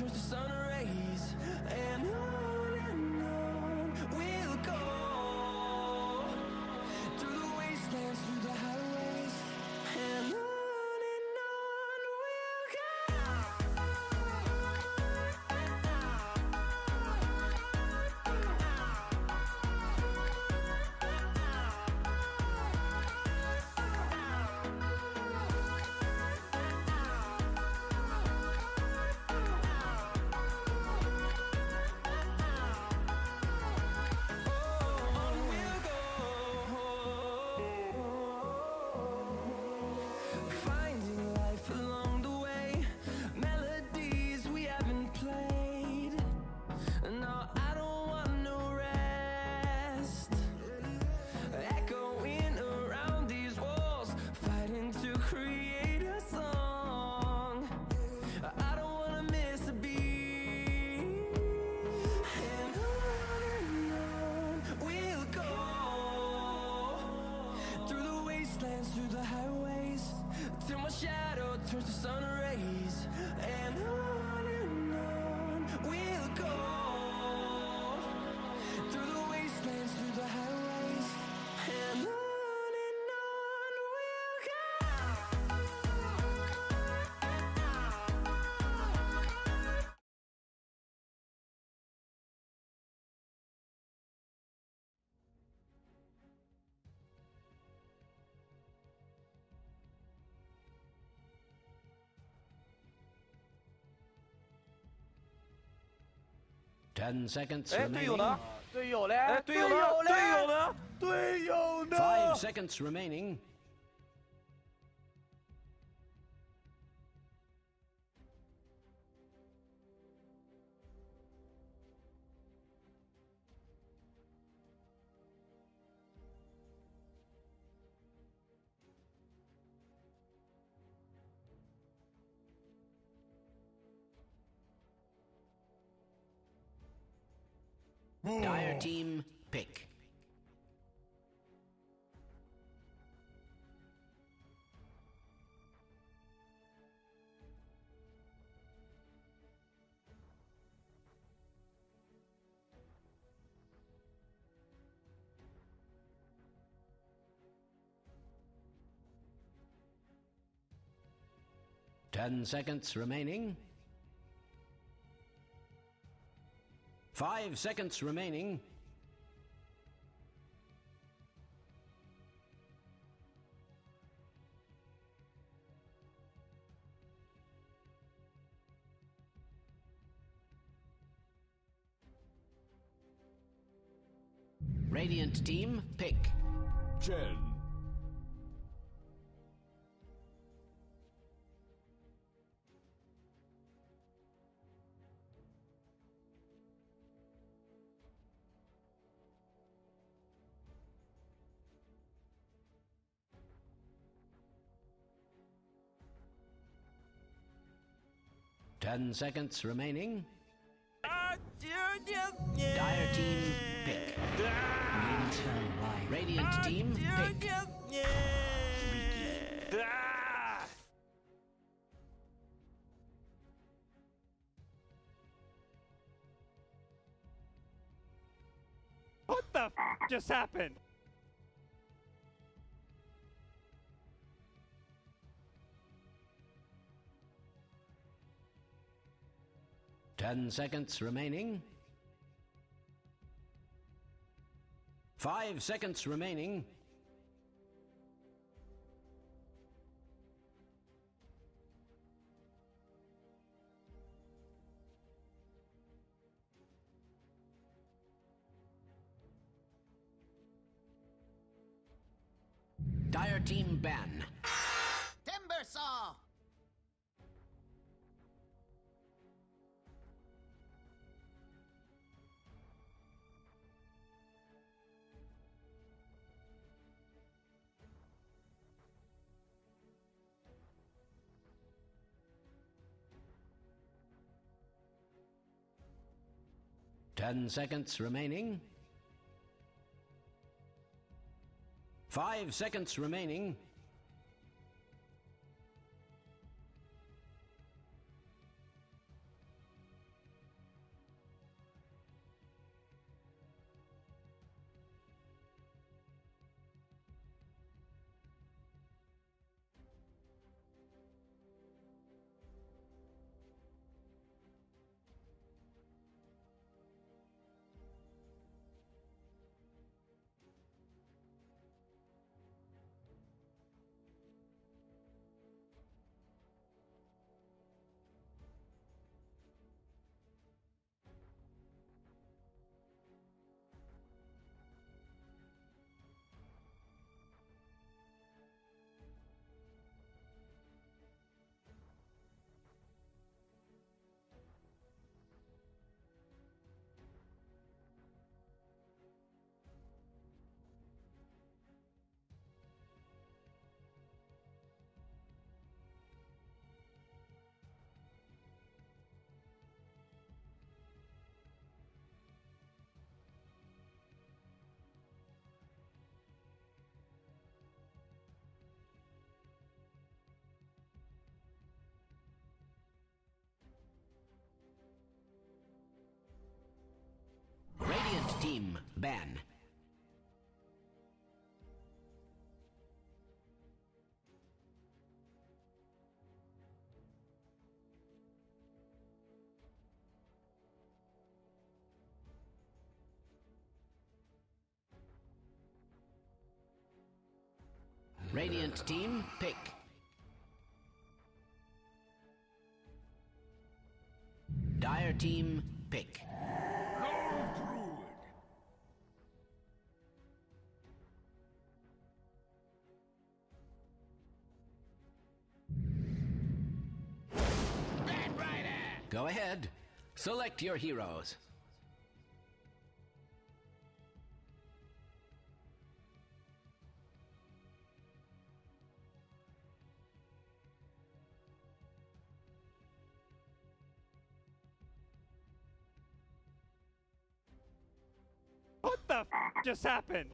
towards the sun rays, and on we'll go through the wastelands, through the highways, and on we'll go. Through the highways, till my shadow turns to sun rays, and on we'll go through the wastelands, through the highways, and on we'll go. 10 seconds 哎，队友 remaining. 呢？队友嘞？哎，队友呢？队友呢？队友呢？ 5 seconds remaining. Dire team pick. Ten seconds remaining. 5 seconds remaining. Radiant team, pick. 10, 10 seconds remaining. 啊，Dire team, pick. Radiant team, pick. What the f just happened? Ten seconds remaining. 5 seconds remaining. Dire team ban. Timber saw! Ten seconds remaining. 5 seconds remaining. team ban. Radiant team pick. Dire team pick. Go ahead. Select your heroes. What the just happened?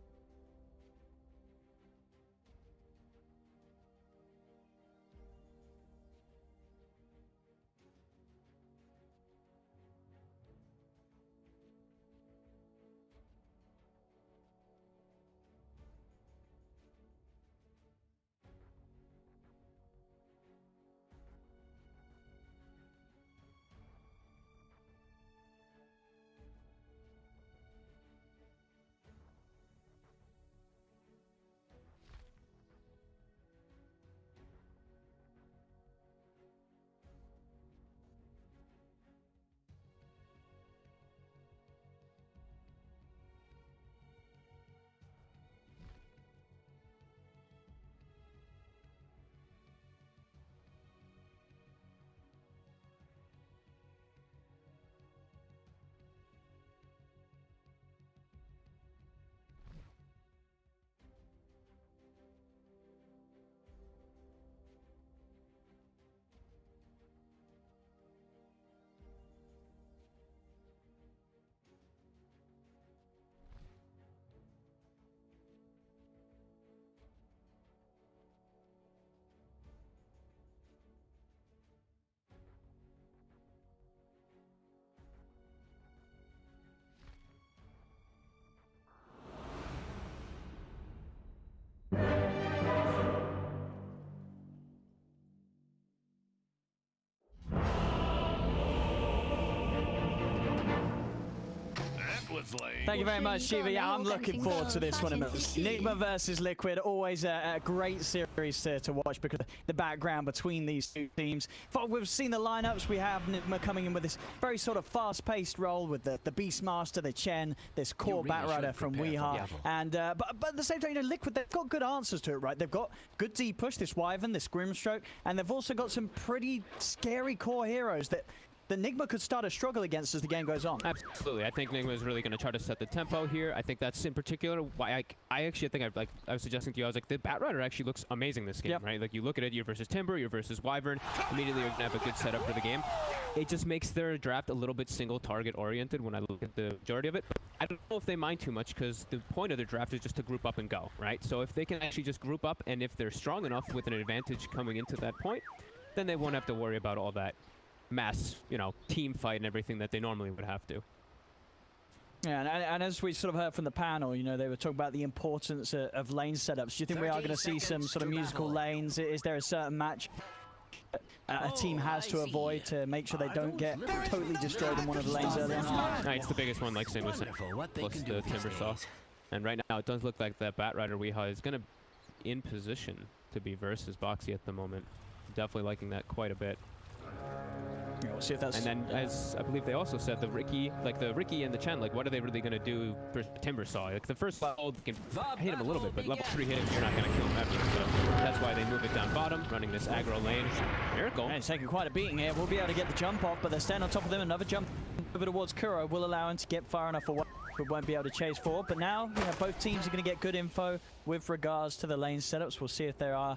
Thank you very much, Shiva. Yeah, I'm looking forward to this one. Enigma versus Liquid, always a great series to watch because of the background between these two teams. But we've seen the lineups. We have Enigma coming in with this very sort of fast-paced role with the Beastmaster, the Chen, this core Batrider from Weeha. And but at the same time, you know, Liquid, they've got good answers to it, right? They've got good deep push, this Wyvern, this Grimstroke, and they've also got some pretty scary core heroes that the Enigma could start to struggle against as the game goes on. Absolutely. I think Enigma is really going to try to set the tempo here. I think that's in particular why I actually think I was suggesting to you, I was like, the Batrider actually looks amazing this game, right? Like, you look at it, you're versus Timber, you're versus Wyvern, immediately you're going to have a good setup for the game. It just makes their draft a little bit single target oriented when I look at the majority of it. I don't know if they mind too much because the point of their draft is just to group up and go, right? So if they can actually just group up, and if they're strong enough with an advantage coming into that point, then they won't have to worry about all that mass, you know, team fight and everything that they normally would have to. Yeah, and as we sort of heard from the panel, you know, they were talking about the importance of lane setups. Do you think we are going to see some sort of musical lanes? Is there a certain match a team has to avoid to make sure they don't get totally destroyed in one of the lanes early on? It's the biggest one, like Sim was saying, plus the Timber Saw. And right now, it does look like that Batrider Weeha is going to in position to be versus Boxy at the moment. Definitely liking that quite a bit. Yeah, we'll see if that's... And then, as I believe they also said, the Ricky and the Chen, like, what are they really going to do for Timber Saw? Like, the first level can hit him a little bit, but level 3 hit him, you're not going to kill him ever. So that's why they move it down bottom, running this aggro lane. Miracle. And it's taking quite a beating here. We'll be able to get the jump off, but they're staying on top of them. Another jump over towards Kuro will allow him to get far enough away, but won't be able to chase forward. But now, you know, both teams are going to get good info with regards to the lane setups. We'll see if there are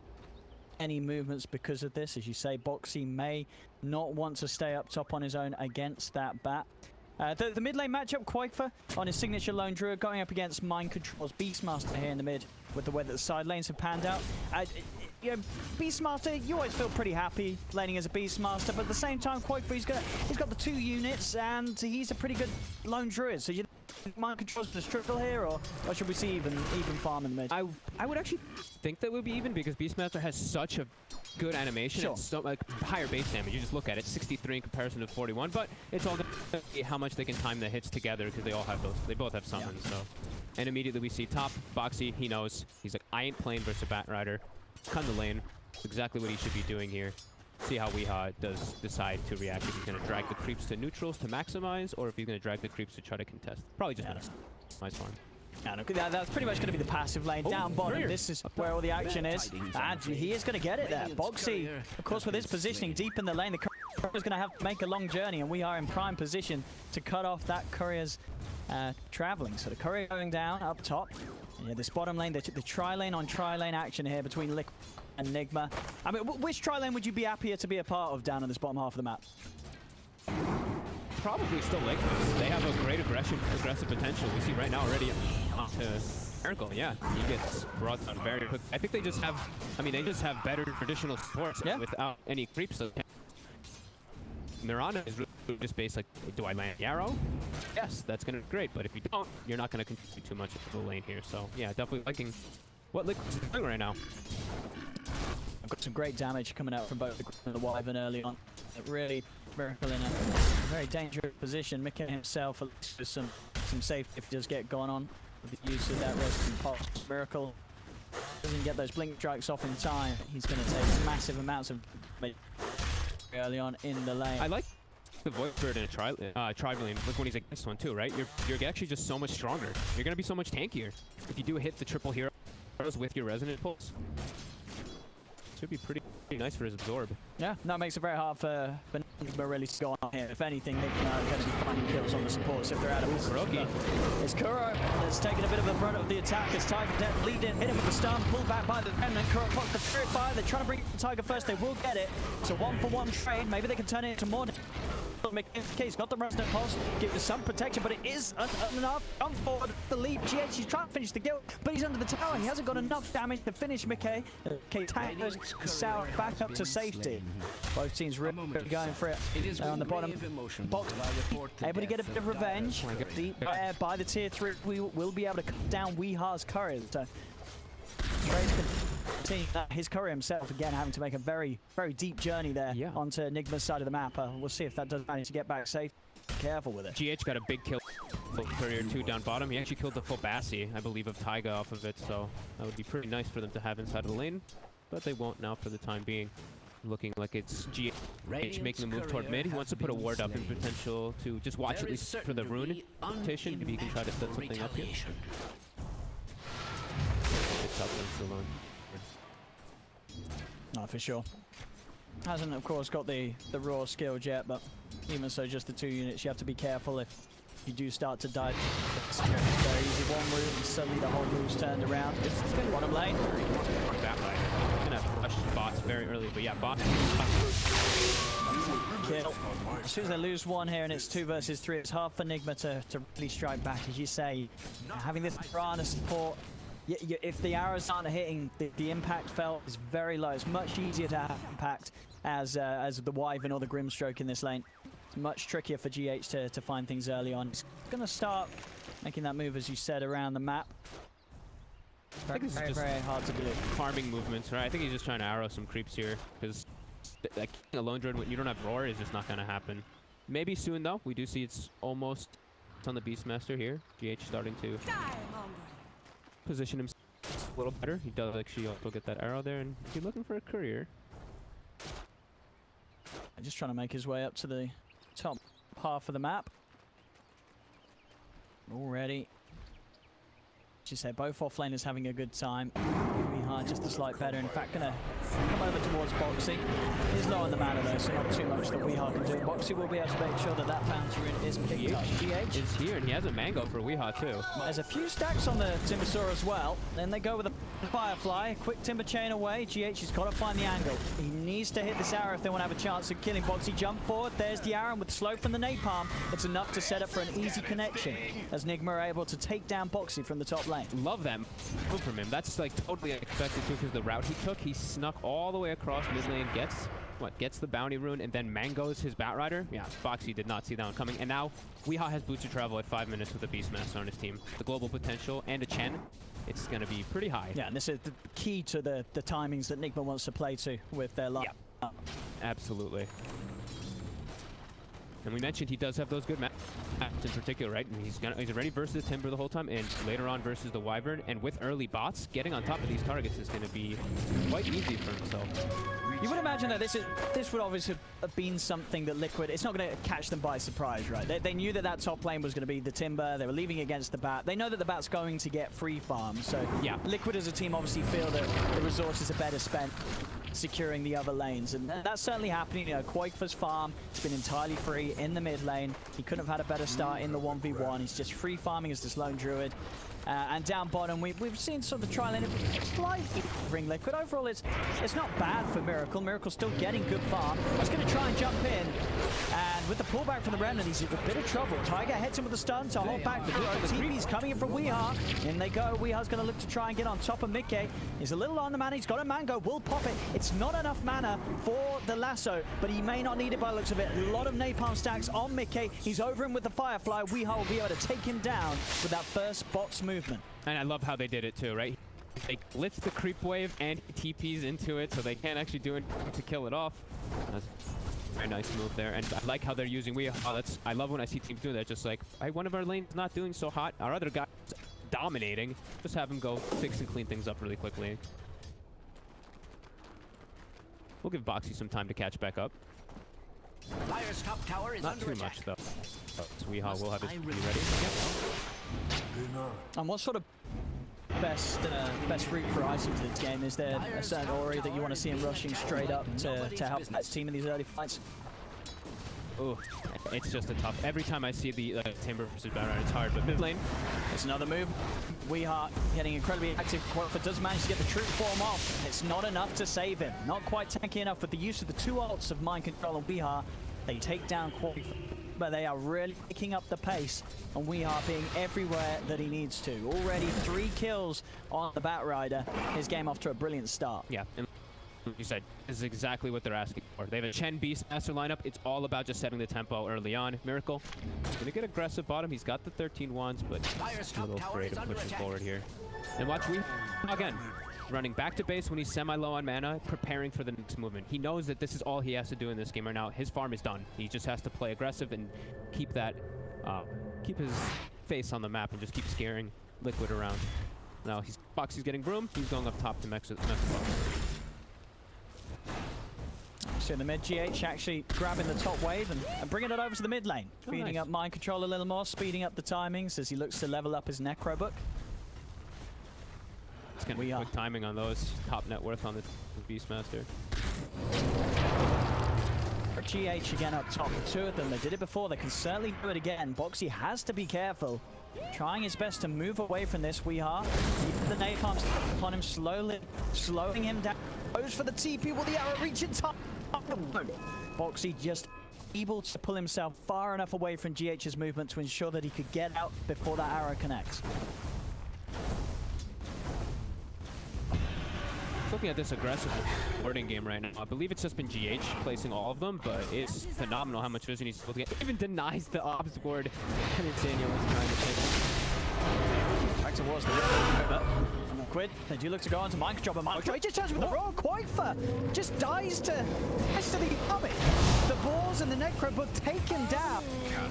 any movements because of this. As you say, Boxy may not want to stay up top on his own against that bat. The mid lane matchup, Quakefer on his signature lone druid going up against Mind Control's Beastmaster here in the mid with the way that the side lanes have panned out. You know, Beastmaster, you always feel pretty happy laning as a Beastmaster, but at the same time, Quakefer, he's got the 2 units and he's a pretty good lone druid. So mind controls this triple here, or should we see even farm in the mid? I would actually think that would be even because Beastmaster has such a good animation and so like higher base damage. You just look at it, 63 in comparison to 41, but it's all going to be how much they can time the hits together because they all have those. They both have summons. So, and immediately we see top Boxy. He knows. He's like, I ain't playing versus a Batrider. Cut the lane. That's exactly what he should be doing here. See how Weehaw does decide to react. If he's going to drag the creeps to neutrals to maximize, or if he's going to drag the creeps to try to contest. Probably just maximize farm. Yeah, look, that's pretty much going to be the passive lane. Down bottom, this is where all the action is. And he is going to get it there. Boxy, of course, with his positioning deep in the lane, the courier is going to have to make a long journey, and we are in prime position to cut off that courier's traveling. So the courier going down up top. Yeah, this bottom lane, the tri-lane on tri-lane action here between Liquid and Nigma. I mean, which tri-lane would you be happier to be a part of down on this bottom half of the map? Probably still Liquid. They have a great aggressive potential. We see right now already Miracle, yeah. He gets brought down very quick. I think they just have, they just have better traditional supports without any creeps. So Mirana is really just based like, do I land the arrow? Yes, that's going to be great. But if you don't, you're not going to contribute too much to the lane here. So yeah, definitely liking what Liquid's doing right now. I've got some great damage coming out from both the Grim and the Wyvern early on. Really Miracle in a very dangerous position. Mickey himself, at least with some safety if he does get gone on with the use of that resting pulse. Miracle doesn't get those blink strikes off in time. He's going to take massive amounts of damage early on in the lane. I like the Void Bird in a tri lane. Look when he's like this one too, right? You're actually just so much stronger. You're going to be so much tankier if you do hit the triple heroes with your resonant pulse. Should be pretty nice for his absorb. Yeah, that makes it very hard for Nigma really to go on here. If anything, Nigma are going to be finding kills on the supports if they're out of it. It's Kuro that's taking a bit of the brunt of the attack as Tiger Death lead in, hit him with the stun, pulled back by the Remnant. Kuro pops the Spirit Fire. They're trying to bring Tiger first. They will get it. It's a 1-for-1 trade. Maybe they can turn it into more. He's got the Resonant Pulse, gives some protection, but it is enough. Come forward the lead. GH, he's trying to finish the kill, but he's under the tower. He hasn't got enough damage to finish Mickey. Tangos Sour back up to safety. Both teams really going for it. On the bottom box, able to get a bit of revenge. Deep there by the tier 3. We will be able to cut down Weehaw's courier. So his courier himself again having to make a very deep journey there onto Nigma's side of the map. We'll see if that does manage to get back safe. Careful with it. GH got a big kill. Courier 2 down bottom. He actually killed the full Bassi, I believe, of Taiga off of it. So that would be pretty nice for them to have inside of the lane, but they won't now for the time being. Looking like it's GH making a move toward mid. He wants to put a ward up in potential to just watch at least for the rune competition. Maybe he can try to set something up here. It's up and still on. No, for sure. Hasn't, of course, got the raw skill yet, but even so, just the 2 units, you have to be careful if you do start to die. It's very easy. One route, and suddenly the whole route's turned around. It's bottom lane. That lane. He's gonna flush bots very early, but yeah, bots. Kill. As soon as they lose one here and it's 2 versus 3, it's hard for Nigma to really strike back, as you say. Having this Piranha support, if the arrows aren't hitting, the impact felt is very low. It's much easier to have impact as the Wyvern or the Grimstroke in this lane. It's much trickier for GH to find things early on. It's going to start making that move, as you said, around the map. I think this is just very hard to do. Farming movements, right? I think he's just trying to arrow some creeps here, because like a lone druid when you don't have roar is just not going to happen. Maybe soon though. We do see it's almost on the Beastmaster here. GH starting to position himself a little better. He does actually also get that arrow there, and he's looking for a courier. Just trying to make his way up to the top half of the map. Already. As you said, both offlaners having a good time. Weehaw just a slight better. In fact, gonna come over towards Boxy. He's low on the mana though, so not too much that Weehaw can do. Boxy will be able to make sure that that bounce rune is picked up. GH is here, and he has a mango for Weehaw too. There's a few stacks on the Timbersaur as well. Then they go with a Firefly. Quick timber chain away. GH has got to find the angle. He needs to hit this arrow if they want to have a chance of killing Boxy. Jump forward. There's the arrow, and with slow from the napalm, it's enough to set up for an easy connection as Nigma are able to take down Boxy from the top lane. Love that move from him. That's like totally unexpected too, because the route he took, he snuck all the way across mid lane, gets what, gets the bounty rune and then mangoes his Batrider. Yeah, Foxy did not see that one coming. And now Weehaw has boots to travel at 5 minutes with a Beastmaster on his team. The global potential and a Chen, it's going to be pretty high. Yeah, and this is the key to the timings that Nigma wants to play to with their line. Yeah. Absolutely. And we mentioned he does have those good maps in particular, right? And he's already versus the Timber the whole time, and later on versus the Wyvern. And with early bots, getting on top of these targets is going to be quite easy for himself. You would imagine that this would obviously have been something that Liquid, it's not going to catch them by surprise, right? They knew that top lane was going to be the Timber. They were leaving against the Bat. They know that the Bat's going to get free farm. So yeah, Liquid as a team obviously feel that the resources are better spent securing the other lanes, and that's certainly happening. You know, Quake's farm has been entirely free in the mid lane. He couldn't have had a better start in the 1v1. He's just free farming as this lone druid. And down bottom, we've seen sort of the trial in a slightly ring Liquid. Overall, it's not bad for Miracle. Miracle's still getting good farm. He's going to try and jump in, and with the pullback from the Remnant, he's in a bit of trouble. Tiger hits him with a stun to hold back the TP's coming in from Weehaw. In they go. Weeha's going to look to try and get on top of Mickey. He's a little on the mana. He's got a mango. Will pop it. It's not enough mana for the lasso, but he may not need it by the looks of it. A lot of napalm stacks on Mickey. He's over him with the Firefly. Weehaw will be able to take him down with that first bot's movement. And I love how they did it too, right? They blitz the creep wave and TPs into it, so they can't actually do it to kill it off. That's a very nice move there, and I like how they're using Weehaw. I love when I see teams do that. Just like, hey, one of our lanes not doing so hot, our other guy's dominating. Just have him go fix and clean things up really quickly. We'll give Boxy some time to catch back up. Dire's top tower is Not under too attack. much though. So Weehaw will have his be ready. And what sort of best route for Isom to this game? Is there a certain Ori that you want to see him rushing straight up to help that team in these early fights? Ooh, it's just a tough. Every time I see the Timber versus Baron, it's hard. But mid lane, it's another move. Weehaw getting incredibly active. Quakefa does manage to get the true form off. It's not enough to save him. Not quite tanky enough with the use of the two ults of Mind Control and Weehaw. They take down Quakefa, but they are really picking up the pace, and Weehaw being everywhere that he needs to. Already 3 kills on the Batrider. His game off to a brilliant start. yeah. And like you said, this is exactly what they're asking for. They have a Chen Beastmaster lineup. It's all about just setting the tempo early on. Miracle, he's going to get aggressive bottom. He's got the 13 wands, but a little afraid of pushing forward here. And watch Weehaw again, running back to base when he's semi-low on mana, preparing for the next movement. He knows that this is all he has to do in this game right now. His farm is done. He just has to play aggressive and keep that, keep his face on the map and just keep scaring Liquid around. Now Boxy's getting Broom. He's going up top to mess with Box. So the mid GH actually grabbing the top wave and bringing it over to the mid lane. Speeding up Mind Control a little more, speeding up the timings as he looks to level up his Necro book. It's going to be quick timing on those. Top net worth on the Beastmaster. For GH again up top, 2 of them. They did it before, they can certainly do it again. Boxy has to be careful. Trying his best to move away from this. Weehaw. The napalm upon him, slowing him down. Goes for the TP. Will the arrow reach in time? Boxy just able to pull himself far enough away from GH's movement to ensure that he could get out before that arrow connects. Looking at this aggressive wording game right now, I believe it's just been GH placing all of them, but it's phenomenal how much vision he's able to get. Even denies the obs ward that Daniel was trying to take. Back towards the Quid. They do look to go on to Mind Control, but Mind Control, he just turns with the roll. Quakefa just dies to the army. The balls and the Necro book take him down.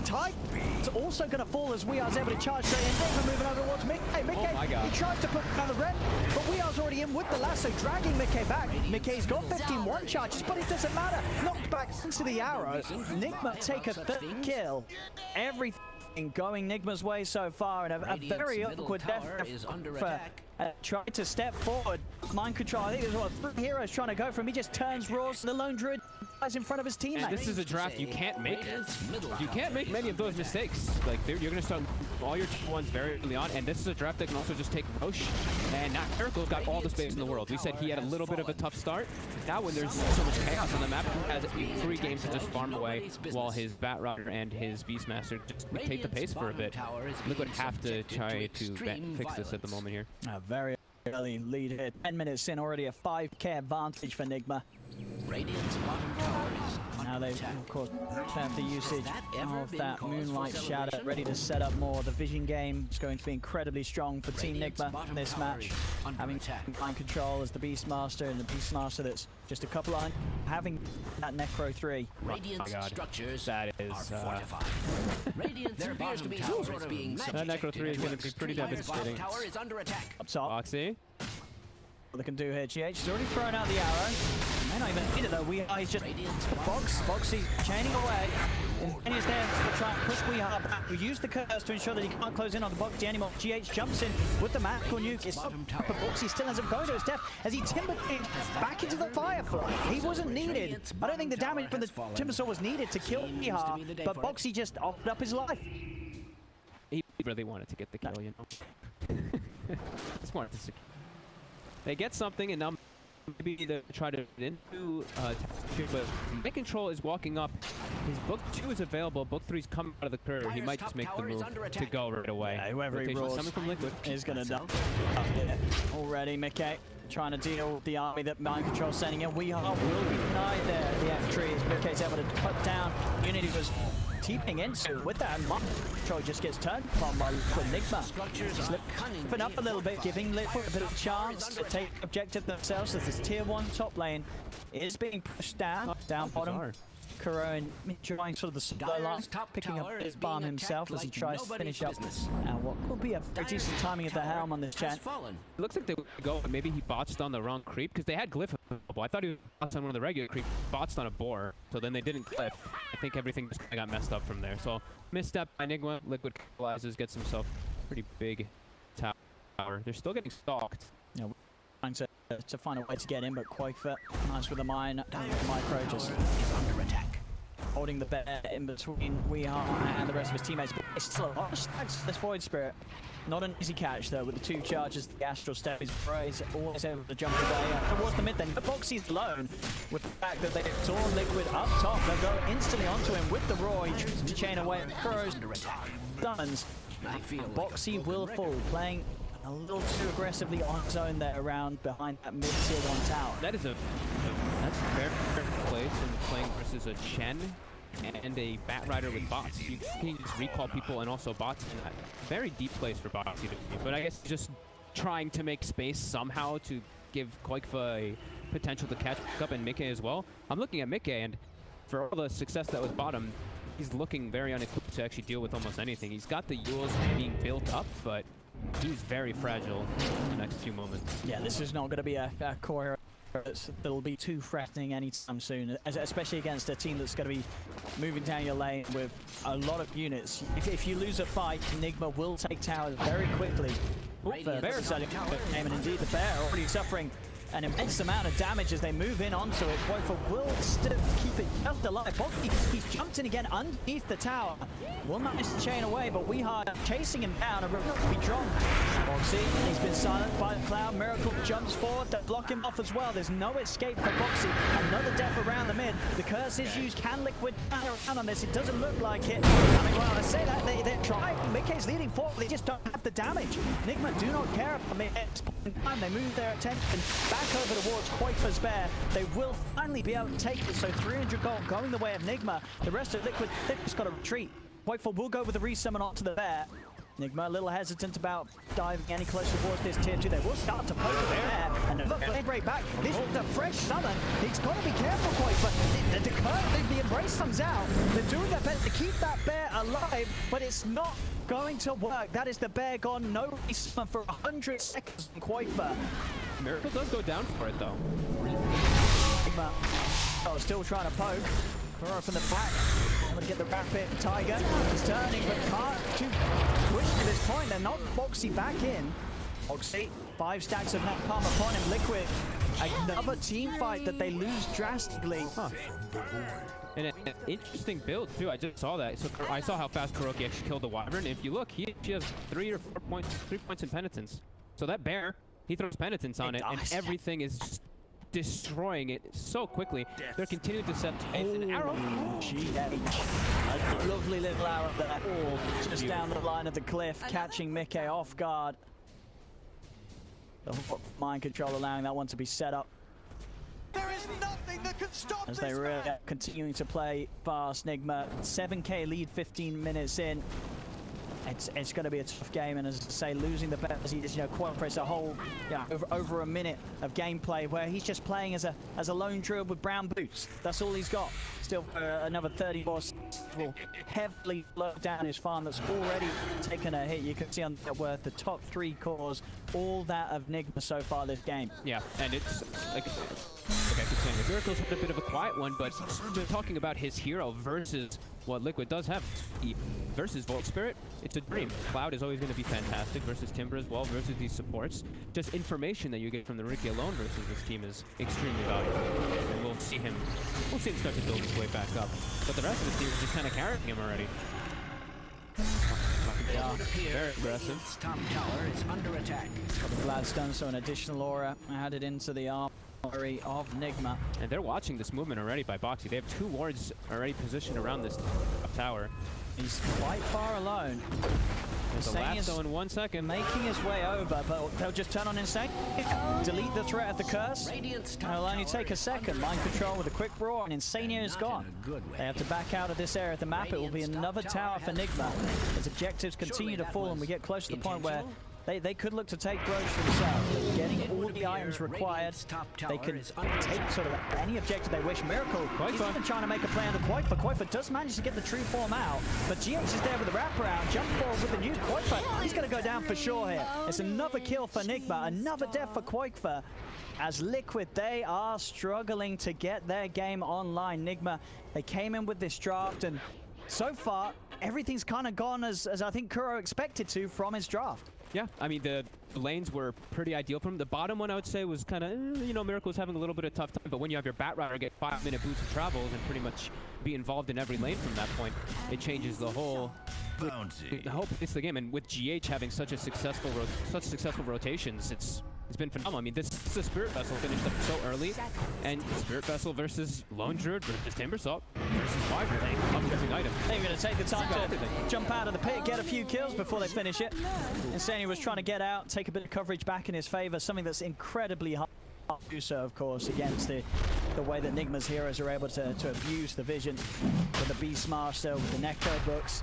Tiger's also going to fall as Weeha's able to charge straight in. Quakefa moving over towards Mickey. Hey, Mickey, oh my God. he tries to put down the red, but Weeha's already in with the lasso, dragging Mickey back. Mickey's got 15 one charges, but it doesn't matter. Knocked back into the arrow. Nigma take a 3rd kill. Everything going Nigma's way so far, and a very awkward death for tried to step forward. Mind Control, I think there's what 3 heroes trying to go for him. He just turns, roars, the lone druid dies in front of his teammate. And this is a draft you can't make. You can't make many of those mistakes. Like you're going to start all your ones very early on, and this is a draft that can also just take Roche. And now Miracle's got all the space in the world. We said he had a little bit of a tough start. Now when there's so much chaos on the map, he has 3 games to just farm away while his Batrider and his Beastmaster just take the pace for a bit. Liquid have to try to fix this at the moment here. Very early lead here. 10 minutes in, already a 5k advantage for Nigma. Radiant's bottom tower is Now under they, attack. of course, have the usage that ever of been that cause for Moonlight Shadow, celebration? ready to set up more. The vision game is going to be incredibly strong for Team Radiant's Nigma bottom this tower match. is under Having attack. mind control as the Beastmaster, and the Beastmaster that's just a couple on having that Necro 3. Radiant's God. structures That is, are fortified. Radiant appears to be some sort of magic. That Necro 3 is going to be pretty Radiant's bottom devastating. tower is under attack. Up top, Foxy. what they can do here. GH has already thrown out the arrow. May not even need it though. He's just Foxy chaining away. And he's there to try and push Weehar back. We use the curse to ensure that he can't close in on the Boxy anymore. GH jumps in with the magical nuke. It's up, but Boxy still ends up going to his death as he timbered back into the Firefly. He wasn't needed. I don't think the damage from the Timbersaw was needed to kill Weehar, but Boxy just offered up his life. He really wanted to get the kill, you know. Just wanted to secure. They get something, and now maybe they try to into but Mind Control is walking up. His Book 2 is available. Book 3's coming out of the curve. He might just make the move to go right away. Yeah, whoever he Rotation rolls coming from Liquid. is going to die. Already, Mickey trying to deal with the army that Mind Control's sending in. Weehar will be denied there. The F3 is Mickey's able to cut down. Unity was teeping into with that, and Mind Control just gets turned from by Liquid. Nigma slipping up a little bit, giving Liquid a bit of a chance to take objective themselves as this tier 1 top lane is being pushed down bottom. Kuro and trying sort of the solo line, picking up his bomb himself as he tries to finish up. And what could be a very decent timing of the helm on this chat. It looks like they would go, but maybe he botched on the wrong creep, because they had Glyph available. I thought he botched on one of the regular creep, botched on a boar, so then they didn't Glyph. I think everything just got messed up from there. So, misstep by Enigma, Liquid capitalizes, gets himself a pretty big tower. They're still getting stalked. Yeah, trying to find a way to get in, but Quakefoot, nice with the mine, micro just Is under attack. holding the bear in between Weehar and the rest of his teammates. But it's still a lot of stacks for this Void Spirit. Not an easy catch though, with the 2 charges, the Astral Step is always able to jump away towards the mid then. But Boxy's alone with the fact that they saw Liquid up top. They'll go instantly onto him with the Roy to chain away. Kuro's stuns. I feel like Boxy will fall, playing a little too aggressively on his own there around behind that mid-tier 1 tower. That is that's a fair place in playing versus a Chen and a Bat Rider with bots. You can just recall people and also bots in that very deep place for bots to be. But I guess just trying to make space somehow to give Koikfa a potential to catch up, and Mickey as well. I'm looking at Mickey, and for all the success that was bottom, he's looking very unequipped to actually deal with almost anything. He's got the Yules being built up, but he's very fragile in the next few moments. Yeah, this is not going to be a core that'll be too threatening anytime soon, especially against a team that's going to be moving down your lane with a lot of units. If you lose a fight, Enigma will take towers very quickly. The bear is starting to aim, and indeed the bear already suffering an immense amount of damage as they move in onto it. Quakefoot will still keep it just alive. He's jumped in again underneath the tower. Will manage to chain away, but Weehar chasing him down and will be drawn. Boxy, he's been silenced by the cloud. Miracle jumps forward to block him off as well. There's no escape for Boxy. Another death around the mid. The curse is used. Can Liquid turn around on this? It doesn't look like it. I mean, well, I say that they're trying. Mickey's leading forward. They just don't have the damage. Enigma do not care about me at this point in time. They move their attention back over towards Quakefoot's bear. They will finally be able to take it. So 300 gold going the way of Enigma. The rest of Liquid, they've just got to retreat. Quakefoot will go with the resummon onto the bear. Enigma a little hesitant about diving any closer towards this tier 2. They will start to poke the bear, and the blade break back. This is a fresh summon. He's got to be careful, Quakefoot. The embrace comes out. They're doing their best to keep that bear alive, but it's not going to work. That is the bear gone. No resummon for 100 seconds on Quakefoot. Miracle does go down for it though. Enigma still trying to poke. Kuro from the back. I'm going to get the rapid Tiger. He's turning, but can't too push to this point. They're not Boxy back in. Boxy, 5 stacks of net palm upon him. Liquid, another team fight that they lose drastically. And an interesting build too. I just saw that. So I saw how fast Kuroki actually killed the Wyvern. If you look, she has 3 points in penitence. So that bear, he throws penitence on it, and everything is just destroying it so quickly. They're continuing to set an arrow. GH. A lovely little arrow there. Just down the line of the cliff, catching Mickey off guard. The mind control allowing that one to be set up. There is nothing that can stop As they really are continuing to play fast. Nigma, 7K lead 15 minutes in. It's going to be a tough game, and as I say, losing the best, qualifies a whole, over a minute of gameplay where he's just playing as a lone druid with brown boots. That's all he's got. Still another 34 will heavily slow down his farm that's already taken a hit. You can see on net worth the top 3 cores, all that of Nigma so far this game. Yeah, and it's like I keep saying, the Miracle's had a bit of a quiet one, but just talking about his hero versus what Liquid does have versus Volt Spirit, it's a dream. Cloud is always going to be fantastic versus Timber as well, versus these supports. Just information that you get from the Riki alone versus this team is extremely valuable. And we'll see him start to build his way back up. But the rest of the team is just kind of carrying him already. Very aggressive. Its top tower is under attack. Got the Gladstone, so an additional aura added into the armory of Nigma. And they're watching this movement already by Boxy. They have 2 wards already positioned around this tower. He's quite far alone. There's a lasso in 1 second. Making his way over, but they'll just turn on Insane. Delete the threat of the curse. It'll only take a second. Mind control with a quick roar, and Insania is gone. They have to back out of this area of the map. It will be another tower for Nigma. As objectives continue to fall, and we get close to the point where they could look to take growth for themselves. They're getting all the items required. They can take sort of any objective they wish. Miracle, he's even trying to make a play on the Koifa. Koifa does manage to get the true form out, but GH is there with the wraparound. Jump ball with the new Koifa. He's going to go down for sure here. It's another kill for Nigma, another death for Koifa. As Liquid, they are struggling to get their game online. Nigma, they came in with this draft, and so far, everything's kind of gone as I think Kuro expected to from his draft. Yeah, I mean, the lanes were pretty ideal for him. The bottom one, I would say, was kind of, Miracle was having a little bit of tough time. But when you have your Batrider get 5-minute boots of travels and pretty much be involved in every lane from that point, it changes the whole it's the game. And with GH having such successful rotations, it's been phenomenal. I mean, this is the Spirit Vessel finished up so early, and Spirit Vessel versus Lone Druid versus Timbersaw versus Wyvern. Upcoming item. They're going to take the time to jump out of the pit, get a few kills before they finish it. Insania was trying to get out, take a bit of coverage back in his favor, something that's incredibly hard to do so, of course, against the way that Nigma's heroes are able to abuse the vision with the Beast Master, with the Necro books.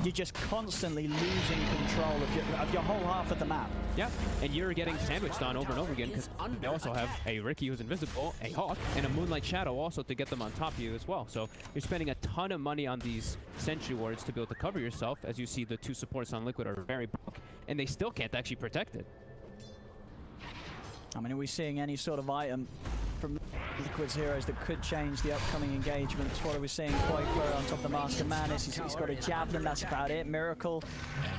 You're just constantly losing control of your whole half of the map. Yeah, and you're getting sandwiched on over and over again because they also have a Riki who's invisible, a Hawk, and a Moonlight Shadow also to get them on top of you as well. So you're spending a ton of money on these Sentry Wards to be able to cover yourself. As you see, the 2 supports on Liquid are very bulk, and they still can't actually protect it. I mean, are we seeing any sort of item from Liquid's heroes that could change the upcoming engagements? What are we seeing? Koifa on top of the Master Manus. He's got a Javelin, that's about it. Miracle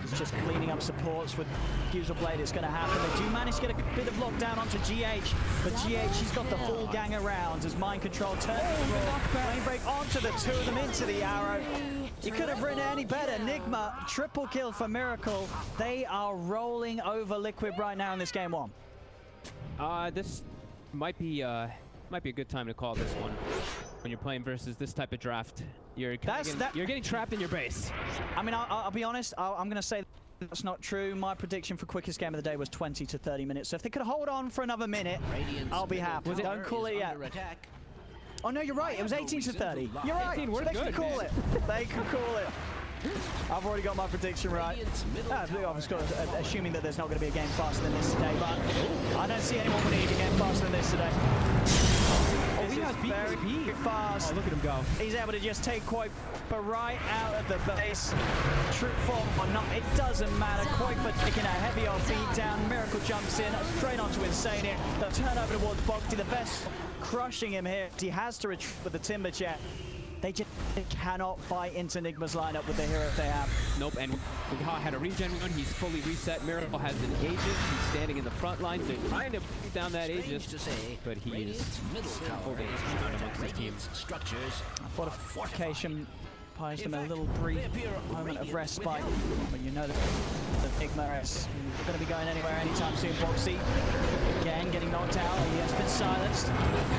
is just cleaning up supports with Fusel Blade. It's going to happen. They do manage to get a bit of lockdown onto GH, but GH, he's got the full gang around as Mind Control turns the Flame Break onto the 2 of them into the arrow. You could have written it any better. Nigma, triple kill for Miracle. They are rolling over Liquid right now in this game 1. This might be a good time to call this one. When you're playing versus this type of draft, you're getting trapped in your base. I mean, I'll be honest. I'm going to say that's not true. My prediction for quickest game of the day was 20 to 30 minutes. So if they could hold on for another minute, I'll be happy. Don't call it yet. Oh no, you're right. It was 18 to 30. You're right. They can call it. They can call it. I've already got my prediction right. Assuming that there's not going to be a game faster than this today, but I don't see anyone winning a game faster than this today. This is very fast. Oh, look at him go. He's able to just take Koifa right out of the base. True form or not, it doesn't matter. Koifa taking a heavy old beat down. Miracle jumps in, straight onto Insania. They'll turn over towards Boxy. The best crushing him here. He has to retreat with the Timber Jet. They just cannot fight into Nigma's lineup with the heroes they have. Nope, and Wiha had a regen run. He's fully reset. Miracle has an Aegis. He's standing in the front lines. They're trying to beat down that Aegis, but he is holding his ground amongst his team. Fortification buys them a little brief moment of respite, but you know that Nigma is going to be going anywhere anytime soon. Boxy again getting knocked out. He has been silenced.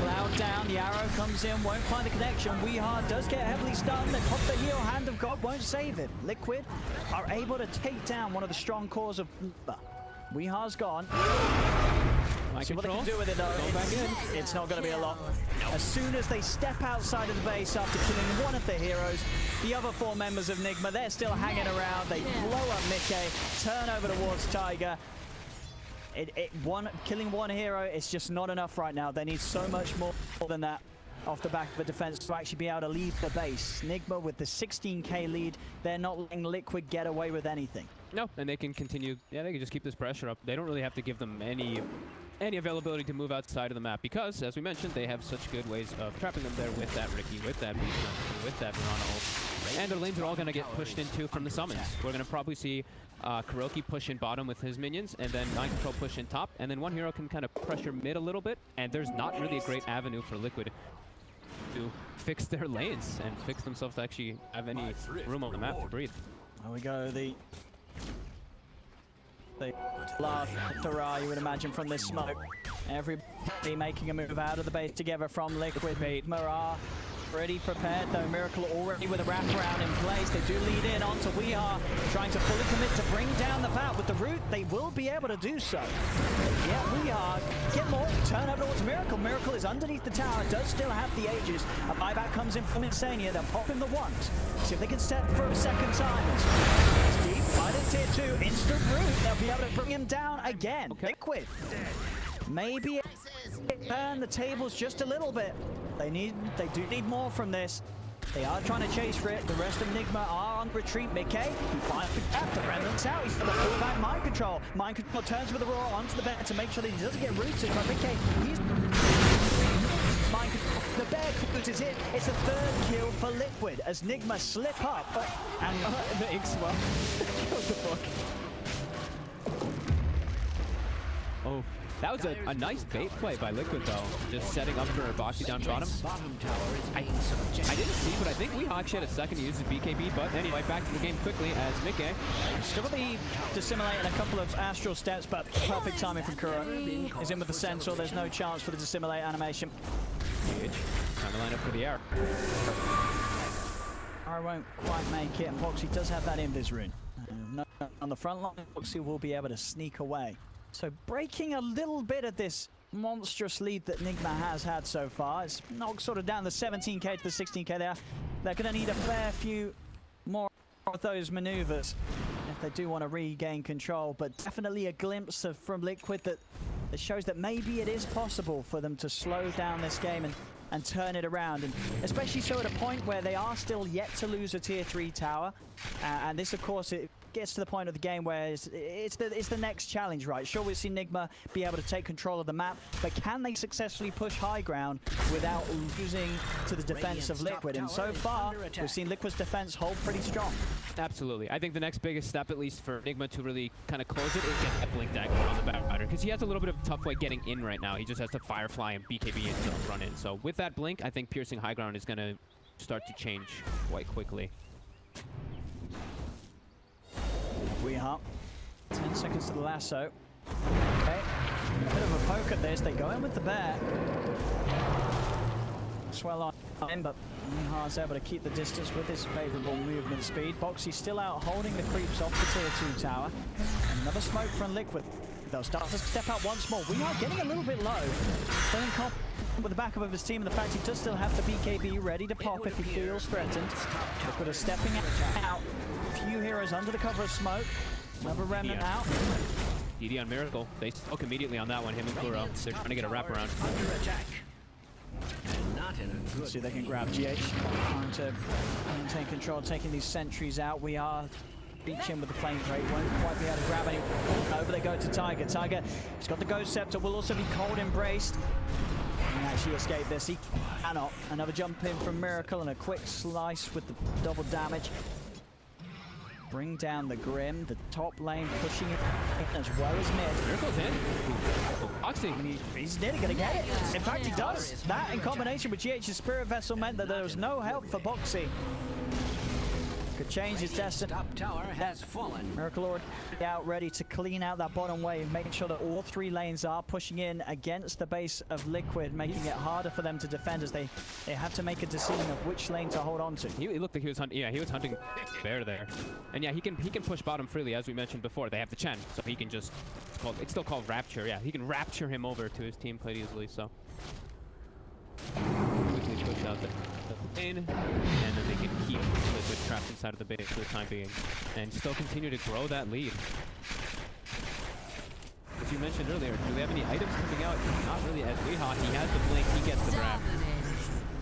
Cloud down. The arrow comes in. Won't find the connection. Weehard does get heavily stunned. They pop the heal. Hand of God won't save it. Liquid are able to take down one of the strong cores of Weehard's gone. See what they can control. do with it though. Going back in. It's not going to be a lot. As soon as they step outside of the base after killing one of the heroes, the other 4 members of Nigma, they're still hanging around. They blow up Mickey, turn over towards Tiger. Killing one hero is just not enough right now. They need so much more than that off the back of a defense to actually be able to leave the base. Nigma with the 16k lead, they're not letting Liquid get away with anything. No, and they can continue. Yeah, they can just keep this pressure up. They don't really have to give them any availability to move outside of the map because, as we mentioned, they have such good ways of trapping them there with that Riki, with that Beast, with that Mirana ult. And their lanes are all going to get pushed into from the summons. We're going to probably see Kuroki push in bottom with his minions, and then Mind Control push in top, and then one hero can kind of pressure mid a little bit, and there's not really a great avenue for Liquid to fix their lanes and fix themselves to actually have any room on the map to breathe. There we go, the love Dara, you would imagine, from this smoke. Everybody making a move out of the base together from Liquid. Mirage already prepared though. Miracle already with a wraparound in place. They do lead in onto We Are, trying to fully commit to bring down the bat. With the root, they will be able to do so. Yeah, We Are get more, turn over towards Miracle. Miracle is underneath the tower, does still have the Aegis. A buyback comes in from Insania. They're popping the once. See if they can set for a second time. It's deep, right at tier 2, instant root. They'll be able to bring him down again. Okay. Liquid. Maybe turn the tables just a little bit. They do need more from this. They are trying to chase for it. The rest of Nigma are on retreat. Mickey, he finds the remnants out. He's for the fullback Mind Control. Mind Control turns with the roar onto the bear to make sure that he doesn't get rooted. But Mickey, he's Mind Control. The bear closes it. It's a 3rd kill for Liquid as Nigma slip up and the X-Well killed the book. Oh. That was a nice bait play by Liquid, though. Just setting up for Boxy down bottom. I didn't see, but I think we actually had a second to use his BKB. But anyway, back to the game quickly as Mickey. Still got the Dissimilate and a couple of astral steps, but perfect timing from Kuro. He's in with the sensor. There's no chance for the Dissimilate animation. Huge. Time to line up for the air. I won't quite make it, and Boxy does have that Invis rune. No, on the front line, Boxy will be able to sneak away. So breaking a little bit of this monstrous lead that Nigma has had so far. It's knocked sort of down the 17k to the 16k there. They're going to need a fair few more of those maneuvers if they do want to regain control. But definitely a glimpse from Liquid that shows that maybe it is possible for them to slow down this game and turn it around, and especially so at a point where they are still yet to lose a tier 3 tower. And this, of course, it gets to the point of the game where it's the next challenge, right? Sure, we've seen Nigma be able to take control of the map, but can they successfully push high ground without losing to the defense of Liquid? And so far, we've seen Liquid's defense hold pretty strong. Absolutely. I think the next biggest step, at least for Nigma to really kind of close it, is get that Blink Dagger on the back rider, because he has a little bit of a tough way getting in right now. He just has to Firefly and BKB and still run in. So with that Blink, I think piercing high ground is going to start to change quite quickly. We are 10 seconds to the lasso. Okay, a bit of a poke at this. They go in with the bear. Swell on, but Nihar's able to keep the distance with his favorable movement speed. Boxy still out holding the creeps off the tier 2 tower. And another smoke from Liquid. They'll start to step out once more. We are getting a little bit low. Feeling confident with the backup of his team, and the fact he does still have the BKB ready to pop if he feels threatened. Liquid are stepping out. A few heroes under the cover of smoke. Another remnant out. DD on Miracle. They spoke immediately on that one, him and Kuro. They're trying to get a wraparound. See if they can grab GH. Trying to maintain control, taking these sentries out. We are reaching with the flame rate. Won't quite be able to grab any. Over they go to Tiger. Tiger, he's got the Ghost Scepter, will also be cold embraced. Can actually escape this. He cannot. Another jump in from Miracle and a quick slice with the double damage. Bring down the Grim, the top lane pushing it as well as mid. Miracle's in. Boxy. He's nearly going to get it. In fact, he does. That in combination with GH's Spirit Vessel meant that there was no help for Boxy. Could change his destiny. Top tower has fallen. Miracle already out, ready to clean out that bottom wave, making sure that all three lanes are pushing in against the base of Liquid, making it harder for them to defend as they have to make a decision of which lane to hold on to. He looked like he was hunting. Yeah, he was hunting bear there, and yeah, he can push bottom freely, as we mentioned before. They have the Chen, so he can just. It's still called Rapture. Yeah, he can rapture him over to his team quite easily. So quickly push out the lane, and then they can keep Liquid trapped inside of the base for the time being, and still continue to grow that lead. As you mentioned earlier, do they have any items coming out? Not really. As Weehaw, he has the blink, he gets the grab.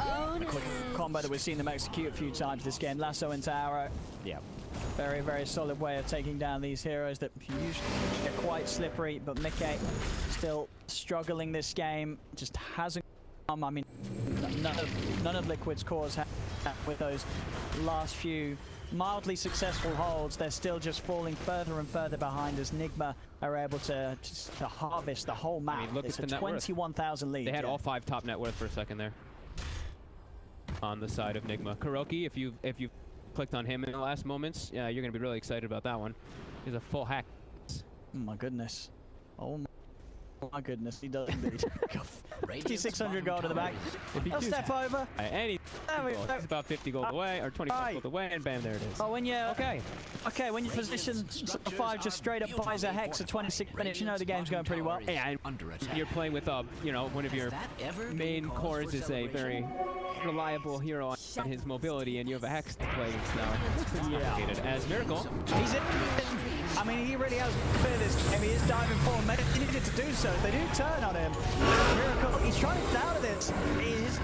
A quick combo that we've seen them execute a few times this game. Lasso into arrow. Yeah. Very, very solid way of taking down these heroes that usually get quite slippery, but Mickey still struggling this game. Just hasn't come. I mean, none of Liquid's cores have with those last few mildly successful holds. They're still just falling further and further behind as Nigma are able to harvest the whole map. I mean, look it's at a the 21,000 lead. They had all 5 top net worth for a second there on the side of Nigma. Kuroki, if you clicked on him in the last moments, yeah, you're gonna be really excited about that one. He's a full hack. Oh my goodness. Oh my goodness, he does indeed. 5,600 gold in the back. If he He'll step over. And he's about 50 gold away, or 25 gold away, and bam, there it is. Oh, when you're okay, when your position 5 just straight up buys a hex at 26 minutes, you know the game's going pretty well. Yeah, and you're playing with you know, one of your main cores is a very reliable hero on his mobility, and you have a hex to play against now. It's complicated. As Miracle, he's in. I mean, he really has fear this game. He is diving forward. Maybe he needed to do so. They do turn on him. Miracle, he's trying to get out of this. He's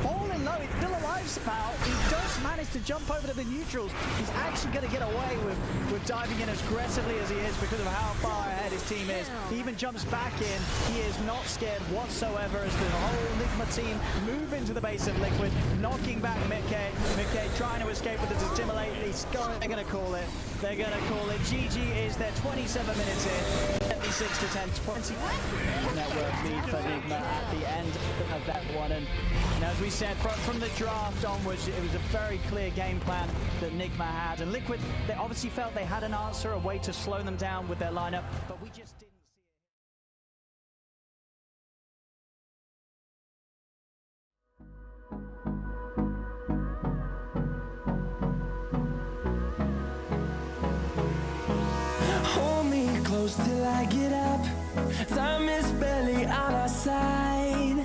falling low. He's still alive somehow. He does manage to jump over to the neutrals. He's actually going to get away with diving in as aggressively as he is because of how far ahead his team is. He even jumps back in. He is not scared whatsoever as the whole Nigma team move into the base of Liquid, knocking back Mickey. Mickey trying to escape with the Stimulate. They're going to call it. They're going to call it. GG is there 27 minutes in. 76 to 10, 20 network lead for Nigma at the end of that one. And as we said, from the draft onwards, it was a very clear game plan that Nigma had. And Liquid, they obviously felt they had an answer, a way to slow them down with their lineup, but we just didn't. Close till I get up. Time is barely on our side.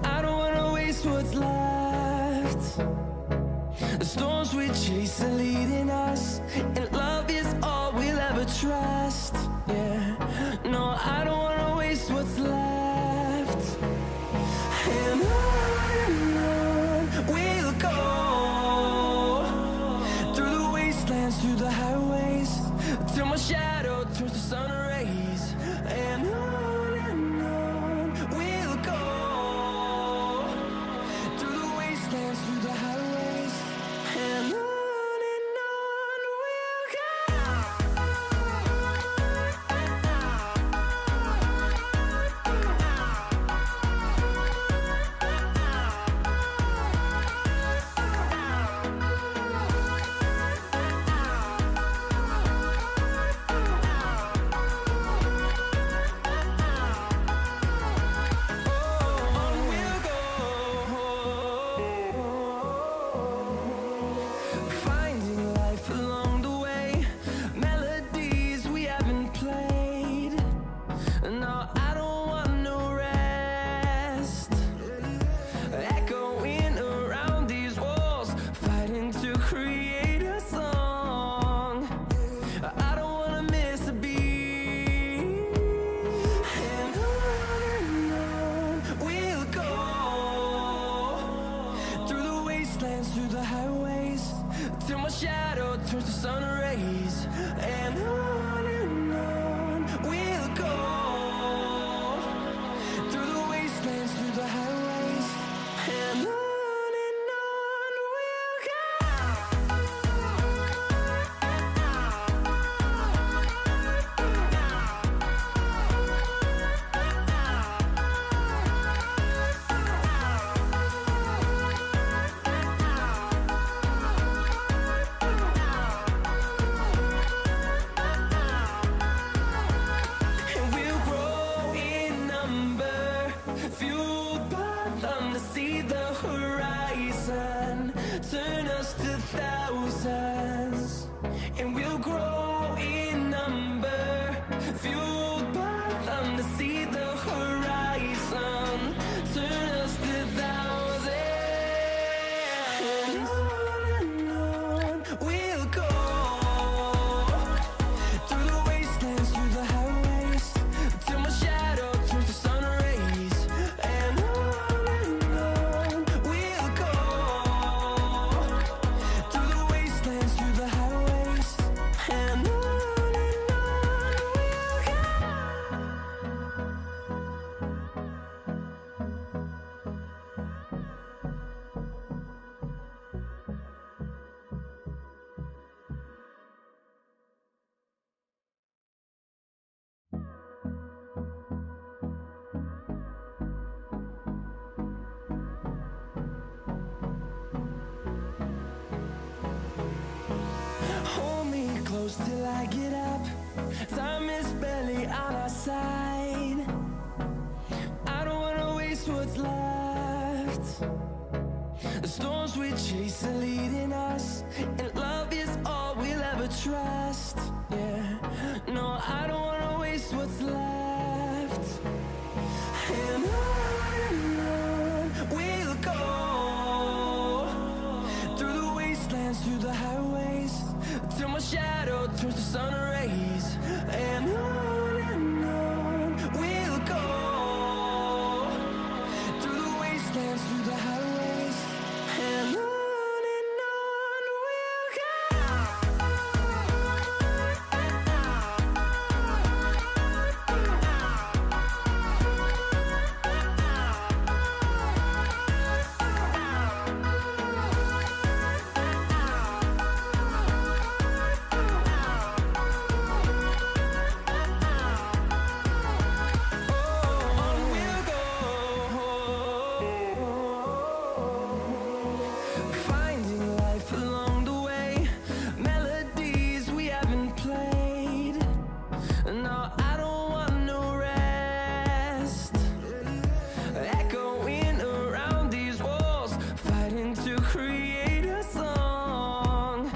I don't wanna waste what's left. The storms we chase are leading us, and love is all we'll ever trust. Yeah, no, I don't wanna waste what's left. And on we'll go, through the wastelands, through the highways, till my shadow turns to sun rays. And on we'll go, through the wastelands, through the highways. And on we'll through the highways, till my shadow turns to sun rays. And on we'll go, through the wastelands, through the highways. And on we'll go. side. I don't wanna waste what's left. The storms we chase are leading us, and love is all we'll ever trust. Yeah, no, I don't wanna waste what's left. And on we'll go, through the wastelands, through the highways, till my shadow turns to sun rays. And on we'll go, through the wastelands, through the highways, and on we'll go. Finding life along the way, melodies we haven't played. No, I don't want no rest. Echoing around these walls, fighting to create a song.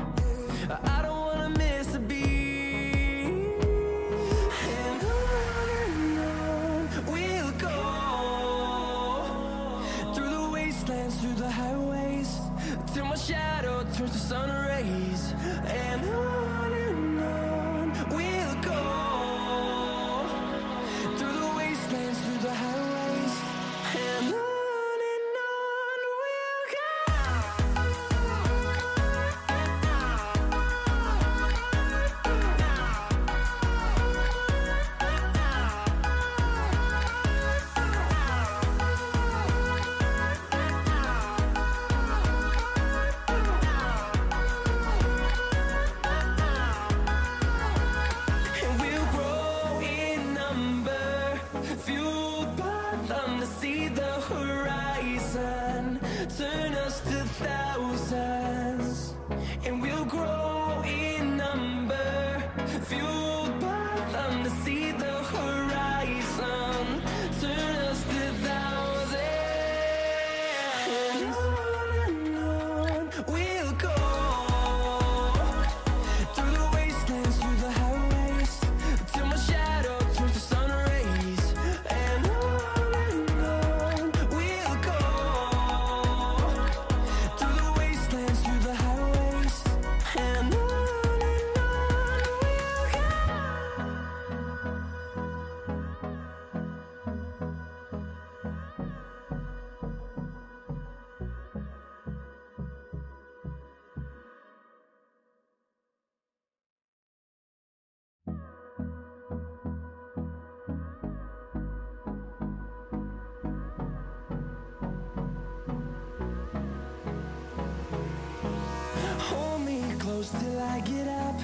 I don't wanna miss a beat. And on we'll go, through the wastelands, through the highways, till my shadow turns to sun rays. And on we'll go, through the wastelands, through the highways, and on we'll go. And we'll grow in number, fueled by them to see the horizon, turn us to thousands. And we'll grow in number, fueled by them to see the horizon, turn us to thousands. And on we'll go, through the wastelands, through the highways, till my shadow turns to sun rays. And on we'll go, through the wastelands, through the highways, and on we'll go. Hold me close till I get up.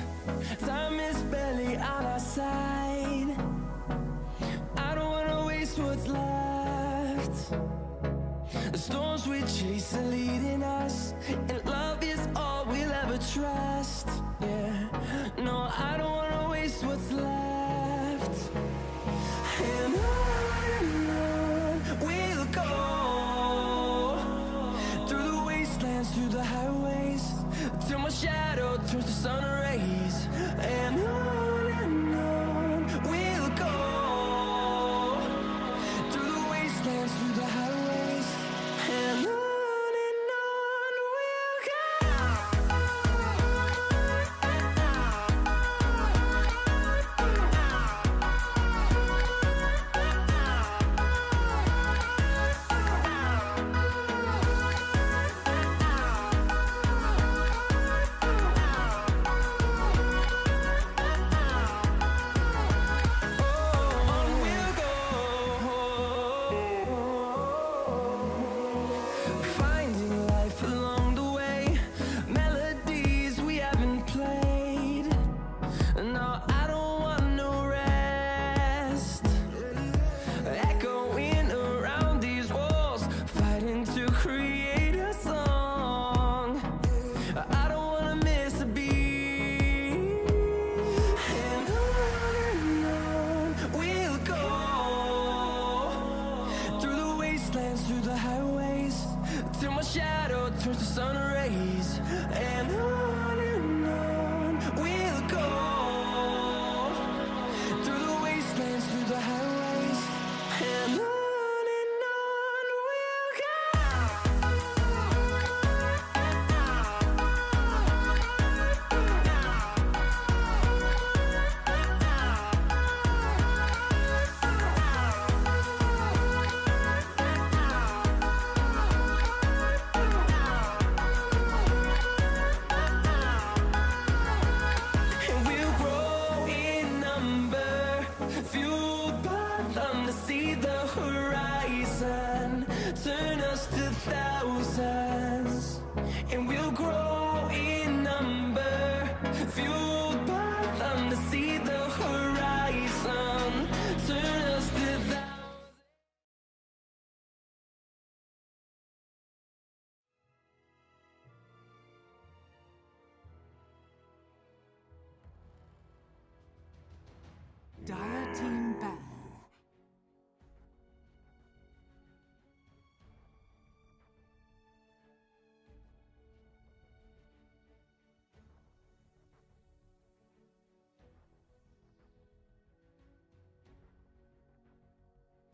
Time is barely on our side. I don't wanna waste what's left. The storms we chase are leading us, and love is all we'll ever trust. Yeah, no, I don't wanna waste what's left. And on we'll go, through the wastelands, through the highways, till my shadow turns to sun rays. And on we'll go, through the wastelands, through the highways, and on we'll go.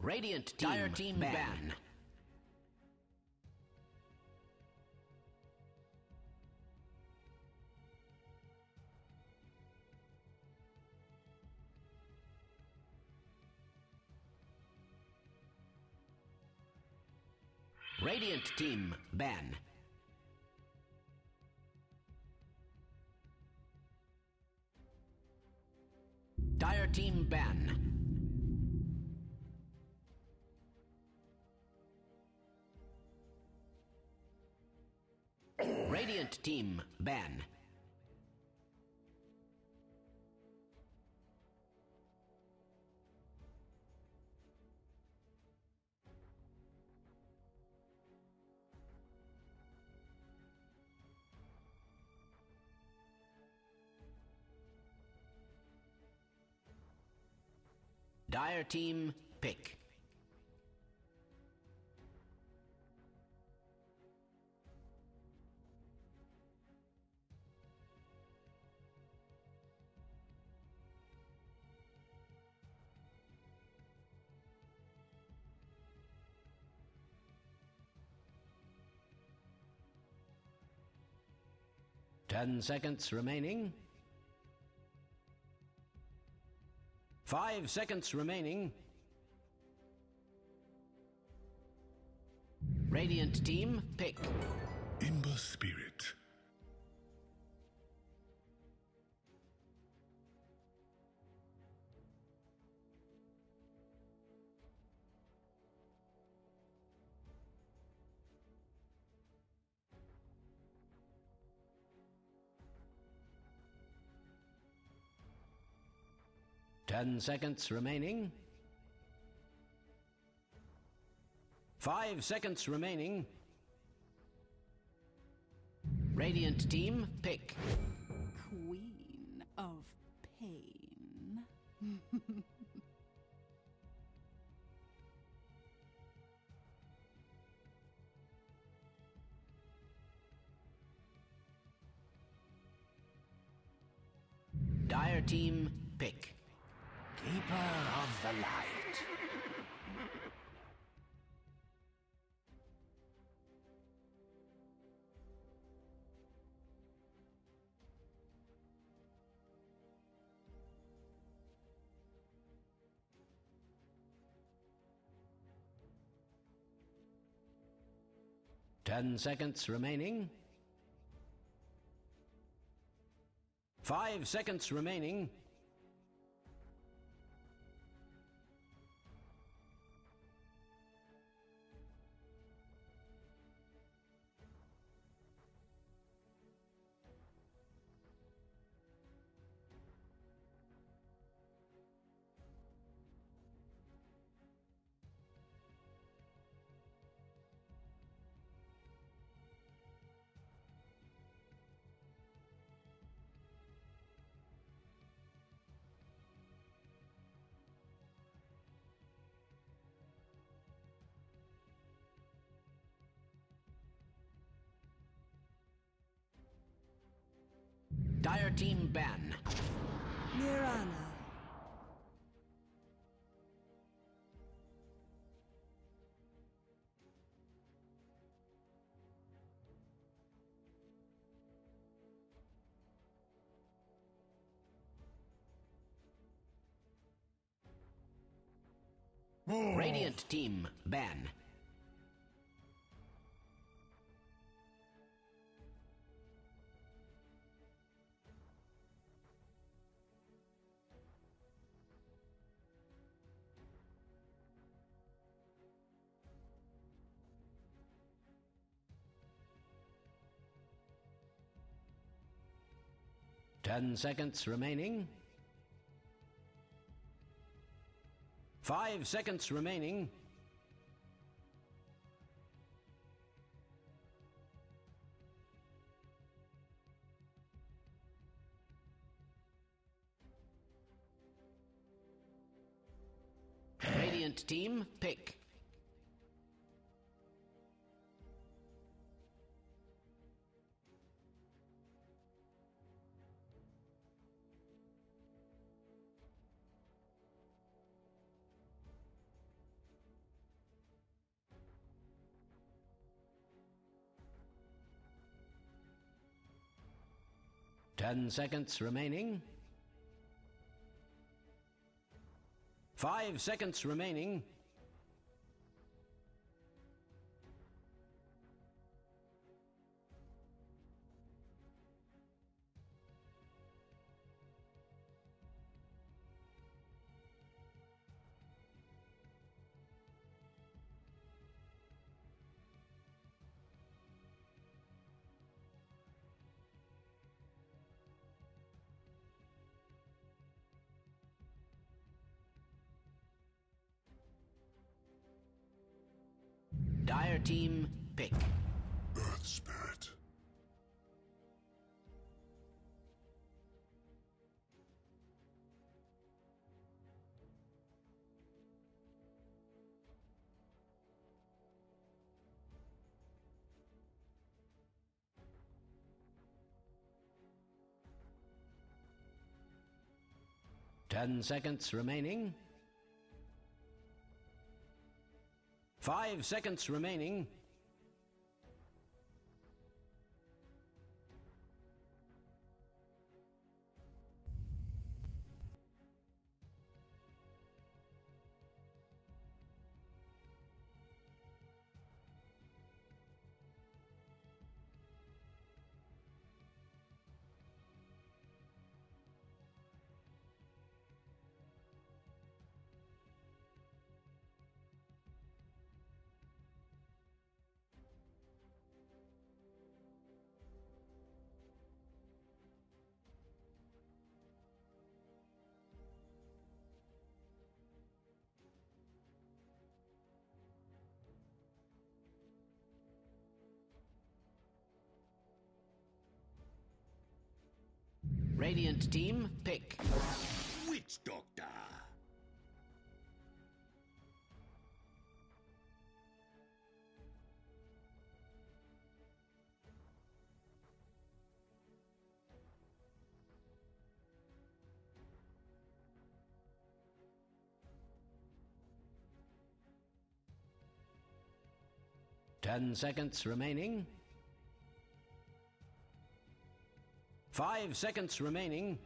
Radiant team, Dire team ban. Radiant team ban. Dire team ban. Radiant team ban. Dire team pick. Ten seconds remaining. 5 seconds remaining. Radiant team, pick. Imber Spirit. Ten seconds remaining. 5 seconds remaining. Radiant team, pick. Queen of Pain. Dire team, pick. Keeper of the light. Ten seconds remaining. 5 seconds remaining. Dire team ban. Mirana. Radiant team ban. Ten seconds remaining. 5 seconds remaining. Radiant team, pick. 10 seconds remaining. 5 seconds remaining. Dire team, pick. Earth Spirit. Ten seconds remaining. 5 seconds remaining. Radiant team, pick. Witch Doctor. Ten seconds remaining. 5 seconds remaining.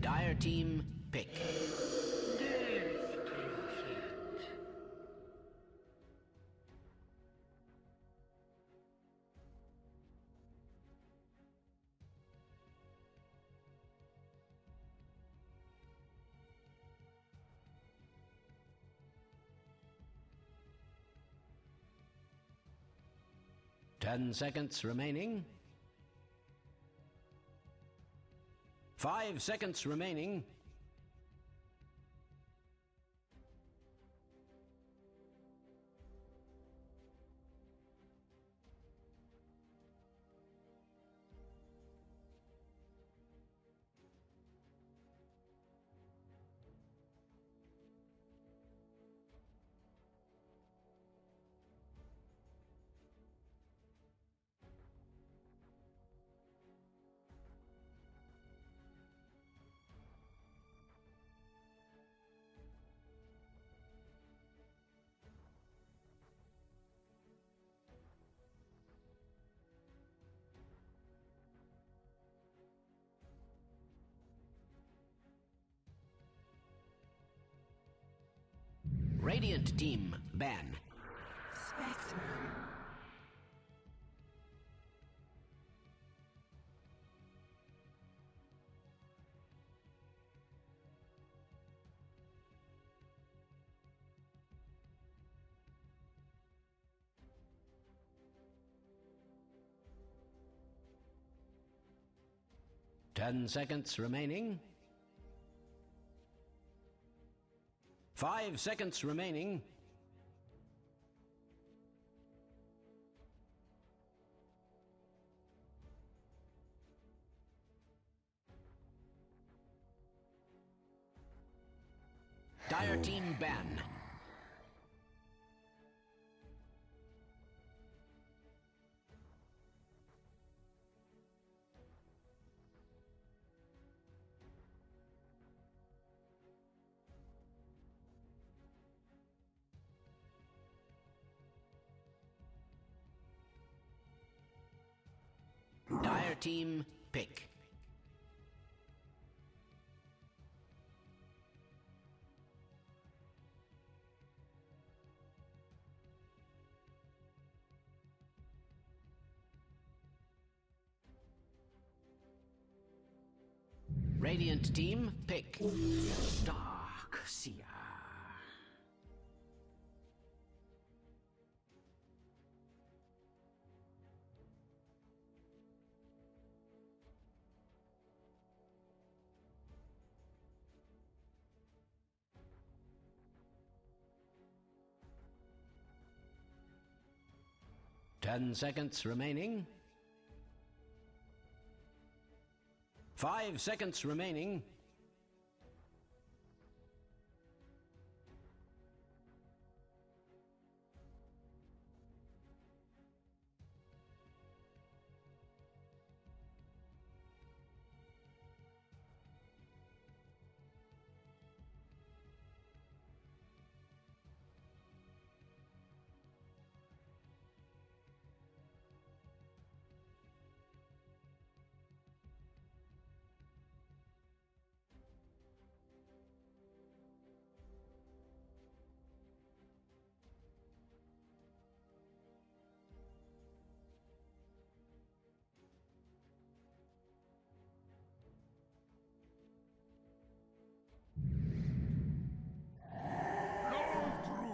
Dire team, pick. 10 seconds remaining. 5 seconds remaining. Radiant team, ban. Spectre. 10 seconds remaining. 5 seconds remaining. Dire team ban. Dire team pick. Radiant team pick. Dark Seer. Ten seconds remaining. 5 seconds remaining.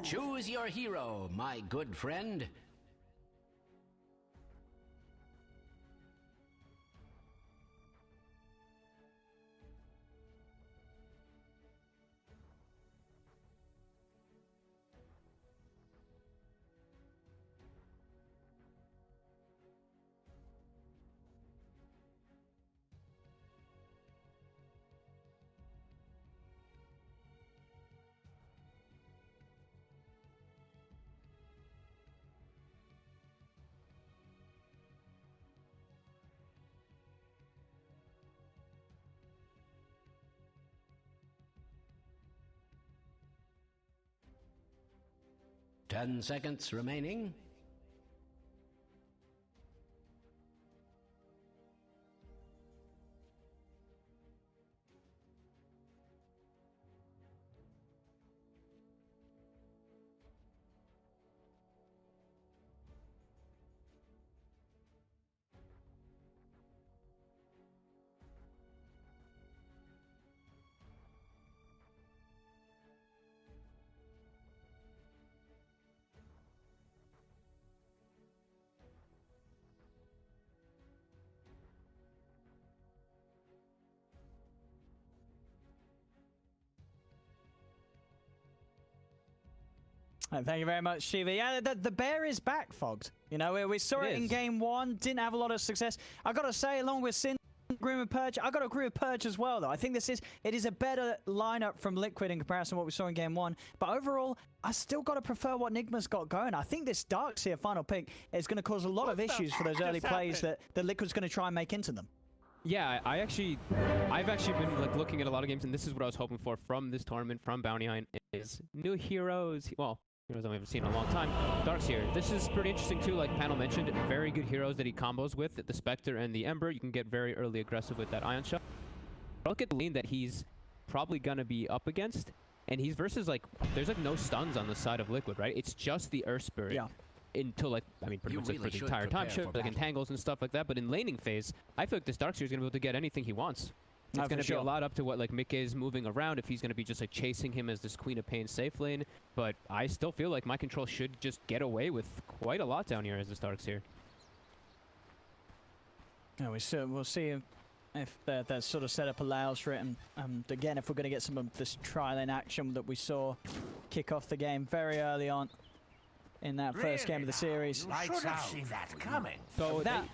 Choose your hero, my good friend. Ten seconds remaining. Thank you very much, Shiva. Yeah, the bear is back, Fogged. You know, we saw it in game one, didn't have a lot of success. I got to say, along with Sin, agree with Purge. I got to agree with Purge as well, though. I think it is a better lineup from Liquid in comparison to what we saw in game one. But overall, I still got to prefer what Nigma's got going. I think this Darkseer final pick is going to cause a lot of issues for those early plays that Liquid's going to try and make into them. Yeah, I've actually been like looking at a lot of games, and this is what I was hoping for from this tournament, from Bounty Hunt, is new heroes. Well, heroes that we haven't seen in a long time. Darkseer. This is pretty interesting too. Like Panel mentioned, very good heroes that he combos with. The Spectre and the Ember. You can get very early aggressive with that Ion Shot. Look at the lane that he's probably gonna be up against, and he's versus like there's like no stuns on the side of Liquid, right? It's just the Earth Spirit. Yeah. Until like, I mean, pretty much like for the entire time, like entangles and stuff like that. But in laning phase, I feel like this Darkseer is gonna be able to get anything he wants. It's going to be a lot up to what like Mick is moving around, if he's going to be just like chasing him as this Queen of Pain safe lane. But I still feel like my control should just get away with quite a lot down here as this Darkseer. Yeah, we'll see if their sort of setup allows for it. And again, if we're going to get some of this trial in action that we saw kick off the game very early on in that first game of the series. You should have seen that coming. So that,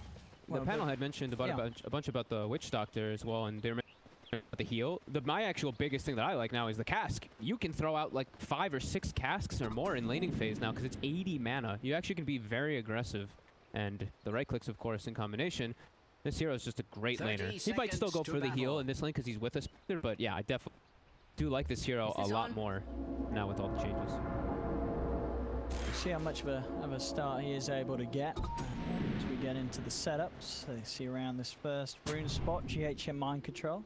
the panel had mentioned about yeah. a bunch about the Witch Doctor as well, and they're mentioning about the heal. My actual biggest thing that I like now is the cask. You can throw out like 5 or 6 casks or more in laning phase now because it's 80 mana. You actually can be very aggressive, and the right clicks, of course, in combination. This hero is just a great laner. He might still go for the heal in this lane because he's with us, but yeah, I definitely do like this hero a lot more now with all the changes. See how much of a start he is able to get as we get into the setups. So you see around this first rune spot, GH in mind control.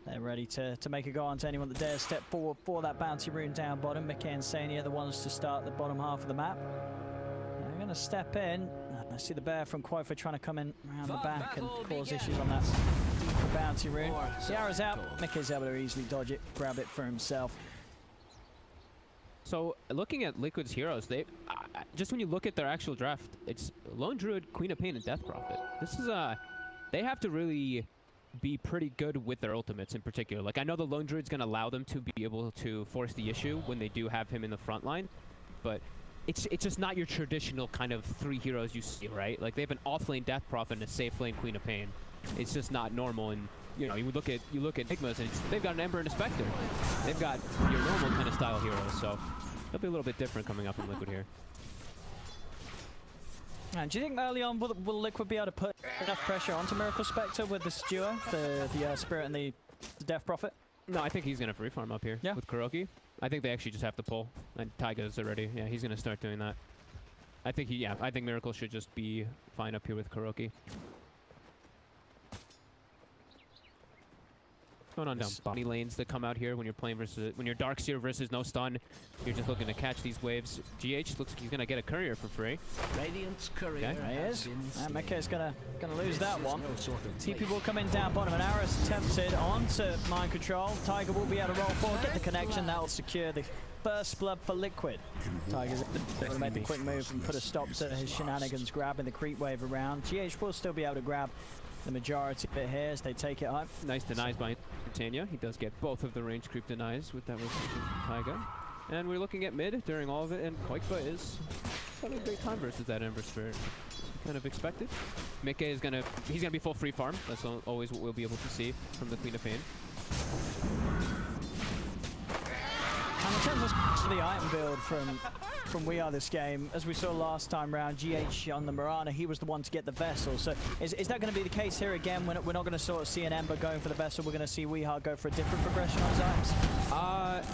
They're ready to make a go on to anyone that dares step forward for that bounty rune down bottom. Mickey and Sania, the ones to start the bottom half of the map. They're going to step in. I see the bear from Quofa trying to come in around the back and cause issues on that deeper bounty rune. The arrow's out. Mickey's able to easily dodge it, grab it for himself. So looking at Liquid's heroes, they just when you look at their actual draft, it's Lone Druid, Queen of Pain, and Death Prophet. This is they have to really be pretty good with their ultimates in particular. Like I know the Lone Druid's gonna allow them to be able to force the issue when they do have him in the front line, but it's just not your traditional kind of 3 heroes you see, right? Like they have an off-lane Death Prophet and a safe lane Queen of Pain. It's just not normal. And you know, you look at Enigmas and they've got an Ember and a Spectre. They've got your normal kind of style heroes, so they'll be a little bit different coming up in Liquid here. And do you think early on will Liquid be able to put enough pressure onto Miracle Spectre with this duo, the Spirit and the Death Prophet? No, I think he's gonna free farm up here with Kuroki. I think they actually just have to pull, and Taiga's already. Yeah, he's gonna start doing that. I think I think Miracle should just be fine up here with Kuroki. Going on down body lanes that come out here when you're playing when you're Darkseer versus no stun. You're just looking to catch these waves. GH looks like he's gonna get a courier for free. Radiant's courier. Okay, he is. And Mickey's gonna lose that one. No sort of TP will come in down bottom, and Arrows attempted onto mind control. Tiger will be able to roll forward, get the connection. That will secure the first blood for Liquid. Tiger's able to make the quick move and put a stop to his shenanigans, grabbing the creep wave around. GH will still be able to grab the majority of it here as they take it home. Nice denies by Tanya. He does get both of the range creep denies with that rotation from Taiga. And we're looking at mid during all of it, and Quofa is having a great time versus that Ember Spirit. Kind of expected. Mickey is he's gonna be full free farm. That's always what we'll be able to see from the Queen of Pain. And in terms of the item build from We Are This Game, as we saw last time round, GH on the Mirana, he was the one to get the Vessel. So is that going to be the case here again? We're not going to sort of see an Ember going for the Vessel. We're going to see Weehart go for a different progression on his items?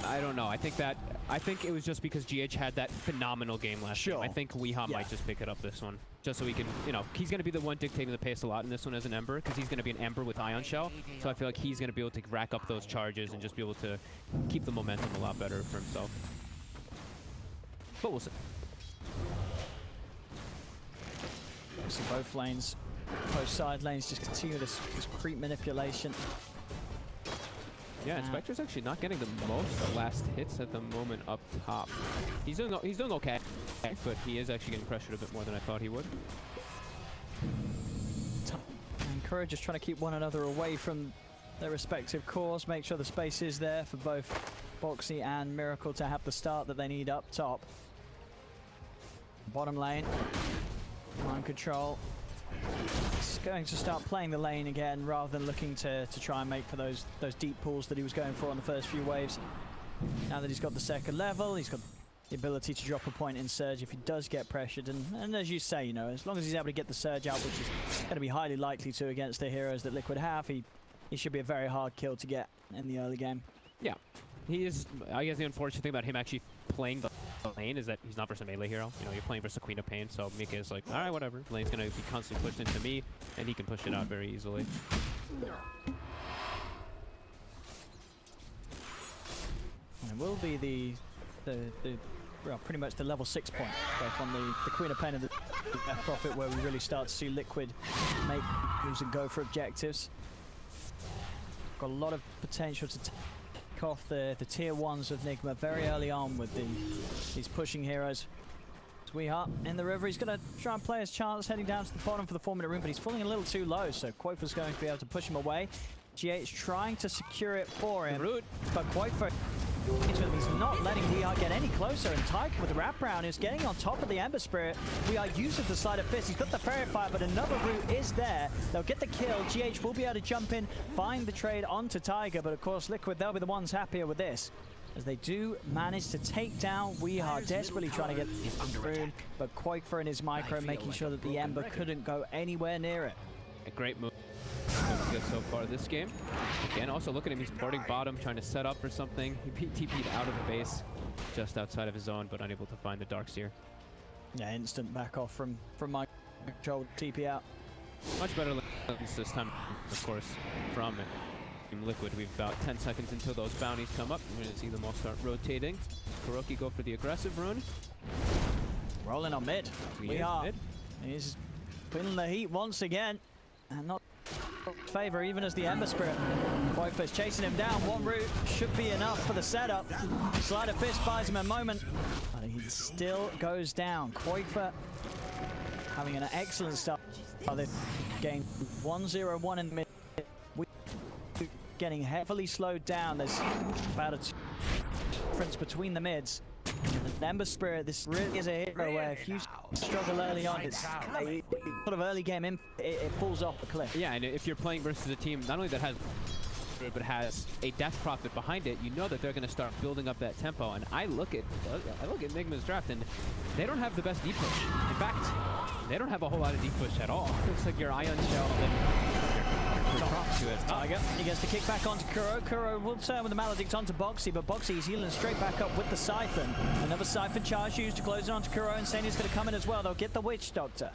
I don't know. I think it was just because GH had that phenomenal game last game. I think Weehart might just pick it up this one. Just so he can, he's going to be the one dictating the pace a lot in this one as an Ember, because he's going to be an Ember with Ion Shell. So I feel like he's going to be able to rack up those charges and just be able to keep the momentum a lot better for himself. But we'll see. So both lanes, both side lanes just continue this creep manipulation. Yeah, and Spectre's actually not getting the most last hits at the moment up top. He's doing okay, but he is actually getting pressured a bit more than I thought he would. And Courage just trying to keep one another away from their respective cores, make sure the space is there for both Boxy and Miracle to have the start that they need up top. Bottom lane, mind control. He's going to start playing the lane again rather than looking to try and make for those deep pulls that he was going for on the first few waves. Now that he's got the second level, he's got the ability to drop a point in Surge if he does get pressured. And as you say, as long as he's able to get the Surge out, which is going to be highly likely to against the heroes that Liquid have, he should be a very hard kill to get in the early game. Yeah, he is. I guess the unfortunate thing about him actually playing the lane is that he's not versus a melee hero. You're playing versus a Queen of Pain, so Mika is like, all right, whatever. The lane's gonna be constantly pushed into me, and he can push it out very easily. And it will be well, pretty much the level 6 point, both on the Queen of Pain and the Death Prophet, where we really start to see Liquid make moves and go for objectives. Got a lot of potential to take off the tier 1s of Nigma very early on with these pushing heroes. Weeheart in the river. He's going to try and play his chance heading down to the bottom for the 4-minute room, but he's falling a little too low, so Quoifer's going to be able to push him away. GH trying to secure it for him, but Quoifer, he's not letting Weeheart get any closer, and Tyke with the wraparound is getting on top of the Ember Spirit. Weeheart uses the Sleight of Fist. He's got the Fairy Fire, but another route is there. They'll get the kill. GH will be able to jump in, find the trade onto Tiger, but of course Liquid, they'll be the ones happier with this, as they do manage to take down Weeheart, desperately trying to get the room, but Quoifer and his micro making sure that the Ember couldn't go anywhere near it. A great move so far this game. Again, also look at him, he's boarding bottom, trying to set up for something. He TP'd out of the base, just outside of his zone, but unable to find the Darkseer. Yeah, instant back off from my control TP out. Much better this time, of course, from Team Liquid. We've about 10 seconds until those bounties come up. We're going to see them all start rotating. Kuroki go for the aggressive rune. Rolling on mid. Weeheart. He's putting the heat once again, and not favor even as the Ember Spirit. Quoifer's chasing him down. One route should be enough for the setup. Sleight of Fist buys him a moment, but he still goes down. Quoifer having an excellent start of this game. 1-0-1 in the mid. Getting heavily slowed down. There's about a difference between the mids. The Ember Spirit, this really is a hero where if you struggle early on, it's a sort of early game in, it falls off the cliff. Yeah, and if you're playing versus a team not only that has but has a death profit behind it, you know that they're going to start building up that tempo. And I look at Enigma's draft, and they don't have the best deep push. In fact, they don't have a whole lot of deep push at all. It's like your Ion Shell Tiger, he gets the kick back onto Kuro. Kuro will turn with the Maledict onto Boxy, but Boxy is healing straight back up with the Siphon. Another Siphon charge used to close it onto Kuro, and Sania's going to come in as well. They'll get the Witch Doctor.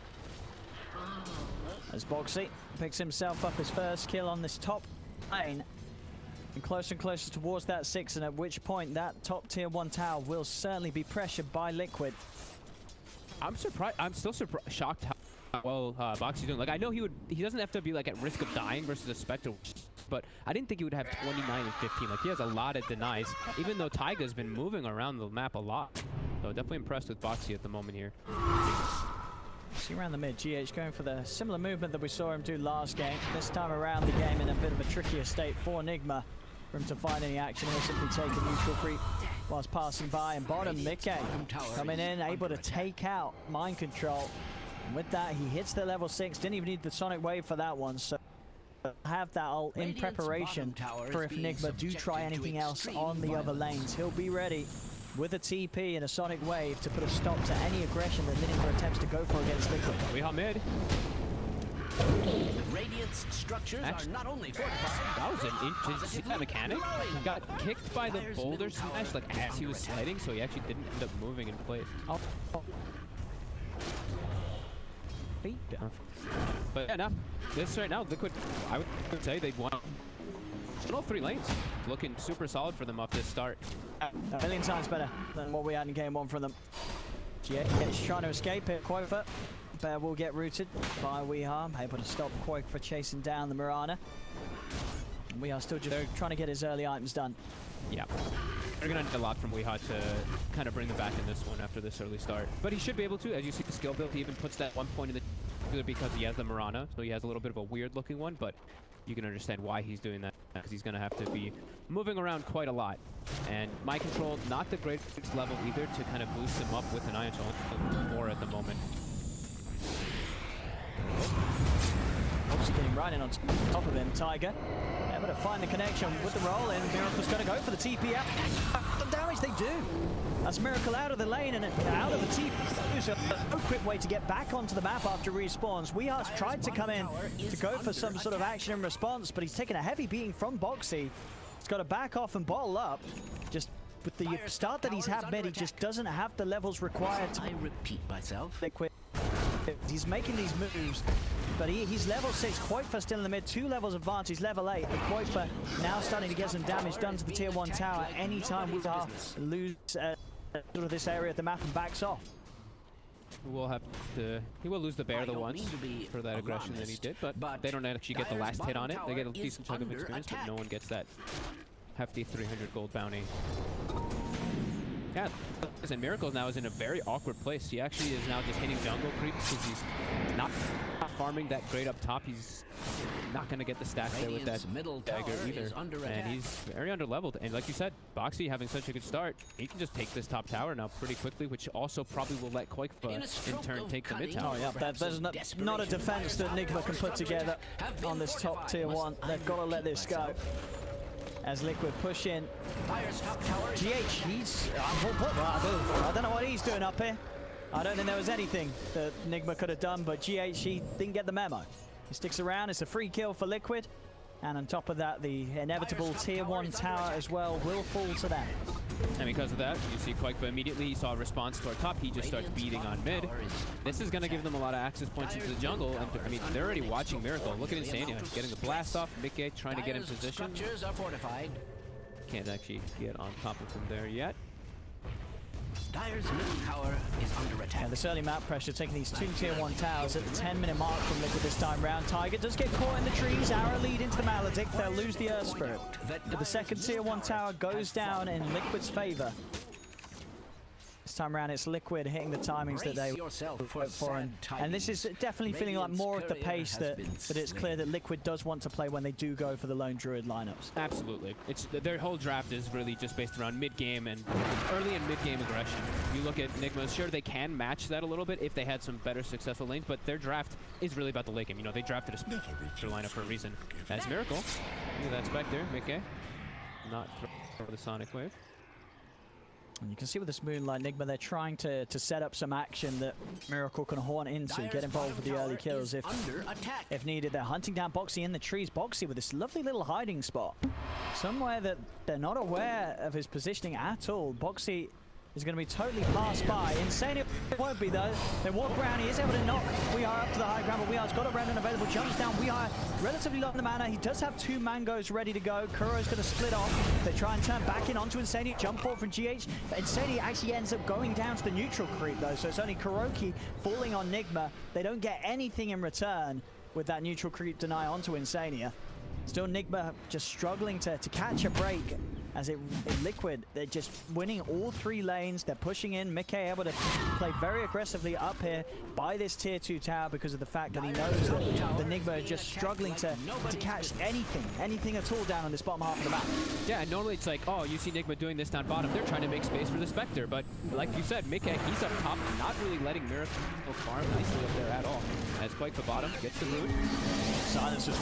As Boxy picks himself up his first kill on this top lane, and closer towards that 6, and at which point that top tier 1 tower will certainly be pressured by Liquid. I'm surprised. I'm still shocked how well Boxy's doing. Like, I know he doesn't have to be like at risk of dying versus a Spectre, but I didn't think he would have 29 and 15. Like, he has a lot of denies, even though Taiga's been moving around the map a lot. So definitely impressed with Boxy at the moment here. See around the mid, GH going for the similar movement that we saw him do last game. This time around the game in a bit of a trickier state for Enigma. For him to find any action, he'll simply take a neutral creep whilst passing by. And bottom, Mickey coming in, able to take out Mind Control. And with that, he hits the level 6. Didn't even need the Sonic Wave for that one. So have that ult in preparation for if Enigma do try anything else on the other lanes. He'll be ready with a TP and a Sonic Wave to put a stop to any aggression that Enigma attempts to go for against Liquid. Weeheart mid. Radiant's structures are not only fortified. That was an interesting mechanic. He got kicked by the boulder smash like as he was sliding, so he actually didn't end up moving in place. Oh. But yeah, now this right now, Liquid, I would say they'd won all 3 lanes. Looking super solid for them off this start. A million times better than what we had in game 1 from them. GH trying to escape it. Quoifer Bear will get rooted by Weeheart, able to stop Quoifer chasing down the Mirana. And Weeheart still just trying to get his early items done. Yeah. They're going to need a lot from Weeheart to kind of bring them back in this one after this early start. But he should be able to. As you see the skill build, he even puts that 1 point in the because he has the Mirana, so he has a little bit of a weird looking one, but you can understand why he's doing that, because he's going to have to be moving around quite a lot. And Mind Control, not the greatest level either to kind of boost him up with an Ion Shell, more at the moment. Obviously getting right in on top of him. Tiger able to find the connection with the roll in. Miracle's going to go for the TP out. The damage they do. That's Miracle out of the lane and out of the TP. So no quick way to get back onto the map after respawns. Weeheart's tried to come in to go for some sort of action in response, but he's taken a heavy beating from Boxy. He's got to back off and bottle up. Just with the start that he's had mid, he just doesn't have the levels required to repeat myself. Liquid. He's making these moves, but he's level 6. Quoifer still in the mid, 2 levels advanced. He's level 8. And Quoifer now starting to get some damage done to the tier 1 tower. Anytime we lose sort of this area of the map and backs off. He will lose the bear the once for that aggression that he did, but they don't actually get the last hit on it. They get a decent chunk of experience, but no one gets that hefty 300 gold bounty. Yeah, and Miracle now is in a very awkward place. He actually is now just hitting jungle creeps because he's not farming that great up top. He's not going to get the stacks there with that middle dagger tower either. is under And attack. he's very underleveled. And like you said, Boxy having such a good start, he can just take this top tower now pretty quickly, which also probably will let Koikfa in turn take the mid tower. Oh yeah, there's not a defense that Nigma can put together on this top tier 1. They've got to let this go. As Liquid push in. GH, he's... I don't know what he's doing up here. I don't think there was anything that Nigma could have done, but GH, he didn't get the memo. He sticks around. It's a free kill for Liquid. And on top of that, the inevitable tier 1 tower as well will fall to them. And because of that, you see Koikfa immediately, he saw a response to our top. He just starts beating on mid. This is going to give them a lot of access points into the jungle. And I mean, they're already watching Miracle. Look at Insania getting the blast off. Mickey trying to get in position. Structures are fortified. Can't actually get on top of him there yet. Dire's middle tower is under attack. And this early map pressure taking these 2 tier 1 towers at the 10-minute mark from Liquid this time round. Tiger does get caught in the trees. Arrow lead into the Maledict. They'll lose the Earth Spirit. But the second tier 1 tower goes down in Liquid's favor. This time around, it's Liquid hitting the timings that they went for. And this is definitely feeling like more of the pace that it's clear that Liquid does want to play when they do go for the lone druid lineups. Absolutely. Their whole draft is really just based around mid-game and early and mid-game aggression. You look at Nigma, sure, they can match that a little bit if they had some better successful lanes, but their draft is really about the late game. You know, they drafted a Spectre lineup for a reason. That's Miracle. Look at that Spectre, Mickey. Not throw the Sonic Wave. And you can see with this Moonlight Nigma, they're trying to set up some action that Miracle can horn into, get involved with the early kills if needed. They're hunting down Boxy in the trees. Boxy with this lovely little hiding spot. Somewhere that they're not aware of his positioning at all. Boxy is going to be totally passed by. Insania won't be though. They walk around. He is able to knock We Are up to the high ground, but We Are's got a Remnant available. Jumps down. We Are relatively low on the mana. He does have 2 mangoes ready to go. Kuro's going to split off. They try and turn back in onto Insania. Jump forward from GH. Insania actually ends up going down to the neutral creep though, so it's only Kuroki falling on Nigma. They don't get anything in return with that neutral creep deny onto Insania. Still Nigma just struggling to catch a break. As in Liquid, they're just winning all 3 lanes. They're pushing in. Mickey able to play very aggressively up here by this tier 2 tower because of the fact that he knows that the Nigma is just struggling to catch anything at all down on this bottom half of the map. Yeah, and normally it's like, oh, you see Nigma doing this down bottom. They're trying to make space for the Spectre, but like you said, Mickey, he's up top, not really letting Miracle farm nicely up there at all. As Quake the bottom gets the root. Silence as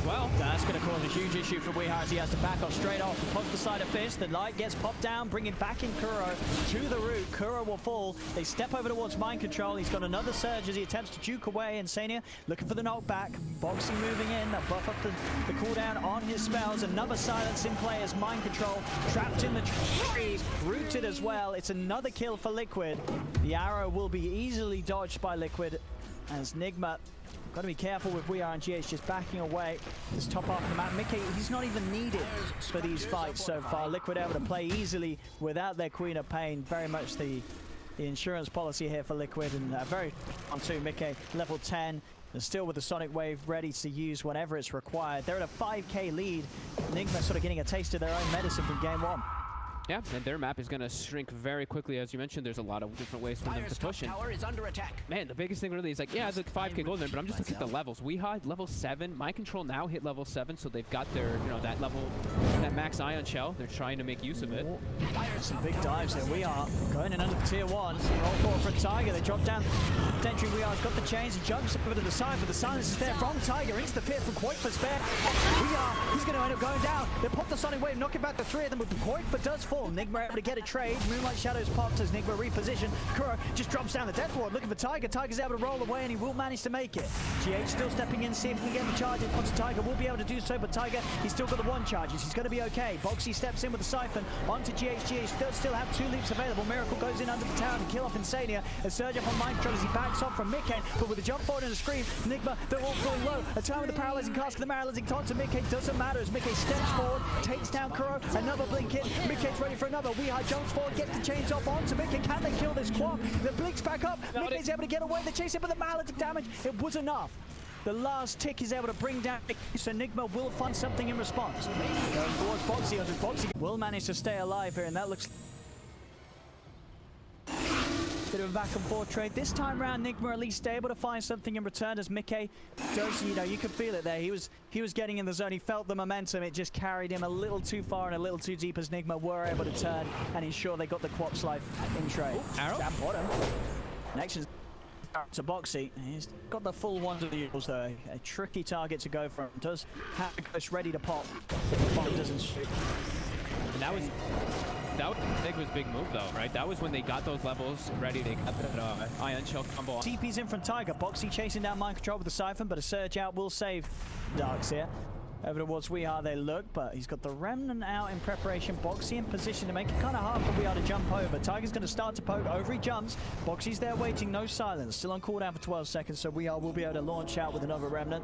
well. That's going to cause a huge issue for Weeha as he has to back off straight off. He pops the side of fist. The light gets popped down, bringing back in Kuro to the root. Kuro will fall. They step over towards mind control. He's got another surge as he attempts to juke away. Insania looking for the knockback. Boxy moving in. They'll buff up the cooldown on his spells. Another silence in play as mind control trapped in the trees. Rooted as well. It's another kill for Liquid. The arrow will be easily dodged by Liquid as Nigma. Got to be careful with We Are and GH just backing away. This top half of the map. Mickey, he's not even needed for these fights so far. Liquid able to play easily without their Queen of Pain. Very much the insurance policy here for Liquid. And very on 2. Mickey, level 10. And still with the Sonic Wave ready to use whenever it's required. They're at a 5k lead. Nigma sort of getting a taste of their own medicine from game 1. Yeah, and their map is going to shrink very quickly. As you mentioned, there's a lot of different ways for them to push in. Tower is under attack. Man, the biggest thing really is like, yeah, it's like 5k gold there, but I'm just looking at the levels. Weeha, level 7. Mind Control now hit level 7, so they've got their, you know, that level, that max ion shell. They're trying to make use of it. Some big dives there. We Are going in under tier 1. Roll forward for Tiger. They drop down. Entry We Are's got the chains. He jumps over to the side, but the silence is there from Tiger into the pit from Quake for spare. We Are, he's going to end up going down. They pop the Sonic Wave, knocking back the 3 of them, but Quake for does fall. Nigma able to get a trade. Moonlight Shadows popped as Nigma repositioned. Kuro just drops down the death ward looking for Tiger. Tiger's able to roll away and he will manage to make it. GH still stepping in, see if he can get the charges onto Tiger. Will be able to do so, but Tiger, he's still got the 1 charges. He's going to be okay. Boxy steps in with the Siphon onto GH. GH does still have 2 leaps available. Miracle goes in under the tower to kill off Insania. A surge up on Mind Control as he backs off from Mickey, but with a jump forward and a scream, Nigma, they're all falling low. A time with the paralyzing cask of the paralyzing taunt to Mickey doesn't matter as Mickey steps forward, takes down Kuro, another blink in. Mickey's ready for another. Weeha jumps forward, gets the chains off onto Mickey. Can they kill this Quap? The blink's back up. Mickey's able to get away. They chase it, but the maledict damage, it was enough. The last tick is able to bring down so Nigma will find something in response. Going towards Boxy, Boxy will manage to stay alive here, and that looks Bit of a back and forth trade. This time round, Nigma at least able to find something in return as Mickey does, you know, you could feel it there. He was getting in the zone. He felt the momentum. It just carried him a little too far and a little too deep as Nigma were able to turn and ensure they got the Quap's life in trade. Arrow? Down bottom. Connections to Boxy. He's got the full ones of the Eagles though. A tricky target to go from. Does have a ghost ready to pop. The bomb doesn't shoot. And that was Nigma's big move though, right? That was when they got those levels ready. They got that Ion Shell combo. TP's in from Tiger. Boxy chasing down mind control with the Siphon, but a surge out will save Darks here. Over towards Weehaw they look, but he's got the Remnant out in preparation. Boxy in position to make it kind of hard for Weehaw to jump over. Tiger's going to start to poke. Over he jumps. Boxy's there waiting, no silence. Still on cooldown for 12 seconds, so Weehaw will be able to launch out with another Remnant.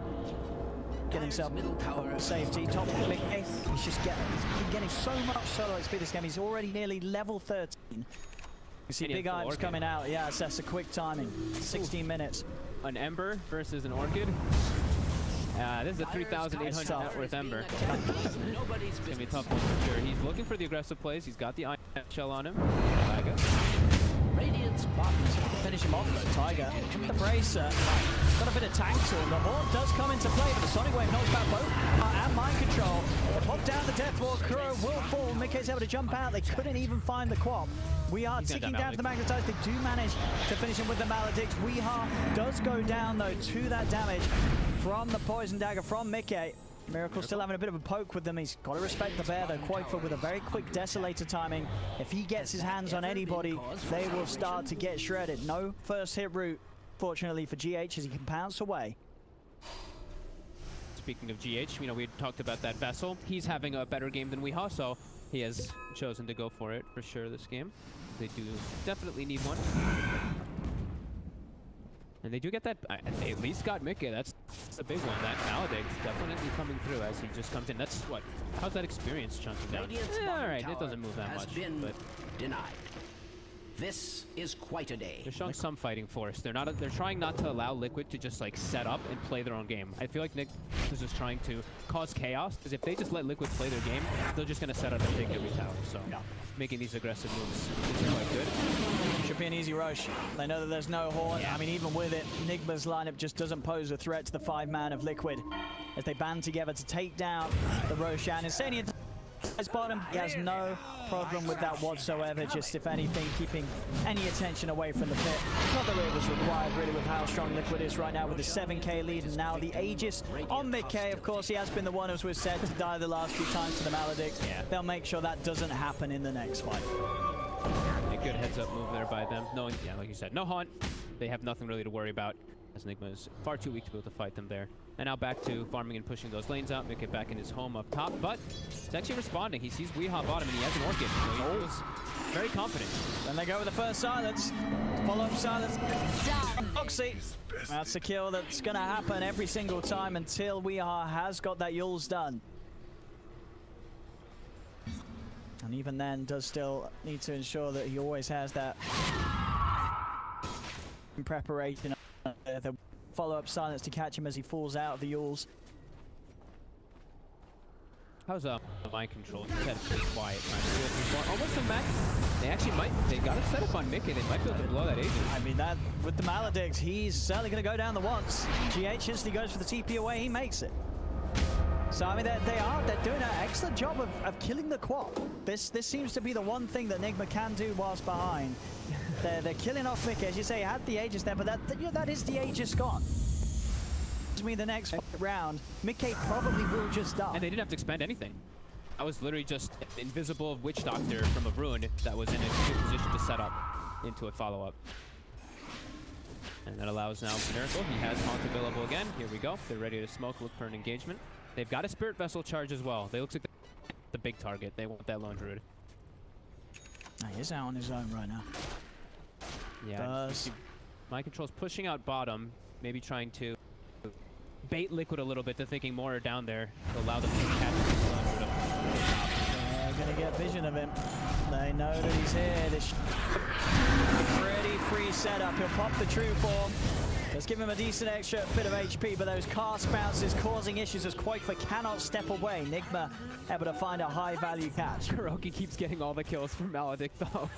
Get himself safety. Top of the big A. He's been getting so much solo XP this game. He's already nearly level 13. You see Big Ives coming out. Yes, that's a quick timing. 16 minutes. An Ember versus an Orchid. This is a 3,800 net worth Ember. It's gonna be a tough one for sure. He's looking for the aggressive plays. He's got the Ion Shell on him. Radiant's bottom Finish him off though, Tiger. The Bracer. Got a bit of tank to him. The Horde does come into play, but the Sonic Wave knocks back both and mind control. They pop down the death wall. Kuro will fall. Mickey's able to jump out. They couldn't even find the Quap. Weehaw ticking down to the Magnetize. They do manage to finish him with the Maledicts. Weehaw does go down though to that damage from the Poison Dagger from Mickey. Miracle still having a bit of a poke with them. He's got to respect the bear though. Quakefoot with a very quick Desolator timing. If he gets his hands on anybody, they will start to get shredded. No first hit route, fortunately for GH, as he can pounce away. Speaking of GH, you know, we talked about that Vessel. He's having a better game than Weehaw, so he has chosen to go for it for sure this game. They do definitely need one. And they do get that, they at least got Mickey. That's a big one. That Maledict's definitely coming through as he just comes in. That's what, how's that experience chunking down? Alright, it doesn't move that much, but denied. This is quite a day. they're showing some fighting force. They're trying not to allow Liquid to just like set up and play their own game. I feel like Nick is just trying to cause chaos, because if they just let Liquid play their game, they're just going to set up and take every tower. So making these aggressive moves is quite good. Should be an easy rush. They know that there's no Horn. I mean, even with it, Nigma's lineup just doesn't pose a threat to the 5-man of Liquid as they band together to take down the Roshan. Insania his bottom. He has no problem with that whatsoever, just if anything, keeping any attention away from the pit. Not that it was required really with how strong Liquid is right now with the 7k lead, and now the Aegis on mid-k. Of course, he has been the one, as we've said, to die the last few times to the Maledicts. They'll make sure that doesn't happen in the next fight. A good heads-up move there by them. Knowing, like you said, no haunt. They have nothing really to worry about, as Nigma is far too weak to be able to fight them there. And now back to farming and pushing those lanes out. Mickey back in his home up top, but he's actually responding. He sees Weehaw bottom and he has an Orchid, so he feels very confident. Then they go with the first silence. Follow-up silence. Boxy. That's a kill that's going to happen every single time until Weehaw has got that Yules done. And even then, does still need to ensure that he always has that in preparation. The follow-up silence to catch him as he falls out of the Yules. How's mind control? He's had pretty quiet. Almost a max. They actually might. They got a setup on Mickey. They might be able to blow that Aegis. I mean, that with the Maledicts, he's certainly going to go down the once. GH instantly goes for the TP away. He makes it. So I mean, they're doing an excellent job of killing the Quap. This seems to be the one thing that Nigma can do whilst behind. They're killing off Mickey, as you say. Had the Aegis there, but that is the Aegis gone. To me, the next round, Mickey probably will just die. And they didn't have to expend anything. I was literally just invisible Witch Doctor from a Ruin that was in a good position to set up into a follow-up. And that allows now Miracle. He has Haunt available again. Here we go. They're ready to smoke, look for an engagement. They've got a Spirit Vessel charge as well. They look like the big target. They want that Lone Druid. He is out on his own right now. Yeah. Mind Control's pushing out bottom, maybe trying to bait Liquid a little bit. They're thinking more are down there to allow them to catch him. They're going to get vision of him. They know that he's here. This pretty free setup. He'll pop the true form. Let's give him a decent extra bit of HP, but those cast bounces causing issues as Quakefa cannot step away. Nigma able to find a high-value catch. Kuroki keeps getting all the kills from Maledict, though.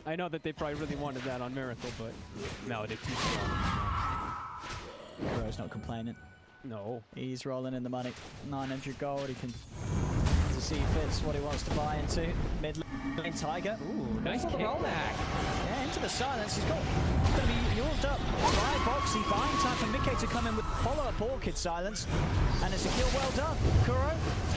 I know that they probably really wanted that on Miracle, but Maledict too strong. Kuro's not complaining. No. He's rolling in the money. 900 gold. He can see fits what he wants to buy into. Mid lane Tiger. Ooh, nice kickback. Yeah, into the silence. He's going to be used up by Boxy. Buying time for Mickey to come in with follow-up Orchid silence. And it's a kill well done. Kuro,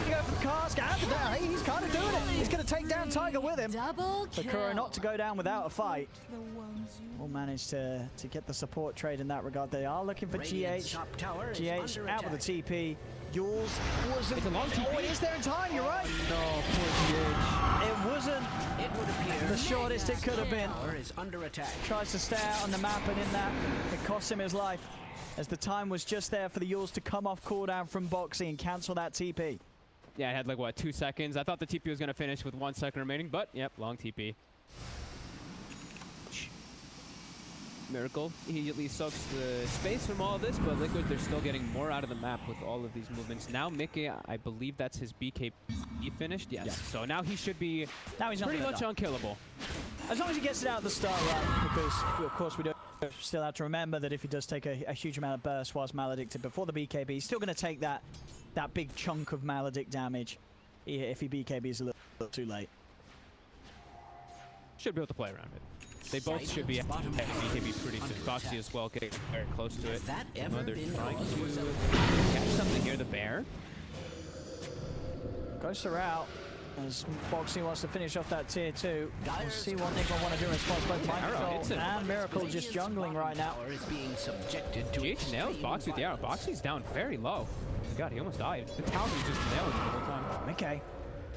you go for the cast. Hey, he's kind of doing it. He's going to take down Tiger with him. Double kill. But Kuro not to go down without a fight. The ones you Will manage to get the support trade in that regard. They are looking for Radiant's GH. top tower is GH under out with the attack. TP. Yours wasn't. It's a long TP. Oh, it is there in time. You're right. No, poor GH. It wasn't It would appear the shortest it could have been. tower is under attack. Tries to stay out on the map, and in that, it cost him his life. As the time was just there for the Yules to come off cooldown from Boxy and cancel that TP. Yeah, I had like, what, 2 seconds? I thought the TP was going to finish with 1 second remaining, but, yep, long TP. Miracle, he at least soaks the space from all of this, but Liquid, they're still getting more out of the map with all of these movements. Now Mickey, I believe that's his BKB finished, yes. Yeah. So now he should be Now he's not pretty gonna much die. unkillable. As long as he gets it out at the start, right? Because, of course, we don't still have to remember that if he does take a huge amount of burst whilst maledicted before the BKB, he's still going to take that big chunk of maledict damage if he BKBs a little too late. Should be able to play around it. They both should be Bottom BKB pretty soon. Boxy as well, getting very close to it. Has that ever They're been trying cause for to catch something here, the bear. Ghosts are out as Boxy wants to finish off that tier 2. We'll see what Nick will want to do in response. Both hits Microsoft him. and Miracle just jungling right now. Tower is being subjected to GH nails extreme Boxy with the arrow. violence. Boxy's down very low. God, he almost died. The Talon's just nailing him the whole time. Okay,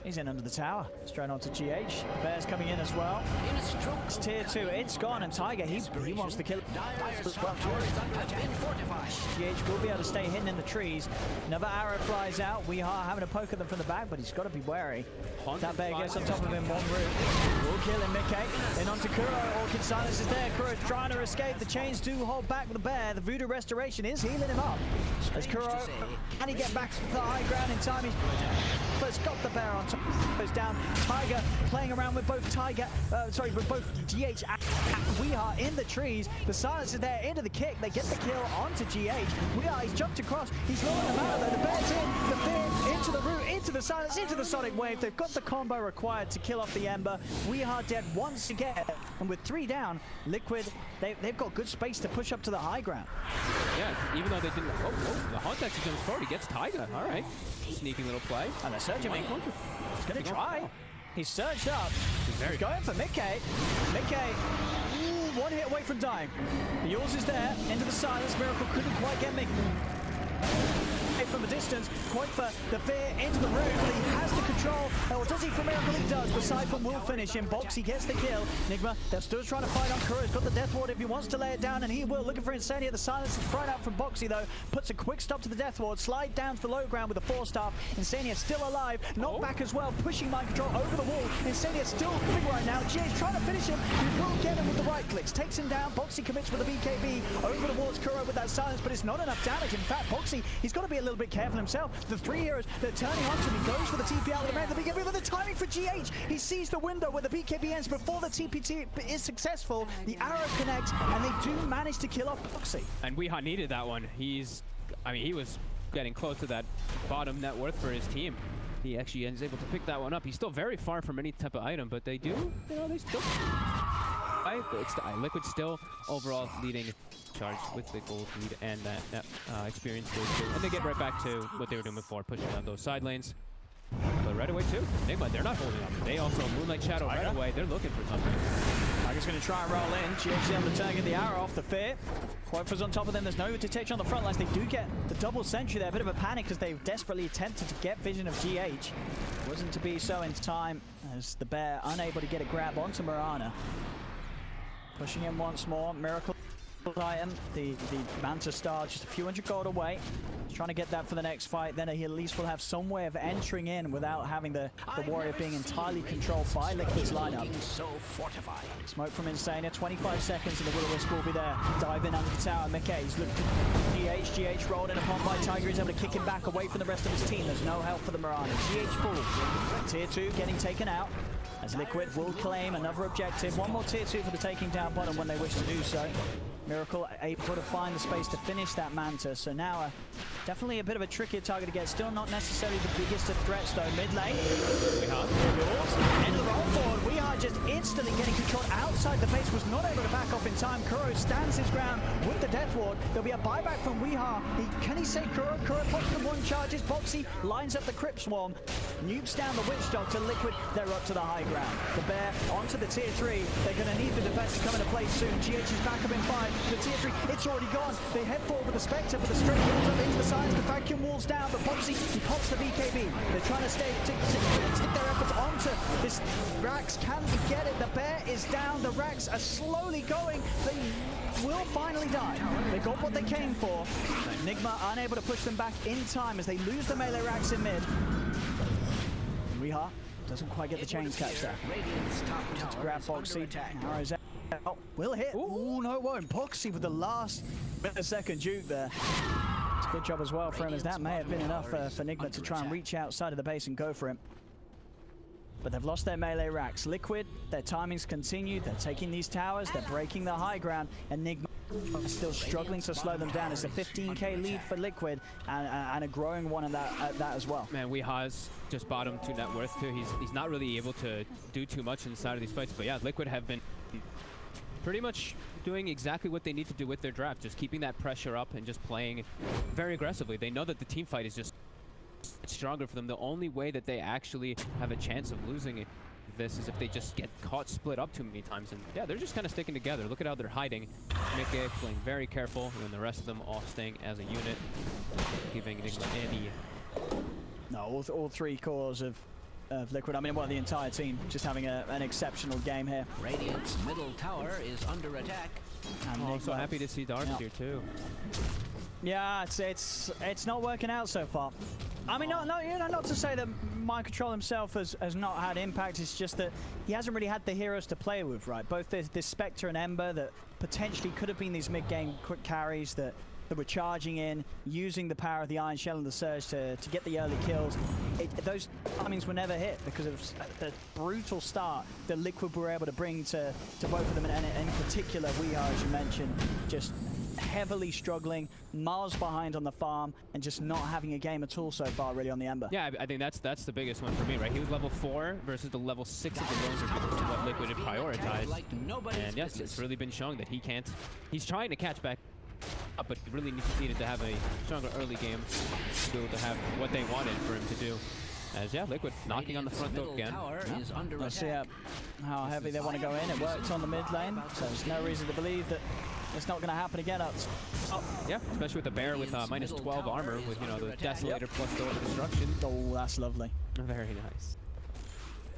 he's in under the tower. Straight on to GH. Bear's coming in as well. In a stroke It's of tier 2. It's gone, and Tiger, he wants to kill it. Dire's top tower is under attack. Been fortified. GH will be able to stay hidden in the trees. Another arrow flies out. We are having a poke at them from the back, but he's got to be wary. That bear gets on top of him, one route. Will kill him, Mickey. Then on to Kuro. Orchid silence is there. Kuro's trying to escape. The chains do hold back the bear. The voodoo restoration is healing him up. As Kuro, can he get back to the high ground in time? He's first got the bear on top. Goes down. Tiger playing around with both with both GH and Weeha in the trees. The silence is there into the kick. They get the kill onto GH. Weeha, he's jumped across. He's lowering them out though. The bear's in. The fear into the root, into the silence, into the sonic wave. They've got the combo required to kill off the Ember. Weeha dead once again. And with 3 down, Liquid, they've got good space to push up to the high ground. Yeah, even though they didn't. Oh, the Hunt actually comes forward. He gets Tiger. All right. Sneaky little play. And they're surging me. He's going to try. He's surged up. Very Going for Mickey. Mickey, ooh, 1 hit away from dying. The Yules is there. Into the silence. Miracle couldn't quite get Mickey. From a distance, quite for the fear into the room, but he has the control. Or does he for Miracle? He does, but Siphon will finish him. Boxy gets the kill. Nigma, they're still trying to fight on Kuro. He's got the Death Ward if he wants to lay it down, and he will. Looking for Insania. The silence is thrown out from Boxy, though. Puts a quick stop to the Death Ward. Slide down to the low ground with the 4-staff. Insania still alive. Knocked back as well. Pushing mind control over the wall. Insania still big right now. GH trying to finish him. He will get him with the right clicks. Takes him down. Boxy commits with the BKB over towards Kuro with that silence, but it's not enough damage. In fact, Boxy, he's got to be a little bit careful himself. The 3 heroes, they're turning onto him. He goes for the TP out with the man. The BKB, but the timing for GH. He sees the window where the BKB ends before the TP is successful. The arrow connects, and they do manage to kill off Boxy. And Weeha needed that one. He was getting close to that bottom net worth for his team. He actually is able to pick that one up. He's still very far from any type of item, but they do, they still. Liquid still overall leading charge with the gold lead and that experience stage 2. And they get right back to what they were doing before, pushing on those side lanes. But right away too, Enigma, they're not holding up. They also Moonlight Shadow right away. They're looking for something. Tiger's going to try and roll in. GH able to target the arrow off the fear. Quakefa's on top of them. There's no detection on the front lines. They do get the double sentry there. A bit of a panic because they desperately attempted to get vision of GH. Wasn't to be so in time as the bear unable to get a grab onto Mirana. Pushing him once more. Miracle item. The Manta Star just a few hundred gold away. trying to get that for the next fight. Then he at least will have some way of entering in without having the warrior being entirely controlled by Liquid's lineup. So fortified. Smoke from Insania, 25 seconds and the Will-O-Wisp will be there. Dive in under the tower. Mickey's looked at GH rolled in upon by Tiger. He's able to kick him back away from the rest of his team. There's no help for the Mirana. GH full. Tier 2 getting taken out as Liquid will claim another objective. One more tier 2 for the taking down bottom when they wish to do so. Miracle able to find the space to finish that Manta. So now definitely a bit of a trickier target to get. Still not necessarily the biggest of threats though. Mid lane. Into the roll forward. Weehaw just instantly getting controlled outside the base. Was not able to back off in time. Kuro stands his ground with the Death Ward. There'll be a buyback from Weehaw. Can he save Kuro? Kuro pops the one charges. Boxy lines up the Crypt Swarm. Nukes down the Witch Doctor. Liquid, they're up to the high ground. The Bear onto the tier 3. They're going to need the defense to come into play soon. GH is back up in 5. The tier 3, it's already gone. They head forward with the Spectre, but the straight kills up into the sides. The vacuum walls down, but Boxy, he pops the BKB. They're trying to stick their efforts onto this Rax. Can they get it? The Bear is down. The Rax are slowly going. They will finally die. They got what they came for. Enigma unable to push them back in time as they lose the melee Rax in mid. Weehaw doesn't quite get the chains catch there. To grab Boxy. Arrows out. Will hit. Ooh, no, it won't. Boxy with the last second juke there. It's a good job as well for him, as that may have been enough for Enigma to try and reach outside of the base and go for him. But they've lost their melee Rax. Liquid, their timing's continued. They're taking these towers. They're breaking the high ground. Enigma is still struggling to slow them down. It's a 15k lead for Liquid and a growing one in that as well. Man, Weehaw's just bottom to net worth too. He's not really able to do too much inside of these fights. But yeah, Liquid have been pretty much doing exactly what they need to do with their draft, just keeping that pressure up and just playing very aggressively. They know that the team fight is just stronger for them. The only way that they actually have a chance of losing this is if they just get caught split up too many times. And yeah, they're just kind of sticking together. Look at how they're hiding. Mickey playing very careful, and then the rest of them all staying as a unit, giving Enigma any. No, all 3 cores of Liquid, I mean, well, the entire team just having an exceptional game here. Radiant's middle tower is under attack. And I'm so happy to see Dark here too. Yeah, it's not working out so far. I mean, not to say that Mind Control himself has not had impact. It's just that he hasn't really had the heroes to play with, right? Both this Spectre and Ember that potentially could have been these mid-game quick carries that were charging in, using the power of the Iron Shell and the Surge to get the early kills. Those timings were never hit because of the brutal start that Liquid were able to bring to both of them, and in particular, Weehaw, as you mentioned, just heavily struggling, miles behind on the farm, and just not having a game at all so far, really, on the Ember. Yeah, I think that's the biggest one for me, right? He was level 4 versus the level 6 of the Roser, which is what Liquid had prioritized. And yes, it's really been showing that he can't. He's trying to catch back up, but he really needed to have a stronger early game to be able to have what they wanted for him to do. As yeah, Liquid knocking on the front door again. Let's see how heavy they want to go in. It worked on the mid lane, so there's no reason to believe that it's not going to happen again. Yeah, especially with the Bear with minus 12 armor, with the Desolator plus the Destruction. Oh, that's lovely. Very nice.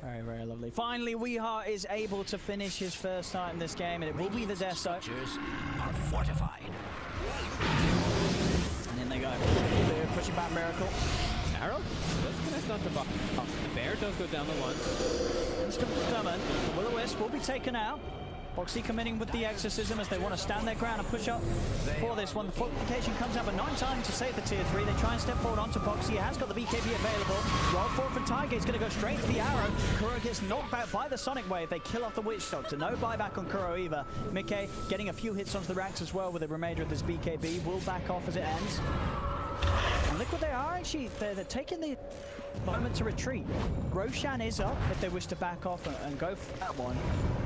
Very, very lovely. Finally, Weehaw is able to finish his first night in this game, and it will be the Death Side. Are fortified. And in they go. They're pushing back Miracle. Arrow does connect onto Buck. The Bear does go down the once. Instant summon. The Will-O-Wisp will be taken out. Boxy committing with the Exorcism as they want to stand their ground and push up for this one. The fortification comes out, but not in time to save the tier 3. They try and step forward onto Boxy. He has got the BKB available. Roll forward from Tiger. He's going to go straight to the arrow. Kuro gets knocked back by the Sonic Wave. They kill off the Witch Doctor. No buyback on Kuro either. Mickey getting a few hits onto the Rax as well with the remainder of this BKB. Will back off as it ends. And look what they are actually. They're taking the moment to retreat. Roshan is up if they wish to back off and go for that one.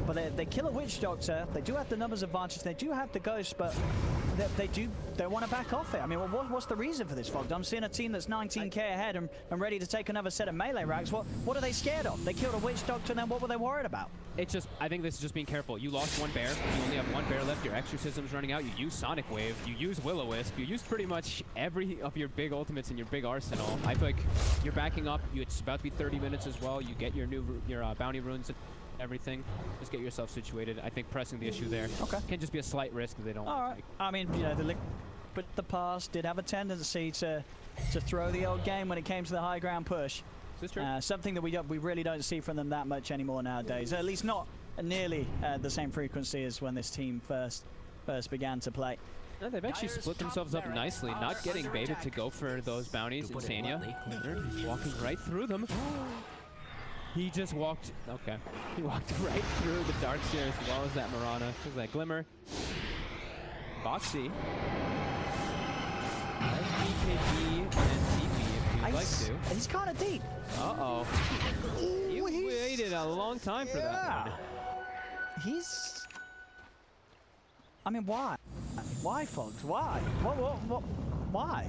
But they kill a Witch Doctor. They do have the numbers advantage. They do have the Ghost, but they want to back off it. I mean, well, what's the reason for this, Fogd? I'm seeing a team that's 19k ahead and ready to take another set of melee Rags. What are they scared of? They killed a Witch Doctor, and then what were they worried about? It's just, I think this is just being careful. You lost one Bear. You only have one Bear left. Your Exorcism's running out. You use Sonic Wave. You use Will-O-Wisp. You use pretty much every of your big ultimates in your big arsenal. I feel like you're backing up. It's about to be 30 minutes as well. You get your bounty runes and everything. Just get yourself situated. I think pressing the issue there can just be a slight risk that they don't want to take. I mean, Liquid in the past did have a tendency to throw the old game when it came to the high ground push. Is this true? Something that we really don't see from them that much anymore nowadays. At least not nearly the same frequency as when this team first began to play. No, they've actually split themselves up nicely, not getting baited to go for those bounties. Insania walking right through them. He just walked, okay. He walked right through the Darkseer as well as that Mirana. There's that Glimmer. Boxy. Has BKB and TP if you'd like to. He's kind of deep. Uh-oh. You waited a long time for that one. He's... I mean, why? Why, Fogs? Why? What? Why?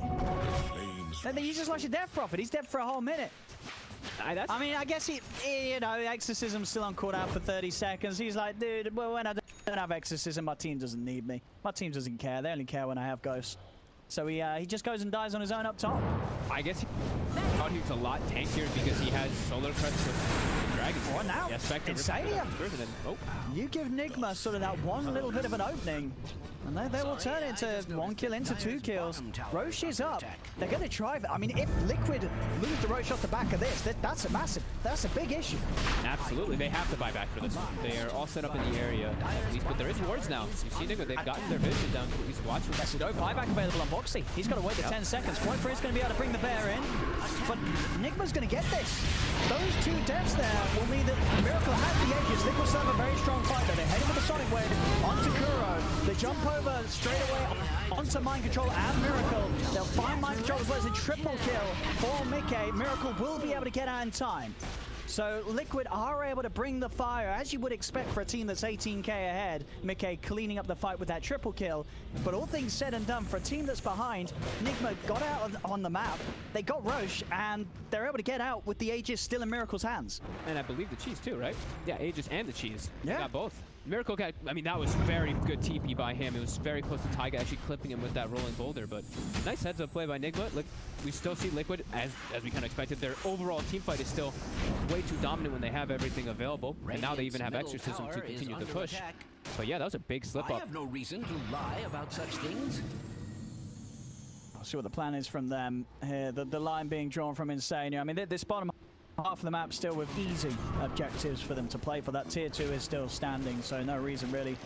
You just lost your Death Prophet. He's dead for a whole minute. I mean, I guess you know, Exorcism's still on cooldown for 30 seconds. He's like, dude, well, when I don't have Exorcism, my team doesn't need me. My team doesn't care. They only care when I have Ghosts. So he just goes and dies on his own up top. I guess he thought he was a lot tankier because he has Solar Crest with Dragon. Oh, now, yeah, Spectre. Insania. Oh. You give Nigma sort of that one little bit of an opening, and they will turn it into 1 kill into 2 kills. Roche is up. They're going to try. I mean, if Liquid lose the Roche off the back of this, that's a massive, that's a big issue. Absolutely, they have to buy back for this one. They are all set up in the area, at least, but there is wards now. You see, Nigma, they've gotten their vision down to at least watch. Yes, no buyback available on Boxy. He's got to wait the 10 seconds. Floyfer is going to be able to bring the bear in, but Nigma's going to get this. Those 2 deaths there will mean that Miracle has the edges. Liquid still have a very strong fight, though. They're heading with the Sonic Wave onto Kuro. They jump over straight away onto Mind Control and Miracle. They'll find Mind Control as well as a triple kill for Mickey. Miracle will be able to get out in time. So Liquid are able to bring the fire, as you would expect for a team that's 18k ahead. Mickey cleaning up the fight with that triple kill. But all things said and done, for a team that's behind, Nigma got out on the map, they got Roche, and they're able to get out with the Aegis still in Miracle's hands. And I believe the cheese too, right? Yeah, Aegis and the cheese. Yeah. They got both. Miracle got, I mean, that was very good TP by him. It was very close to Taiga actually clipping him with that rolling boulder, but nice heads up play by Nigma. Look, we still see Liquid, as we kind of expected. Their overall team fight is still way too dominant when they have everything available, and now they even have Exorcism to continue the push. But yeah, that was a big slip up. I have no reason to lie about such things. I'll see what the plan is from them here. The line being drawn from Insania. I mean, this bottom half of the map still with easy objectives for them to play for. That tier 2 is still standing, so no reason really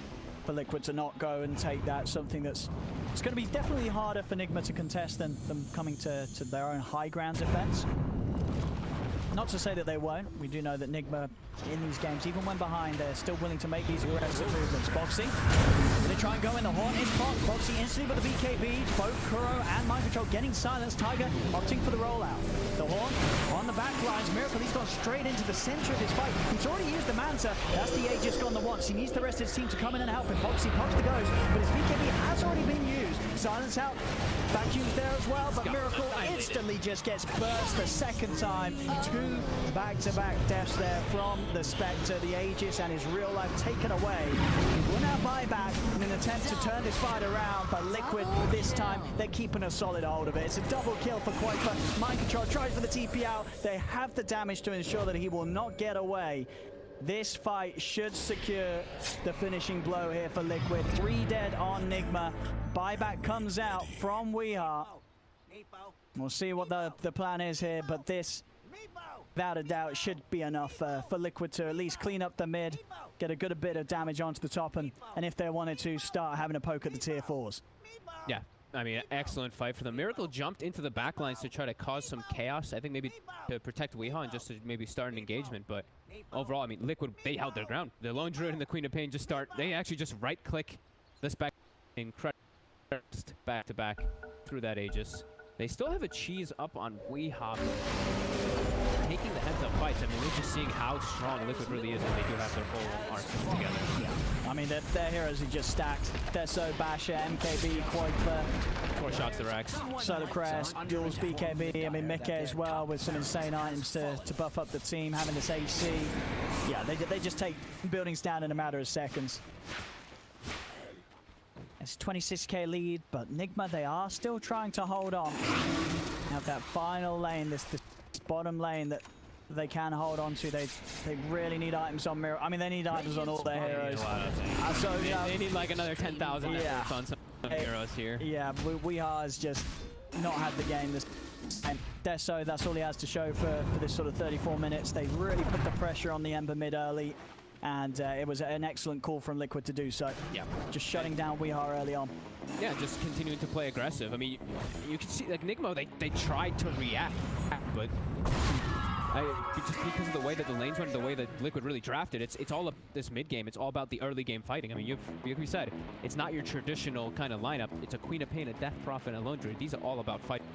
for Liquid to not go and take that. Something it's going to be definitely harder for Nigma to contest than them coming to their own high ground defense. Not to say that they won't. We do know that Nigma in these games, even when behind, they're still willing to make these aggressive movements. Boxy, going to try and go in. The Horn is blocked. Boxy instantly with the BKB. Both Kuro and Mind Control getting silenced. Tiger opting for the rollout. The Horn on the back lines. Miracle, he's gone straight into the center of his fight. He's already used the Manta. That's the Aegis gone the once. He needs the rest of his team to come in and help him. Boxy pops the Ghost, but his BKB has already been used. Silence out. Vacuums there as well, but Miracle instantly just gets burst the second time. 2 back-to-back deaths there from the Spectre. The Aegis and his real life taken away. He will now buy back in an attempt to turn this fight around, but Liquid this time, they're keeping a solid hold of it. It's a double kill for Quaker. Mind Control tries for the TP out. They have the damage to ensure that he will not get away. This fight should secure the finishing blow here for Liquid. 3 dead on Nigma. Buyback comes out from Weeheart. We'll see what the plan is here, but this, without a doubt, should be enough for Liquid to at least clean up the mid, get a good bit of damage onto the top, and if they wanted to, start having a poke at the tier 4s. Yeah, I mean, excellent fight for them. Miracle jumped into the backlines to try to cause some chaos. I think maybe to protect Weehaw and just to maybe start an engagement, but overall, I mean, Liquid, they held their ground. The Lone Druid and the Queen of Pain just start, they actually just right-click this back back-to-back through that Aegis. They still have a cheese up on Weehaw. Taking the heads-up fights, I mean, we're just seeing how strong Liquid really is when they do have their whole arsenal together. Yeah. I mean, their heroes are just stacked. They're so Basher, MKB, Quaker. 4 shots to Rex. Solar Crest, Jules, BKB, I mean, Mickey as well, with some insane items to buff up the team, having this AC. Yeah, they just take buildings down in a matter of seconds. It's 26k lead, but Nigma, they are still trying to hold on. Have that final lane, this bottom lane that they can hold on to. They really need items on Mirror. I mean, they need items on all their heroes. So, they need like another 10,000 on some. heroes here. Yeah, Weehaw has just not had the game this time. Deso, that's all he has to show for this sort of 34 minutes. They really put the pressure on the Ember mid early, and it was an excellent call from Liquid to do so. Yeah. Just shutting down Weehaw early on. Yeah, just continuing to play aggressive. I mean, you can see, like, Nigmo, they tried to react, but just because of the way that the lanes went, the way that Liquid really drafted, it's all this mid game. It's all about the early game fighting. I mean, like we said, it's not your traditional kind of lineup. It's a Queen of Pain, a Death Prophet, and a Lone Druid. These are all about fighting.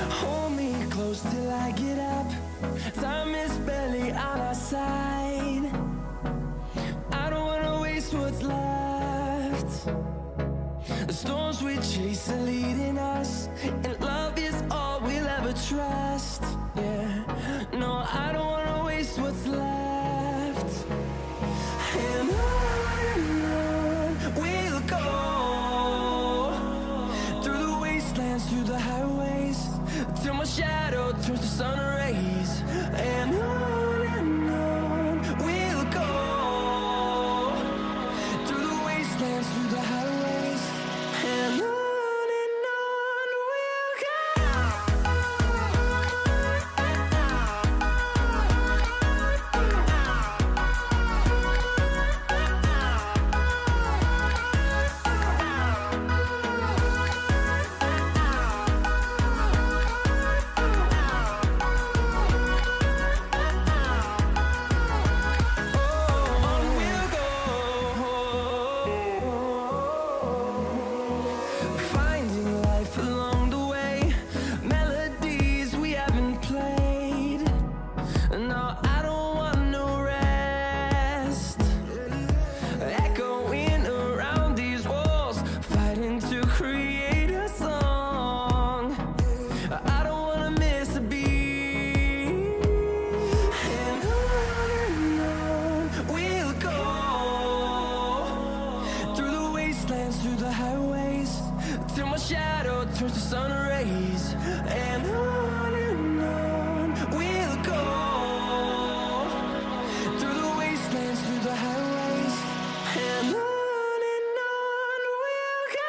Hold me close till I get up. Time is barely on our side. I don't wanna waste what's left. The storms we chase are leading us, and love is all we'll ever trust. Yeah, no, I don't wanna waste what's left. And on we'll go, through the wastelands, through the highways, till my shadow turns to sun rays. And on we'll go, through the wastelands, through the highways, and on we'll go. Finding life along the way, melodies we haven't played. No, I don't want no rest. Echoing around these walls, fighting to create a song. I don't wanna miss a beat. And on we'll go, through the wastelands, through the highways, till my shadow turns to sun rays. And on we'll go, through the wastelands, through the highways, and on we'll go.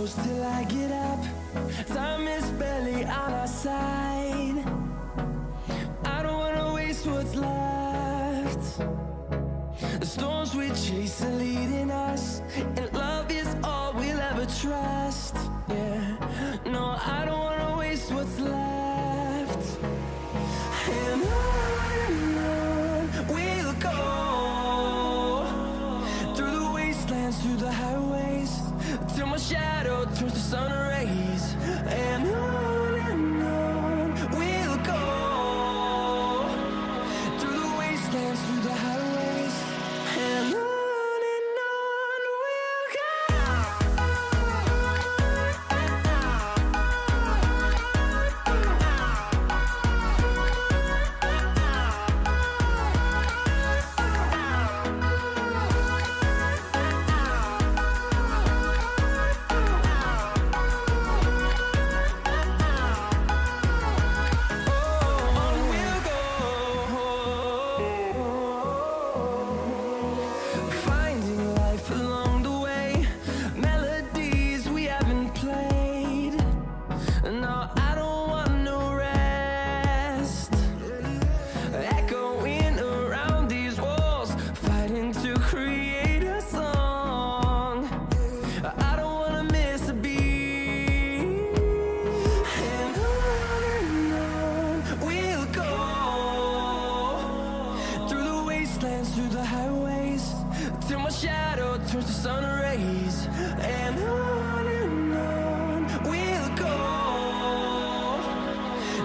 close till I get up. Time is barely on our side. I don't wanna waste what's left. The storms we chase are leading us, and love is all we'll ever trust. Yeah, no, I don't wanna waste what's left. And on we'll go, through the wastelands, through the highways, till my shadow turns to sun rays. And on we'll go, through the wastelands, through the highways, and on we'll go. Finding life along the way, melodies we haven't played. No, I don't want no rest. Echoing around these walls, fighting to create a song. I don't wanna miss a beat. And on we'll go, through the wastelands, through the highways, till my shadow turns to sun rays. And on we'll go,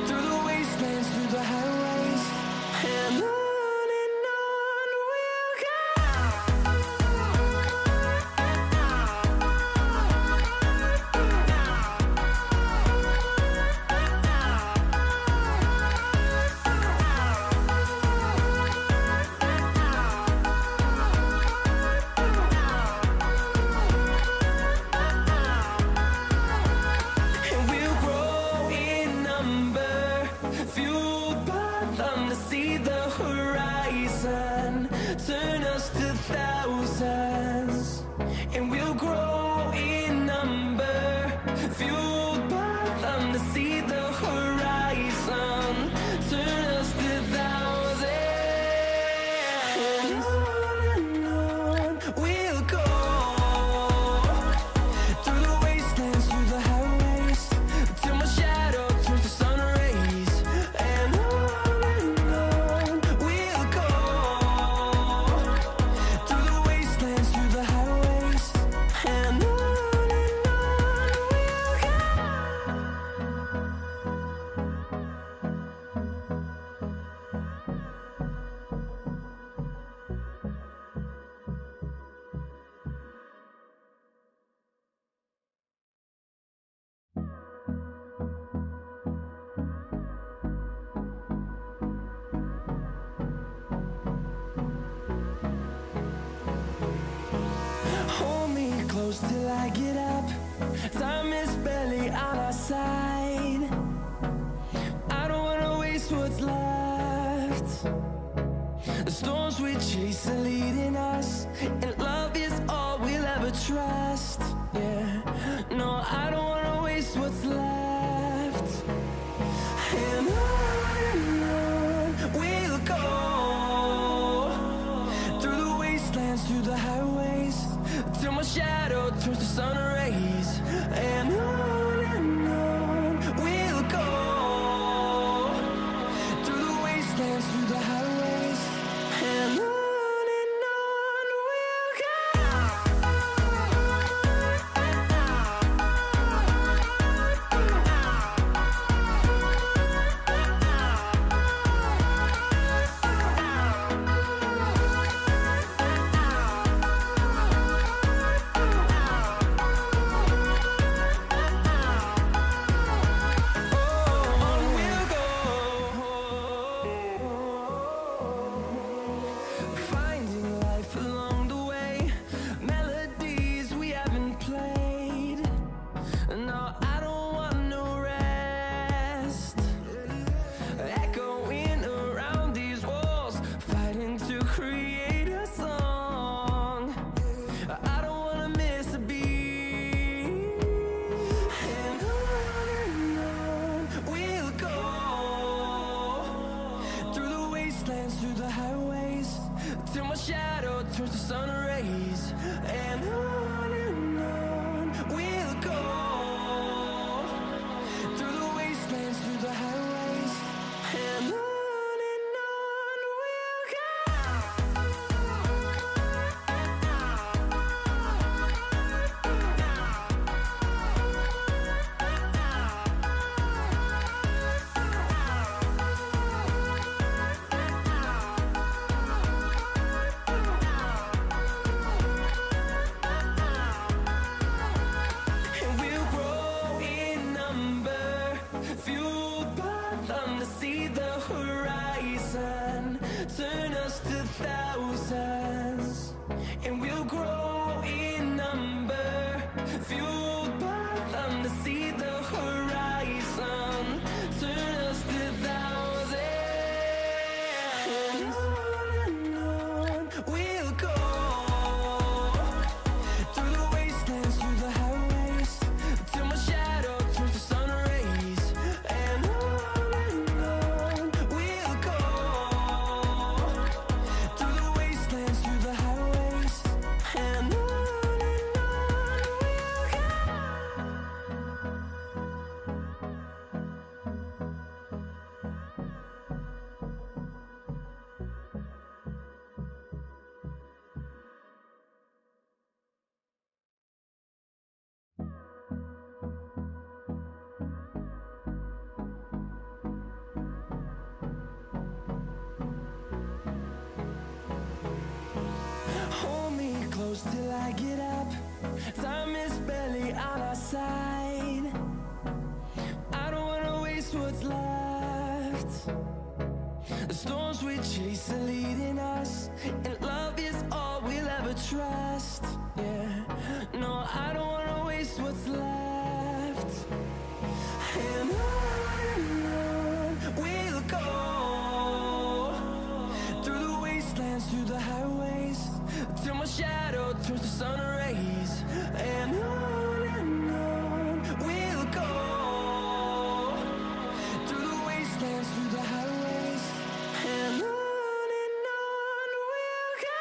through the wastelands, through the highways, and on we'll go. And we'll grow in number, fueled by them to see the horizon, turn us to thousands. And we'll grow in number, fueled by them to see the horizon, turn us to thousands. And on we'll go, through the wastelands, through the highways, till my shadow turns to sun rays. And on we'll go, through the wastelands, through the highways, and on we'll go. Hold me close till I get up. Time is barely on our side. I don't wanna waste what's left. The storms we chase are leading us, and love is all we'll ever trust. Yeah, no, I don't wanna waste what's left. And on we'll go, through the wastelands, through the highways, till my shadow turns to sun rays. And on we'll go, through the wastelands, through the highways, and on we'll go. my shadow turns to sun rays, and on we'll go through the wastelands, through the highways, and on we'll go. And we'll grow in number, fueled by them to see the horizon, turn us to thousands. And we'll grow in number, fueled by them to see the horizon, turn us to thousands. And on we'll go through the wastelands, through the highways, till my shadow turns to sun rays, and on we'll go through the wastelands, through the highways, and on we'll go. Hold me close till I get up. Time is barely on our side. I don't wanna waste what's left. The storms we chase are leading us, and love is all we'll ever trust. Yeah, no, I don't wanna waste what's left. And on we'll go through the wastelands, through the highways, till my shadow turns to sun rays, and on we'll go through the wastelands, through the highways, and on we'll go.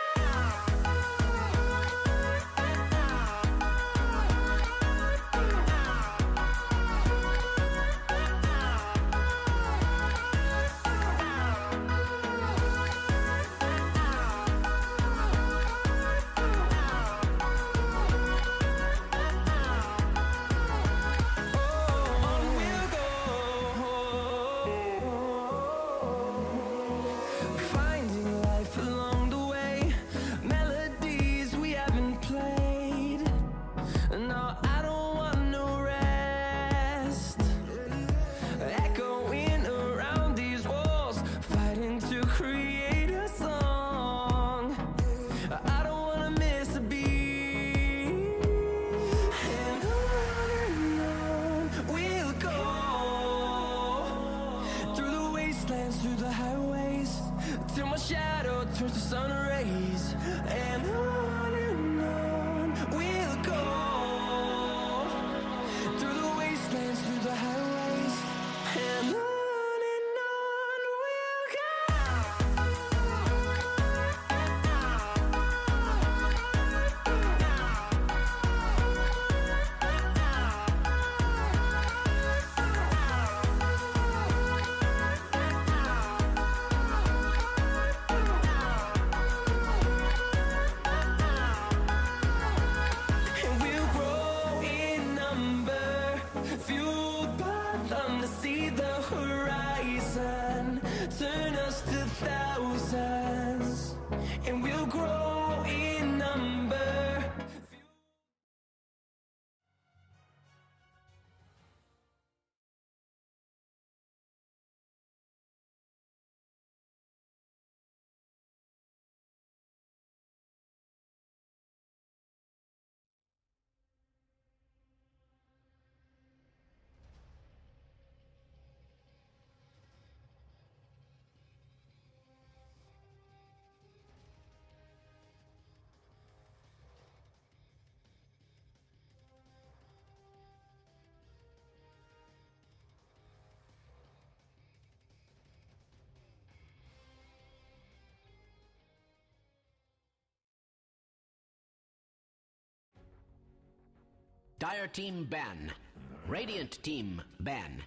Dire team ban. Radiant team ban.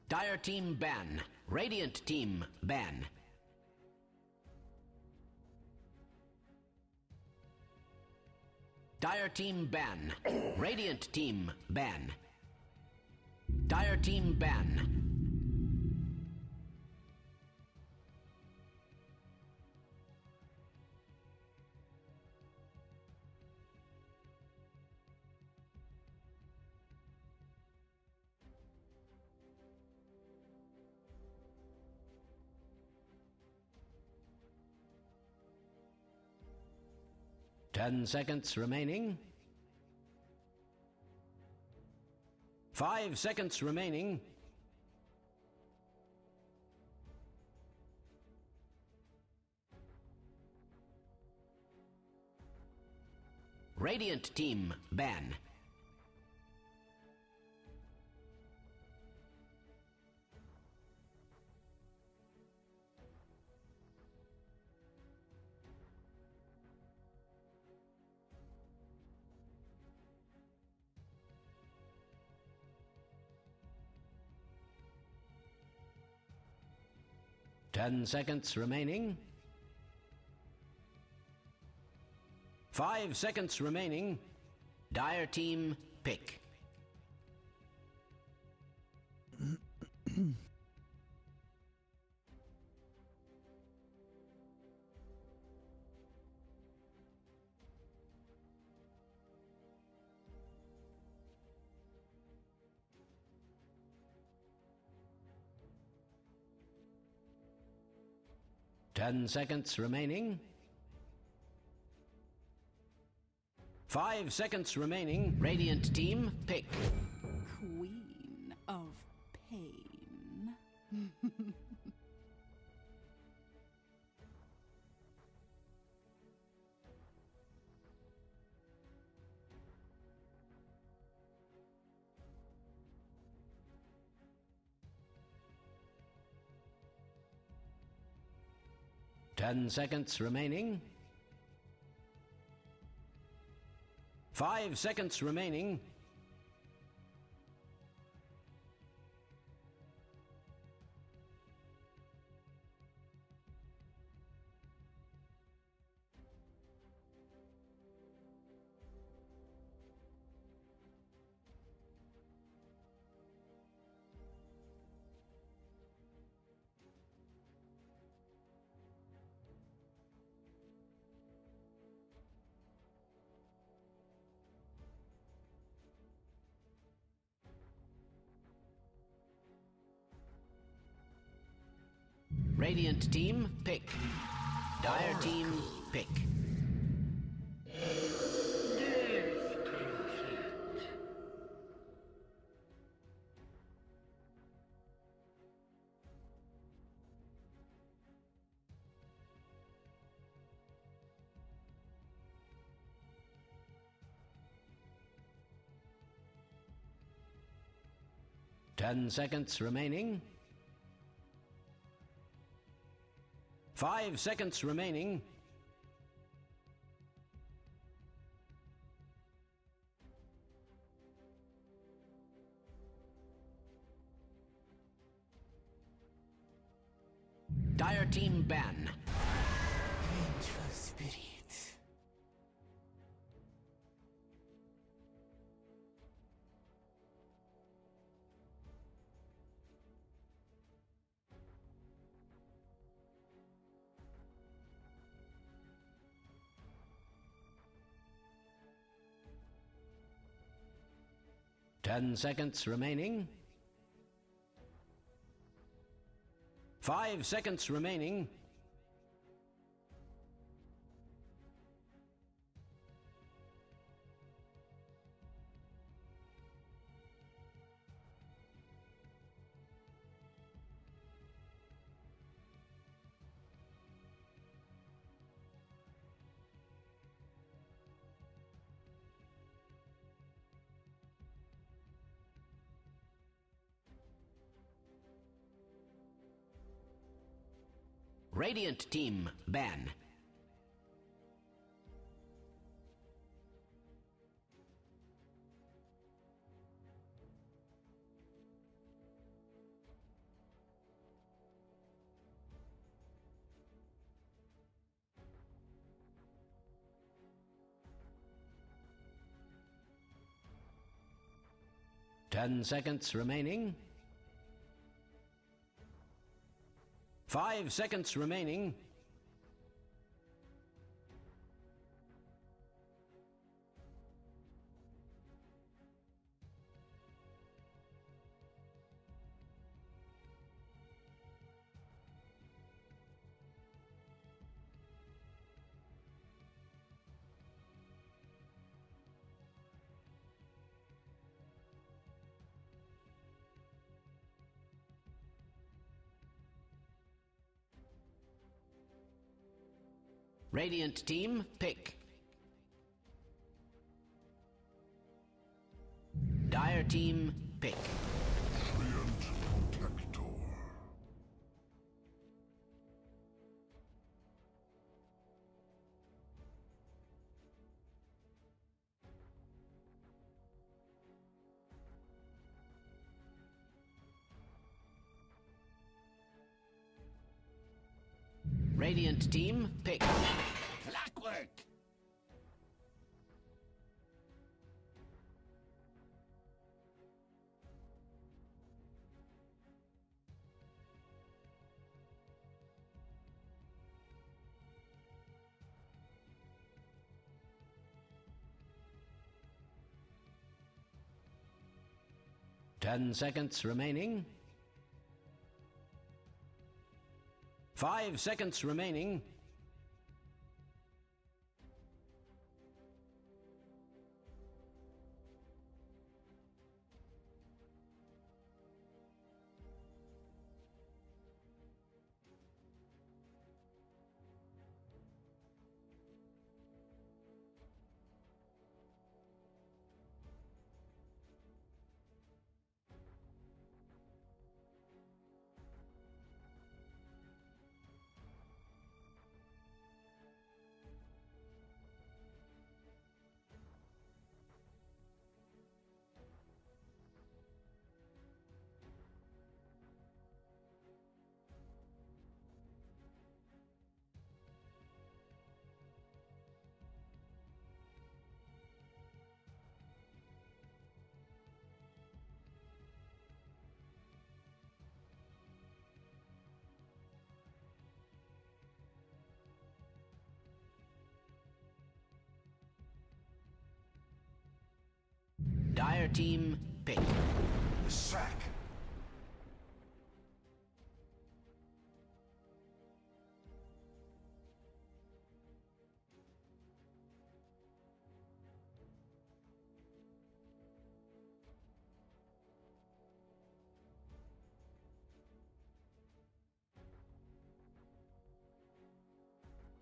Dire team ban. Radiant team ban. Dire team ban. Radiant team ban. Dire team ban. Ten seconds remaining. 5 seconds remaining. Radiant team ban. Ten seconds remaining. 5 seconds remaining. Dire team pick. Ten seconds remaining. 5 seconds remaining. Radiant team pick. Queen of pain. 10 seconds remaining. 5 seconds remaining. Radiant team, pick. Dire team, pick. Ten seconds remaining. 5 seconds remaining. Dire team ban. Vengeful spirit. Ten seconds remaining. 5 seconds remaining. Radiant team ban. Ten seconds remaining. 5 seconds remaining. Radiant team, pick. Dire team, pick. Protector. Radiant team, pick. Clockwork! Ten seconds remaining. 5 seconds remaining. Dire team, pick. The sack.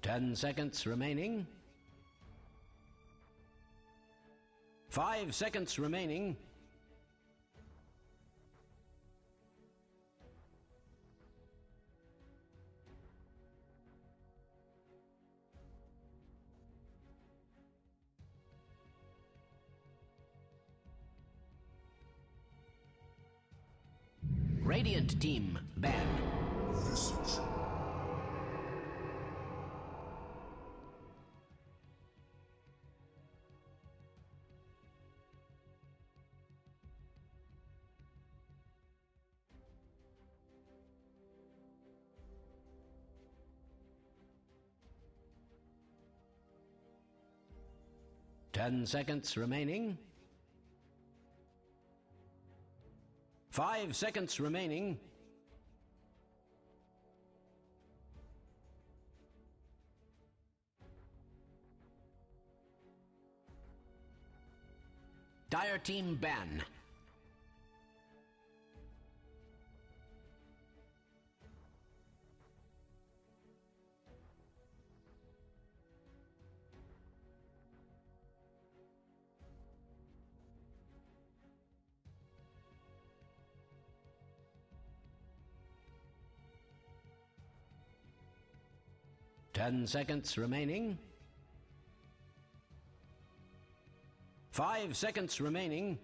Ten seconds remaining. 5 seconds remaining. Radiant team ban. Visage. 10 seconds remaining. 5 seconds remaining. Dire team ban. 10 seconds remaining. 5 seconds remaining.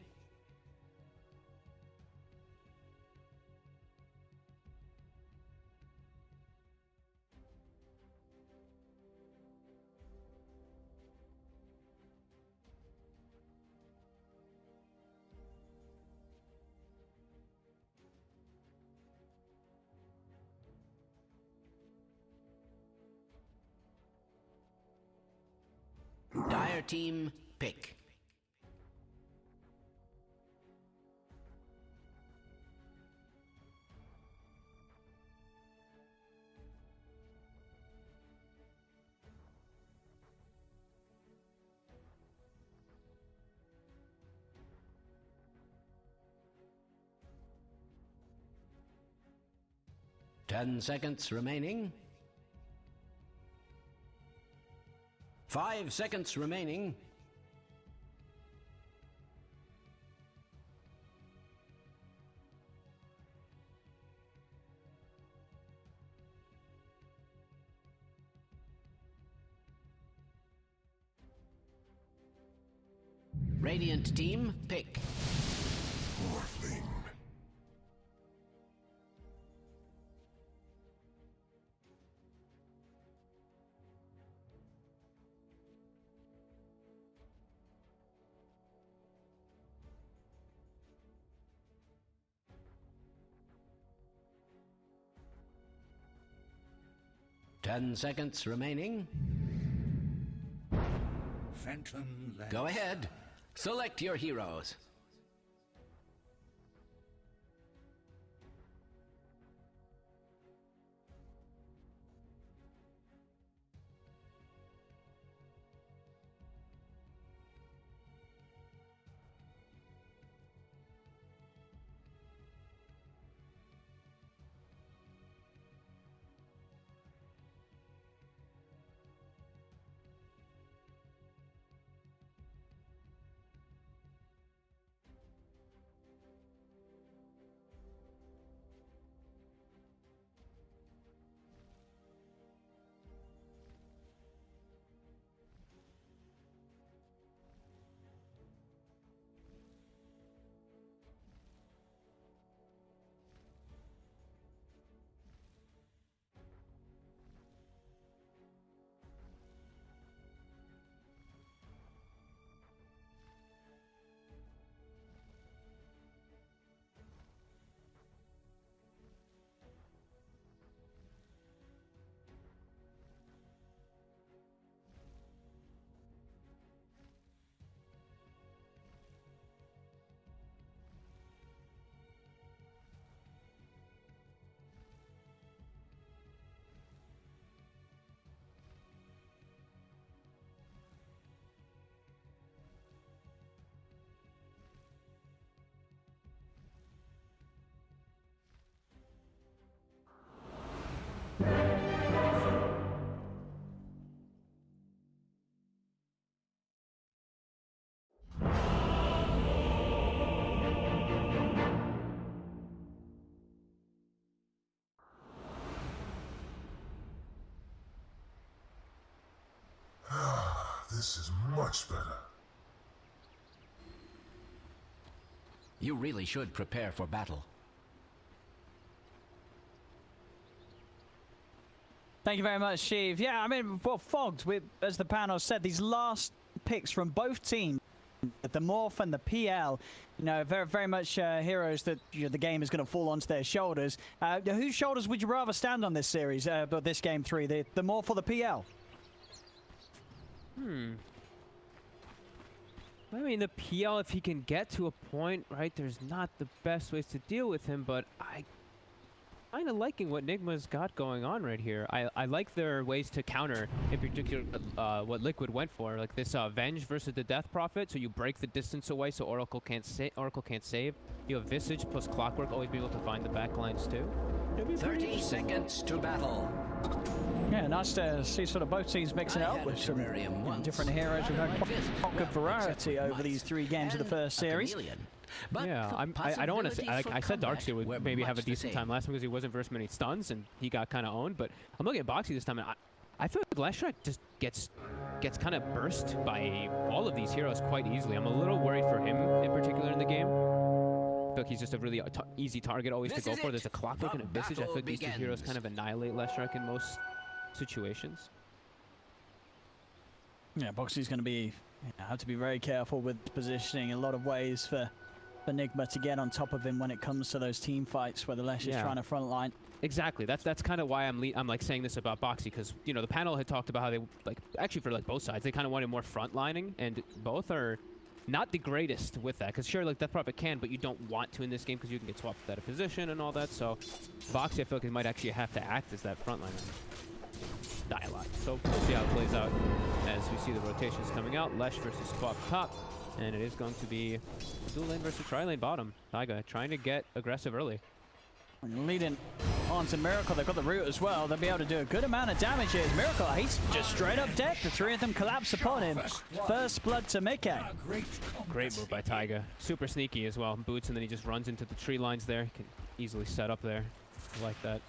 Dire team, pick. Ten seconds remaining. 5 seconds remaining. Radiant team, pick. Morphling. Ten seconds remaining. Phantom Lance. Go ahead. Select your heroes. This is much better. You really should prepare for battle. Thank you very much, Sheev. Yeah, I mean, well, Fogged, as the panel said, these last picks from both teams, the Morph and the PL, you know, very, very much heroes that the game is going to fall onto their shoulders. Whose shoulders would you rather stand on this series, but this game 3, the Morph or the PL? I mean, the PL, if he can get to a point, right, there's not the best ways to deal with him, but I kind of liking what Nigma's got going on right here. I like their ways to counter, in particular, what Liquid went for, like this Venge versus the Death Prophet, so you break the distance away so Oracle can't save. You have Visage plus Clockwork, always be able to find the backlines too. 30 seconds to battle. Yeah, nice to see sort of both teams mixing it up with some different heroes. We've had quite good variety over these 3 games of the first series. Yeah, I don't want to say, I said Darkseer would maybe have a decent time last time because he wasn't versus many stuns and he got kind of owned, but I'm looking at Boxy this time and I feel like Leshrac just gets kind of burst by all of these heroes quite easily. I'm a little worried for him in particular in the game. I feel like he's just a really easy target always to go for. There's a Clockwork and a Visage. I feel like these two heroes kind of annihilate Leshrac in most situations. Yeah, Boxy's going to be have to be very careful with positioning in a lot of ways for Enigma to get on top of him when it comes to those team fights where the Lesh is trying to front line. Exactly. That's kind of why I'm like saying this about Boxy, because you know the panel had talked about how they like actually for like both sides they kind of wanted more front lining, and both are not the greatest with that. Because sure, like Death Prophet can, but you don't want to in this game because you can get swapped out of position and all that. So Boxy, I feel like he might actually have to act as that front liner. Die a lot. So we'll see how it plays out as we see the rotations coming out. Lesh versus Squawk top, and it is going to be dual lane versus tri-lane bottom. Taiga trying to get aggressive early. Leading on to Miracle, they've got the root as well. They'll be able to do a good amount of damage here. Miracle, he's just straight up dead. The three of them collapse upon him. First blood to Mickey. Great move by Taiga. Super sneaky as well. Boots, and then he just runs into the tree lines there. He can easily set up there. I like that.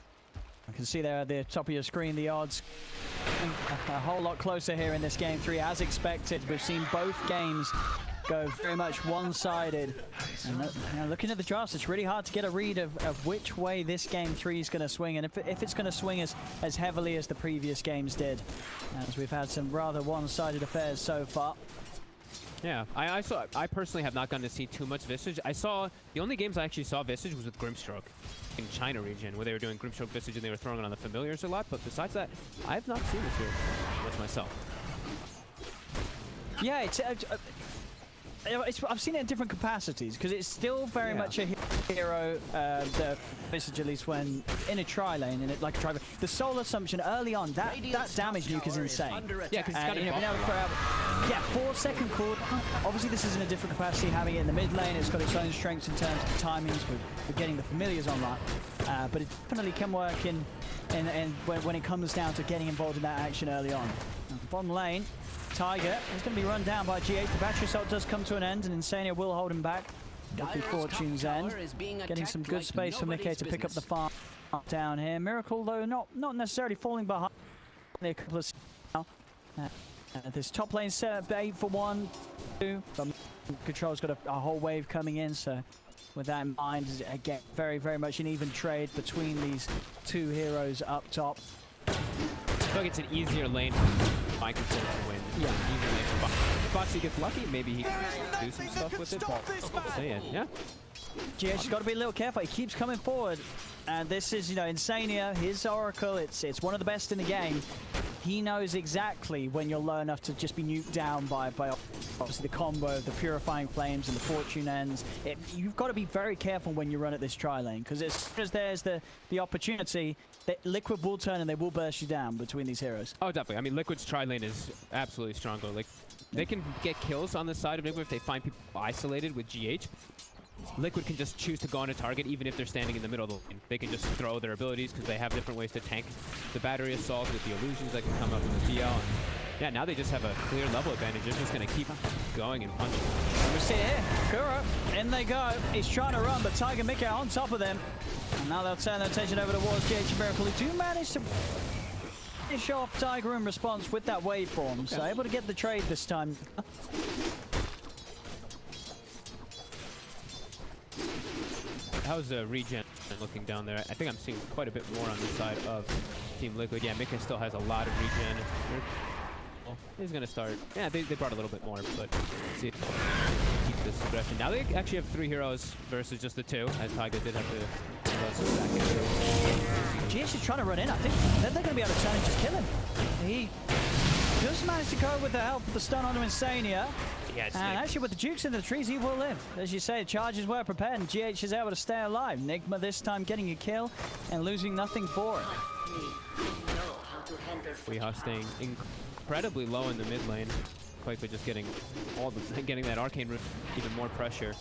I can see there at the top of your screen the odds a whole lot closer here in this game 3 as expected. We've seen both games go very much one-sided. And you know, looking at the drafts, it's really hard to get a read of which way this game 3 is going to swing, and if it's going to swing as heavily as the previous games did, as we've had some rather one-sided affairs so far. Yeah, I personally have not gotten to see too much Visage. The only games I actually saw Visage was with Grimstroke in China region, where they were doing Grimstroke Visage and they were throwing it on the familiars a lot, but besides that, I have not seen this here much myself. Yeah, I've seen it in different capacities, because it's still very much a hero, the Visage, at least when in a tri-lane, in it like a tri. The soul assumption early on, that damage nuke is insane. Yeah, because it's got you know, being able to throw out, 4-second cord. Obviously, this is in a different capacity, having it in the mid lane. It's got its own strengths in terms of timings with getting the familiars online, but it definitely can work when it comes down to getting involved in that action early on. Bottom lane, Taiga is going to be run down by GH. The battery assault does come to an end, and Insania will hold him back. Lucky Fortune's end. Getting some good space for Mickey to pick up the farm down here. Miracle, though, not necessarily falling behind. A couple of now. This top lane set up 8 for 1, 2. But Control's got a whole wave coming in, so with that in mind, again, very, very much an even trade between these two heroes up top. I feel like it's an easier lane for my Control to win. Yeah. Easier lane for Boxy. If Boxy gets lucky, maybe he can do some stuff with it. But yeah. GH's got to be a little careful. He keeps coming forward. And this is, you know, Insania, his Oracle, it's one of the best in the game. He knows exactly when you're low enough to just be nuked down by obviously the combo of the Purifying Flames and the Fortune Ends. You've got to be very careful when you run at this tri-lane, because as soon as there's the opportunity, Liquid will turn and they will burst you down between these heroes. Oh, definitely. I mean, Liquid's tri-lane is absolutely strong. Like, they can get kills on the side of Enigma if they find people isolated with GH. Liquid can just choose to go on a target even if they're standing in the middle of the lane. They can just throw their abilities because they have different ways to tank the battery assault with the illusions that can come up with the PL. And yeah, now they just have a clear level advantage. They're just going to keep going and punching. We see it here. Kuro, in they go. He's trying to run, but Taiga Mickey on top of them. And now they'll turn their attention over towards GH and Miracle, who do manage to finish off Taiga in response with that waveform. So able to get the trade this time. How's regen looking down there? I think I'm seeing quite a bit more on the side of Team Liquid. Yeah, Mika still has a lot of regen. He's going to start. Yeah, they brought a little bit more, but let's see if they keep this aggression. Now they actually have 3 heroes versus just the 2, as Taiga did have to back into. GH is trying to run in. I think they're going to be able to turn and just kill him. He just managed to go with the help of the stun onto Insania. Yeah, and actually with the Dukes in the trees, he will live. As you say, charges were prepared and GH is able to stay alive. Nigma this time getting a kill and losing nothing for it. Weehaw staying incredibly low in the mid lane. Quakewood just getting getting that arcane root, even more pressure.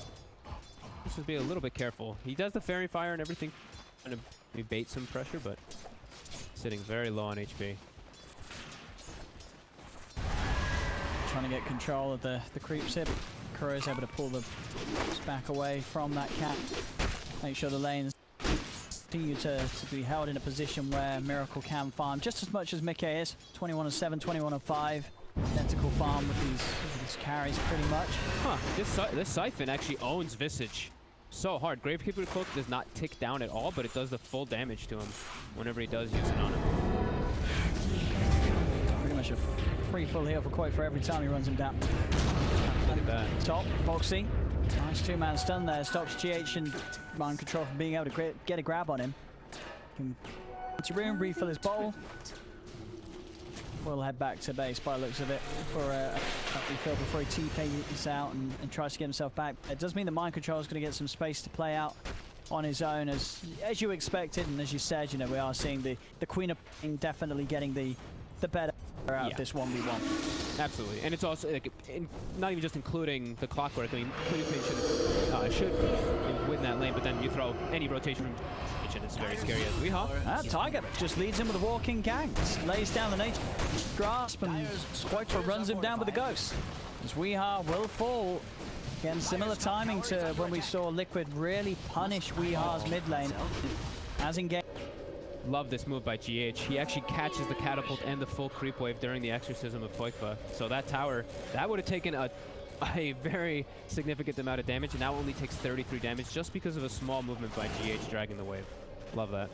Let's just be a little bit careful. He does the fairy fire and everything, trying to evade some pressure, but sitting very low on HP. Trying to get control of the creeps here, but Kuro is able to pull the back away from that cap. Make sure the lane's continue to be held in a position where Miracle can farm just as much as Mickey is. 21-7, 21-5. Identical farm with these carries pretty much. Huh, this Siphon actually owns Visage so hard. Gravekeeper Cloak does not tick down at all, but it does the full damage to him whenever he does use it on him. Pretty much a free full heal for Quake for every time he runs him down. Look at that. Top, Boxy. Nice two-man stun there. Stops GH and Mind Control from being able to get a grab on him. Can room, refill his bowl. We'll head back to base by the looks of it for a refill before he TPs out and tries to get himself back. It does mean that Mind Control is going to get some space to play out on his own, as you expected, and as you said, you know, we are seeing the Queen of Pain definitely getting the better out of this 1v1. Absolutely, and it's also like, not even just including the clockwork. I mean, Queen of Pain should win that lane, but then you throw any rotation from and it's very scary as Weehaw. Tiger just leads him with a walking gang. Lays down the nature grasp and Quakefor runs him down with the ghost. As Weehaw will fall. Again, similar timing to when we saw Liquid really punish Weehaw's mid lane. As in game. Love this move by GH. He actually catches the catapult and the full creep wave during the exorcism of Quakefor. So that tower, that would have taken a very significant amount of damage, and now only takes 33 damage just because of a small movement by GH dragging the wave. Love that.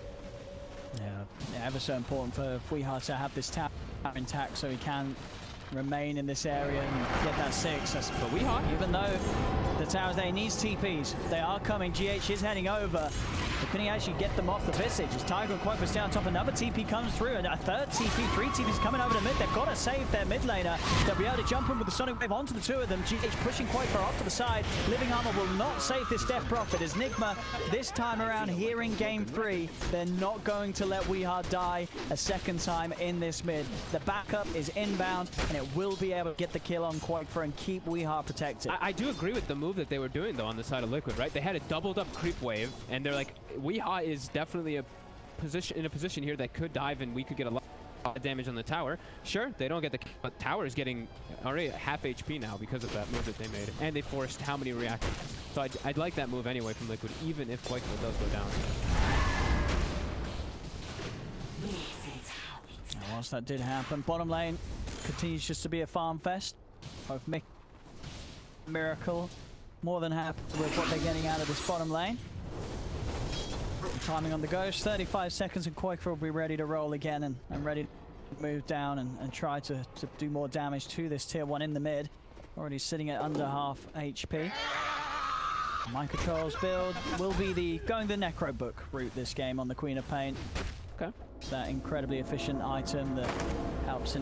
Yeah, ever so important for Weehaw to have this tower intact so he can remain in this area and get that 6. But Weehaw, even though the towers there, he needs TPs. They are coming. GH is heading over. But can he actually get them off the Visage? As Tiger and Quakefor's down top, another TP comes through, and a third TP, 3 TPs coming over the mid. They've got to save their mid laner. They'll be able to jump in with the Sonic Wave onto the 2 of them. GH pushing Quakefor off to the side. Living Armor will not save this Death Prophet, as Nigma, this time around here in game 3, they're not going to let Weehaw die a second time in this mid. The backup is inbound, and it will be able to get the kill on Quakefor and keep Weehaw protected. I do agree with the move that they were doing, though, on the side of Liquid, right? They had a doubled up creep wave, and they're like, Weehaw is definitely in a position here that could dive, and we could get a lot of damage on the tower. Sure, they don't get the kill, but tower is getting already at half HP now because of that move that they made, and they forced how many reactions. So I'd like that move anyway from Liquid, even if Quakefor does go down. Now, whilst that did happen, bottom lane continues just to be a farm fest. Both Mick and Miracle more than happy with what they're getting out of this bottom lane. Timing on the ghost, 35 seconds, and Quakefor will be ready to roll again and ready to move down and try to do more damage to this tier 1 in the mid. Already sitting at under half HP. Mind Control's build will be going the Necro Book route this game on the Queen of Pain. Okay. It's that incredibly efficient item that helps in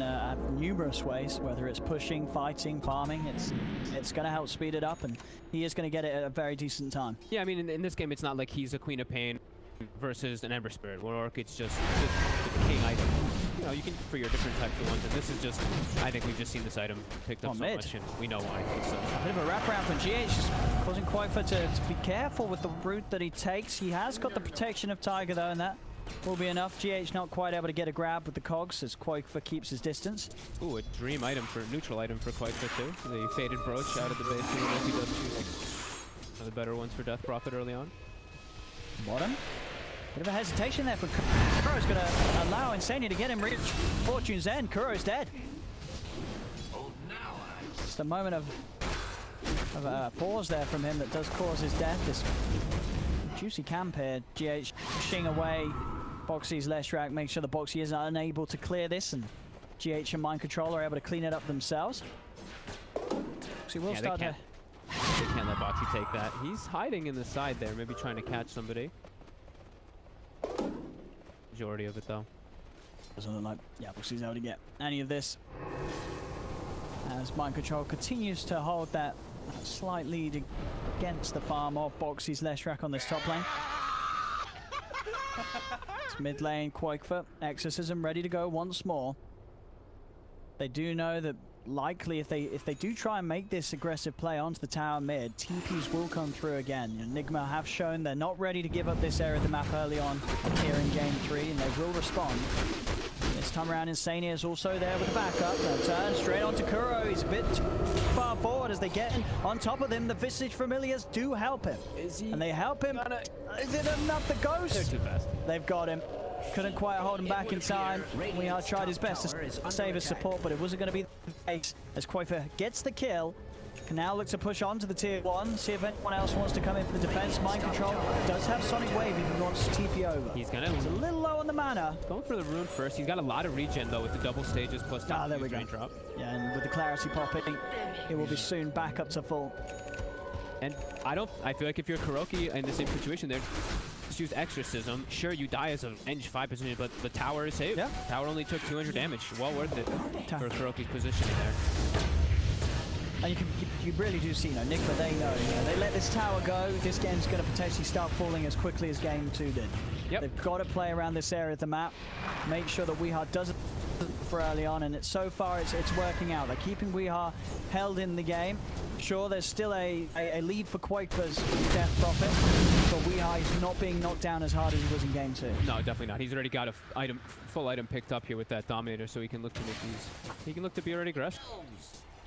numerous ways, whether it's pushing, fighting, farming. It's going to help speed it up, and he is going to get it at a very decent time. Yeah, I mean, in this game, it's not like he's a Queen of Pain versus an Ember Spirit, where it's just the king item. You know, you can for your different types of ones, and this is just, I think we've just seen this item picked up so much, and we know why. A bit of a wraparound from GH, just causing Quakefor to be careful with the route that he takes. He has got the protection of Tiger, though, and that will be enough. GH not quite able to get a grab with the cogs as Quakefor keeps his distance. Ooh, a dream item neutral item for Quakefor too. The Faded Brooch out of the base team if he does choose one of the better ones for Death Prophet early on. Bottom. Bit of a hesitation there for Kuro's going to allow Insania to get him reach Fortune's End. Kuro's dead. Just a moment of pause there from him that does cause his death. This juicy camp here. GH pushing away Boxy's Leshrac, make sure the Boxy is unable to clear this, and GH and Mind Control are able to clean it up themselves. Boxy will start to... They can't let Boxy take that. He's hiding in the side there, maybe trying to catch somebody. Majority of it, though. Doesn't look like Boxy's able to get any of this. As Mind Control continues to hold that slight lead against the farm of Boxy's Leshrac on this top lane. It's mid lane, Quakefor, Exorcism ready to go once more. They do know that likely if they do try and make this aggressive play onto the tower mid, TPs will come through again. Enigma have shown they're not ready to give up this area of the map early on here in game 3, and they will respond. This time around, Insania is also there with the backup. Now turn straight onto Kuro. He's a bit too far forward as they get on top of him. The Visage Familiars do help him. And they help him. Is it enough? The Ghost? They're too fast. They've got him. Couldn't quite hold him back in time. Weehar tried his best to save his support, but it wasn't going to be the case as Koifa gets the kill. Can now look to push on to the tier 1, see if anyone else wants to come in for the defense. Mind Control does have Sonic Wave if he wants to TP over. He's a little low on the mana. Going for the rune first. He's got a lot of regen though with the double stages plus there we go. drop. Yeah, and with the clarity popping, it will be soon back up to full. And I feel like if you're Kuroki in the same situation there, just use Exorcism. Sure, you die as an ENG 5 position, but the tower is saved. Yeah. Tower only took 200 damage. Well worth it for Kuroki's positioning there. And you really do see, Nick, but they know, they let this tower go. This game's going to potentially start falling as quickly as game 2 did. Yep. They've got to play around this area of the map, make sure that Weehar does it for early on, and so far it's working out. They're keeping Weehar held in the game. Sure, there's still a lead for Quake's Death Prophet, but Weehar is not being knocked down as hard as he was in game 2. No, definitely not. He's already got a full item picked up here with that Dominator, so he can look to make these. He can look to be already aggressive.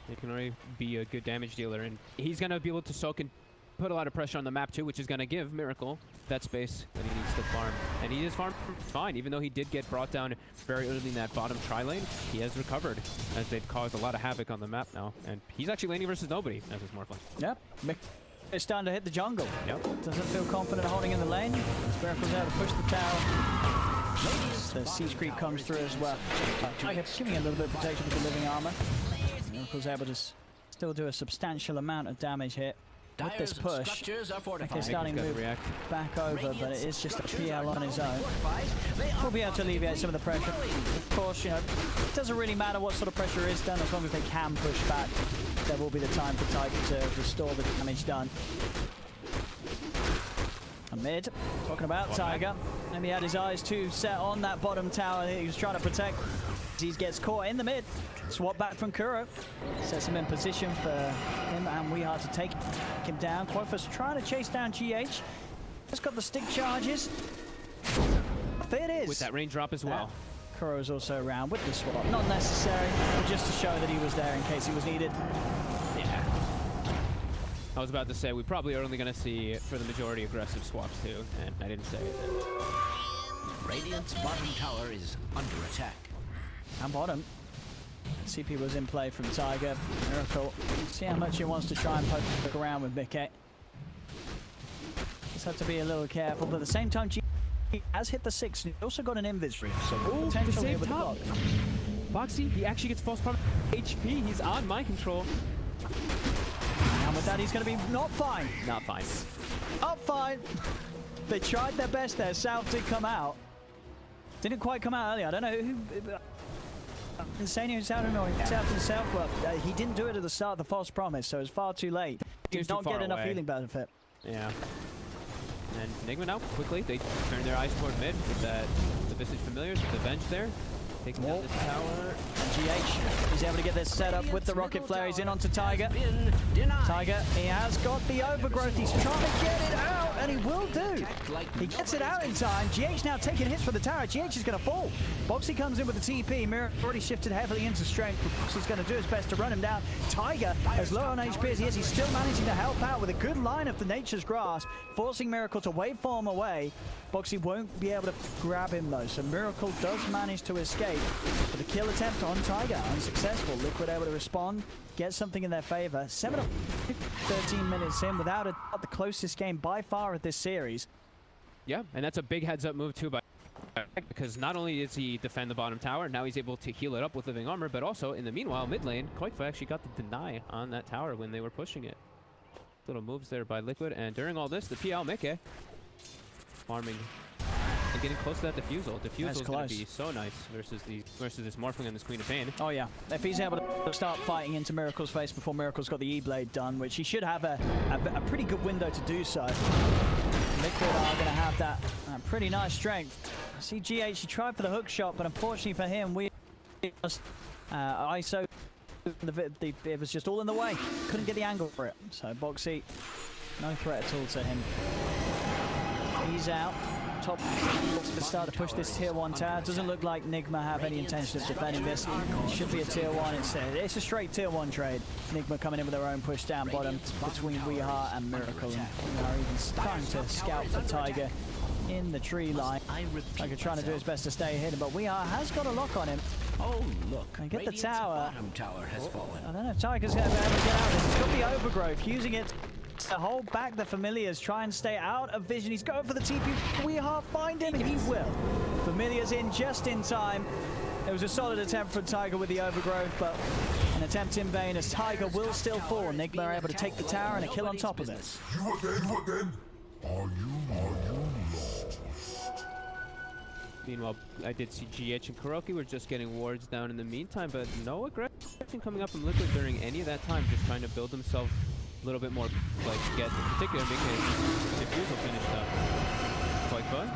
He can already be a good damage dealer, and he's going to be able to soak and put a lot of pressure on the map too, which is going to give Miracle that space that he needs to farm. And he is farmed fine, even though he did get brought down very early in that bottom tri-lane. He has recovered as they've caused a lot of havoc on the map now, and he's actually laning versus nobody as his Morphling. Yep. It's starting to hit the jungle. Yep. Doesn't feel confident holding in the lane. Miracle's able to push the tower. The siege creep comes through as well. Giving a little bit of protection with the living armor. Miracle's able to still do a substantial amount of damage here. With this push, they're starting to move back over, but it is just a PL on his own. We'll be able to alleviate some of the pressure. Of course, it doesn't really matter what sort of pressure is done, as long as they can push back. There will be the time for Tiger to restore the damage done. And mid, talking about Tiger. Maybe he had his eyes too set on that bottom tower that he was trying to protect. He gets caught in the mid. Swap back from Kuro. Sets him in position for him and Weehar to take him down. Quofa's trying to chase down GH. Just got the stick charges. There it is. With that range drop as well. Kuro's also around with the swap. Not necessary, but just to show that he was there in case he was needed. Yeah. I was about to say, we probably are only going to see, for the majority, aggressive swaps too, and I didn't say it. Radiant's bottom tower is under attack. And bottom. CP was in play from Tiger. Miracle. See how much he wants to try and poke around with Mickey. Just have to be a little careful, but at the same time, G has hit the 6. He also got an invis reef, so potential here with the block. Boxy, he actually gets false promise HP. He's on mind control. And with that, he's going to be not fine. Not fine. Up fine. They tried their best there. South did come out. Didn't quite come out earlier. I don't know who. Insania who's out annoying. South himself, but he didn't do it at the start of the false promise, so it's far too late. Did not get enough healing benefit. Yeah. And Enigma now, quickly, they turn their eyes toward mid with the Visage Familiars, with the bench there. Taking down this tower. And GH is able to get this set up with the rocket flare. He's in onto Tiger. Tiger, he has got the overgrowth. He's trying to get it out, and he will do. He gets it out in time. GH now taking hits for the tower. GH is going to fall. Boxy comes in with the TP. Mirror already shifted heavily into strength. Boxy's going to do his best to run him down. Tiger, as low on HP as he is, he's still managing to help out with a good line of the Nature's Grasp, forcing Miracle to waveform away. Boxy won't be able to grab him though, so Miracle does manage to escape. But the kill attempt on Tiger, unsuccessful. Liquid able to respond, get something in their favor. 13 minutes in without the closest game by far of this series. Yeah, and that's a big heads-up move too, because not only does he defend the bottom tower, now he's able to heal it up with living armor, but also in the meanwhile, mid lane, Koifa actually got the deny on that tower when they were pushing it. Little moves there by Liquid, and during all this, the PL Mickey farming and getting close to that diffusal. Diffusal is going to be so nice versus this Morphling and this Queen of Pain. Oh yeah, if he's able to start fighting into Miracle's face before Miracle's got the E-Blade done, which he should have a pretty good window to do so. Liquid are going to have that pretty nice strength. See GH, he tried for the hook shot, but unfortunately for him, ISO, it was just all in the way. Couldn't get the angle for it. So Boxy, no threat at all to him. He's out. top to start to push this tier 1 tower. Doesn't look like Nigma have any intention of defending this. It should be a tier 1 instead. It's a straight tier 1 trade. Nigma coming in with their own push down bottom between Weeha and Miracle. And we are even trying to scout for Tiger in the tree line. Tiger trying to do his best to stay hidden, but Weeha has got a lock on him. Oh, look. And get the Radiant's tower. bottom tower has fallen. I don't know if Tiger's going to be able to get out of this. He's got the overgrowth, using it to hold back the familiars, try and stay out of vision. He's going for the TP. Weeha find him. He will. Familiars in just in time. It was a solid attempt from Tiger with the overgrowth, but an attempt in vain as Tiger will still fall. Nigma are able to take the tower and a kill on top of it. You again? What then? Are you lost? Meanwhile, I did see GH and Kuroki were just getting wards down in the meantime, but no aggression coming up from Liquid during any of that time, just trying to build themselves a little bit more, like, get in particular Defusal finished up. Quite fun.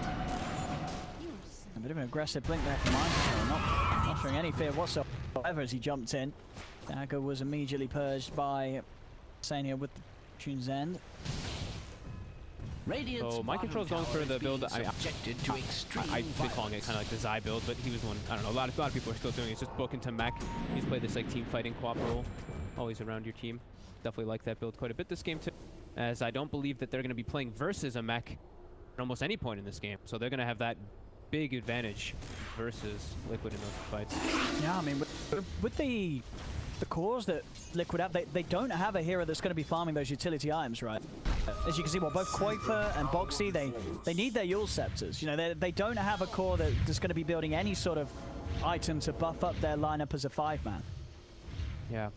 A bit of an aggressive blink there from Mine, not showing any fear whatsoever as he jumped in. Dagger was immediately purged by Sania with the Tune's End. Radiant's So my control's going for the build. I've been calling it kind of like the Zai build, but he was one. I don't know. A lot of people are still doing it. It's just book into mech. He's played this like team fighting co-op role, always around your team. Definitely like that build quite a bit this game too, as I don't believe that they're going to be playing versus a mech at almost any point in this game. So they're going to have that big advantage versus Liquid in those fights. Yeah, I mean, with the cores that Liquid have, they don't have a hero that's going to be farming those utility items, right? As you can see, well, both Quaker and Boxy, they need their Yule Scepters. You know, they don't have a core that's going to be building any sort of item to buff up their lineup as a 5-man. Yeah.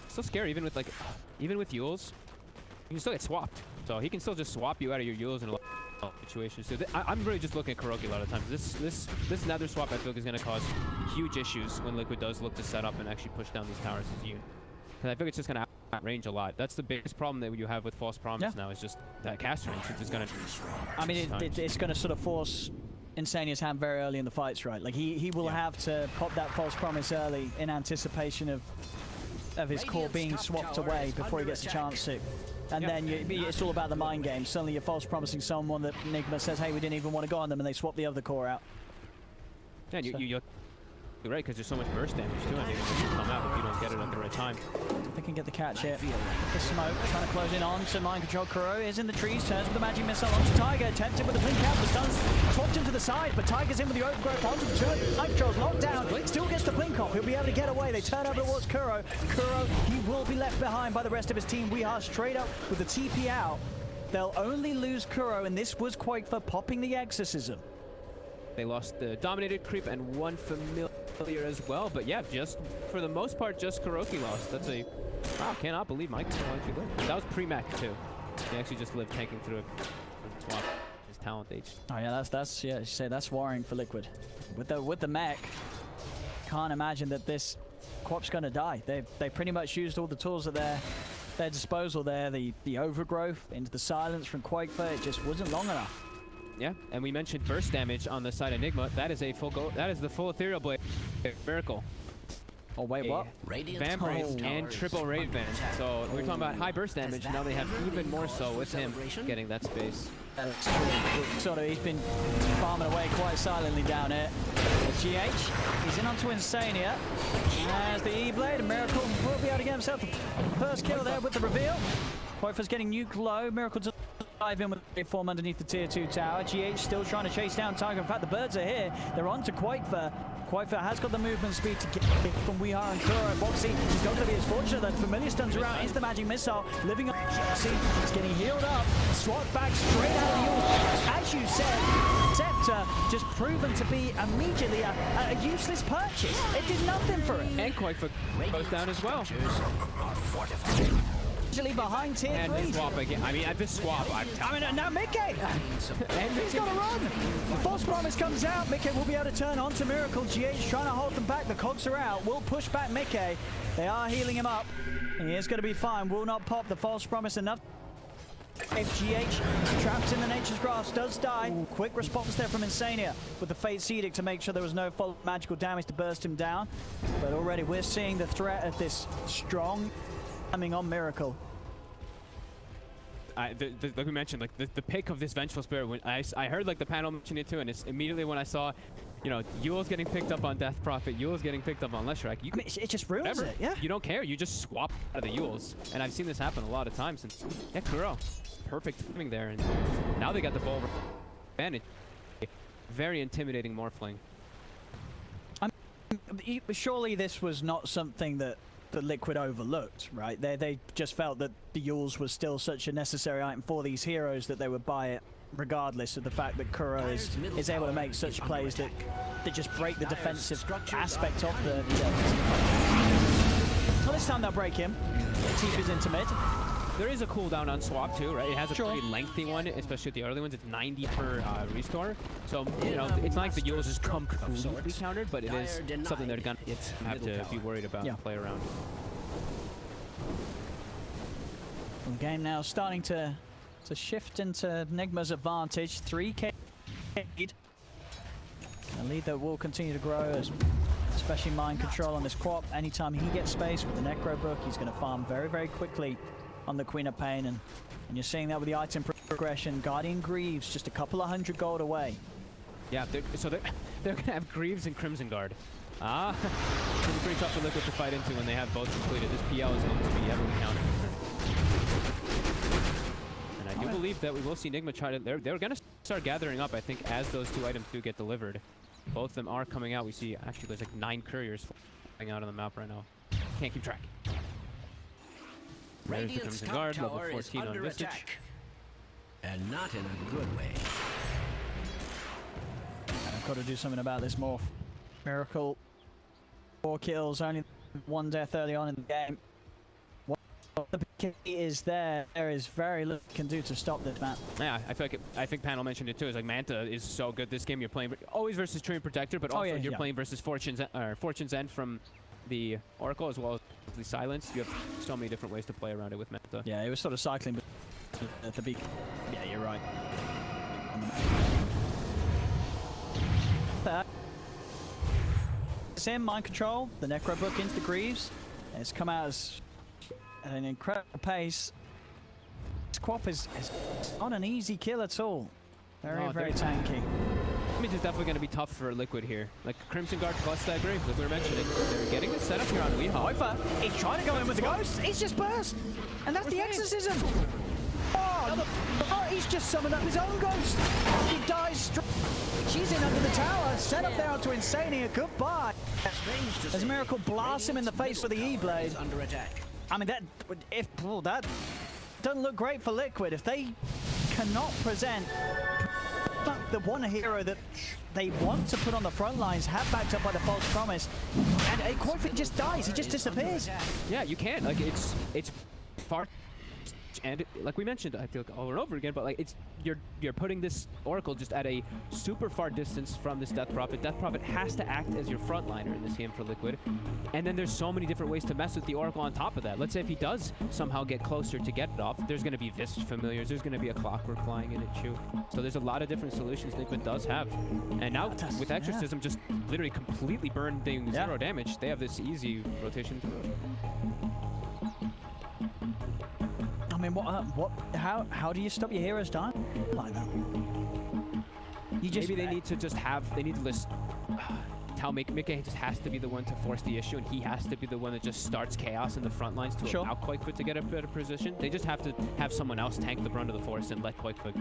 So scary, even with Yules, you can still get swapped. So he can still just swap you out of your Yules in a lot of situations. So I'm really just looking at Kuroki a lot of times. This Nether swap I feel like is going to cause huge issues when Liquid does look to set up and actually push down these towers as a unit. Because I feel it's just going to outrange a lot. That's the biggest problem that you have with False Promise now, is just that cast range. It's going to... I mean, it's going to sort of force Insania's hand very early in the fights, right? Like, he will have to pop that False Promise early in anticipation of his core being swapped away before he gets a chance to. And then it's all about the mind game. Suddenly you're false promising someone that Nigma says, hey, we didn't even want to go on them, and they swap the other core out. Yeah, and you're right, because there's so much burst damage too. I think when you come out if you don't get it at the right time. They can get the catch here. The smoke trying to close in on to Mind Control. Kuro is in the trees, turns with the magic missile onto Tiger, attempted with the blink out, the stuns swapped him to the side, but Tiger's in with the overgrowth onto the turn. Mind Control's locked down, still gets the blink off. He'll be able to get away. They turn over towards Kuro. Kuro, he will be left behind by the rest of his team. We are straight up with the TP out. They'll only lose Kuro, and this was Quake for popping the Exorcism. They lost the Dominated Creep and one Familiar as well, but yeah, just for the most part, just Kuroki lost. That's a... Wow, cannot believe Mike actually lived. That was pre-mech too. He actually just lived tanking through a swap. His talent age. Oh yeah, that's yeah, you say that's worrying for Liquid. With the mech, can't imagine that this Quap's gonna die. They pretty much used all the tools at their disposal there. The overgrowth into the silence from Quakefoot, it just wasn't long enough. Yeah, and we mentioned burst damage on the side of Enigma. That is a full go. That is the full Ethereal Blade Miracle. Oh wait, what? Vampire and triple Raid Band. So we're talking about high burst damage. Now they have even more so with him getting that space. That's true. Sort of, he's been farming away quite silently down here. GH, he's in onto Insania. As the E-Blade, and Miracle will be able to get himself the first kill there with the reveal. Quakefoot's getting nuke low. Miracle just dive in with a form underneath the tier 2 tower. GH still trying to chase down Tiger. In fact, the birds are here. They're on to Quakefoot. Quakefoot has got the movement speed to get from Weeha and Kuro. Boxy, he's not going to be as fortunate that Familiar stuns around into the magic missile. Living up Boxy, he's getting healed up. Swat back straight out of the Yule. As you said, Scepter just proven to be immediately a useless purchase. It did nothing for it. And Quakefoot goes down as well. Behind tier 3. And swap again. I mean, at this swap, now Mickey! And he's got to run! The False Promise comes out. Mickey will be able to turn on to Miracle. GH trying to hold them back. The cogs are out. Will push back Mickey. They are healing him up. He is going to be fine. Will not pop the False Promise enough. If GH, trapped in the Nature's Grasp, does die. Ooh, quick response there from Insania with the Fate's Edict to make sure there was no full magical damage to burst him down. But already we're seeing the threat of this strong coming on Miracle. like we mentioned, like the pick of this Vengeful Spirit, when I heard like the panel mention it too, and it's immediately when I saw, you know, Yule's getting picked up on Death Prophet, Yule's getting picked up on Leshrac. You can, it just ruins whatever. it, yeah. You don't care. You just swap out of the Yules, and I've seen this happen a lot of times. And yeah, Kuro, perfect timing there, and now they got the ball advantage. Very intimidating Morphling. Surely this was not something that Liquid overlooked, right? They just felt that the Yules was still such a necessary item for these heroes that they would buy it regardless of the fact that Kuro is able to make such plays that just break the defensive aspect of the well, this time they'll break him. Teep is into mid. There is a cooldown on swap too, right? It has a pretty lengthy one, especially the early ones. It's 90 per restore. So, you know, it's not like the Yules is completely countered, but it is something they're going to have to be worried about and play around. The game now starting to shift into Nigma's advantage. 3k lead. A lead that will continue to grow, especially mind control on this Quap. Anytime he gets space with the Necro Book, he's going to farm very, very quickly on the Queen of Pain, and you're seeing that with the item progression. Guardian Greaves just a couple of 100 gold away. Yeah, they're gonna have Greaves and Crimson Guard. It's gonna be pretty tough for Liquid to fight into when they have both completed. This PL is going to be heavily counted. And I do believe that we will see Nigma try to. They're gonna start gathering up, I think, as those two items do get delivered. Both of them are coming out. We see actually there's like 9 couriers flying out on the map right now. Can't keep track. There's the Crimson Guard, level 14 on Visage. And not in a good way. I've got to do something about this Morph. Miracle, 4 kills, only 1 death early on in the game. What the key is there is very little you can do to stop this map. Yeah, I feel like I think Panel mentioned it too. Is like Manta is so good this game. You're playing always versus Treant Protector, but also you're playing versus Fortune's End from the Oracle as well as the Silence. You have so many different ways to play around it with Manta. Yeah, it was sort of cycling at the beacon. Yeah, you're right. It's in mind control. The Necro Book into the Greaves. It's come out as at an incredible pace. This Quap is not an easy kill at all. Very tanky. I mean, it's definitely going to be tough for Liquid here. Like Crimson Guard plus that Graves, like we were mentioning. They're getting the setup here on Weedhawk. He's trying to go in with the Ghost. He's just burst. And that's the Exorcism. Oh, he's just summoned up his own Ghost. He dies straight. She's in under the tower. Set up there onto Insania. Goodbye. As Miracle blasts him in the face with the E-Blade. I mean, that doesn't look great for Liquid. If they cannot present the one hero that they want to put on the front lines, have backed up by the false promise, and Quapfit just dies, he just disappears. Yeah, you can't. Like it's far, and like we mentioned, I feel like over and over again, but like it's you're putting this Oracle just at a super far distance from this Death Prophet. Death Prophet has to act as your frontliner in this game for Liquid, and then there's so many different ways to mess with the Oracle on top of that. Let's say if he does somehow get closer to get it off, there's going to be Visage Familiars, there's going to be a Clockwork flying in it too. So there's a lot of different solutions Liquid does have, and now with Exorcism just literally completely burning 0 damage, they have this easy rotation through it. I mean, how do you stop your heroes dying like that? Maybe they need to just they need to list Mickey just has to be the one to force the issue, and he has to be the one that just starts chaos in the front lines to allow Quakefoot to get a better position. They just have to have someone else tank the brunt of the force and let Quakefoot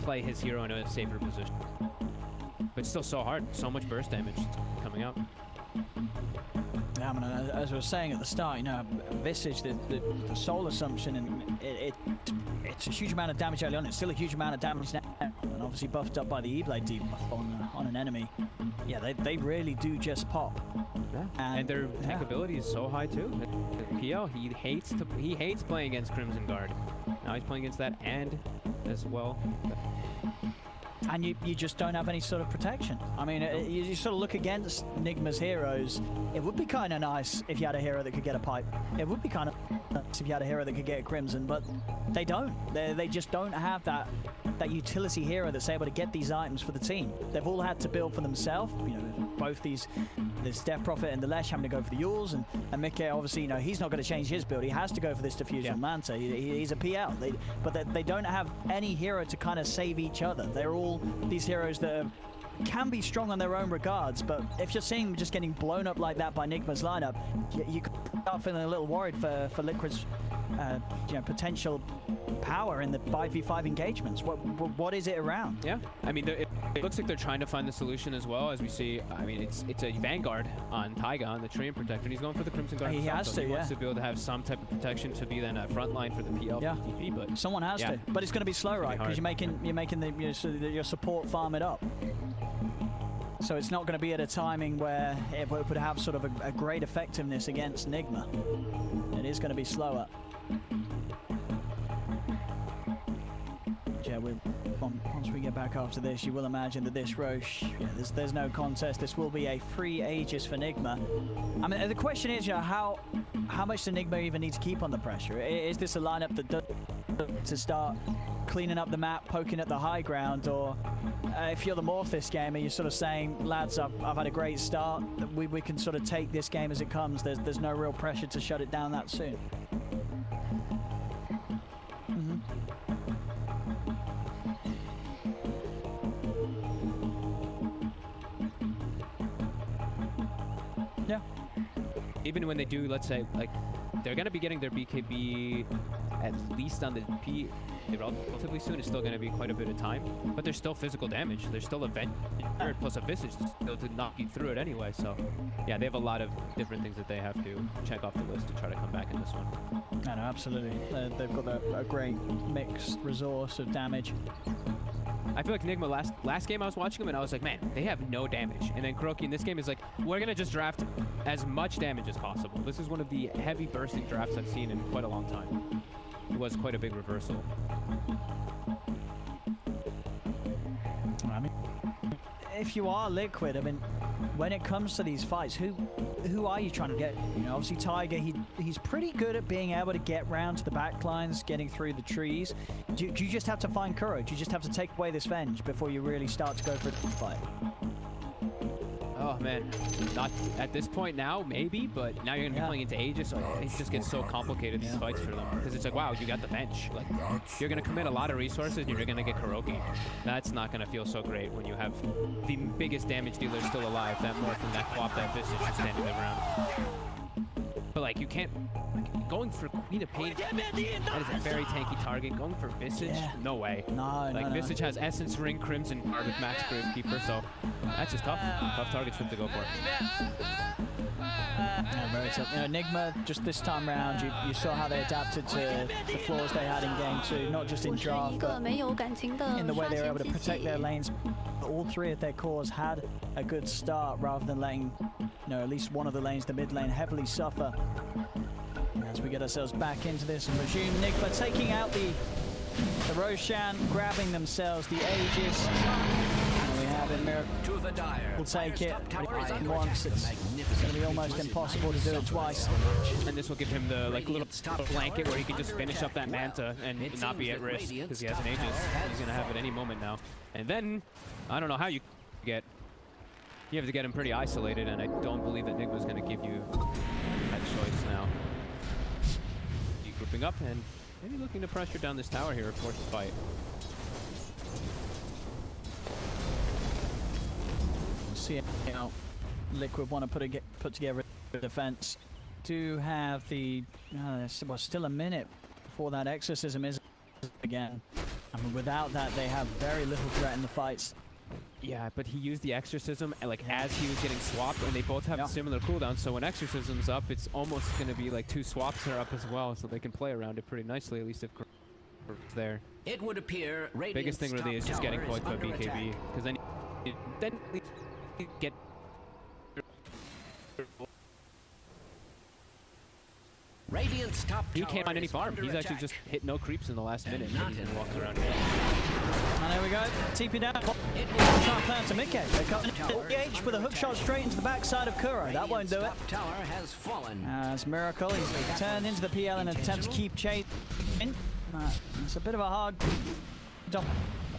play his hero in a safer position. But it's still so hard, so much burst damage coming out. Yeah, I mean, as I was saying at the start, you know, Visage, the soul assumption, and it's a huge amount of damage early on. It's still a huge amount of damage now, and obviously buffed up by the E-Blade debuff on an enemy. Yeah, they really do just pop. Yeah. And their tank ability is so high too. PL, he hates playing against Crimson Guard. Now he's playing against that and as well. And you just don't have any sort of protection. I mean, you sort of look against Nigma's heroes. It would be kind of nice if you had a hero that could get a pipe. It would be kind of nice if you had a hero that could get a Crimson, but they don't. They just don't have that that utility hero that's able to get these items for the team. They've all had to build for themselves. You know, both this Death Prophet and the Lesh having to go for the Yules, and Mickey, obviously, you know, he's not going to change his build. He has to go for this Diffusion Manta. He's a PL. But they don't have any hero to kind of save each other. They're all these heroes that can be strong on their own regards, but if you're seeing them just getting blown up like that by Nigma's lineup, you could start feeling a little worried for Liquid's you know, potential power in the 5v5 engagements. What is it around? Yeah, I mean, it looks like they're trying to find the solution as well, as we see. I mean, it's a Vanguard on Taiga on the Treant Protector, and he's going for the Crimson Guard. He has to, he wants to be able to have some type of protection to be then a front line for the PL TP, but someone has to. But it's going to be slow, right? Because you're making your support farm it up. So it's not going to be at a timing where it would have sort of a great effectiveness against Nigma. It is going to be slower. Yeah, once we get back after this, you will imagine that this Roche, there's no contest. This will be a free Aegis for Nigma. I mean, the question is, you know, how much does Nigma even need to keep on the pressure? Is this a lineup that does to start cleaning up the map, poking at the high ground, or if you're the Morphis gamer, you're sort of saying, lads, I've had a great start. We can sort of take this game as it comes. There's no real pressure to shut it down that soon. Yeah. Even when they do, let's say, like, they're going to be getting their BKB at least on the P relatively soon. It's still going to be quite a bit of time, but there's still physical damage. There's still a Vent plus a Visage still to knock you through it anyway. So, yeah, they have a lot of different things that they have to check off the list to try to come back in this one. I know, absolutely. They've got a great mixed resource of damage. I feel like Nigma last game I was watching them and I was like, man, they have no damage. And then Kuroki in this game is like, we're gonna just draft as much damage as possible. This is one of the heavy bursting drafts I've seen in quite a long time. It was quite a big reversal. I mean, if you are Liquid, I mean, when it comes to these fights, who are you trying to get? You know, obviously Tiger, he's pretty good at being able to get round to the backlines, getting through the trees. Do you just have to find Kuro? Do you just have to take away this Venge before you really start to go for a fight? Oh man, not at this point now, maybe, but now you're gonna be playing into Aegis, so it just gets so complicated, these fights for them, because it's like, wow, you got the bench. Like, you're gonna commit a lot of resources and you're gonna get Kuroki. That's not gonna feel so great when you have the biggest damage dealer still alive, that Morph and that Quap, that Visage just standing around. But like, you can't, like, going for Queen of Pain, that is a very tanky target. Going for Visage, no way. No, like, Visage has Essence Ring, Crimson with Max Gravekeeper, so that's just tough targets for him to go for. Yeah, very tough. You know, Enigma, just this time round, you saw how they adapted to the flaws they had in game 2, not just in draft, but in the way they were able to protect their lanes. All three of their cores had a good start rather than letting, you know, at least one of the lanes, the mid lane, heavily suffer. As we get ourselves back into this and resume, Enigma taking out the Roshan, grabbing themselves the Aegis. And we have it, Miracle will take it once. It's going to be almost impossible to do it twice. And this will give him the little blanket where he can just finish up that Manta and not be at risk because he has an Aegis. He's going to have it any moment now. And then, I don't know how you have to get him pretty isolated, and I don't believe that Nigma's going to give you that choice now. Grouping up and maybe looking to pressure down this tower here, force the fight. We'll see how Liquid want to put together a defense. Do have the well, still a minute before that exorcism is again. I mean, without that, they have very little threat in the fights. Yeah, but he used the Exorcism like as he was getting swapped, and they both have similar cooldowns, so when Exorcism's up, it's almost going to be like 2 swaps are up as well, so they can play around it pretty nicely, at least if it's there. It would appear biggest thing really is just getting points by BKB, because then you get... Radiant's top he can't find any farm. He's actually just hit no creeps in the last minute. He's walks around here. And there we go. TP down. Try and plan to Mickey. They cut the H with a hook shot straight into the backside of Kuro. That won't do it. Tower has fallen. As Miracle, he's turned into the PL in an attempt to keep chasing. It's a bit of a hard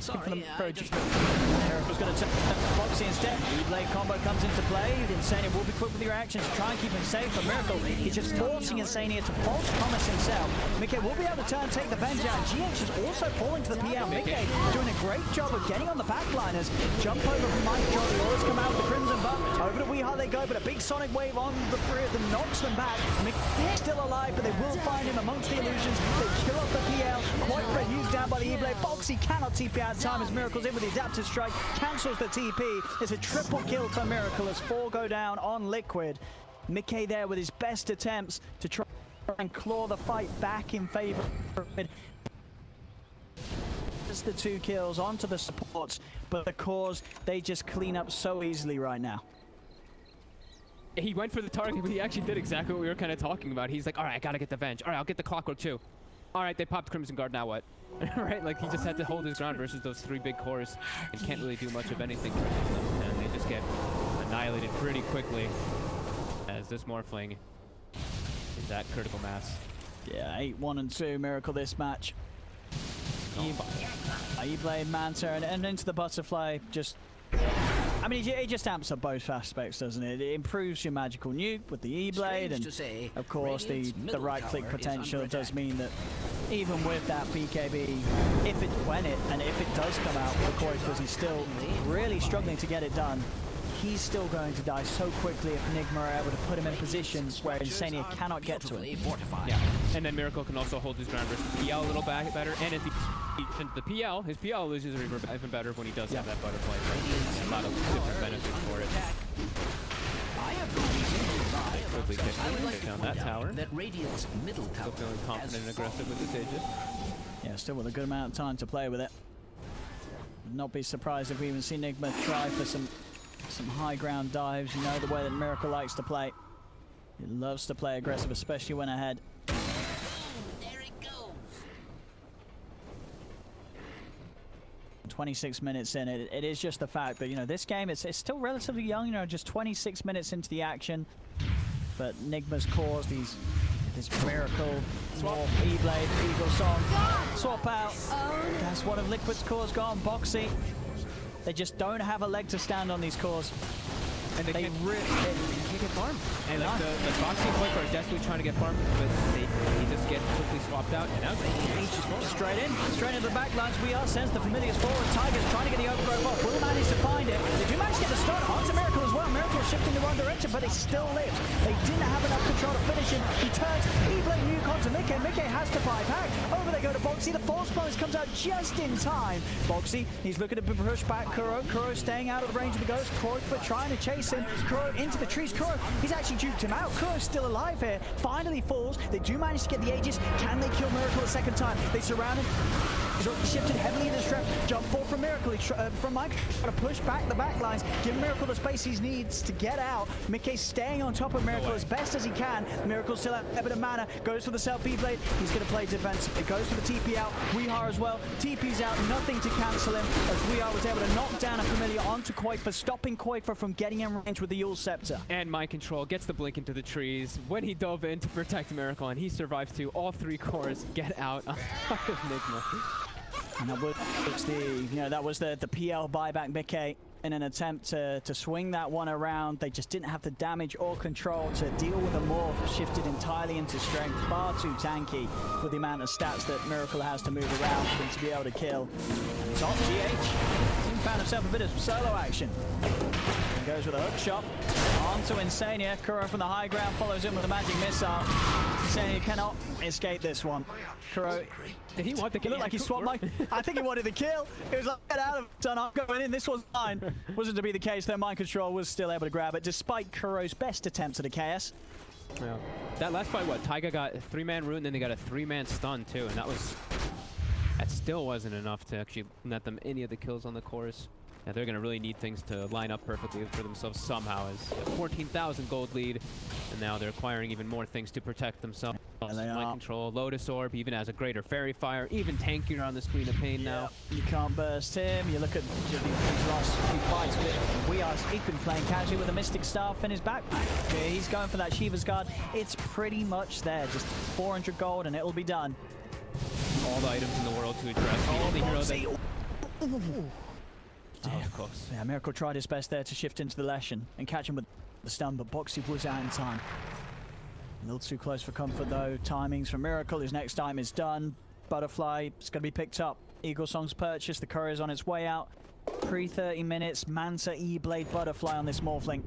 Sorry, I just... Miracle's going to turn Boxy instead. E-Blade combo comes into play. Insania will be quick with your actions to try and keep him safe. But Miracle, he's just forcing Insania to false promise himself. Mickey will be able to turn and take the Venge out. GH is also falling to the PL. Mickey doing a great job of getting on the backliners. Jump over from Mike Jolly. Always come out with the Crimson Butt. Over to Weehaw they go, but a big Sonic Wave on the three of them knocks them back. Mickey still alive, but they will find him amongst the illusions. They kill off the PL. Quite used down by the E-Blade. Boxy cannot TP out time as Miracle's in with the adaptive strike. Cancels the TP. It's a triple kill for Miracle as 4 go down on Liquid. Mickey there with his best attempts to try and claw the fight back in favor of it. It's the 2 kills onto the supports, but the cores, they just clean up so easily right now. He went for the target, but he actually did exactly what we were kind of talking about. He's like, all right, I gotta get the Venge. All right, I'll get the Clockwork too. All right, they popped Crimson Guard, now what? Right, like he just had to hold his ground versus those 3 big cores and can't really do much of anything versus them. And they just get annihilated pretty quickly as this Morphling is at critical mass. Yeah, 8-1 and 2 Miracle this match. E-Blade, Manta, and into the Butterfly. Just, I mean, it just amps up both aspects, doesn't it? It improves your magical nuke with the E-Blade, and of course the right-click potential does mean that even with that BKB, if it does come out for Koi, because he's still really struggling to get it done, he's still going to die so quickly if Enigma are able to put him in positions where Insania cannot get to him. Yeah, and then Miracle can also hold his ground versus PL a little better, and if his PL loses even better when he does have that butterfly. Right? A lot of different benefits for it. Quickly take down that tower. That Radiant's middle tower. Still feeling confident and aggressive with this Aegis. Yeah, still with a good amount of time to play with it. Would not be surprised if we even see Enigma try for some high ground dives. You know the way that Miracle likes to play. He loves to play aggressive, especially when ahead. There it goes. 26 minutes in, it is just the fact that, you know, this game it's still relatively young, you know, just 26 minutes into the action. But Enigma's caused this Miracle, Swap, E-Blade, Eagle Song, swap out. That's one of Liquid's cores gone. Boxy. They just don't have a leg to stand on these cores. And they can't get farmed. And like the Boxy and Quake are desperately trying to get farmed, but they just get quickly swapped out. And now straight into the back lines. We are sends the Familiar's forward. Tiger's trying to get the overgrowth off. Will manage to find it. They do manage to get the stun onto Miracle as well. Miracle is shifting the wrong direction, but they still live. They didn't have enough control to finish him. He turns E-Blade nuke onto Mickey. Mickey has to fight back. Over they go to Boxy. The force bonus comes out just in time. Boxy, he's looking to push back Kuro. Kuro staying out of the range of the ghost. Koifa trying to chase him. Kuro into the trees. Kuro, he's actually duped him out. Kuro's still alive here. Finally falls. They do manage to get the Aegis. Can they kill Miracle a second time? They surround him. He's already shifted heavily into strap. Jump forward from Miracle. From Mike. Trying to push back the back lines. Give Miracle the space he needs to get out. Mickey's staying on top of Miracle as best as he can. Miracle still at a bit of mana. Goes for the self E-Blade. He's going to play defense. It goes for the TP out. Weehaw as well. TP's out. Nothing to cancel him. As Weehaw was able to knock down a Familiar onto Koifa, stopping Koifa from getting in range with the Yule Scepter. And Mind Control gets the blink into the trees when he dove in to protect Miracle, and he survives too. All 3 cores get out of Enigma. And that was the PL buyback Mickey in an attempt to swing that one around. They just didn't have the damage or control to deal with a morph. Shifted entirely into strength. Far too tanky with the amount of stats that Miracle has to move around for them to be able to kill. Top GH found himself a bit of solo action. He goes with a hook shot onto Insania. Kuro from the high ground follows in with a magic missile. Insania cannot escape this one. Kuro, did he want the kill? It looked like he swapped Mike. I think he wanted the kill. It was like, get out of it, I'm going in. This was mine. Wasn't to be the case, though. Mind Control was still able to grab it, despite Kuro's best attempts at a KS. Yeah. That last fight, what? Taiga got a 3-man root, and then they got a 3-man stun, too. And that still wasn't enough to actually net them any of the kills on the cores. Yeah, they're going to really need things to line up perfectly for themselves somehow, as a 14,000 gold lead, and now they're acquiring even more things to protect themselves. Mind Control, Lotus Orb, even has a greater Fairy Fire, even tankier on the Screen of Pain now. You can't burst him. You look at these last few fights. He's been playing casually with a Mystic Staff in his backpack. Yeah, he's going for that Shiva's Guard. It's pretty much there. Just 400 gold and it'll be done. All the items in the world to address. All the heroes that... Oh, of course. Yeah, Miracle tried his best there to shift into the Lesh and catch him with the stun, but Boxy was out in time. A little too close for comfort though. Timings for Miracle. His next time is done. Butterfly is going to be picked up. Eagle Song's purchased. The courier's on its way out. Pre 30 minutes. Manta E-Blade Butterfly on this Morphling.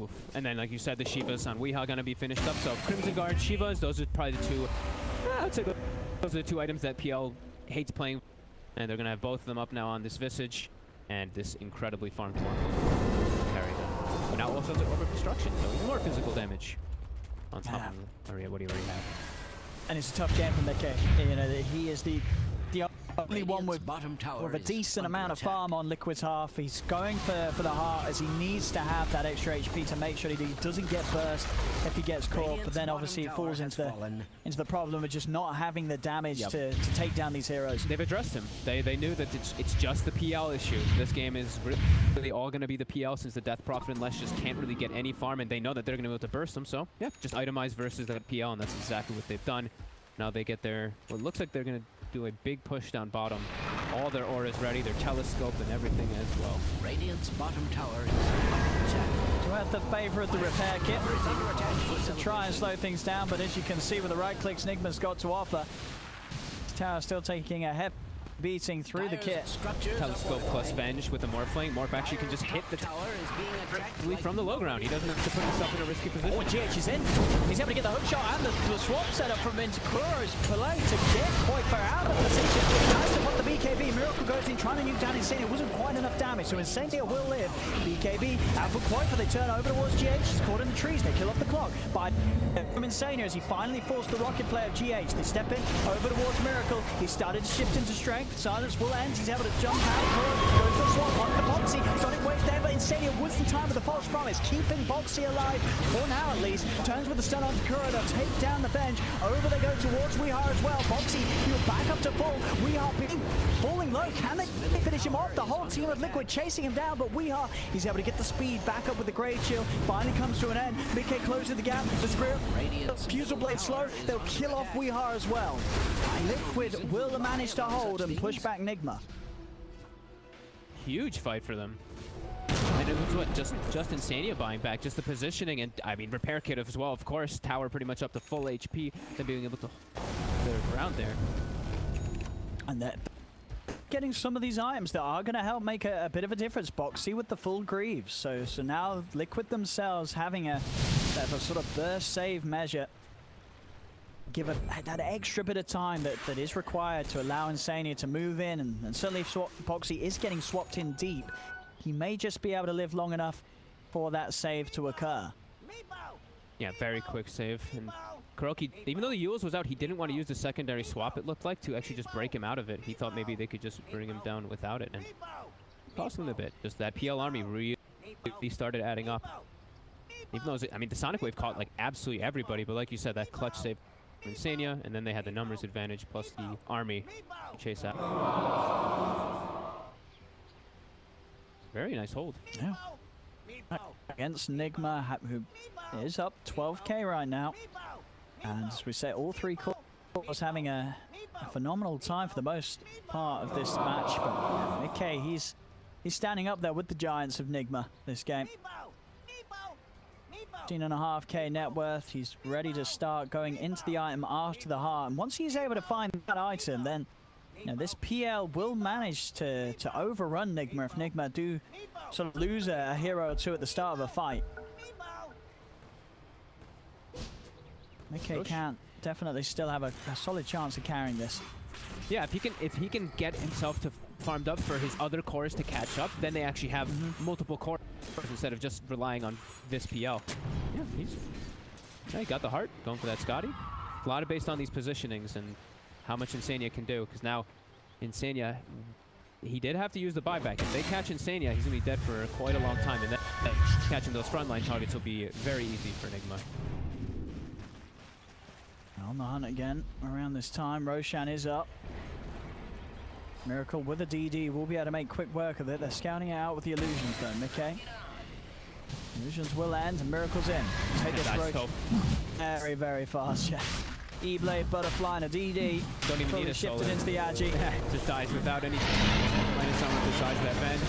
Oof. And then, like you said, the Shivas on Weehaw going to be finished up. So Crimson Guard, Shivas, those are probably the two. I'd say those are the two items that PL hates playing. And they're going to have both of them up now on this Visage. And this incredibly farmed Morphling. Carry them. But now also the Orb of Destruction. So even more physical damage. On top of the area, what do you already have? And it's a tough game from Nikkei. You know, he is the only one with a decent amount of farm on Liquid's half. He's going for the heart as he needs to have that extra HP to make sure he doesn't get burst if he gets caught. But then obviously it falls into the problem of just not having the damage to take down these heroes. They've addressed him. They knew that it's just the PL issue. This game is really all going to be the PL since the Death Prophet and Lesh just can't really get any farm, and they know that they're going to be able to burst them. So yeah, just itemize versus the PL, and that's exactly what they've done. Now they get their, well, it looks like they're going to do a big push down bottom. All their auras ready, their telescope and everything as well. Radiant's bottom tower is attacked. Duet the favor of the repair kit to try and slow things down, but as you can see with the right clicks Nigma's got to offer, this tower still taking a heavy beating through the kit. Telescope plus Venge with the Morphling. Morph actually can just hit the tower from the low ground. He doesn't have to put himself in a risky position. Oh, GH is in. He's able to get the hook shot and the swap setup from into Kuro's play to get Kuiper out of position. Nice to put the BKB. Miracle goes in trying to nuke down Insania. It wasn't quite enough damage, so Insania will live. BKB out for Kuiper. They turn over towards GH. He's caught in the trees. They kill off the clock. By from Insania as he finally forced the rocket play of GH. They step in over towards Miracle. He started to shift into strength. Silence will end. He's able to jump out. Kuro goes for the swap on the Boxy. Sonic Wave there, but Insania was the time with the false promise, keeping Boxy alive for now at least. Turns with the stun onto Kuro. They'll take down the bench. Over they go towards Weehaw as well. Boxy, he'll back up to full. Weehaw falling low. Can they finish him off? The whole team of Liquid chasing him down, but Weehaw, he's able to get the speed back up with the Great Shield. Finally comes to an end. Big K closes the gap. The Spirit, Fusel Blade slow. They'll kill off Weehaw as well. Liquid will manage to hold and push back Nigma. Huge fight for them. And it was what, just Insania buying back, just the positioning, and I mean repair kit as well, of course. Tower pretty much up to full HP, then being able to hold their ground there. And that getting some of these items that are going to help make a bit of a difference. Boxy with the full Greaves, so now Liquid themselves having a sort of burst save measure. Give that extra bit of time that is required to allow Insania to move in, and certainly if Boxy is getting swapped in deep, he may just be able to live long enough for that save to occur. Yeah, very quick save. And Kuroki, even though the Yules was out, he didn't want to use the secondary swap, it looked like, to actually just break him out of it. He thought maybe they could just bring him down without it, and cost him a bit. Just that PL army really started adding up. Even though, I mean, the Sonic Wave caught like absolutely everybody, but like you said, that clutch save Insania, and then they had the numbers advantage plus the army to chase out. Very nice hold. Yeah. Against Nigma, who is up 12k right now. And as we say, all three cores having a phenomenal time for the most part of this match. But Nikkei, he's standing up there with the giants of Nigma this game. 15.5k net worth. He's ready to start going into the item after the heart. And once he's able to find that item, then this PL will manage to overrun Nigma if Nigma do sort of lose a hero or two at the start of a fight. Nikkei can definitely still have a solid chance of carrying this. Yeah, if he can get himself to farmed up for his other cores to catch up, then they actually have multiple cores instead of just relying on this PL. Yeah, he got the heart, going for that Scotty. A lot of based on these positionings and how much Insania can do, because now Insania, he did have to use the buyback. If they catch Insania, he's going to be dead for quite a long time, and then catching those frontline targets will be very easy for Enigma. On the hunt again around this time. Roshan is up. Miracle with a DD will be able to make quick work of it. They're scouting it out with the illusions though, Nikkei. Illusions will end and Miracle's in. Take this road very, very fast, yeah. E-Blade, Butterfly, and a DD. Don't even need a shifted solo. into the Agi. Just dies without any minus on with the size of that bench.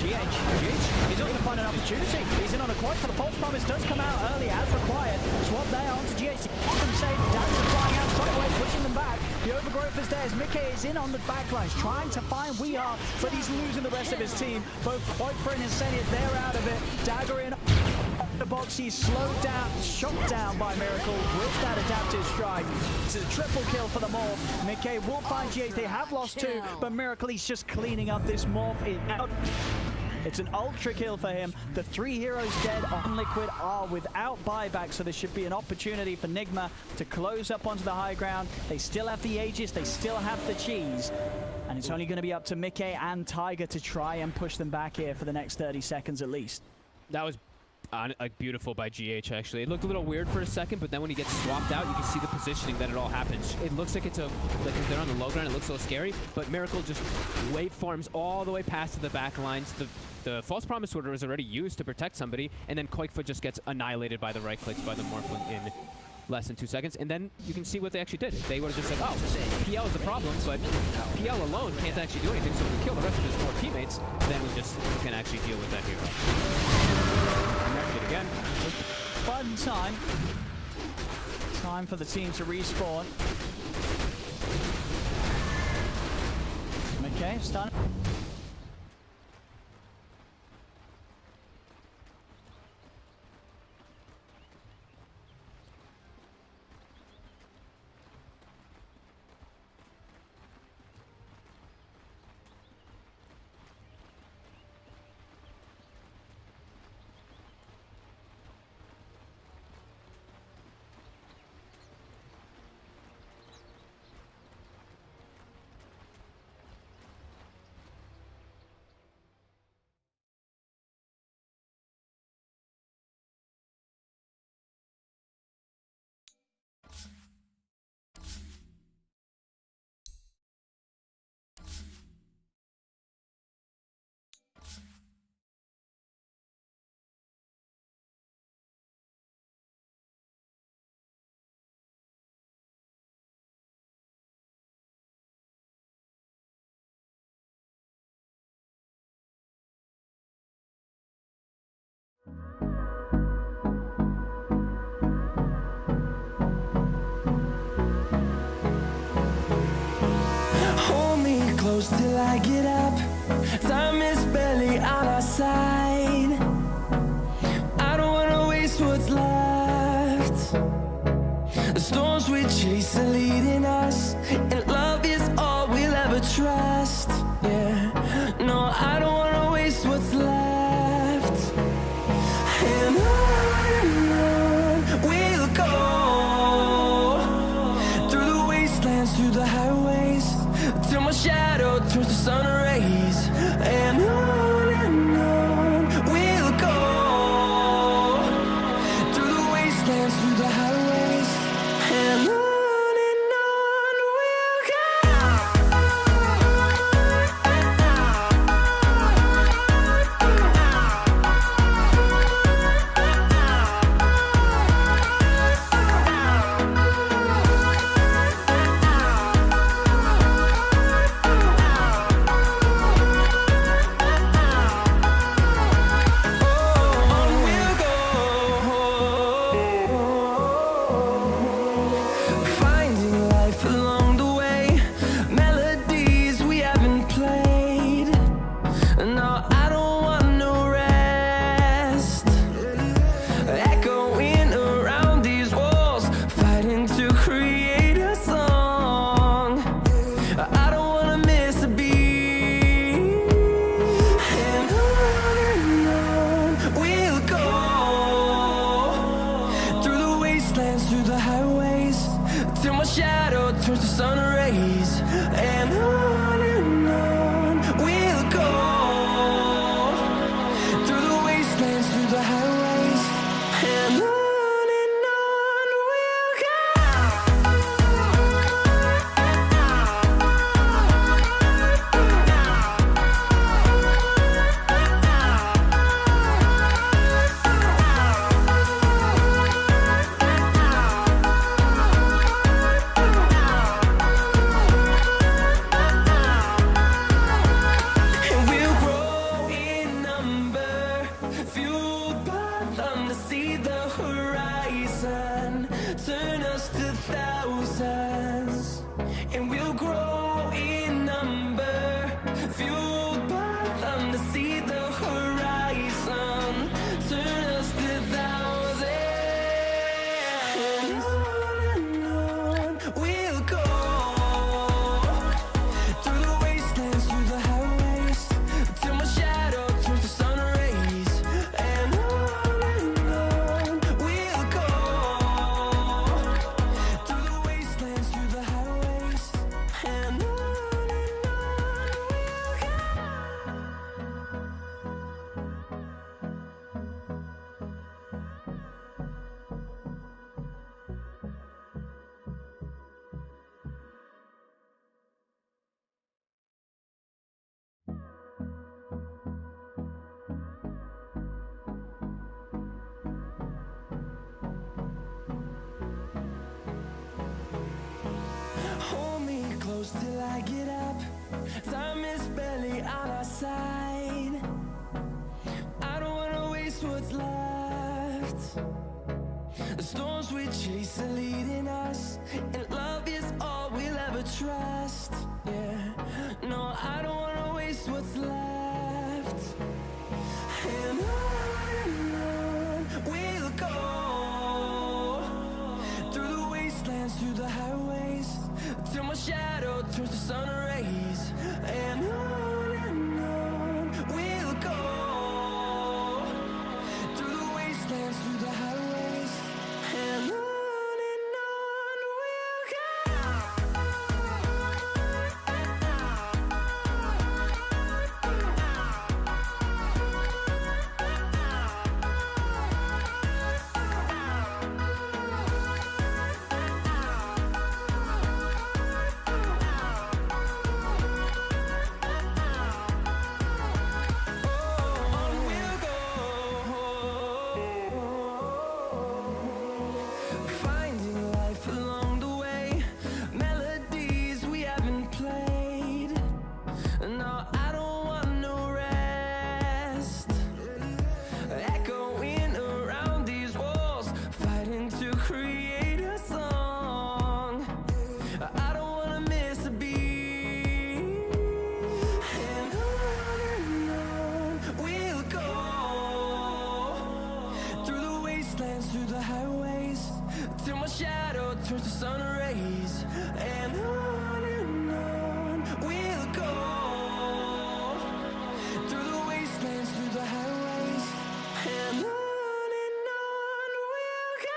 GH, he's not going to find an opportunity. He's in on a quad for the Pulse Promise, does come out early as required. Swap there onto GH to keep them safe. Dance are flying out sideways, pushing them back. The overgrowth is there as Mickey is in on the backlines, trying to find We Are, but he's losing the rest of his team. Both Quoifer and Insania, they're out of it. Dagger in the box, he's slowed down, shot down by Miracle with that adaptive strike. It's a triple kill for them all. Mickey will find GH, they have lost two, but Miracle, he's just cleaning up this morph. It's an ultra kill for him. The 3 heroes dead on Liquid are without buyback, so there should be an opportunity for Nigma to close up onto the high ground. They still have the Aegis, they still have the cheese, and it's only going to be up to Mickey and Tiger to try and push them back here for the next 30 seconds at least. That was like beautiful by GH actually. It looked a little weird for a second, but then when he gets swapped out, you can see the positioning that it all happens. It looks like it's like if they're on the low ground, it looks a little scary, but Miracle just waveforms all the way past to the back lines. The False Promise Order is already used to protect somebody, and then Quakefoot just gets annihilated by the right clicks by the Morphling in less than 2 seconds, and then you can see what they actually did. They would have just said, oh, PL is the problem, but PL alone can't actually do anything, so if we kill the rest of his 4 teammates, then we just can actually deal with that hero. It again. Fun time. Time for the team to respawn. Okay, stun. Hold me close till I get up. Time is barely on our side. I don't wanna waste what's left. The storms we chase are leading us, and love is all we'll ever trust. Yeah, no, I don't wanna waste what's left. And on we'll go, through the wastelands, through the highways, till my shadow turns to sun rays. And on we'll go, through the wastelands, through the highways, and on we'll go. Finding life along the way, melodies we haven't played. No, I don't want no rest. Echoing around these walls, fighting to create a song. I don't wanna miss a beat. And on we'll go, through the wastelands, through the highways, till my shadow turns to sun rays. And on we'll go. close till I get up. Time is barely on our side. I don't wanna waste what's left. The storms we chase are leading us, and love is all we'll ever trust. Yeah, no, I don't wanna waste what's left. And on we'll go, through the wastelands, through the highways, till my shadow turns to sun rays. And on we'll go, through the wastelands, through the highways, and on we'll go. Finding life along the way, melodies we haven't played. No, I don't want no rest. Echoing around these walls, fighting to create a song. I don't wanna miss a beat. And on we'll go, through the wastelands, through the highways, till my shadow turns to sun rays. And on we'll go, through the wastelands, through the highways, and on we'll go.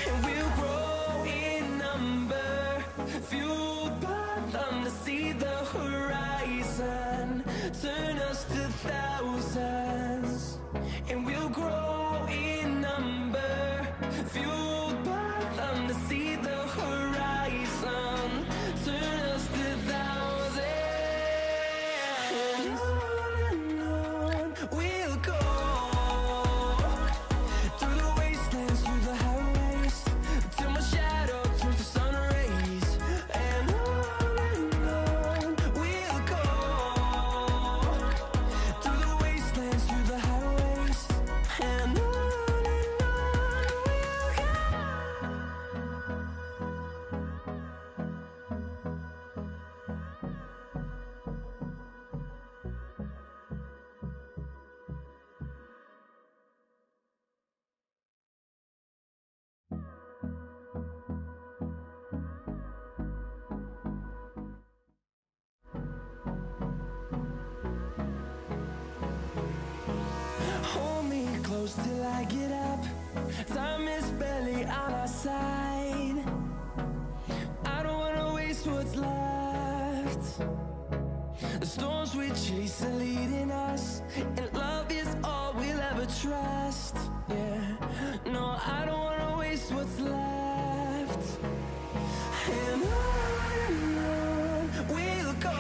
And we'll grow in number, fueled by them to see the horizon, turn us to thousands. And we'll grow in number, fueled by them to see the horizon, turn us to thousands. And on we'll go, through the wastelands, through the highways, till my shadow turns to sun rays. And on we'll go, through the wastelands, through the highways, and on we'll go. Hold me close till I get up. Time is barely on our side. I don't wanna waste what's left. The storms we chase are leading us, and love is all we'll ever trust. Yeah, no, I don't wanna waste what's left. And on we'll go,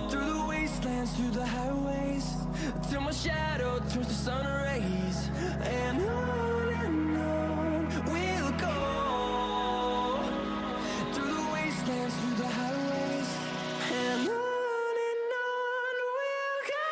through the wastelands, through the highways, till my shadow turns to sun rays. And on we'll go, through the wastelands, through the highways, and on we'll go.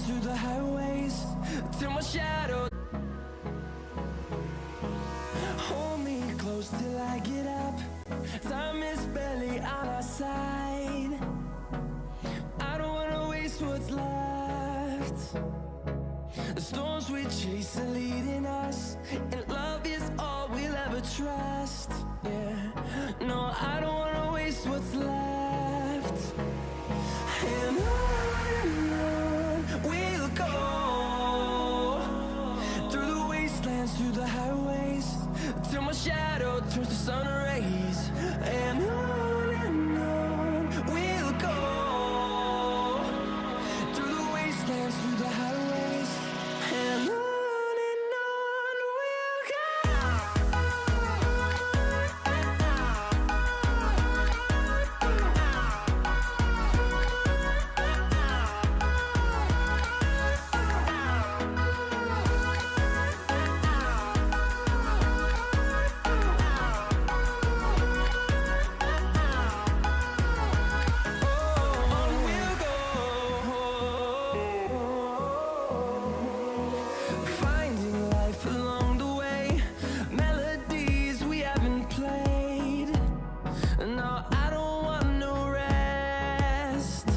through the highways till my shadow. Hold me close till I get up. Time is barely on our side. I don't wanna waste what's left. The storms we chase are leading us, and love is all we'll ever trust. Yeah, no, I don't wanna waste what's left. And on we'll go, through the wastelands, through the highways, till my shadow turns to sun rays. And on we'll go, through the wastelands, through the highways, and on we'll go. Finding life along the way, melodies we haven't played. No, I don't want no rest.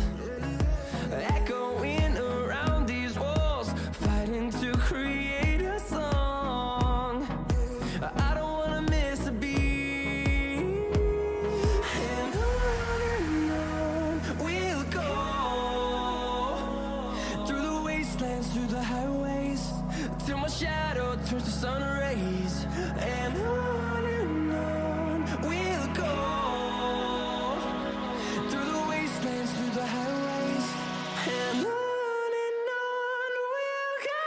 Echoing around these walls, fighting to create a song. I don't wanna miss a beat. And on we'll go, through the wastelands, through the highways, till my shadow turns to sun rays. And on we'll go, through the wastelands, through the highways, and on we'll go.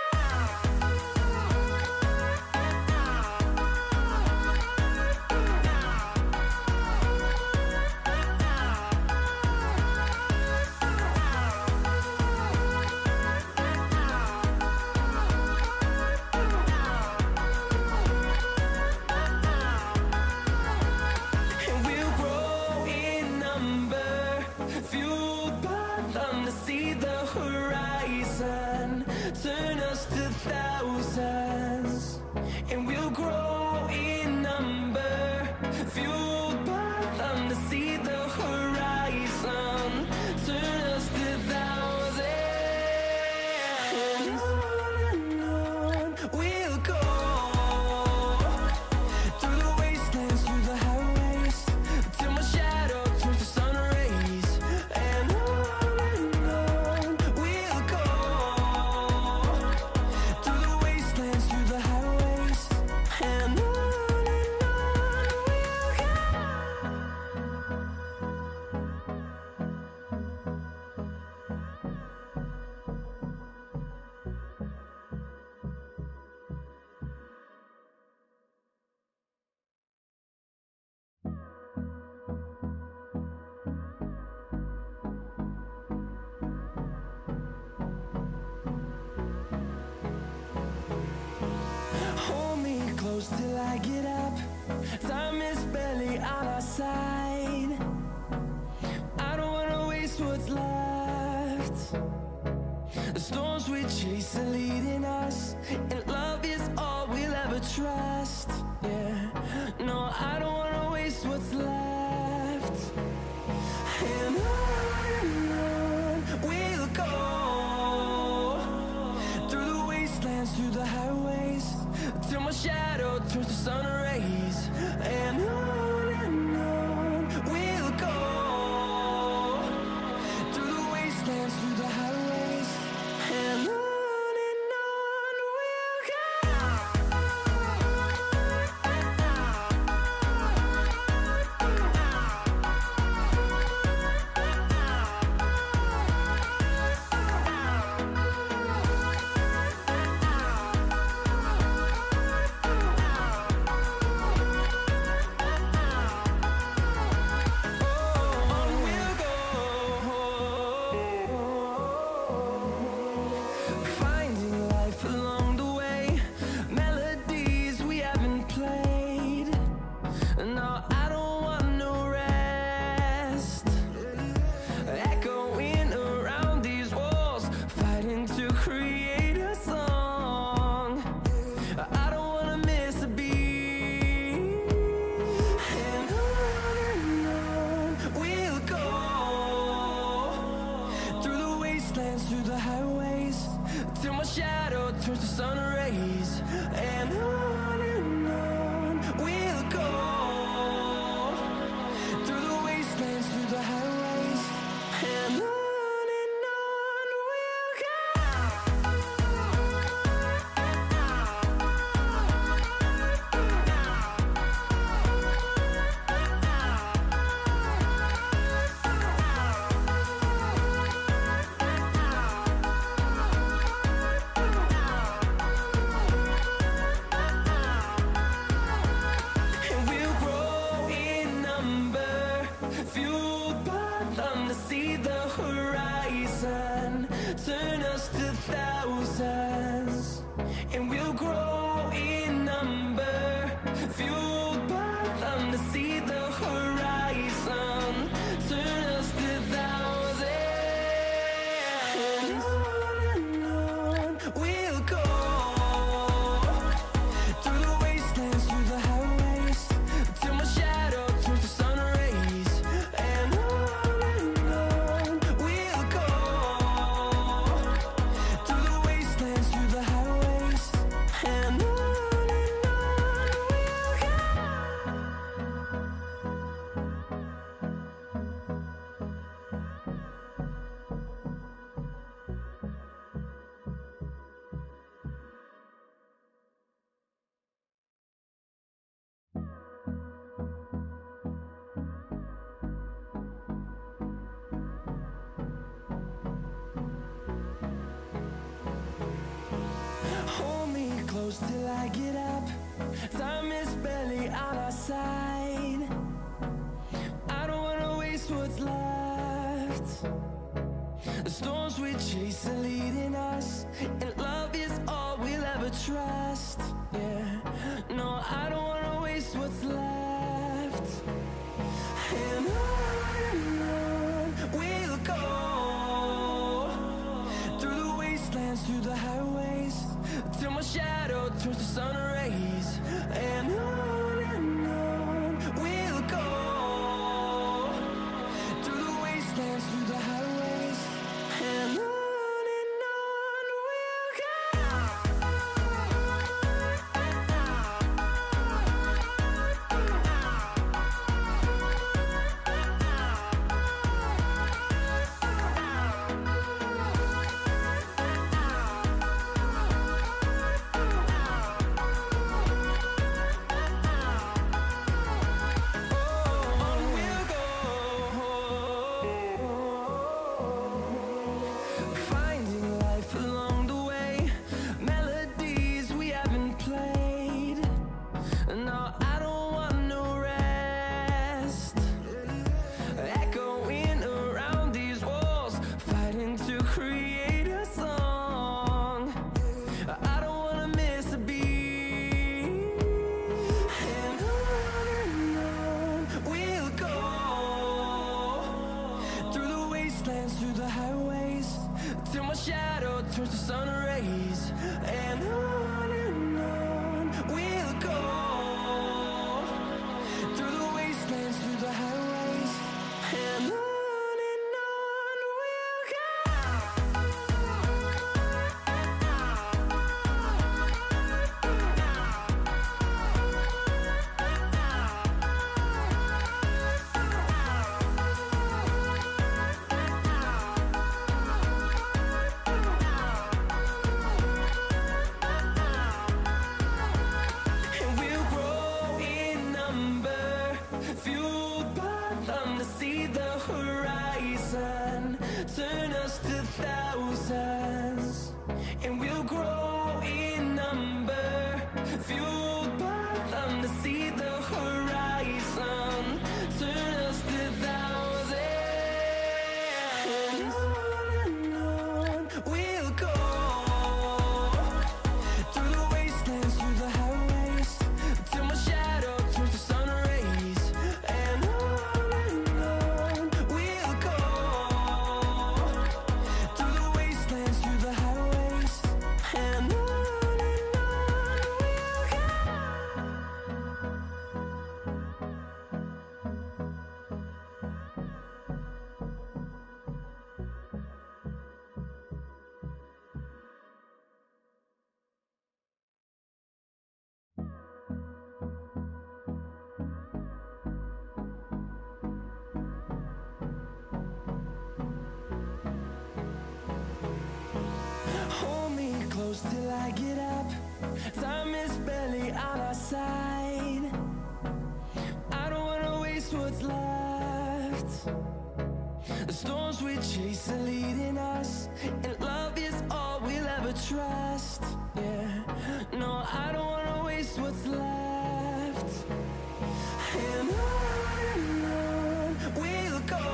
And we'll grow in number, fueled by them to see the horizon, turn us to thousands. And we'll grow in number, fueled by them to see the horizon, turn us to thousands. And on we'll go, through the wastelands, through the highways, till my shadow turns to sun rays. And on we'll go, through the wastelands, through the highways, and on we'll go. Hold me close till I get up. Time is barely on our side. I don't wanna waste what's left. The storms we chase are leading us, and love is all we'll ever trust. Yeah, no, I don't wanna waste what's left. And on we'll go, through the wastelands, through the highways, till my shadow turns to sun rays. And on we'll go, through the wastelands, through the highways, and on we'll go. wastelands, through the highways, till my shadow turns to sun rays. And on we'll go, through the wastelands, through the highways, and on we'll go. And we'll grow in number, fueled by them to see the horizon, turn us to thousands. And we'll grow in number, fueled by them to see the horizon, turn us to thousands. And on we'll go, through the wastelands, through the highways, till my shadow turns to sun rays. And on we'll go, through the wastelands, through the highways, and on we'll go. Hold me close till I get up. Time is barely on our side. I don't wanna waste what's left. The storms we chase are leading us, and love is all we'll ever trust. Yeah, no, I don't wanna waste what's left. And on we'll go, through the wastelands, through the highways, till my shadow turns to sun rays. And on we'll go, through the wastelands, through the highways, and on we'll finding life along the way, melodies we haven't played. No, I don't want no rest, echoing around these walls, fighting to create a song. I don't wanna miss a beat. And on we'll go, through the wastelands, through the highways, till my shadow turns to sun rays. And on we'll go, through the wastelands, through the highways, and on we'll go. close till I get up. Time is barely on our side. I don't wanna waste what's left. The storms we chase are leading us, and love is all we'll ever trust. Yeah, no, I don't wanna waste what's left. And on we'll go,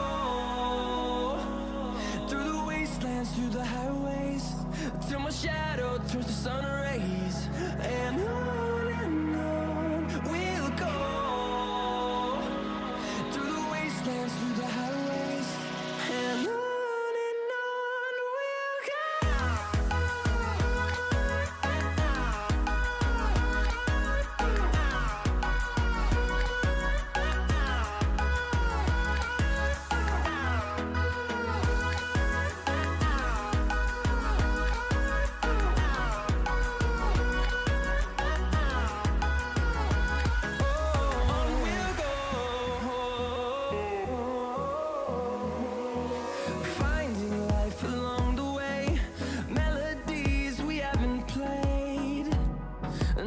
through the wastelands, through the highways, till my shadow turns to sun rays. And on we'll go, through the wastelands, through the highways, and on we'll go. Finding life along the way, melodies we haven't played.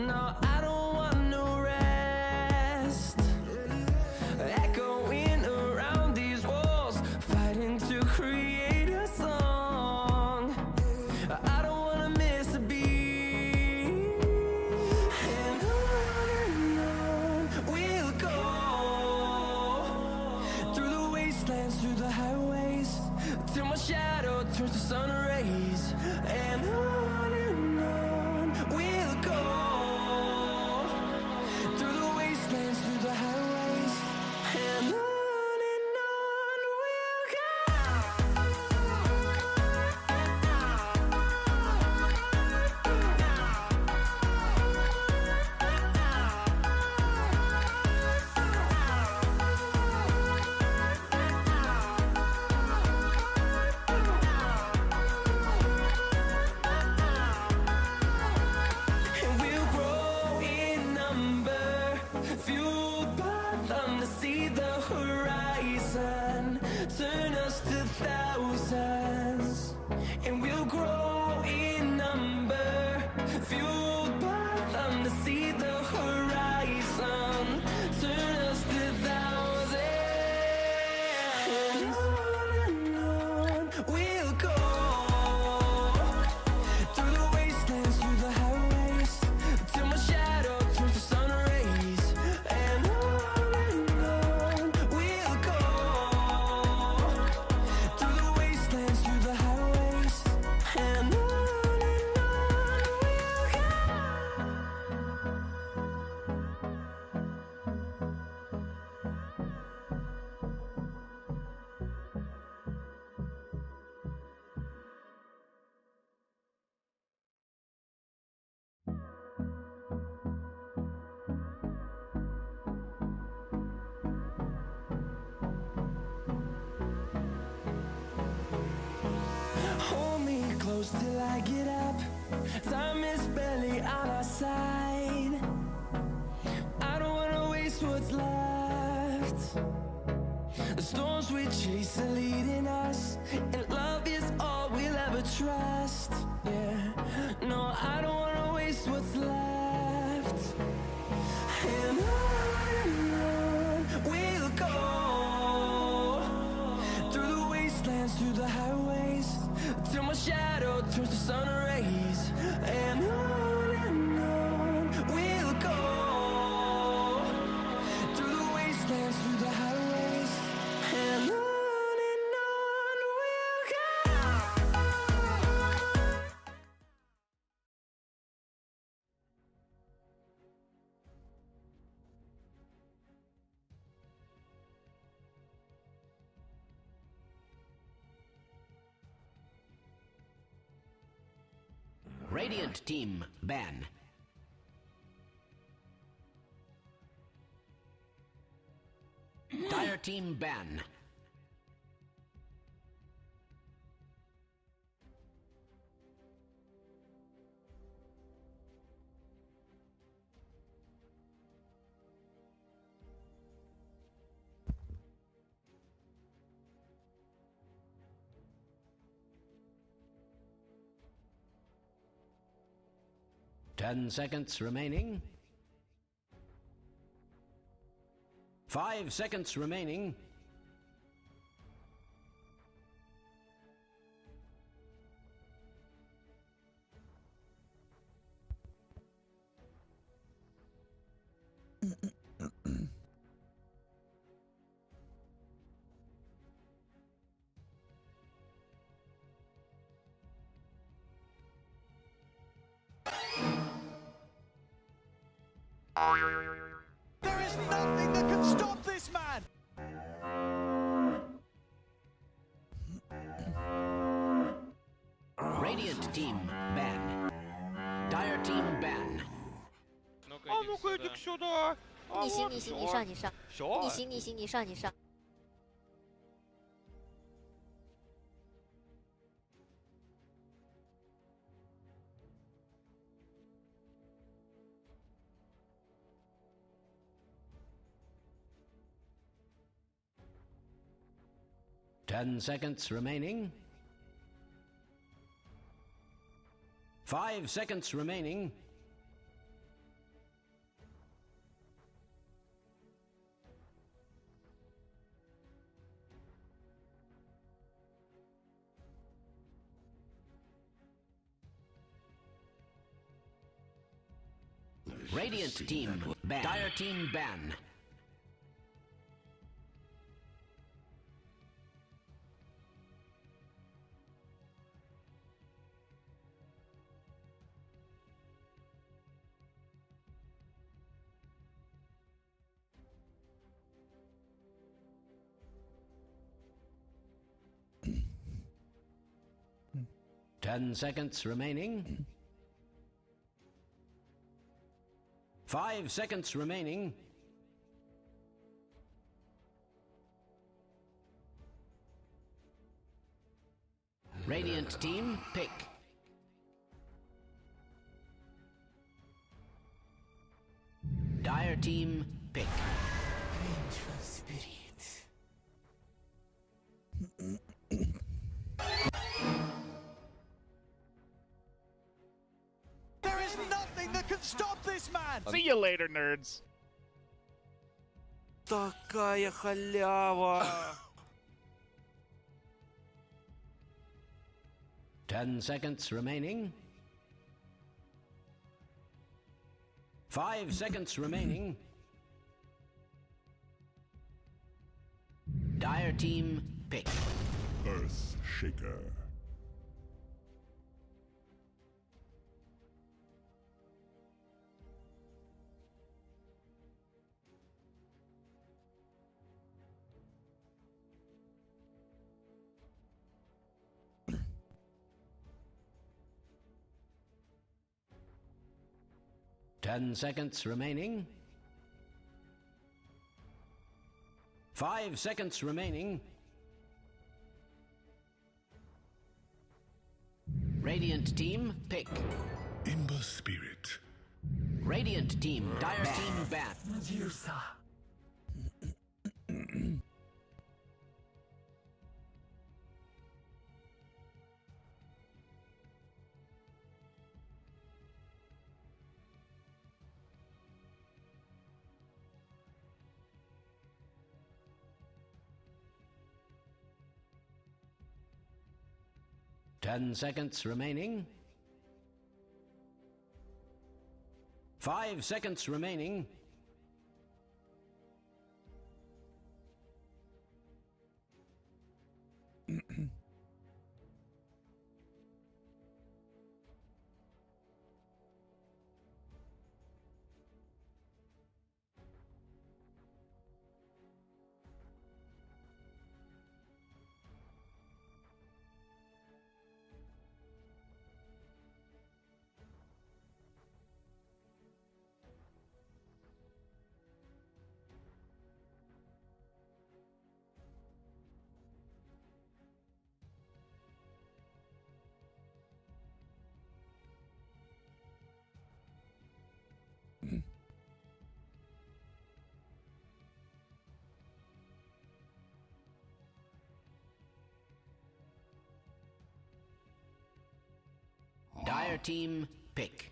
No, I don't want no rest. Echoing around these walls, fighting to create a song. I don't wanna miss a beat. And on we'll go, through the wastelands, through the highways, till my shadow turns to sun rays. And on we'll go, through the wastelands, through the highways, and on we'll go. And we'll grow in number, fueled by them to see the horizon, turn us to thousands. And we'll grow in number, fueled by them to see the horizon, turn us to thousands. And on we'll go, through the wastelands, through the highways, till my shadow turns to sun rays. And on we'll go, through the wastelands, through the highways, and on we'll go. Hold me close till I get up. Time is barely on our side. I don't wanna waste what's left. The storms we chase are leading us, and love is all we'll ever trust. Yeah, no, I don't wanna waste what's left. And on we'll go, through the wastelands, through the highways, till my shadow turns to sun rays. And on we'll go, through the wastelands, through the highways, and on we'll go. Radiant team ban. Dire team ban. 10 seconds remaining. 5 seconds remaining. There is nothing that can stop this man! Radiant team ban. Dire team ban. А ну-ка иди сюда! А 逆行， вот 逆行， всё. 你上，你上， Всё? 逆行，逆行，你上，你上。 10 seconds remaining. 5 seconds remaining. Radiant team ban. Dire team ban. Ten seconds remaining. 5 seconds remaining. Radiant team, pick. Dire team, pick. There is nothing that can stop this man! See you later, nerds! Такая халява! 10 seconds remaining. 5 seconds remaining. Dire team, pick. Earth Shaker. Ten seconds remaining. 5 seconds remaining. Radiant team, pick. Ember Spirit. Radiant team, Dire team ban. Ten seconds remaining. 5 seconds remaining. Dire team, pick.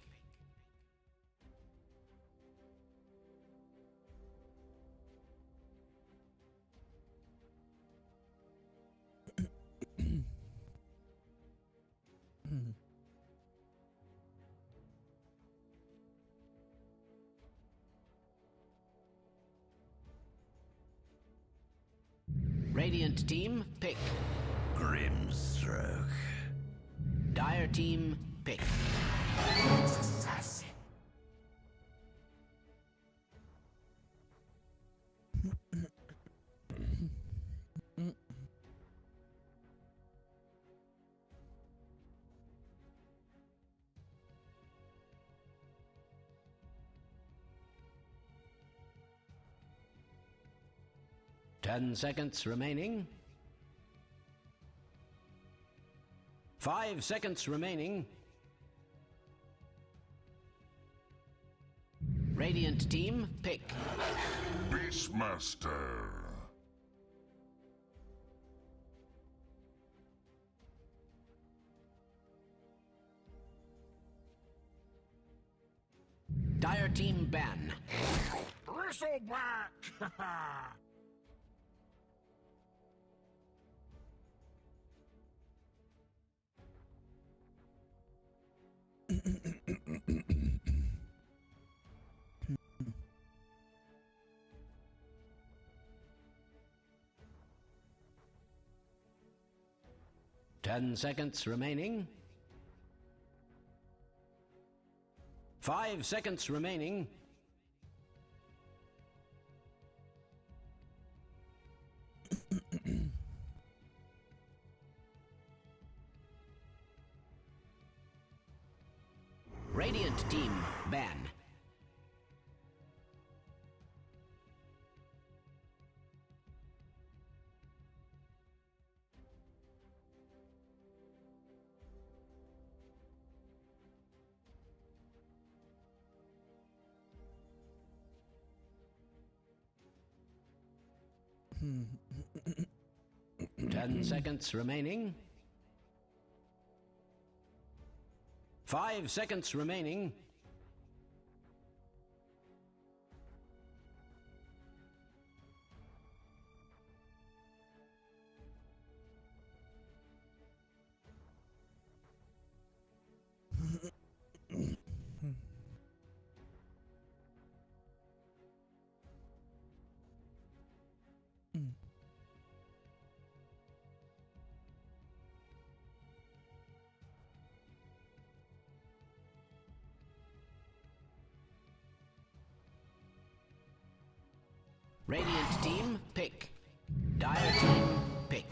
Radiant team, pick. Grimstroke. Dire team, pick. Assassin. 10 seconds remaining. 5 seconds remaining. Radiant team, pick. Beastmaster. Dire team, ban. Bristleback! 10 seconds remaining. 5 seconds remaining. Radiant team, ban. Hmm. 10 seconds remaining. 5 seconds remaining. Radiant team, pick. Dire team, pick.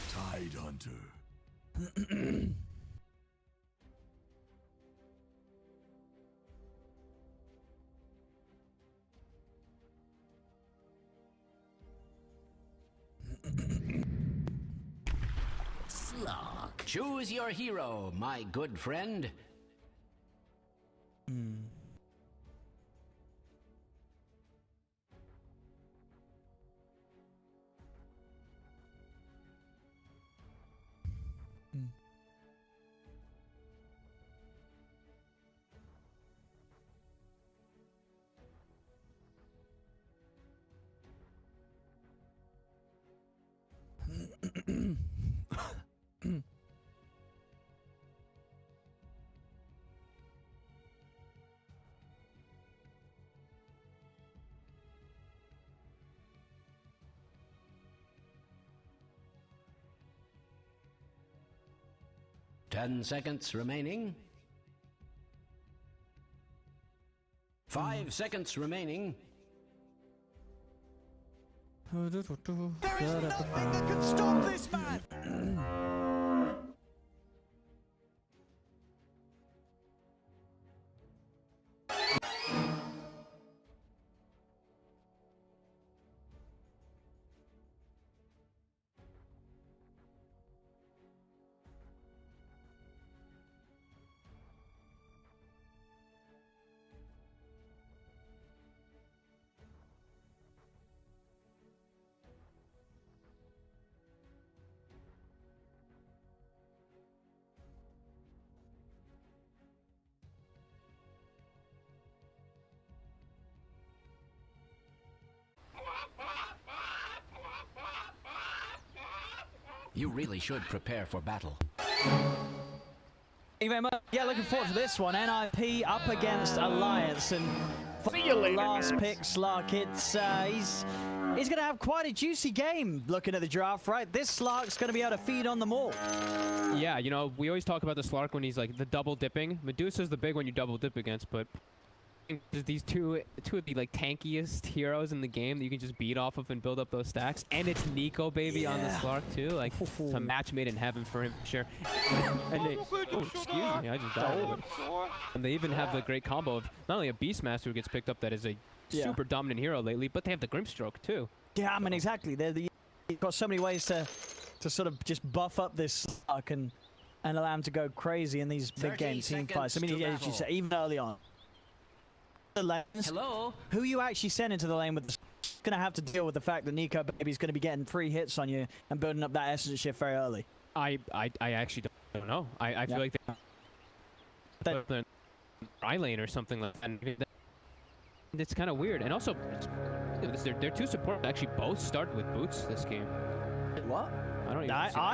Tide Hunter. Slog. Choose your hero, my good friend. Ten seconds remaining. 5 seconds remaining. There is nothing that can stop this man! You really should prepare for battle. Thank you very much. Yeah, looking forward to this one. NIP up against Alliance, and last pick, Slark. He's going to have quite a juicy game looking at the draft, right? This Slark's going to be able to feed on them all. Yeah, you know, we always talk about the Slark when he's like the double dipping. Medusa's the big one you double dip against, but these two of the like tankiest heroes in the game that you can just beat off of and build up those stacks. And it's Nico, baby, on the Slark too. Like it's a match made in heaven for him, for sure. And they, oh, excuse me, I just died. And they even have the great combo of not only a Beastmaster who gets picked up that is a super dominant hero lately, but they have the Grimstroke too. Yeah, I mean exactly. They've got so many ways to sort of just buff up this Slark and allow him to go crazy in these big game team fights. I mean, as you say, even early on. The lanes, Hello? who you actually send into the lane with the going to have to deal with the fact that Nico baby's going to be getting 3 hits on you and building up that essence shift very early. I actually don't know. I feel like they're dry lane or something like that. And it's kind of weird. And also, their 2 supports actually both started with boots this game. What? I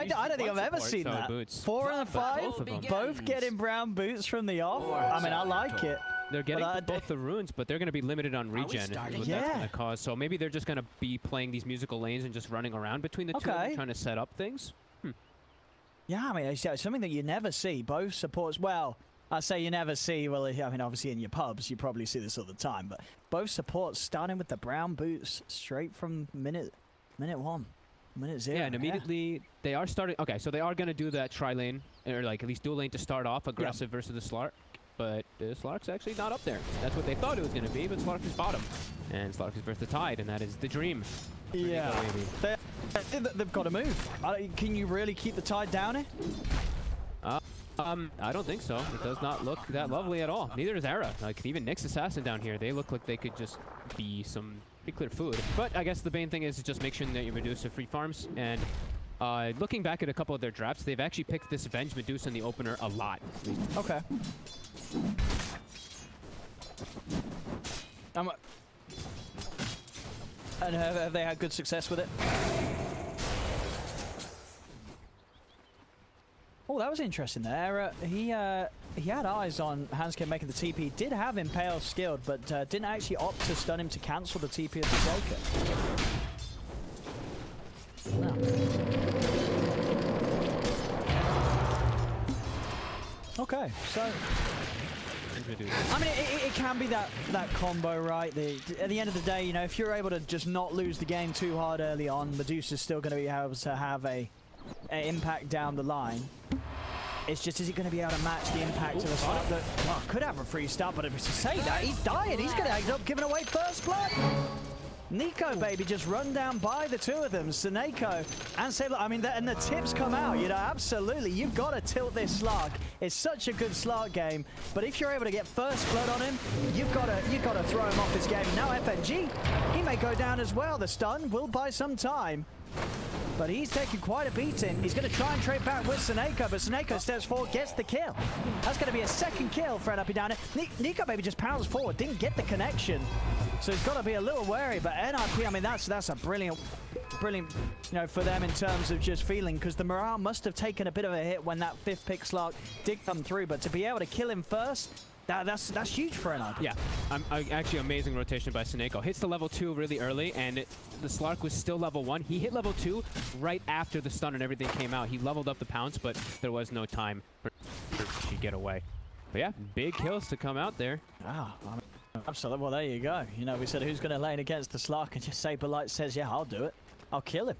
don't think I've ever seen that. Boots. 4 and 5, both getting brown boots from the off. I mean, I like it. They're getting both the runes, but they're going to be limited on regen. What that's going to cause. So maybe they're just going to be playing these musical lanes and just running around between the two, trying to set up things. Yeah, I mean, it's something that you never see. Both supports, well, I say you never see. Well, I mean, obviously in your pubs, you probably see this all the time. But both supports starting with the brown boots straight from minute 1. Minute 0. Yeah, and immediately they are starting. Okay, so they are going to do that tri-lane, or like at least dual lane to start off, aggressive versus the Slark. But Slark's actually not up there. That's what they thought it was going to be, but Slark is bottom. And Slark is versus the Tide, and that is the dream. Yeah. They've got to move. Can you really keep the Tide down here? I don't think so. It does not look that lovely at all. Neither is Era. Like, even Nyx Assassin down here, they look like they could just be some pretty clear food. But I guess the main thing is just make sure that you Medusa free farms. And looking back at a couple of their drafts, they've actually picked this Avenge Medusa in the opener a lot. Okay. And have they had good success with it? Oh, that was interesting there. He had eyes on Handscape making the TP. Did have Impale skilled, but didn't actually opt to stun him to cancel the TP of the Joker. No. Okay, so I mean, it can be that combo, right? At the end of the day, you know, if you're able to just not lose the game too hard early on, Medusa's still going to be able to have a impact down the line. It's just, is he going to be able to match the impact of the start that could have a free start, but if it's to say that, he's dying. He's going to end up giving away first blood. Nico, baby, just run down by the 2 of them, Seneko and Sable. I mean, and the tips come out, you know, absolutely. You've got to tilt this Slark. It's such a good Slark game, but if you're able to get first blood on him, you've got to throw him off his game. Now FNG, he may go down as well. The stun will buy some time, but he's taking quite a beating. He's going to try and trade back with Seneko, but Seneko steps forward, gets the kill. That's going to be a second kill for NRP down there. Nico, baby, just pounds forward, didn't get the connection. So he's got to be a little wary, but NRP, I mean, that's a brilliant, you know, for them in terms of just feeling, because the morale must have taken a bit of a hit when that 5th pick Slark did come through, but to be able to kill him first, that's huge for NRP. Yeah, actually amazing rotation by Seneko. Hits the level 2 really early, and the Slark was still level 1. He hit level 2 right after the stun and everything came out. He leveled up the pounce, but there was no time for to get away. But yeah, big kills to come out there. Ah, absolutely. Well, there you go. You know, we said who's going to lane against the Slark, and just Saberlight says, yeah, I'll do it. I'll kill him.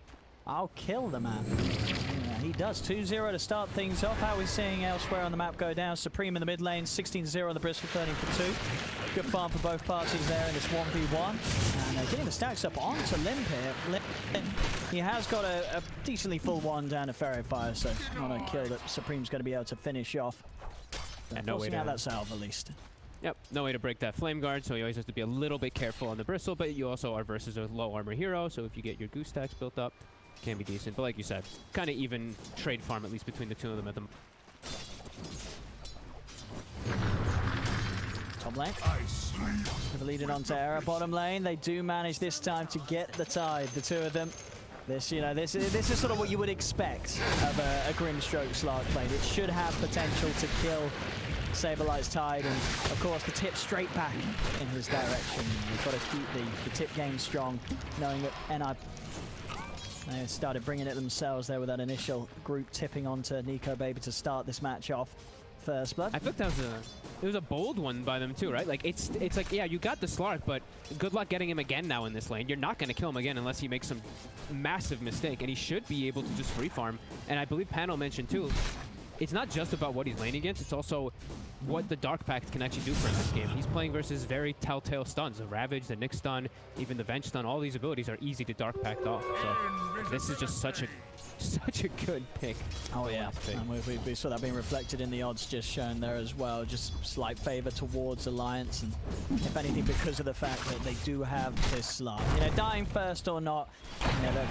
I'll kill the man. Yeah, he does. 2-0 to start things off. How are we seeing elsewhere on the map go down? Supreme in the mid lane, 16-0 on the Bristol, 13 for 2. Good farm for both parties there in this 1v1. And getting the stacks up onto Limp here. He has got a decently full one down to Ferro Fire, so not a kill that Supreme's going to be able to finish off. And no way to that salve at least. Yep, no way to break that flame guard, so you always have to be a little bit careful on the Bristle, but you also are versus a low armor hero, so if you get your goose stacks built up, it can be decent. But like you said, kind of even trade farm, at least between the 2 of them at the moment. Top lane. Lead it on to Era. Bottom lane, they do manage this time to get the Tide, the 2 of them. This, you know, this is sort of what you would expect of a Grimstroke Slark Blade. It should have potential to kill Saberlight's Tide, and of course the tip straight back in his direction. You've got to keep the tip game strong, knowing that NI they started bringing it themselves there with that initial group tipping onto Nico Baby to start this match off. First blood. I thought that was a bold one by them too, right? Like it's like, yeah, you got the Slark, but good luck getting him again now in this lane. You're not going to kill him again unless he makes some massive mistake, and he should be able to just free farm. And I believe Panel mentioned too, it's not just about what he's laning against, it's also what the Dark Pact can actually do for him in this game. He's playing versus very telltale stuns. The Ravage, the Nyx stun, even the Venge stun, all these abilities are easy to Dark Pact off. So this is just such a good pick. Oh yeah, and we saw that being reflected in the odds just shown there as well. Just slight favor towards Alliance, and if anything, because of the fact that they do have this Slark. You know, dying first or not, you know,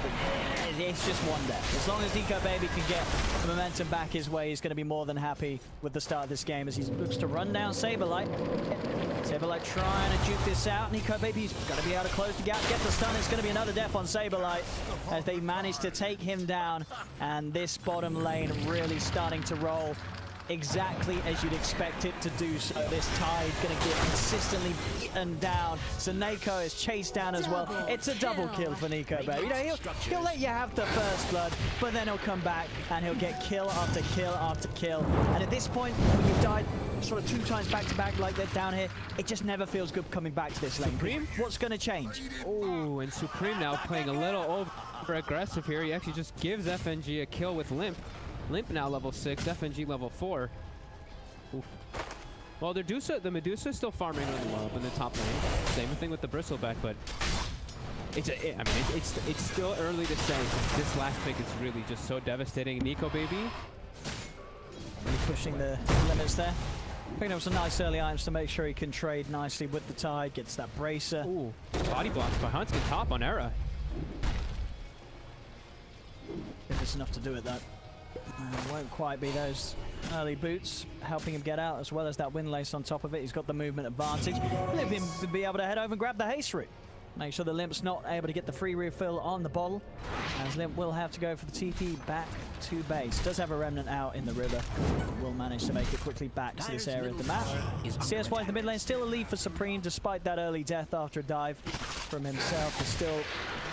it's just one death. As long as Nico Baby can get the momentum back his way, he's going to be more than happy with the start of this game as he looks to run down Saberlight. Saberlight trying to juke this out. Nico Baby's got to be able to close the gap, get the stun. It's going to be another death on Saberlight as they manage to take him down. And this bottom lane really starting to roll exactly as you'd expect it to do so. This Tide going to get consistently beaten down. So Nico is chased down as well. It's a double kill for Nico Baby. You know, he'll let you have the first blood, but then he'll come back and he'll get kill after kill after kill. And at this point, when you've died sort of 2 times back to back like that down here, it just never feels good coming back to this lane. Supreme? What's going to change? Oh, and Supreme now playing a little over aggressive here. He actually just gives FNG a kill with Limp. Limp now level 6, FNG level 4. Oof. Well, the Medusa is still farming really well up in the top lane. Same thing with the Bristleback, but it's still early to say. This last pick is really just so devastating. Nico Baby really pushing the limits there. Picking up some nice early items to make sure he can trade nicely with the Tide. Gets that bracer. Ooh, body blocks by Huntsman top on Era. If it's enough to do it, though. Won't quite be those early boots helping him get out, as well as that windlace on top of it. He's got the movement advantage. Limp him to be able to head over and grab the haste route. Make sure the Limp's not able to get the free refill on the bottle, as Limp will have to go for the TP back to base. Does have a remnant out in the river. Will manage to make it quickly back to this area of the map. CS-wise, the mid lane still a lead for Supreme, despite that early death after a dive from himself. Is still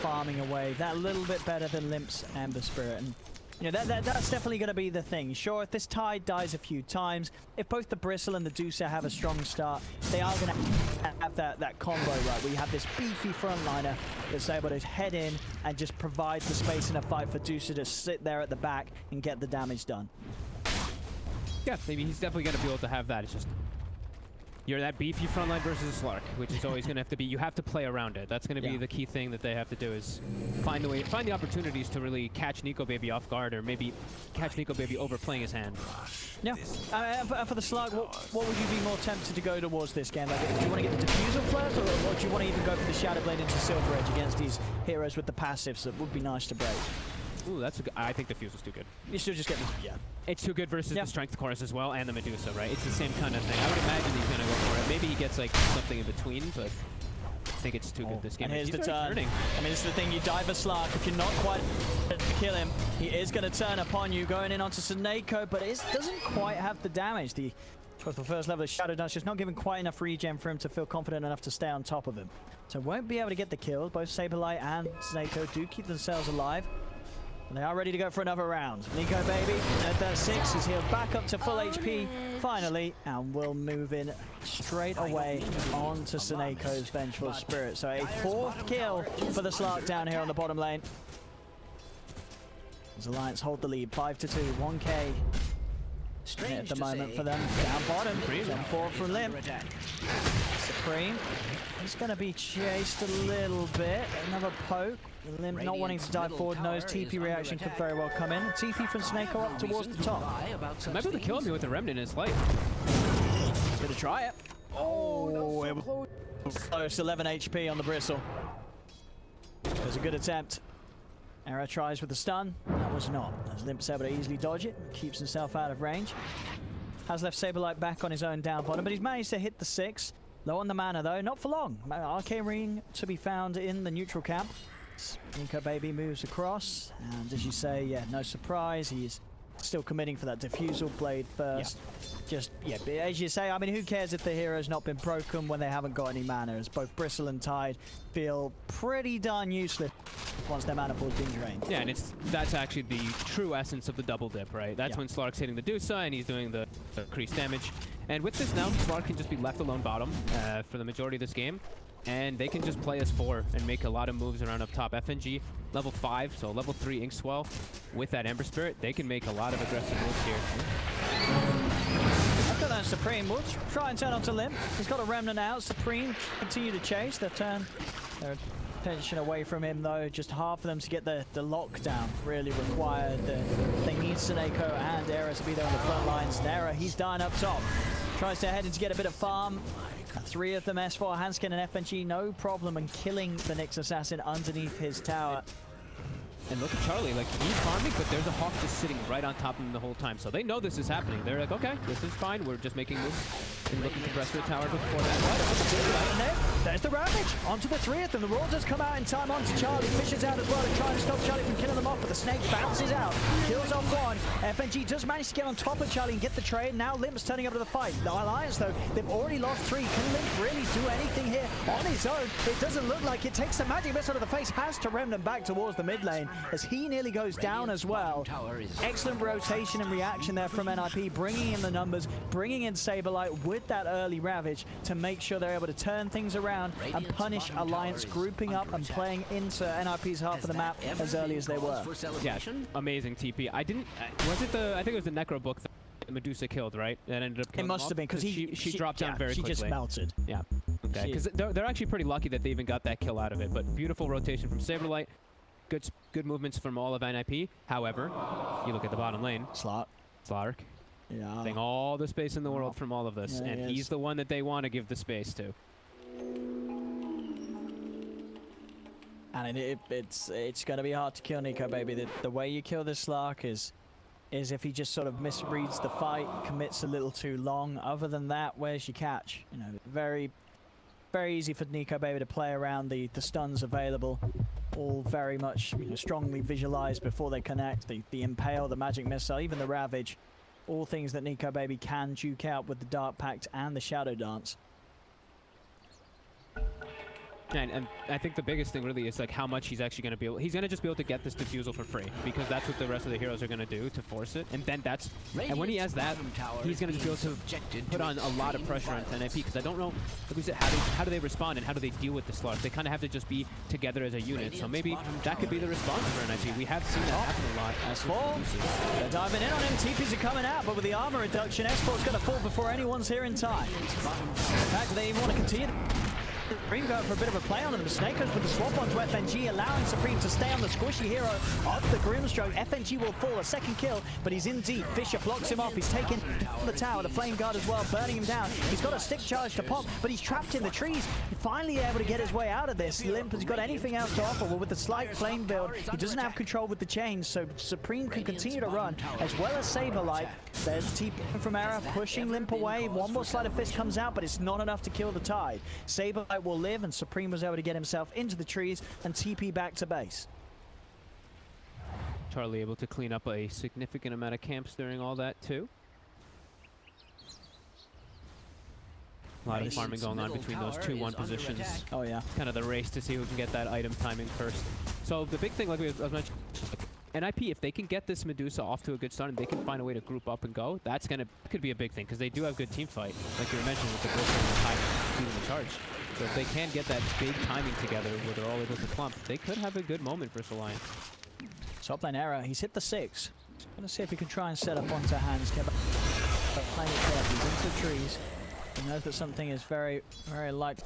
farming away. That little bit better than Limp's Amber Spirit. And you know, that's definitely going to be the thing. Sure, if this Tide dies a few times, if both the Bristle and the DOTA have a strong start, they are going to have that combo, right, where you have this beefy frontliner that's able to head in and just provide the space in a fight for DOTA to sit there at the back and get the damage done. Yeah, maybe he's definitely going to be able to have that. It's just you're that beefy frontline versus a Slark, which is always going to have to be. You have to play around it. That's going to be the key thing that they have to do, is find the opportunities to really catch Nico Baby off guard, or maybe catch Nico Baby overplaying his hand. Yeah. For the Slark, what would you be more tempted to go towards this game? Like, do you want to get the Diffusal first, or do you want to even go for the Shadow Blade into Silver Edge against these heroes with the passives that would be nice to break? Ooh, that's a good. I think the Fuse is too good. You should just get the It's too good versus the Strength Chorus as well, and the Medusa, right? It's the same kind of thing. I would imagine he's gonna go for it. Maybe he gets like something in between, but I think it's too good this game. And here's he's the turn. turning. I mean, this is the thing. You dive a Slark. If you're not quite to kill him, he is going to turn upon you, going in onto Seneko, but it doesn't quite have the damage. For the first level of Shadow Dance, just not giving quite enough regen for him to feel confident enough to stay on top of him. So won't be able to get the kills. Both Saberlight and Seneko do keep themselves alive. And they are ready to go for another round. Nico Baby at that 6 is healed back up to full HP finally, and will move in straight away onto Seneko's Vengeful Spirit. So a 4th kill for the Slark down here on the bottom lane. As Alliance hold the lead 5-2, 1K at the moment for them. Down bottom, jump forward from Limp. Supreme, he's going to be chased a little bit. Another poke. Limp not wanting to dive forward, knows TP reaction could very well come in. TP from Seneko up towards the top. Might be able to kill me with a Remnant in his life. Gonna try it. Oh, it was close. 11 HP on the Bristle. It was a good attempt. Era tries with the stun. That was not. As Limp's able to easily dodge it, keeps himself out of range. Has left Saberlight back on his own down bottom, but he's managed to hit the 6. Low on the mana though, not for long. Arcane Ring to be found in the neutral camp. Nico Baby moves across, and as you say, yeah, no surprise, he's still committing for that defusal blade first. Just, yeah, as you say, I mean, who cares if the hero's not been broken when they haven't got any mana, as both Bristle and Tide feel pretty darn useless once their mana pool's been drained. Yeah, and that's actually the true essence of the double dip, right? That's when Slark's hitting the DOTA and he's doing the increased damage. And with this now, Slark can just be left alone bottom for the majority of this game. And they can just play as 4 and make a lot of moves around up top. FNG, level 5, so level 3 Inkswell with that Ember Spirit, they can make a lot of aggressive moves here. After that, Supreme will try and turn onto Limp. He's got a Remnant out. Supreme continue to chase. They'll turn their attention away from him, though. Just half of them to get the lockdown really required. They need Seneko and Era to be there on the front lines. Era, he's dying up top. Tries to head in to get a bit of farm. 3 of them, S4, Hanskin and FNG, no problem in killing the Nyx Assassin underneath his tower. And look at Charlie, like, he's farming, but there's a Hawk just sitting right on top of him the whole time. So they know this is happening. They're like, okay, this is fine. We're just making moves and looking to press the tower before that. There's the Ravage. Onto the 3 of them. The Roar does come out in time onto Charlie. Fishes out as well to try and stop Charlie from killing them off, but the Snake bounces out. Kills off one. FNG does manage to get on top of Charlie and get the trade. Now Limp's turning up to the fight. The Alliance, though, they've already lost 3. Can Limp really do anything here on his own? It doesn't look like it. Takes a magic missile to the face. Has to Remnant back towards the mid lane as he nearly goes down as well. Excellent rotation and reaction there from NIP, bringing in the numbers, bringing in Saberlight with that early Ravage to make sure they're able to turn things around and punish Alliance grouping up and playing into NIP's half of the map as early as they were. Yeah, amazing TP. I think it was the Necro book that Medusa killed, right? That ended up killing It must have been, because she dropped down very quickly. She just melted. Yeah, okay. Because they're actually pretty lucky that they even got that kill out of it. But beautiful rotation from Saberlight. Good movements from all of NIP. However, you look at the bottom lane. Slark. Yeah. Getting all the space in the world from all of this. Yeah, and he's the one that they want to give the space to. And it's going to be hard to kill Nico Baby. The way you kill this Slark is if he just sort of misreads the fight, commits a little too long. Other than that, where's your catch? You know, very easy for Nico Baby to play around the stuns available. All very much, you know, strongly visualized before they connect. The Impale, the Magic Missile, even the Ravage. All things that Nico Baby can duke out with the Dark Pact and the Shadow Dance. And I think the biggest thing really is like how much he's actually going to be able. He's going to just be able to get this defusal for free because that's what the rest of the heroes are going to do to force it. And then and when he has that, he's going to just be able to put on a lot of pressure on NIP because I don't know, like we said, how do they respond and how do they deal with the Slark? They kind of have to just be together as a unit. So maybe that could be the response for NIP. We have seen that happen a lot. S4, they're diving in on him. TPs are coming out, but with the armor reduction, S4's going to fall before anyone's here in time. In fact, they even want to continue. Supreme going for a bit of a play on him. Snake goes with the swap onto FNG, allowing Supreme to stay on the squishy hero of the Grimstroke. FNG will fall, a second kill, but he's in deep. Fisher blocks him off. He's taken the tower, the Flame Guard as well, burning him down. He's got a stick charge to pop, but he's trapped in the trees. Finally able to get his way out of this. Limp has got anything else to offer. Well, with the slight flame build, he doesn't have control with the chains, so Supreme can continue to run, as well as Saberlight. There's TP from Era, pushing Limp away. One more Sleight of Fist comes out, but it's not enough to kill the Tide. Saberlight will live, and Supreme was able to get himself into the trees and TP back to base. Charlie able to clean up a significant amount of camps during all that too. A lot of farming going on between those 2-1 positions. Oh yeah. Kind of the race to see who can get that item timing first. So the big thing, like I was mentioning, NIP, if they can get this Medusa off to a good start and they can find a way to group up and go, could be a big thing because they do have good team fight, like you were mentioning with the Bristle and the Tide leading the charge. So if they can get that big timing together where they're all able to clump, they could have a good moment versus Alliance. Top lane Era, he's hit the 6. Gonna see if he can try and set up onto Hans. But playing it carefully, he's into the trees. He knows that something is very likely.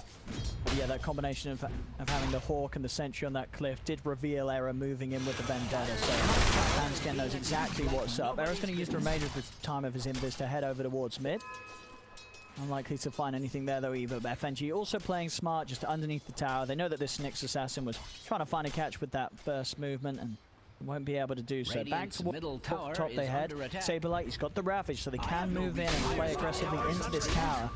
Yeah, that combination of having the Hawk and the Sentry on that cliff did reveal Era moving in with the Vendetta, so Hanskin knows exactly what's up. Era's going to use the remainder of the time of his invis to head over towards mid. Unlikely to find anything there though either. But FNG also playing smart just underneath the tower. They know that this Nyx Assassin was trying to find a catch with that first movement and won't be able to do so. Back to top they head. Saberlight, he's got the Ravage, so they can move in and play aggressively into this tower.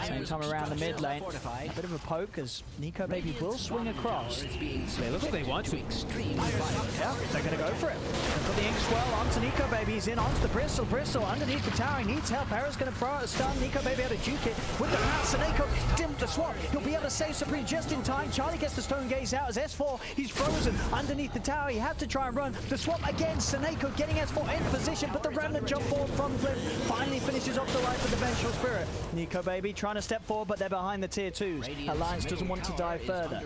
Same time around the mid lane. A bit of a poke as Nico Baby will swing across. They look like they want to. Yeah, they're going to go for it. They've got the ink swell onto Nico Baby. He's in onto the Bristle. Bristle underneath the tower. He needs help. Arrow's going to stun. Nico Baby able to juke it with the mouse. Nico dimmed the swap. He'll be able to save Supreme just in time. Charlie gets the Stone Gaze out as S4. He's frozen underneath the tower. He had to try and run. The swap again. Seneko getting S4 in position, but the remnant jump forward from Cliff finally finishes off the life of the Vengeful Spirit. Nico Baby trying to step forward, but they're behind the tier 2s. Alliance doesn't want to dive further.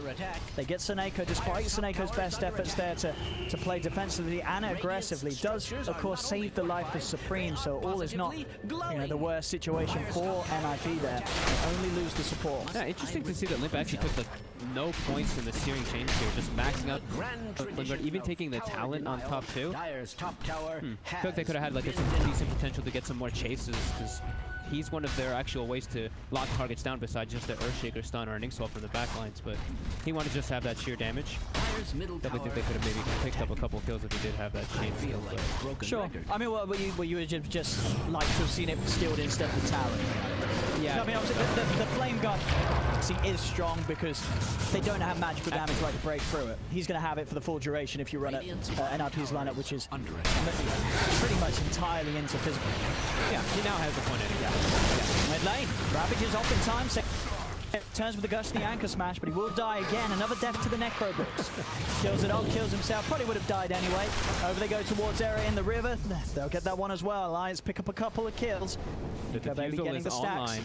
They get Seneko, despite Seneko's best efforts there to play defensively and aggressively. Does, of course, save the life of Supreme, so all is not, the worst situation for NIP there. They only lose the support. Yeah, interesting to see that Limp actually took no points in the searing change here, just maxing out, but even taking the talent on top 2. I feel like they could have had some decent potential to get some more chases, because he's one of their actual ways to lock targets down besides just the Earthshaker stun or an Ink Swell from the backlines, but he wanted to just have that sheer damage. Definitely think they could have maybe picked up a couple kills if he did have that chain skill. Sure. I mean, you would just like to have seen it skilled instead of talent. Yeah. I mean, obviously, the Flame Guard is strong because they don't have magical damage right to break through it. He's going to have it for the full duration if you run it NRP's lineup, which is pretty much entirely into physical. Yeah, he now has the point anyway. Mid lane, Ravage is off in time. Turns with the Gush and the Anchor Smash, but he will die again. Another death to the Necro Books. Kills it off, kills himself. Probably would have died anyway. Over they go towards area in the river. They'll get that one as well. Alliance pick up a couple of kills. The Nico Baby getting the stacks. Online.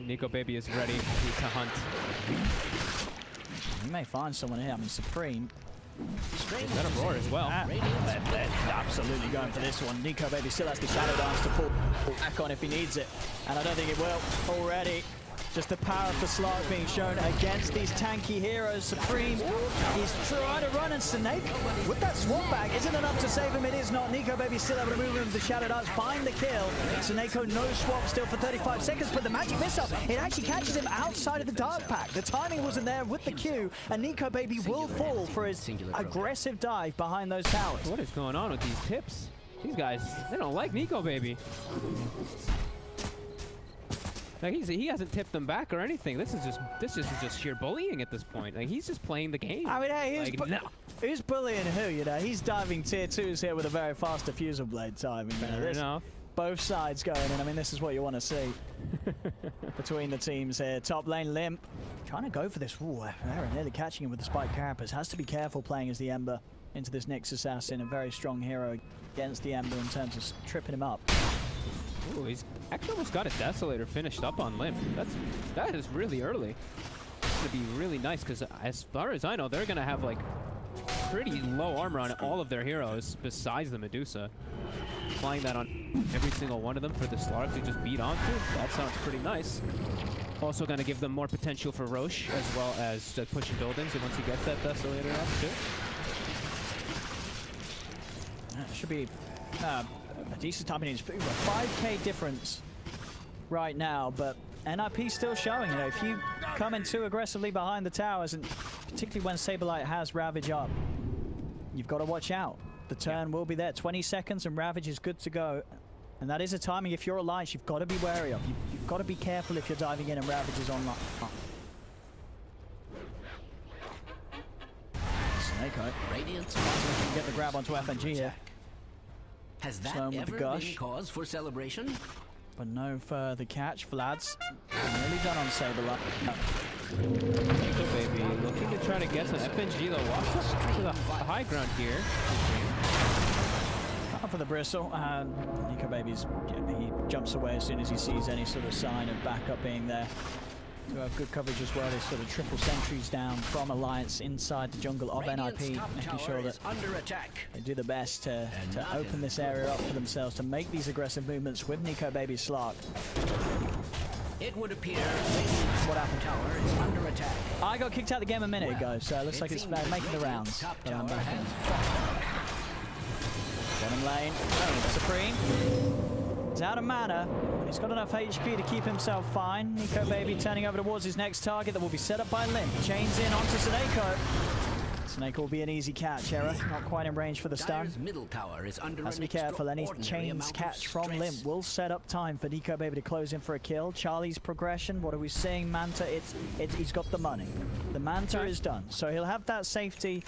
Nico Baby is ready to hunt. You may find someone here. I mean, Supreme. He's got a roar as well. They're absolutely going for this one. Nico Baby still has the Shadow Dance to pull back on if he needs it. And I don't think it will already. Just the power of the Slark being shown against these tanky heroes. Supreme is trying to run, and Snake with that swap back isn't enough to save him. It is not. Nico Baby still able to move him with the Shadow Dance, find the kill. Snako no swap still for 35 seconds, but the magic missile, it actually catches him outside of the Dark Pack. The timing wasn't there with the Q, and Nico Baby will fall for his aggressive dive behind those towers. What is going on with these tips? These guys, they don't like Nico Baby. Like he hasn't tipped them back or anything. This is just sheer bullying at this point. Like he's just playing the game. I mean, hey, who's bullying who? You know, he's diving tier 2s here with a very fast diffusal blade timing. Fair enough. Both sides going, and I mean, this is what you want to see between the teams here. Top lane, Limp trying to go for this. Ooh, Aaron nearly catching him with the spike carapace. Has to be careful playing as the Ember into this Nyx Assassin, a very strong hero against the Ember in terms of tripping him up. Ooh, he's actually almost got a Desolator finished up on Limp. That is really early. It's gonna be really nice because as far as I know, they're gonna have like pretty low armor on all of their heroes besides the Medusa. Applying that on every single one of them for the Slark to just beat onto. That sounds pretty nice. Also gonna give them more potential for Roche as well as pushing buildings, and once he gets that Desolator up too. Should be a decent time. It's 5k difference right now, but NIP still showing. You know, if you come in too aggressively behind the towers, and particularly when Saberlight has Ravage up, you've got to watch out. The turn will be there. 20 seconds and Ravage is good to go. And that is a timing if you're Alliance you've got to be wary of. You've got to be careful if you're diving in and Ravage is online. Snakeye. Radiance can get the grab onto FNG here. Has that Sloan with ever the gush. been cause for celebration? But no further catch. Vlad's nearly done on Saberlight. Nico Baby looking to try to get some FNG though. Walks up to the high ground here. Up for the Bristle. Nico Baby's, he jumps away as soon as he sees any sort of sign of backup being there. To have good coverage as well. There's sort of triple sentries down from Alliance inside the jungle of NIP, making sure that they do the best to open this area up for themselves, to make these aggressive movements with Nico Baby's Slark. It would appear What happened? tower is under attack. I got kicked out of the game a minute ago, so it looks like it's making the rounds. But I'm back in. Bottom lane, Supreme. He's out of mana. He's got enough HP to keep himself fine. Nico Baby turning over towards his next target that will be set up by Limp. Chains in onto Seneko. Snake will be an easy catch. Error, not quite in range for the stun. Dyer's middle tower is under Has to an be careful. Any extraordinary chains amount of catch from stress. Limp will set up time for Nico Baby to close in for a kill. Charlie's progression, what are we seeing? Manta, he's got the money. The Manta is done. So he'll have that safety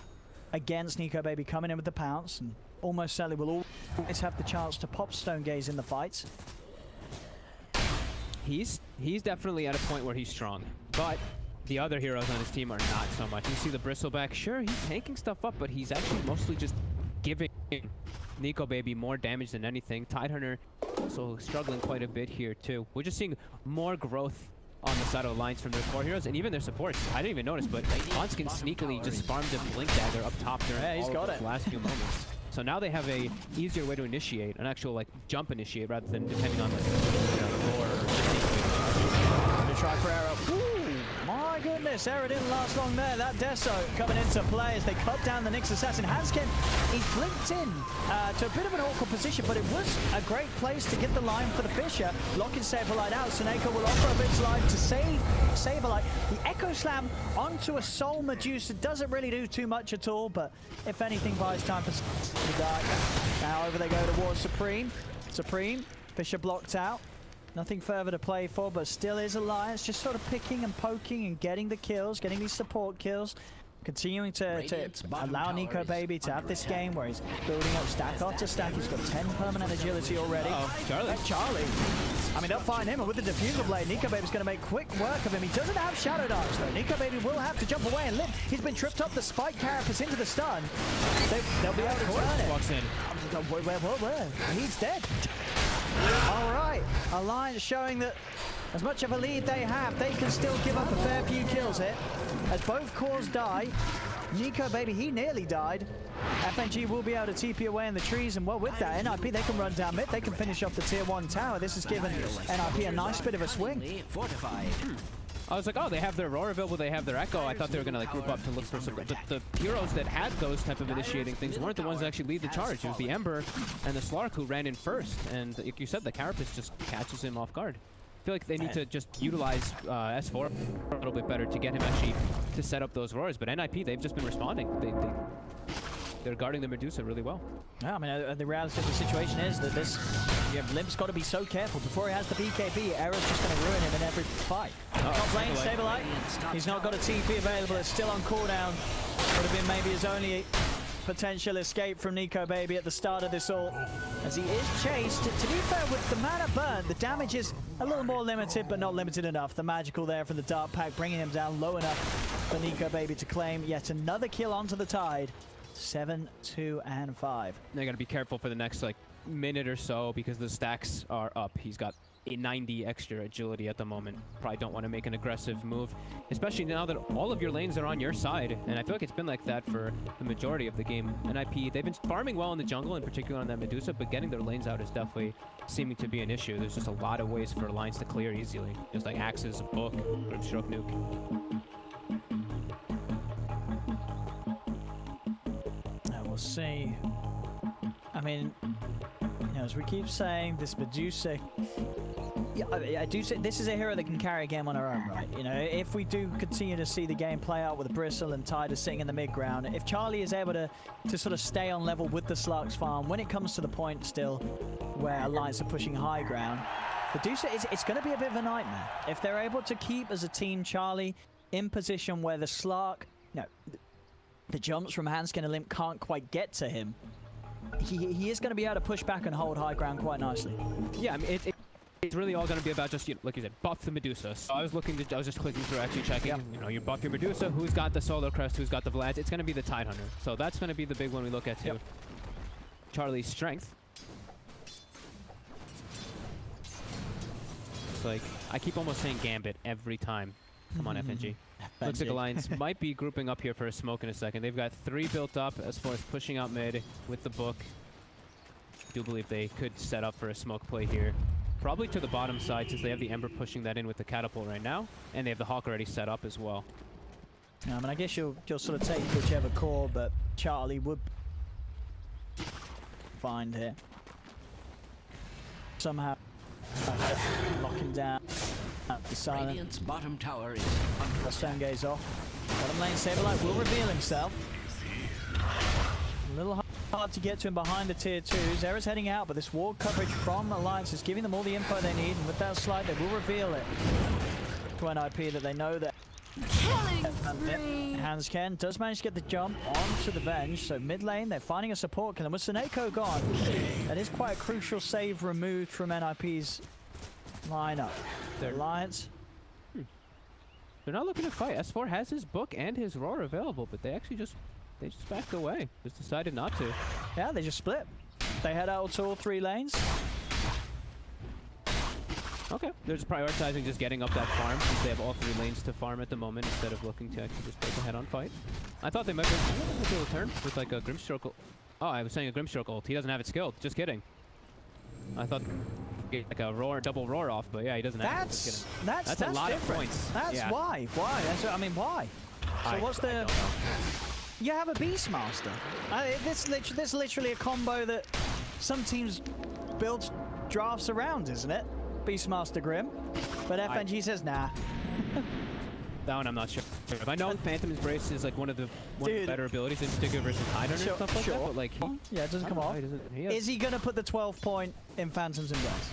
against Nico Baby coming in with the pounce, and almost certainly will always have the chance to pop Stone Gaze in the fights. He's definitely at a point where he's strong, but the other heroes on his team are not so much. You see the Bristleback, sure, he's tanking stuff up, but he's actually mostly just giving Nico Baby more damage than anything. Tidehunter also struggling quite a bit here too. We're just seeing more growth on the side of the lines from their core heroes and even their supports. I didn't even notice, but Onskin sneakily just farmed a Blink Dagger up top during he's got the last few moments. So now they have a easier way to initiate, an actual like jump initiate rather than depending on like the lore or Gonna try for Arrow. Ooh, my goodness, Arrow didn't last long there. That Deso coming into play as they cut down the Nyx Assassin. Hanskin, he's blinked in to a bit of an awkward position, but it was a great place to get the line for the Fisher. Locking Saberlight out. Seneca will offer a bit's life to save Saberlight. The Echo Slam onto a Soul Medusa doesn't really do too much at all, but if anything buys time for the Dark. Now over they go towards Supreme. Supreme, Fisher blocked out. Nothing further to play for, but still is Alliance just sort of picking and poking and getting the kills, getting these support kills, continuing to allow Nico Baby to have this game where he's building up stack after stack. He's got 10 permanent agility already. Charlie. I mean, they'll find him, and with the Diffusal Blade, Nico Baby's going to make quick work of him. He doesn't have Shadow Darts, though. Nico Baby will have to jump away and live. He's been tripped up the Spike Carapace into the stun. They'll be able to turn it. walks in. Where? He's dead. All right, Alliance showing that as much of a lead they have, they can still give up a fair few kills here. As both cores die, Nico Baby, he nearly died. FNG will be able to TP away in the trees, and well, with that, NIP, they can run down mid, they can finish off the tier 1 tower. This has given NIP a nice bit of a swing. Fortified. I was like, oh, they have their Aurora available, they have their Echo. I thought they were going to like group up to look for some. The heroes that had those type of initiating things weren't the ones that actually lead the charge. It was the Ember and the Slark who ran in first. And like you said, the Carapace just catches him off guard. I feel like they need to just utilize S4 a little bit better to get him actually to set up those roars. But NIP, they've just been responding. They're guarding the Medusa really well. Yeah, I mean, the reality of the situation is that Limp's got to be so careful. Before he has the BKB, Arrow's just going to ruin him in every fight. Top lane, Saberlight. He's not got a TP available. It's still on cooldown. Would have been maybe his only potential escape from Nico Baby at the start of this all. As he is chased. To be fair, with the mana burn, the damage is a little more limited, but not limited enough. The magical there from the Dark Pack, bringing him down low enough for Nico Baby to claim yet another kill onto the Tide. 7, 2, and 5. They got to be careful for the next like minute or so because the stacks are up. He's got a 90 extra agility at the moment. Probably don't want to make an aggressive move, especially now that all of your lanes are on your side. And I feel like it's been like that for the majority of the game. NIP, they've been farming well in the jungle, in particular on that Medusa, but getting their lanes out is definitely seeming to be an issue. There's just a lot of ways for lines to clear easily. Just like Axes, Book, Grimstroke Nuke. See, I mean, you know, as we keep saying, this Medusa, yeah, I do say this is a hero that can carry a game on her own, right? You know, if we do continue to see the game play out with Bristle and Tide sitting in the mid ground, if Charlie is able to sort of stay on level with the Slark's farm, when it comes to the point still where Alliance are pushing high ground, Medusa, it's going to be a bit of a nightmare. If they're able to keep as a team Charlie in position where the Slark, you know, the jumps from Hanskin and Limp can't quite get to him, he is going to be able to push back and hold high ground quite nicely. Yeah, I mean, it's really all going to be about just, you know, like you said, buff the Medusa. So I was just clicking through, actually checking. Yep. You know, you buff your Medusa. Who's got the Solar Crest? Who's got the Vlad? It's going to be the Tidehunter. So that's going to be the big one we look at too. Yep. Charlie's strength. It's like I keep almost saying Gambit every time. Come on, FNG. Looks like Alliance might be grouping up here for a smoke in a second. They've got 3 built up as far as pushing out mid with the Book. I do believe they could set up for a smoke play here. Probably to the bottom side since they have the Ember pushing that in with the Catapult right now. And they have the Hawk already set up as well. I mean, I guess you'll sort of take whichever core, but Charlie would find here. Somehow lock him down. The silent. Radiant's bottom tower is Stone Gaze off. Bottom lane, Saberlight will reveal himself. little hard to get to him behind the tier 2s. Zera's heading out, but this wall coverage from Alliance is giving them all the info they need, and with that slide, they will reveal it to NIP that they know that. Hans Ken does manage to get the jump onto the bench, so mid lane they're finding a support kill, and with Seneko gone, that is quite a crucial save removed from NIP's lineup. The Alliance. They're not looking to fight. S4 has his book and his roar available, but they just backed away. Just decided not to. Yeah, they just split. They head out to all 3 lanes. Okay, they're just prioritizing just getting up that farm since they have all 3 lanes to farm at the moment instead of looking to actually just take a head-on fight. I thought they might be able to turn with like a Grimstroke. Oh, I was saying a Grimstroke ult. He doesn't have it skilled. Just kidding. I thought like a roar, double roar off, but yeah, he doesn't have it. That's a lot different. of points. That's yeah. Why? I mean, why? So what's the? You have a Beastmaster. This literally a combo that some teams build drafts around, isn't it? Beastmaster Grim, but FNG says nah. That one I'm not sure. I know Phantom Embrace is like one of the better abilities in particular versus Hydra and stuff like that, but like yeah, it doesn't come off. Is he gonna put the 12 point in Phantom's Embrace?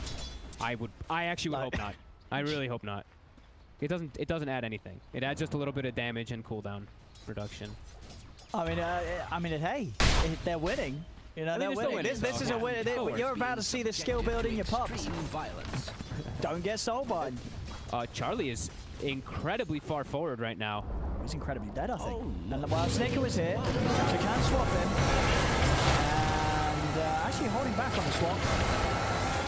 I actually would hope not. I really hope not. It doesn't add anything. It adds just a little bit of damage and cooldown reduction. I mean, hey, they're winning. You know, they're winning. This is a win. You're about to see the skill build in your pups. Don't get soulbind. Charlie is incredibly far forward right now. He's incredibly dead, I think. And while Snicker was here, she can swap him. And actually holding back on the swap.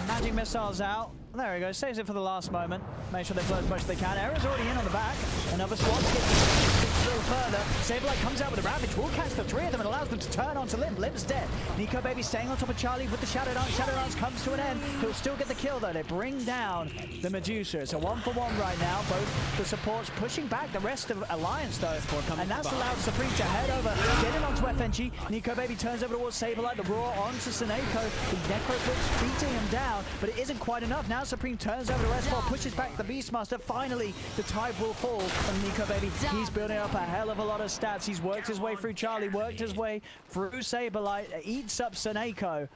Magic missiles out. There he goes. Saves it for the last moment. Make sure they blow as much as they can. Era's already in on the back. Another swap. Gets a little further. Saberlight comes out with a Ravage. Will catch the 3 of them and allows them to turn onto Limb. Limb's dead. Nico Baby staying on top of Charlie with the Shadow Dance. Shadow Dance comes to an end. He'll still get the kill though. They bring down the Medusa. It's a 1-for-1 right now. Both the supports pushing back the rest of Alliance though. And that's allowed Supreme to head over. Get in onto FNG. Nico Baby turns over towards Saberlight. The Roar onto Seneko. The Necroblitz beating him down, but it isn't quite enough. Now Supreme turns over to S4, pushes back the Beastmaster. Finally, the tide will fall on Nico Baby. He's building up a hell of a lot of stats. He's worked his way through Charlie, worked his way through Saberlight, eats up Seneko.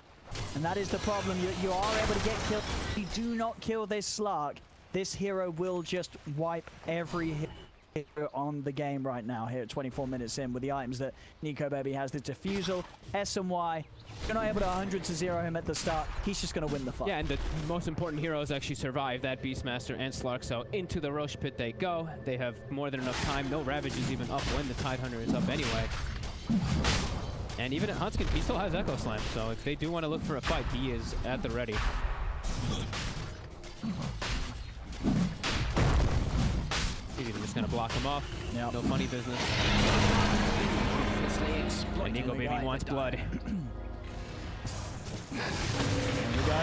And that is the problem. You are able to get killed. If you do not kill this Slark, this hero will just wipe every hero on the game right now here at 24 minutes in with the items that Nico Baby has. The Diffusal, S and Y. You're not able to 100-0 him at the start. He's just going to win the fight. Yeah, and the most important heroes actually survive that Beastmaster and Slark. So into the Roche Pit they go. They have more than enough time. No Ravage is even up when the Tidehunter is up anyway. And even at Huntskin, he still has Echo Slam. So if they do want to look for a fight, he is at the ready. He's just going to block him off. Yep. No funny business. And Nico Baby wants blood. There we go.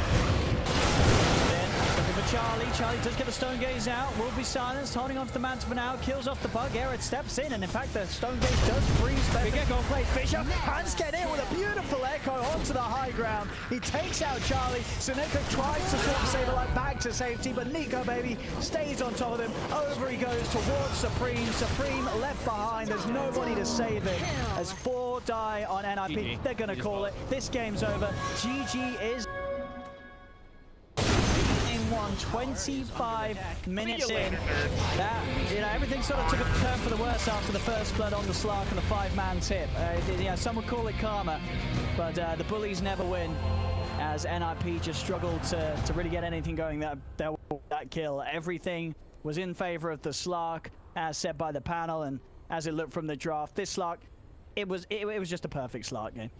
Looking for Charlie. Charlie does get the Stone Gaze out. Will be silenced. Holding onto the Manta for now. Kills off the bug. Arid steps in. And in fact, the Stone Gaze does freeze. Big Echo play Fisher. Hans get in with a beautiful Echo onto the high ground. He takes out Charlie. Seneko tries to swap Saberlight back to safety, but Nico Baby stays on top of him. Over he goes towards Supreme. Supreme left behind. There's nobody to save him. As 4 die on NIP. GG. They're going to call it. This game's over. GG is... 25 minutes in. That, you know, everything sort of took a turn for the worse after the first blood on the Slark and the 5-man tip. Yeah, some would call it karma, but the bullies never win, as NIP just struggled to really get anything going that kill. Everything was in favor of the Slark, as said by the panel, and as it looked from the draft, this Slark, it was just a perfect Slark game.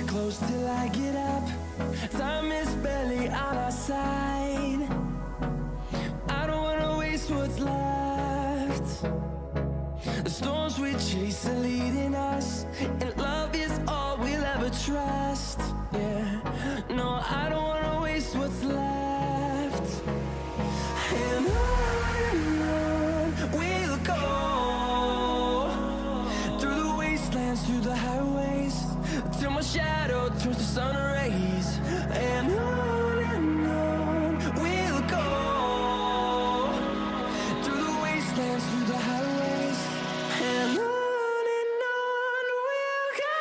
Close till I get up. Time is barely on our side. I don't wanna waste what's left. The storms we chase are leading us, and love is all we'll ever trust. Yeah, no, I don't wanna waste what's left. And on highways till my shadow turns to sun rays, and on we'll go through the wastelands, through the highways, and on we'll go.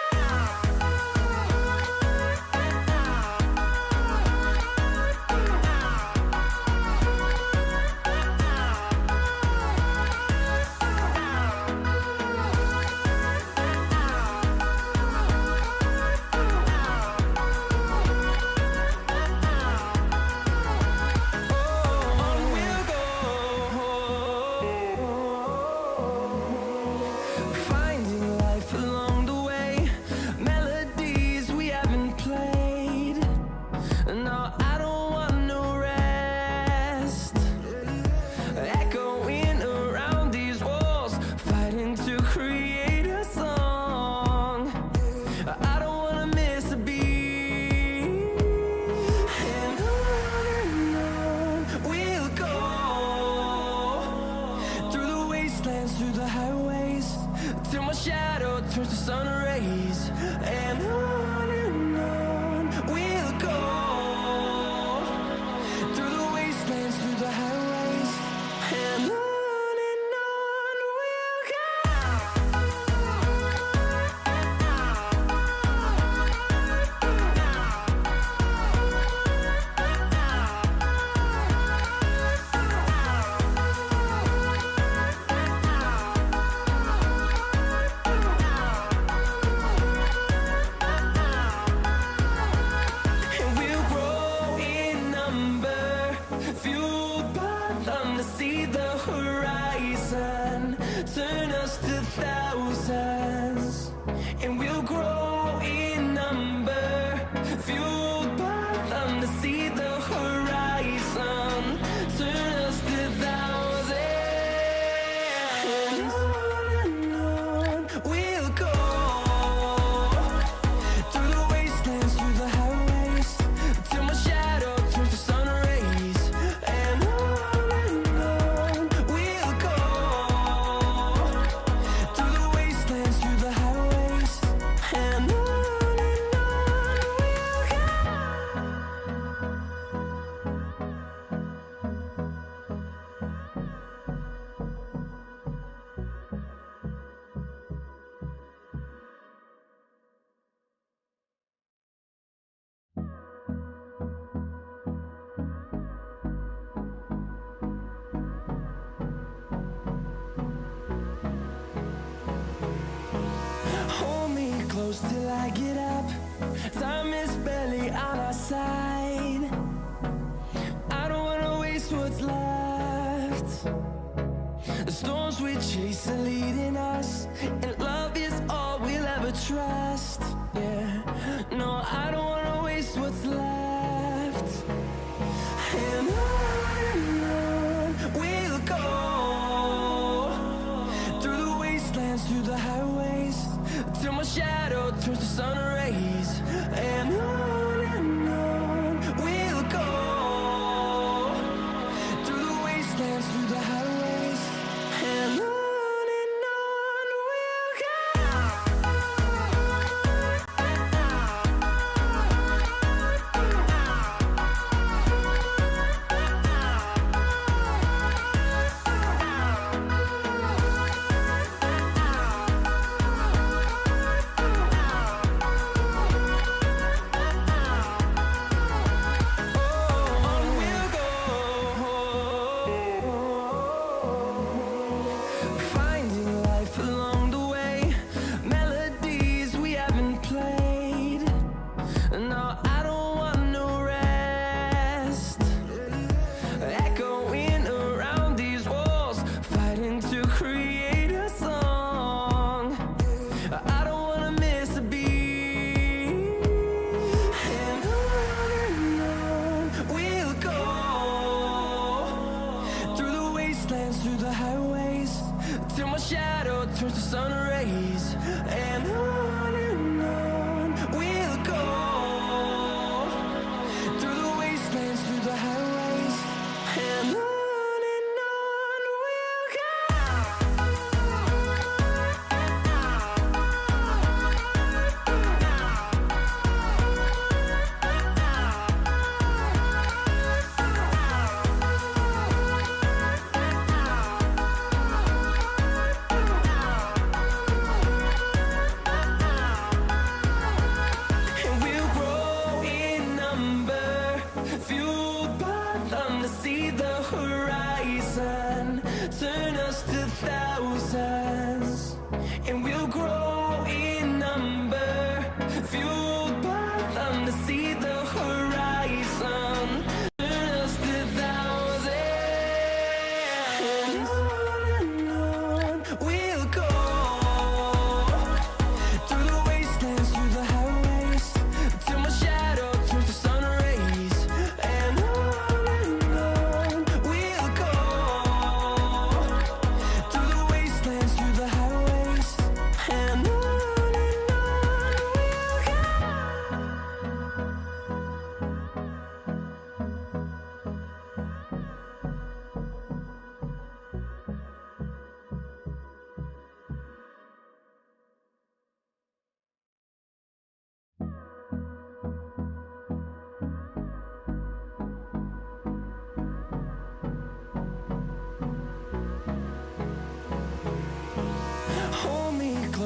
Finding life along the way, melodies we haven't played. No, I don't want no rest. Echoing around these walls, fighting to create a song. I don't wanna miss a beat. And on we'll go through the wastelands, through the highways, till my shadow turns to sun rays, and on we'll go through the wastelands, through the highways, and on we'll go. And we'll grow in number, fueled by them to see the horizon, turn us to thousands. And we'll grow in number, fueled by them to see the horizon, turn us to thousands. And on we'll go through the wastelands, through the highways, till my shadow turns to sun rays, and on we'll go through the wastelands, through the highways, and on we'll go. Hold me close till I get up. Time is barely on our side. I don't wanna waste what's left. The storms we chase are leading us, and love is all we'll ever trust. Yeah, no, I don't wanna waste what's left. And on we'll go through the wastelands, through the highways, till my shadow turns to sun rays, and on we'll go through the wastelands, through the highways, and on we'll go.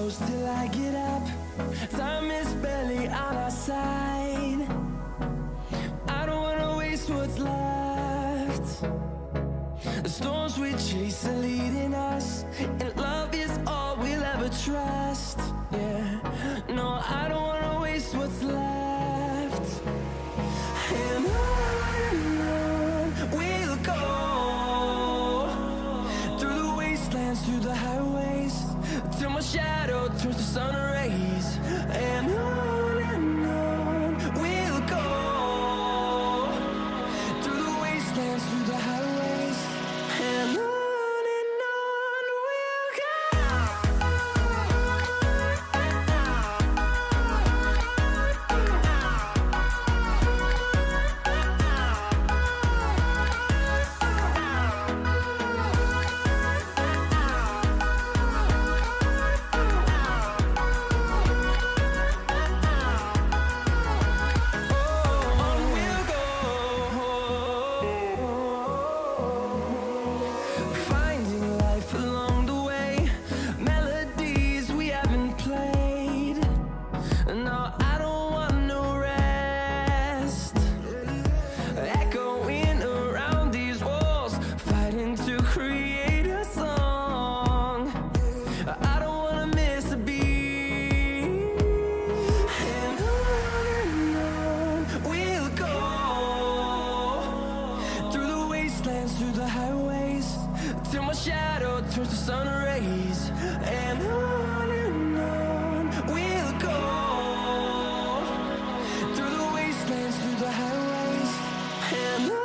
close till I get up. Time is barely on our side. I don't wanna waste what's left. The storms we chase are leading us, and love is all we'll ever trust. Yeah, no, I don't wanna waste what's left. And on we'll go, through the wastelands, through the highways, till my shadow turns to sun rays. And on we'll go, through the wastelands, through the highways, and on we'll go. Finding life along the way, melodies we haven't played. No, I don't want no rest. Echoing around these walls, fighting to create a song. I don't wanna miss a beat. And on we'll go, through the wastelands, through the highways, till my shadow turns to sun rays. And on we'll go, through the wastelands, through the highways, and on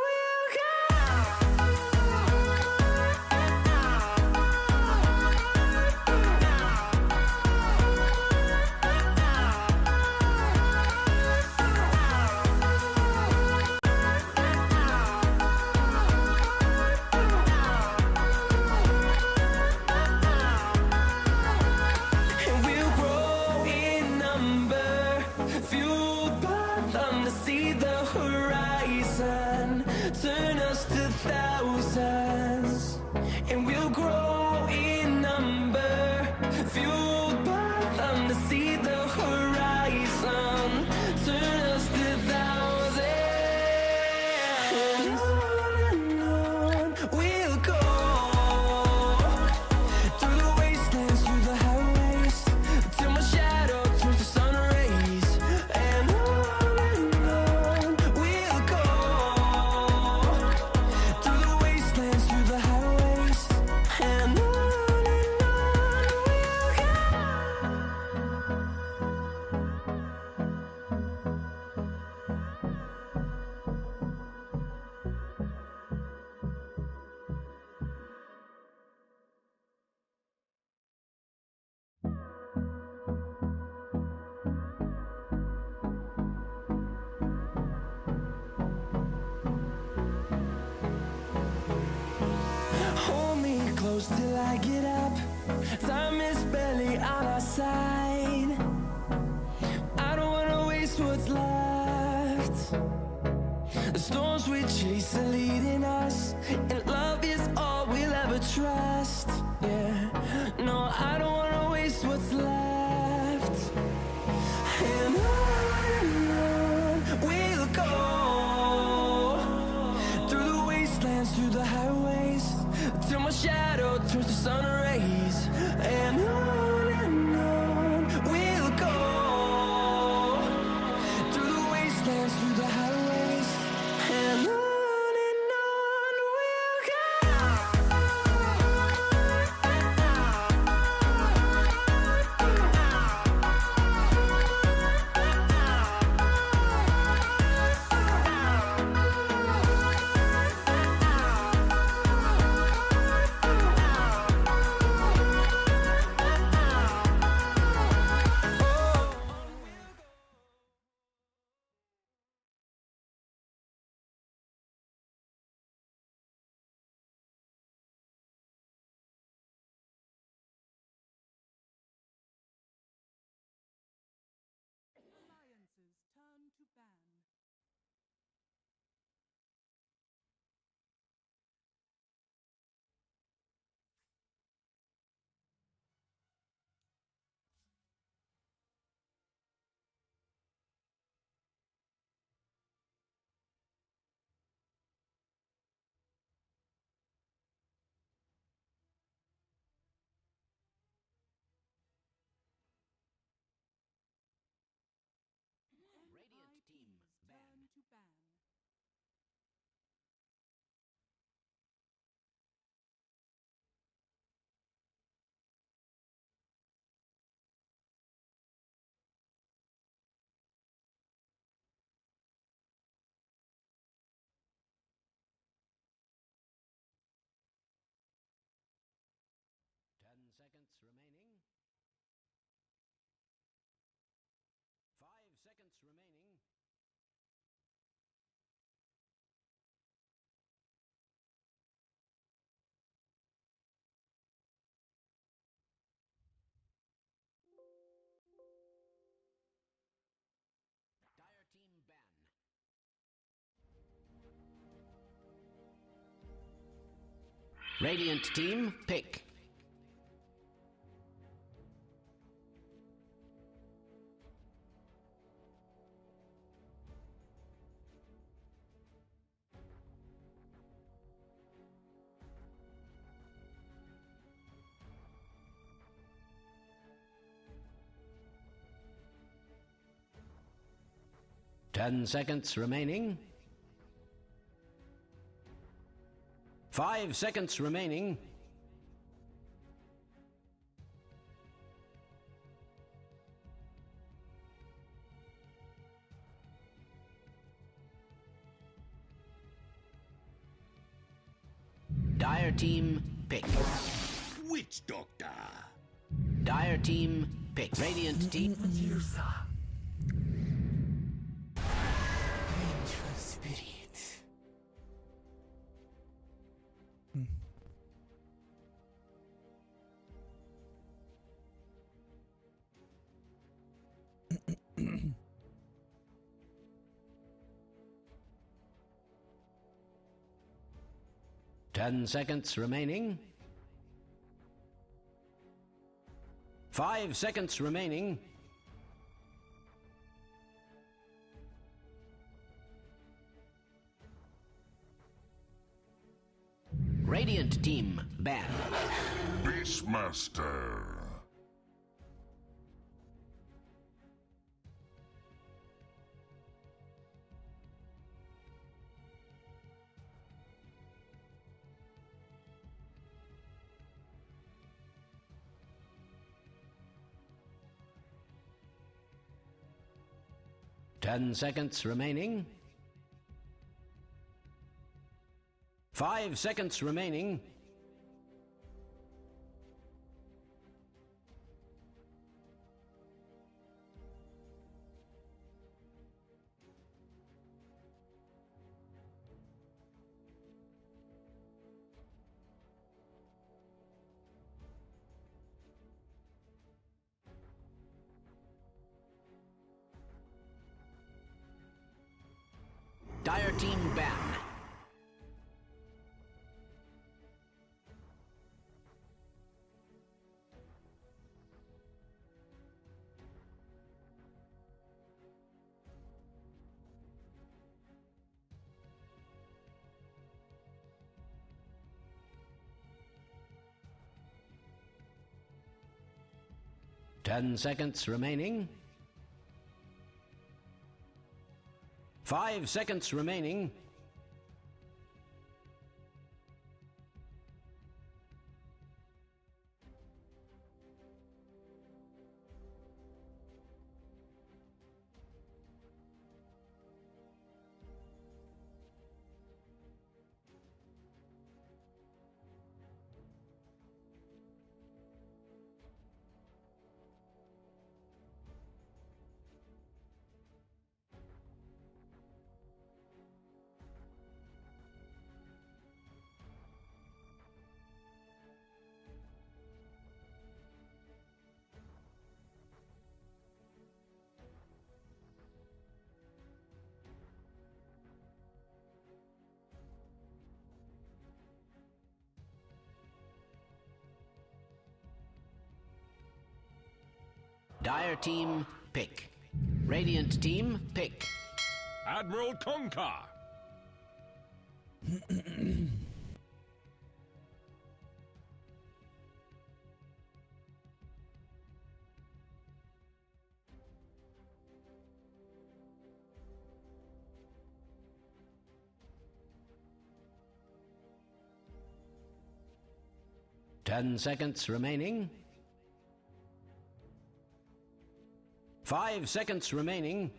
we'll go. And we'll grow in number, fueled by them to see the horizon, turn us to thousands. And we'll grow in number, fueled by them to see the horizon, turn us to thousands. And on we'll go, through the wastelands, through the highways, till my shadow turns to sun rays. And on we'll go, through the wastelands, through the highways, and on we'll go. Hold me close till I get up. Time is barely on our side. I don't wanna waste what's left. The storms we chase are leading us, and love is all we'll ever trust. Yeah, no, I don't wanna waste what's left. And on we'll go, through the wastelands, through the highways, till my shadow turns to sun rays. And on we'll go, through the wastelands, through the highways, and on we'll go. to ban. Ten seconds remaining. 5 seconds remaining. Dire team ban. Radiant team pick. Ten seconds remaining. 5 seconds remaining. Dire team pick. Witch Doctor. Dire team pick. Radiant team. Spirit. 10 seconds remaining. 5 seconds remaining. Radiant team ban. Beastmaster. Ten seconds remaining. 5 seconds remaining. Dire team ban. Ten seconds remaining. 5 seconds remaining. Dire team pick. Radiant team pick. Admiral Conker. 10 seconds remaining. 5 seconds remaining.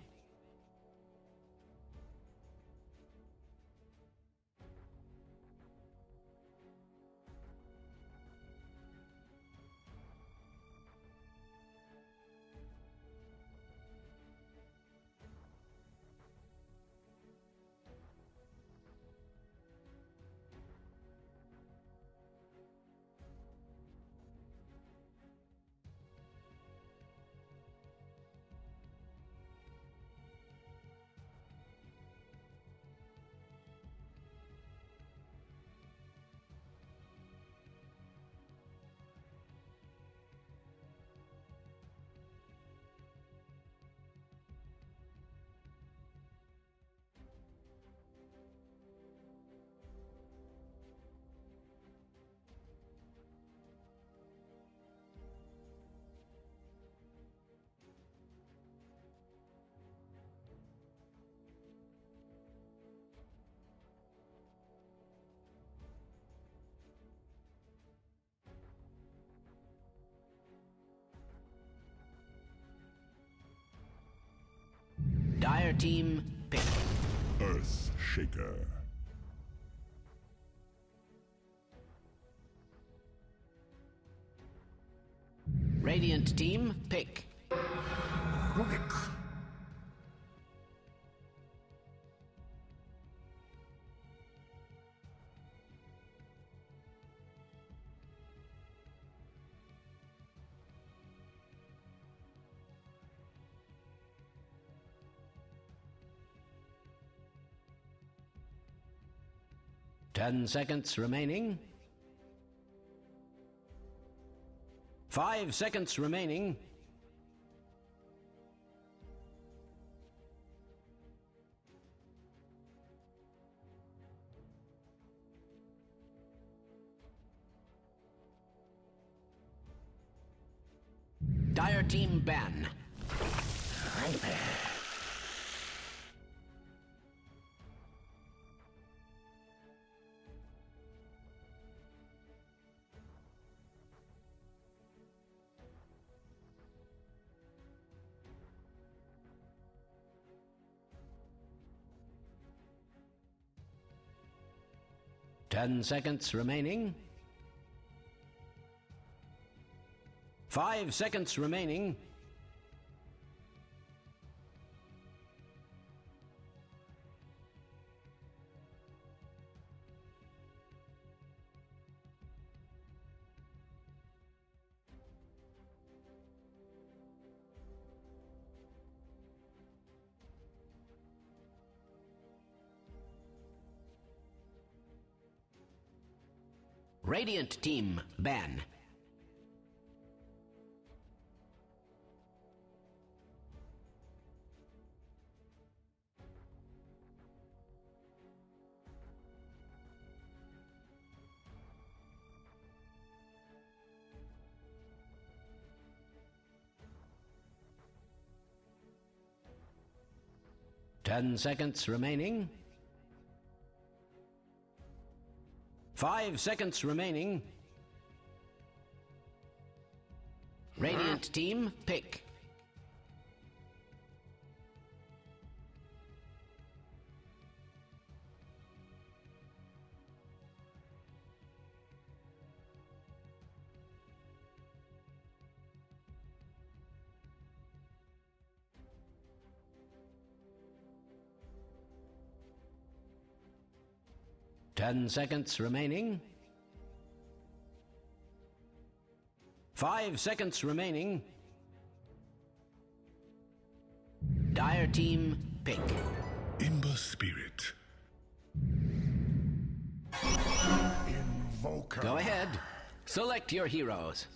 Dire team pick. Earth Shaker. Radiant team pick. Quick. 10 seconds remaining. 5 seconds remaining. Dire team ban. Ten seconds remaining. 5 seconds remaining. Radiant team ban. Ten seconds remaining. 5 seconds remaining. Radiant team pick. Ten seconds remaining. 5 seconds remaining. Dire team pick. Imber Spirit. Invoker. Go ahead. Select your heroes.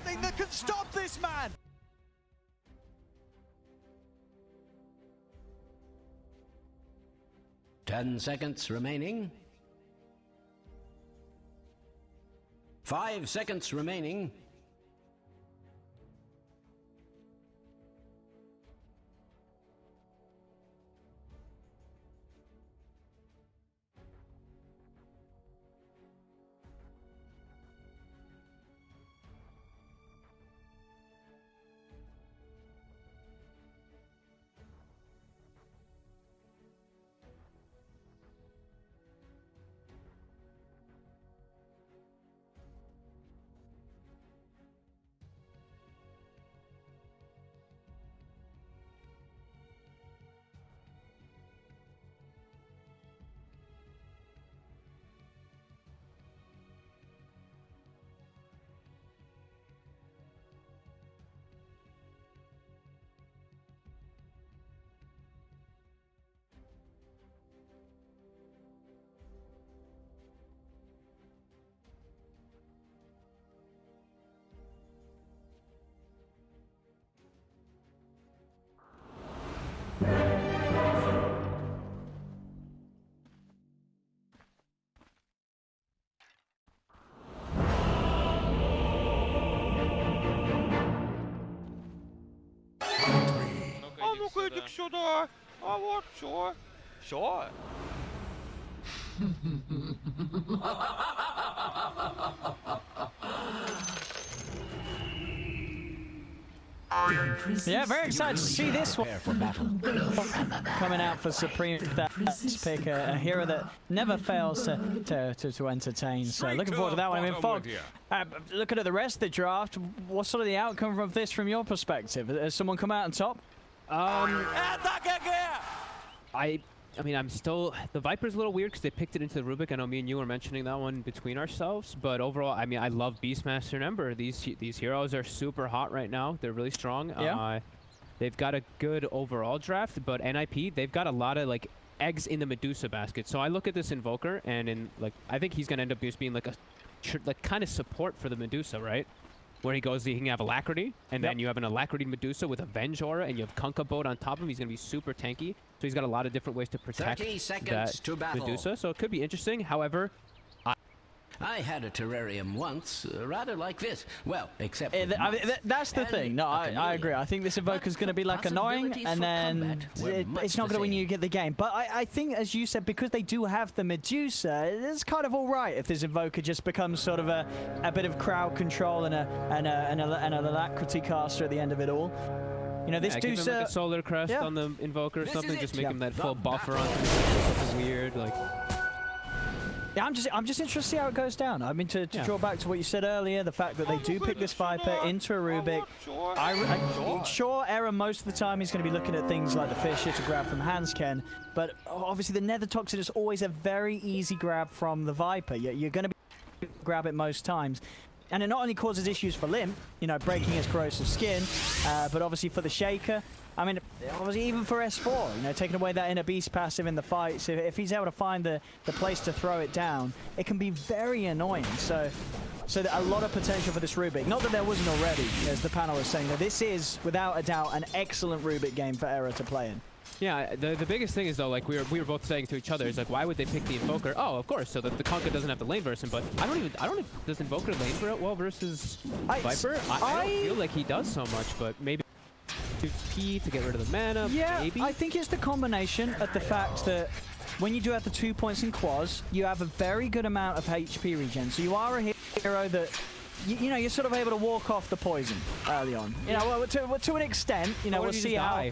nothing that can stop this man. 10 seconds remaining. 5 seconds remaining. Sure. Yeah, very excited to see this one Prepare for battle. coming out for Supreme. That's pick a hero that never fails to entertain. So looking forward to that one. I mean, Fog, looking at the rest of the draft, what's sort of the outcome of this from your perspective? Has someone come out on top? I mean, I'm still... The Viper's a little weird because they picked it into the Rubik. I know me and you were mentioning that one between ourselves. But overall, I mean, I love Beastmaster and Ember. These heroes are super hot right now. They're really strong. Yeah. They've got a good overall draft. But NIP, they've got a lot of, like, eggs in the Medusa basket. So I look at this Invoker, and I think he's going to end up just being, like, a kind of support for the Medusa, right? Where he goes, he can have Alacrity, and then you have an Alacrity Medusa with a Venge Aura, and you have Kunkka Boat on top of him. He's going to be super tanky, so he's got a lot of different ways to protect 30 seconds that to battle. Medusa, so it could be interesting. However, I had a terrarium once, rather like this. Well, except that's the thing. No, I agree. I think this Invoker's going to be like annoying, and then it's not going to win you get the game. But I think, as you said, because they do have the Medusa, it's kind of all right if this Invoker just becomes sort of a bit of crowd control and an Alacrity caster at the end of it all. You know, this give him like a Solar Crest on the Invoker or something, just make him that full buffer on something weird, like... Yeah, I'm just interested to see how it goes down. I mean, to draw back to what you said earlier, the fact that they do pick this Viper into a Rubik. Sure, Error most of the time he's going to be looking at things like the Fisher to grab from Hansken, but obviously the Nether Toxin is always a very easy grab from the Viper. You're going to be grab it most times. And it not only causes issues for Limp, you know, breaking his corrosive skin, but obviously for the Shaker. I mean, obviously even for S4, you know, taking away that inner beast passive in the fight. So if he's able to find the place to throw it down, it can be very annoying. So a lot of potential for this Rubik. Not that there wasn't already, as the panel was saying. That this is, without a doubt, an excellent Rubik game for Error to play in. Yeah, the biggest thing is, though, like we were both saying to each other, is like, why would they pick the Invoker? Oh, of course, so that the Kunkka doesn't have the lane version, but I don't does Invoker lane well versus Viper? I don't feel like he does so much, but maybe P to get rid of the mana, maybe? I think it's the combination of the fact that when you do have the 2 points in Quaz, you have a very good amount of HP regen, so you are a hero that you know, you're sort of able to walk off the poison early on. You know, well, to an extent, you know, we'll see how...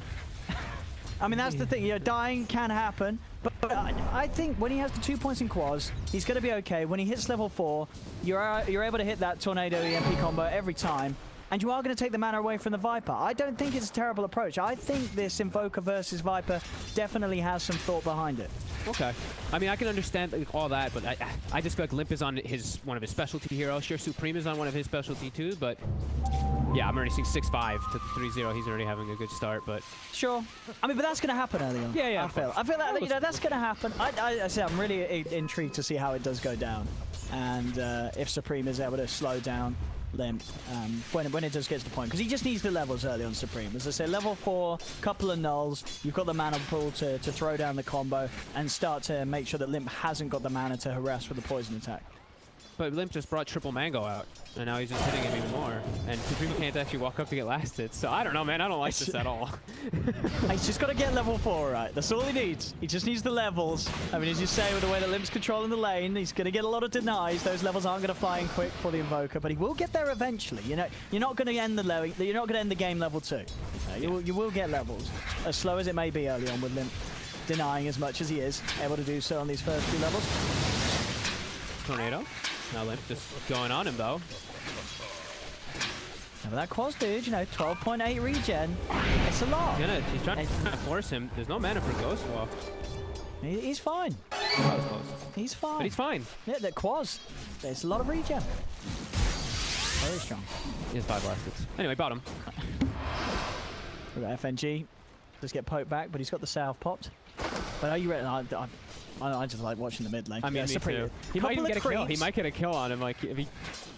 I mean, that's the thing, you know, dying can happen, but I think when he has the 2 points in Quaz, he's going to be okay. When he hits level 4, you're able to hit that Tornado EMP combo every time, and you are going to take the mana away from the Viper. I don't think it's a terrible approach. I think this Invoker versus Viper definitely has some thought behind it. Okay. I mean, I can understand all that, but I just feel like Limp is on one of his specialty heroes. Sure, Supreme is on one of his specialty too, but yeah, I'm already seeing 6-5 to 3-0. He's already having a good start, but... Sure. I mean, but that's going to happen early on. Yeah, I feel that, you know, that's going to happen. I say I'm really intrigued to see how it does go down. And if Supreme is able to slow down Limp when it does get to the point, because he just needs the levels early on Supreme. As I say, level 4, couple of nulls, you've got the mana pool to throw down the combo and start to make sure that Limp hasn't got the mana to harass with the poison attack. But Limp just brought triple mango out, and now he's just hitting him even more. And Supreme can't actually walk up to get last hits, so I don't know, man. I don't like this at all. He's just got to get level 4 right. That's all he needs. He just needs the levels. I mean, as you say, with the way that Limp's controlling the lane, he's going to get a lot of denies. Those levels aren't going to fly in quick for the Invoker, but he will get there eventually. You know, you're not going to end you're not going to end the game level 2. You will get levels, as slow as it may be early on with Limp denying as much as he is able to do so on these first few levels. Tornado. Now Limp just going on him, though. But that Quas dude, you know, 12.8 regen. It's a lot. He's trying to force him. There's no mana for Ghost Walk. He's fine. That was close. He's fine. But he's fine. Yeah, that Quas. There's a lot of regen. Very strong. He has 5 last hits. Anyway, bottom. We've got FNG. Does get poked back, but he's got the salve popped. But are you ready? I just like watching the mid lane. I mean, me too. He might even get a kill. He might get a kill on him. Like, if he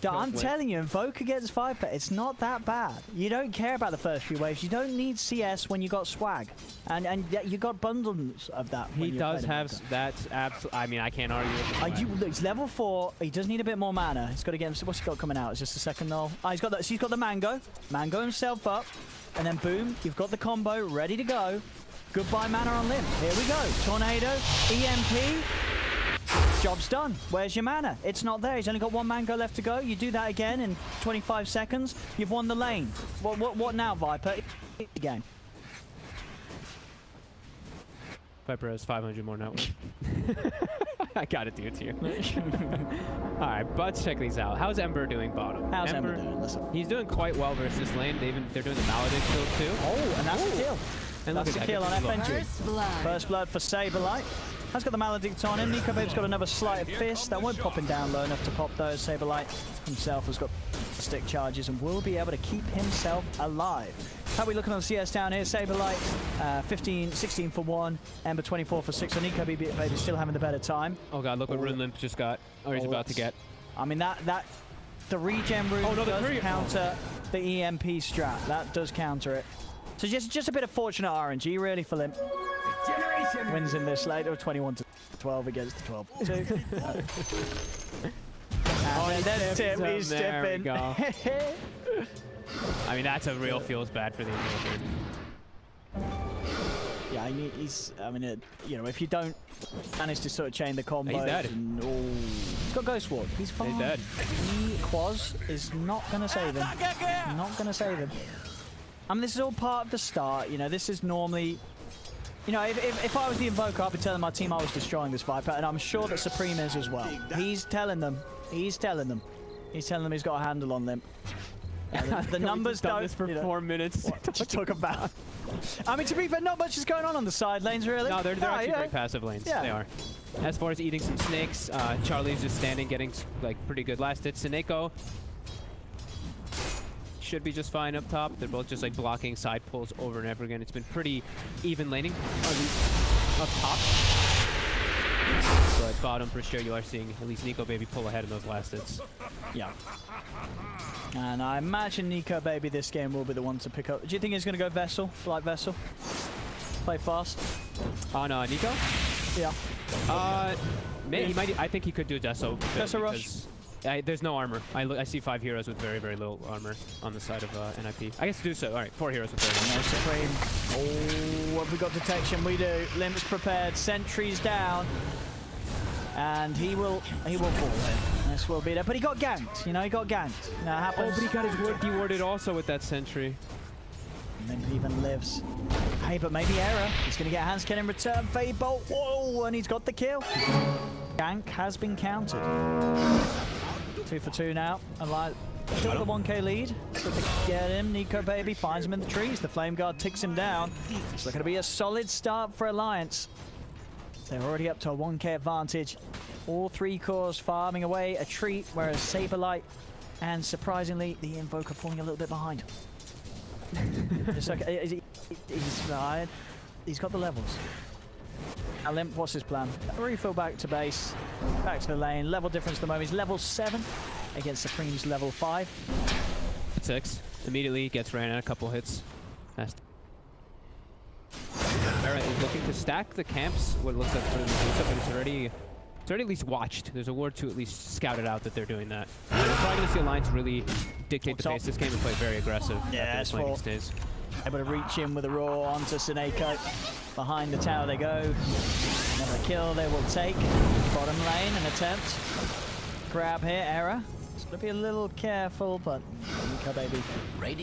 I'm telling you, Invoke against 5 pet, it's not that bad. You don't care about the first few waves. You don't need CS when you got swag, and you got bundles of that. He does have that. I mean, I can't argue with it. He's level 4. He does need a bit more mana. He's got to get him. What's he got coming out? It's just a second null. He's got that. So he's got the mango. Mango himself up, and then boom, you've got the combo ready to go. Goodbye mana on Limp. Here we go. Tornado, EMP. Job's done. Where's your mana? It's not there. He's only got 1 mango left to go. You do that again in 25 seconds. You've won the lane. What now, Viper? Again. Viper has 500 more net worth. I gotta do it to you. All right, but check these out. How's Ember doing bottom? How's Ember doing? Listen. He's doing quite well versus lane. They're doing the Maledict build too. Oh, and that's the kill. And that's the kill on FNG. First blood. First blood for Saberlight. Has got the Maledict on him. Nico Babe's got another Sleight of Fist. That won't pop him down low enough to pop those. Saberlight himself has got stick charges and will be able to keep himself alive. How are we looking on CS down here? Saberlight, 16 for 1. Ember 24 for 6. So Nico Babe still having the better time. Oh god, look what Rune Limp just got. Or he's about to get. I mean, the regen rune does counter the EMP strat. That does counter it. So just a bit of fortunate RNG really for Limp. Wins in this late, or 21-12 against the 12-2. And then Tip, he's there tipping. we go. I mean, that's a real feels bad for the Invoker. Yeah, I mean, you know, if you don't manage to sort of chain the combos. He's dead. He's got Ghost Ward. He's fine. He's dead. Quas is not going to save him. Not going to save him. I mean, this is all part of the start. You know, this is normally... You know, if I was the Invoker, I'd be telling my team I was destroying this Viper, and I'm sure that Supreme is as well. He's telling them. He's telling them. He's telling them he's got a handle on them. The numbers don't... this for 4 minutes. What did you talk about? I mean, to be fair, not much is going on the side lanes, really. No, they're actually great passive lanes. Yeah. They are. As far as eating some snakes, Charlie's just standing, getting like pretty good last hits. Sineko should be just fine up top. They're both just like blocking side pulls over and over again. It's been pretty even laning up top. But bottom for sure, you are seeing at least Nico Baby pull ahead in those last hits. Yeah. And I imagine Nico Baby this game will be the one to pick up. Do you think he's going to go Vessel, like Vessel? Play fast? On Nico? Yeah. Maybe he might. I think he could do a Deso. Deso rush. There's no armor. I see 5 heroes with very, very little armor on the side of NIP. I guess do so. All right, 4 heroes with very little. No Supreme. Oh, have we got detection? We do. Limp's prepared. Sentries down. And he will fall in. This will be there. But he got ganked. You know, he got ganked. Now it happens. Oh, but he got his ward dewarded also with that sentry. And Limp even lives. Hey, but maybe error. He's going to get a hand scan in return. Fade bolt. Whoa, and he's got the kill. Gank has been countered. 2 for 2 now. And like, still the 1k lead. So to get him, Nico Baby finds him in the trees. The Flame Guard ticks him down. It's looking to be a solid start for Alliance. They're already up to a 1k advantage. All 3 cores farming away a treat, whereas Saberlight and surprisingly the Invoker falling a little bit behind. Just like, he's got the levels. Now Limp, what's his plan? Refill back to base, back to the lane. Level difference at the moment. He's level 7. against Supreme's level 5. 6. Immediately gets ran at a couple hits. Alright, he's looking to stack the camps. What it looks like for the Medusa, but it's already at least watched. There's a ward to at least scout it out that they're doing that. We're probably going to see Alliance really dictate the pace this game and play very aggressive. Yeah, after the laning stays. Able to reach in with a roar onto Seneko. Behind the tower they go. Another kill they will take. Bottom lane, an attempt. Grab here, Error. It's going to be a little careful, but Nico baby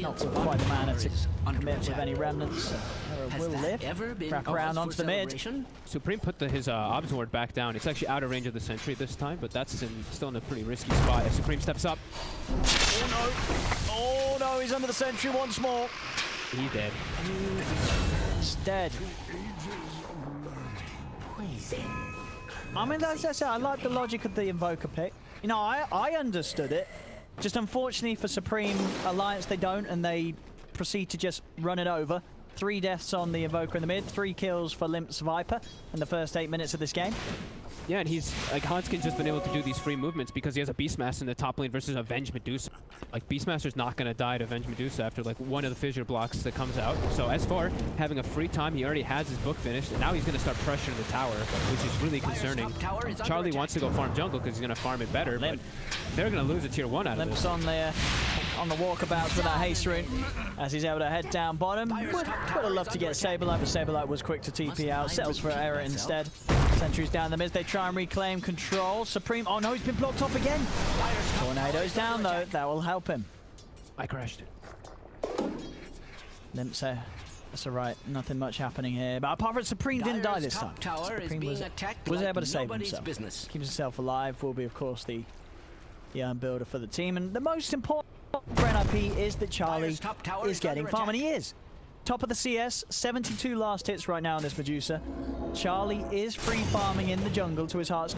not with quite the mana to commit with any remnants. Error will live. Wrap around onto the mid. Supreme put his Obs ward back down. It's actually out of range of the sentry this time, but that's still in a pretty risky spot as Supreme steps up. Oh no! Oh no, he's under the sentry once more. He's dead. He's dead. I mean, that's it. I like the logic of the Invoker pick. You know, I understood it. Just unfortunately for Supreme Alliance, they don't, and they proceed to just run it over. 3 deaths on the Invoker in the mid, 3 kills for Limp's Viper in the first 8 minutes of this game. Yeah, and he's like Hanskin's just been able to do these free movements because he has a Beastmaster in the top lane versus Avenge Medusa. Like Beastmaster's not going to die to Avenge Medusa after like one of the fissure blocks that comes out. So as far having a free time, he already has his book finished, and now he's going to start pressuring the tower, which is really concerning. Charlie wants to go farm jungle because he's going to farm it better, but they're going to lose a tier 1 out of this. Limp's on the walkabouts with that haste rune as he's able to head down bottom. Would have loved to get Saberlight, but Saberlight was quick to TP out. Settles for Error instead. Sentry's down the mid. They try and reclaim control. Supreme. Oh no, he's been blocked off again. Tornado's down though. That will help him. I crashed. Limp's that's alright. Nothing much happening here. But apart from Supreme didn't die this time. Supreme was able to save himself. Keeps himself alive. Will be of course the builder for the team. And the most important for NIP is that Charlie is getting farm, and he is. Top of the CS, 72 last hits right now on this Medusa. Charlie is free farming in the jungle to his heart's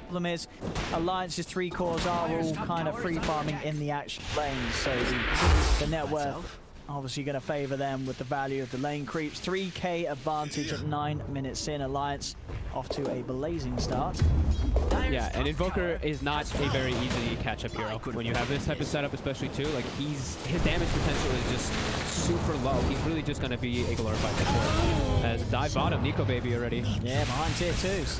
problem is Alliance's 3 cores are all kind of free farming in the action lanes, so the net worth obviously going to favor them with the value of the lane creeps. 3k advantage at 9 minutes in. Alliance off to a blazing start. Yeah, and Invoker is not a very easy catch-up hero when you have this type of setup, especially too. Like his damage potential is just super low. He's really just going to be a glorified support. As dive bottom, Nico baby already. Yeah, behind tier 2s.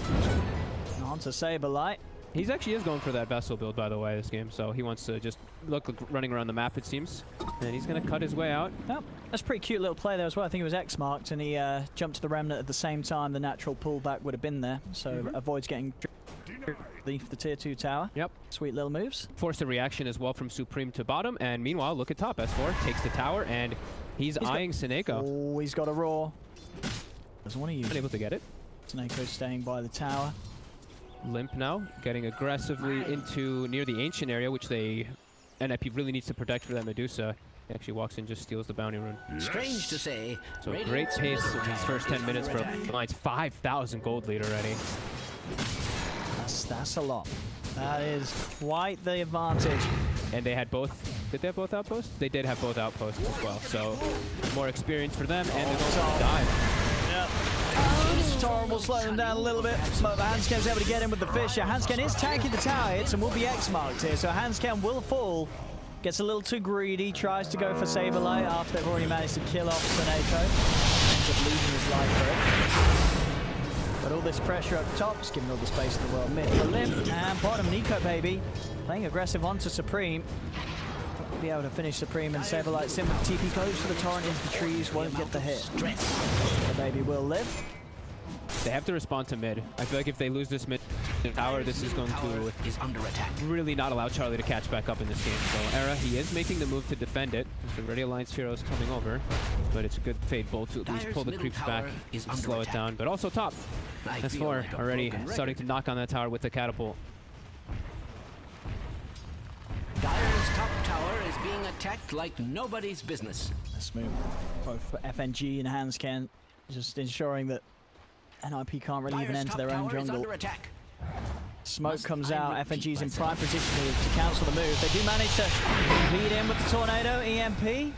On to Saberlight. He's actually going for that vessel build, by the way, this game. So he wants to just look running around the map, it seems. And he's going to cut his way out. Yep. That's a pretty cute little play there as well. I think it was X marked, and he jumped to the Remnant at the same time the natural pullback would have been there. So avoids getting the tier 2 tower. Yep. Sweet little moves. Forced a reaction as well from Supreme to bottom. And meanwhile, look at top. S4 takes the tower, and he's eyeing Seneko. Oh, he's got a roar. Doesn't want to use it. Unable to get it. Seneko's staying by the tower. Limp now, getting aggressively into near the ancient area, which NIP really needs to protect for that Medusa. He actually walks in, just steals the bounty rune. Strange to say. So great pace in these first 10 minutes for Alliance. 5,000 gold lead already. That's a lot. That is quite the advantage. And they had both. Did they have both outposts? They did have both outposts as well. So more experience for them, and they're going to dive. Yep. Torrent will slow them down a little bit, but Hansken's able to get in with the Fisher. Hansken is tanking the tower hits and will be X-marked here, so Hansken will fall. Gets a little too greedy, tries to go for Saberlight after they've already managed to kill off Seneko. Ends up losing his life for it. But all this pressure up top is giving all the space in the world. Mid for Limp, and bottom Nico baby. Playing aggressive onto Supreme. Be able to finish Supreme, and Saberlight sim with TP goes for the torrent into the trees, won't get the hit. The baby will live. They have to respond to mid. I feel like if they lose this mid tower, this is going to really not allow Charlie to catch back up in this game. So Era, he is making the move to defend it. There's already Alliance heroes coming over, but it's a good Fade Bolt to at least pull the creeps back and slow it down. But also top. S4 already starting to knock on that tower with the catapult. Dire's top tower is being attacked like nobody's business. Let's move both FNG and Hansken, just ensuring that NIP can't really even enter their own jungle. Smoke comes out, FNG's in prime position to cancel the move. They do manage to lead in with the Tornado, EMP.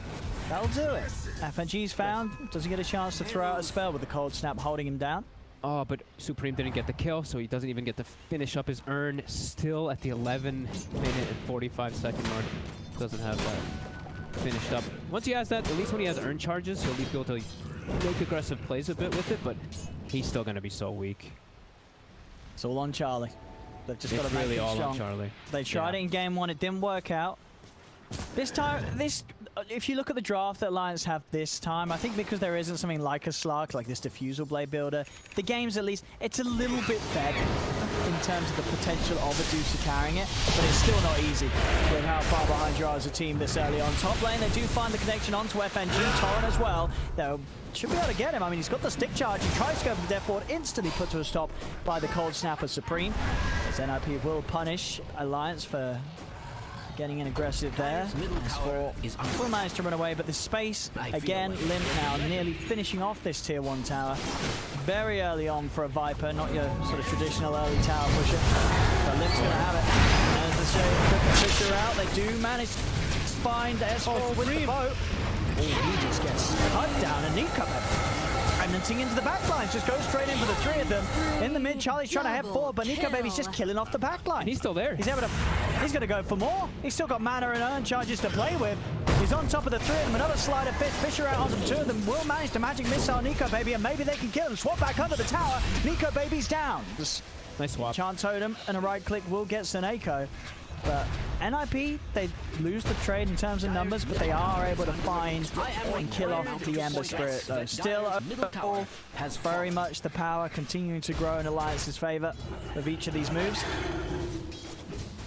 That'll do it. FNG's found, doesn't get a chance to throw out a spell with the Cold Snap holding him down. Oh, but Supreme didn't get the kill, so he doesn't even get to finish up his urn. Still at the 11-minute and 45-second mark. Doesn't have that finished up. Once he has that, at least when he has urn charges, he'll at least be able to make aggressive plays a bit with it, but he's still going to be so weak. It's all on Charlie. They've just got to make really it all strong. on Charlie. They tried it in game 1, it didn't work out. This time, if you look at the draft that Alliance have this time, I think because there isn't something like a Slark, like this Diffusal Blade builder, the game's at least, it's a little bit better in terms of the potential of a DOTA carrying it, but it's still not easy with how far behind you are as a team this early on. Top lane, they do find the connection onto FNG, Torrent as well. They should be able to get him. I mean, he's got the stick charge, he tries to go for the death ward, instantly put to a stop by the Cold Snapper Supreme. As NIP will punish Alliance for getting in aggressive there. S4 will manage to run away, but the space, again, Limp now nearly finishing off this tier 1 tower. Very early on for a Viper, not your sort of traditional early tower pusher. But Limp's going to have it. As the Shade Fisher out, they do manage to find S4 with the boat. Oh, he just gets cut down, and Nico remnanting into the backlines, just goes straight in for the 3 of them. In the mid, Charlie's trying to head forward, but Nico Baby's just killing off the backline. He's still there. He's going to go for more. He's still got mana and urn charges to play with. He's on top of the 3 of them. Another slider fist. Fisher out onto the 2 of them. Will manage to magic missile Nico Baby, and maybe they can kill him. Swap back under the tower. Nico Baby's down. Just nice swap. Chant Totem and a right click will get Seneko. But NIP, they lose the trade in terms of numbers, but they are able to find and kill off the Ember Spirit, though. Still, overall, has very much the power continuing to grow in Alliance's favor of each of these moves.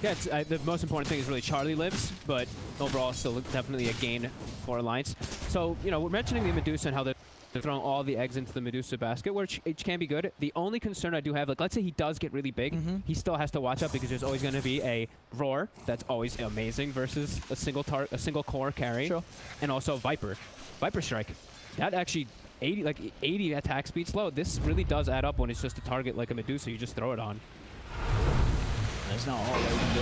Yeah, the most important thing is really Charlie lives, but overall, still definitely a gain for Alliance. So, you know, we're mentioning the Medusa and how they're throwing all the eggs into the Medusa basket, which it can be good. The only concern I do have, like, let's say he does get really big, he still has to watch out because there's always going to be a Roar that's always amazing versus a single core carry, and also Viper Strike. That actually 80 attack speed slow. This really does add up when it's just a target like a Medusa. You just throw it on. There's not all they can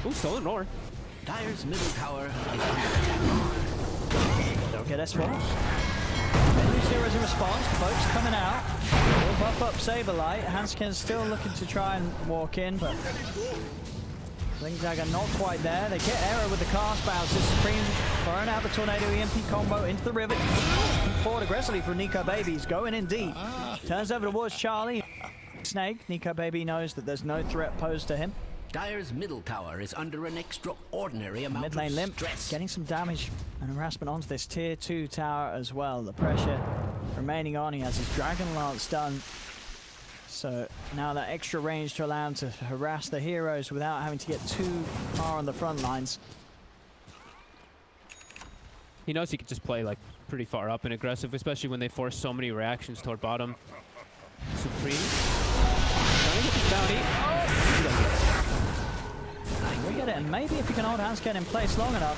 do. Ooh, stolen Roar. Dire's middle tower is under attack. Don't get S4. Zero is in response. Boat's coming out. Will buff up Saberlight. Hanskin's still looking to try and walk in, but Blink Dagger not quite there. They get Arrow with the cast bounces. Supreme throwing out the Tornado EMP combo into the river. Forward aggressively from Nico Baby. He's going in deep. Turns over towards Charlie. Snake. Nico Baby knows that there's no threat posed to him. Dire's middle tower is under an extraordinary amount Mid lane of Limp stress. getting some damage and harassment onto this tier 2 tower as well. The pressure remaining on. He has his Dragon Lance done. So now that extra range to allow him to harass the heroes without having to get too far on the front lines. He knows he can just play like pretty far up and aggressive, especially when they force so many reactions toward bottom. Supreme. Trying to get the bounty. Oh! We get it, and maybe if you can hold Hanskin in place long enough,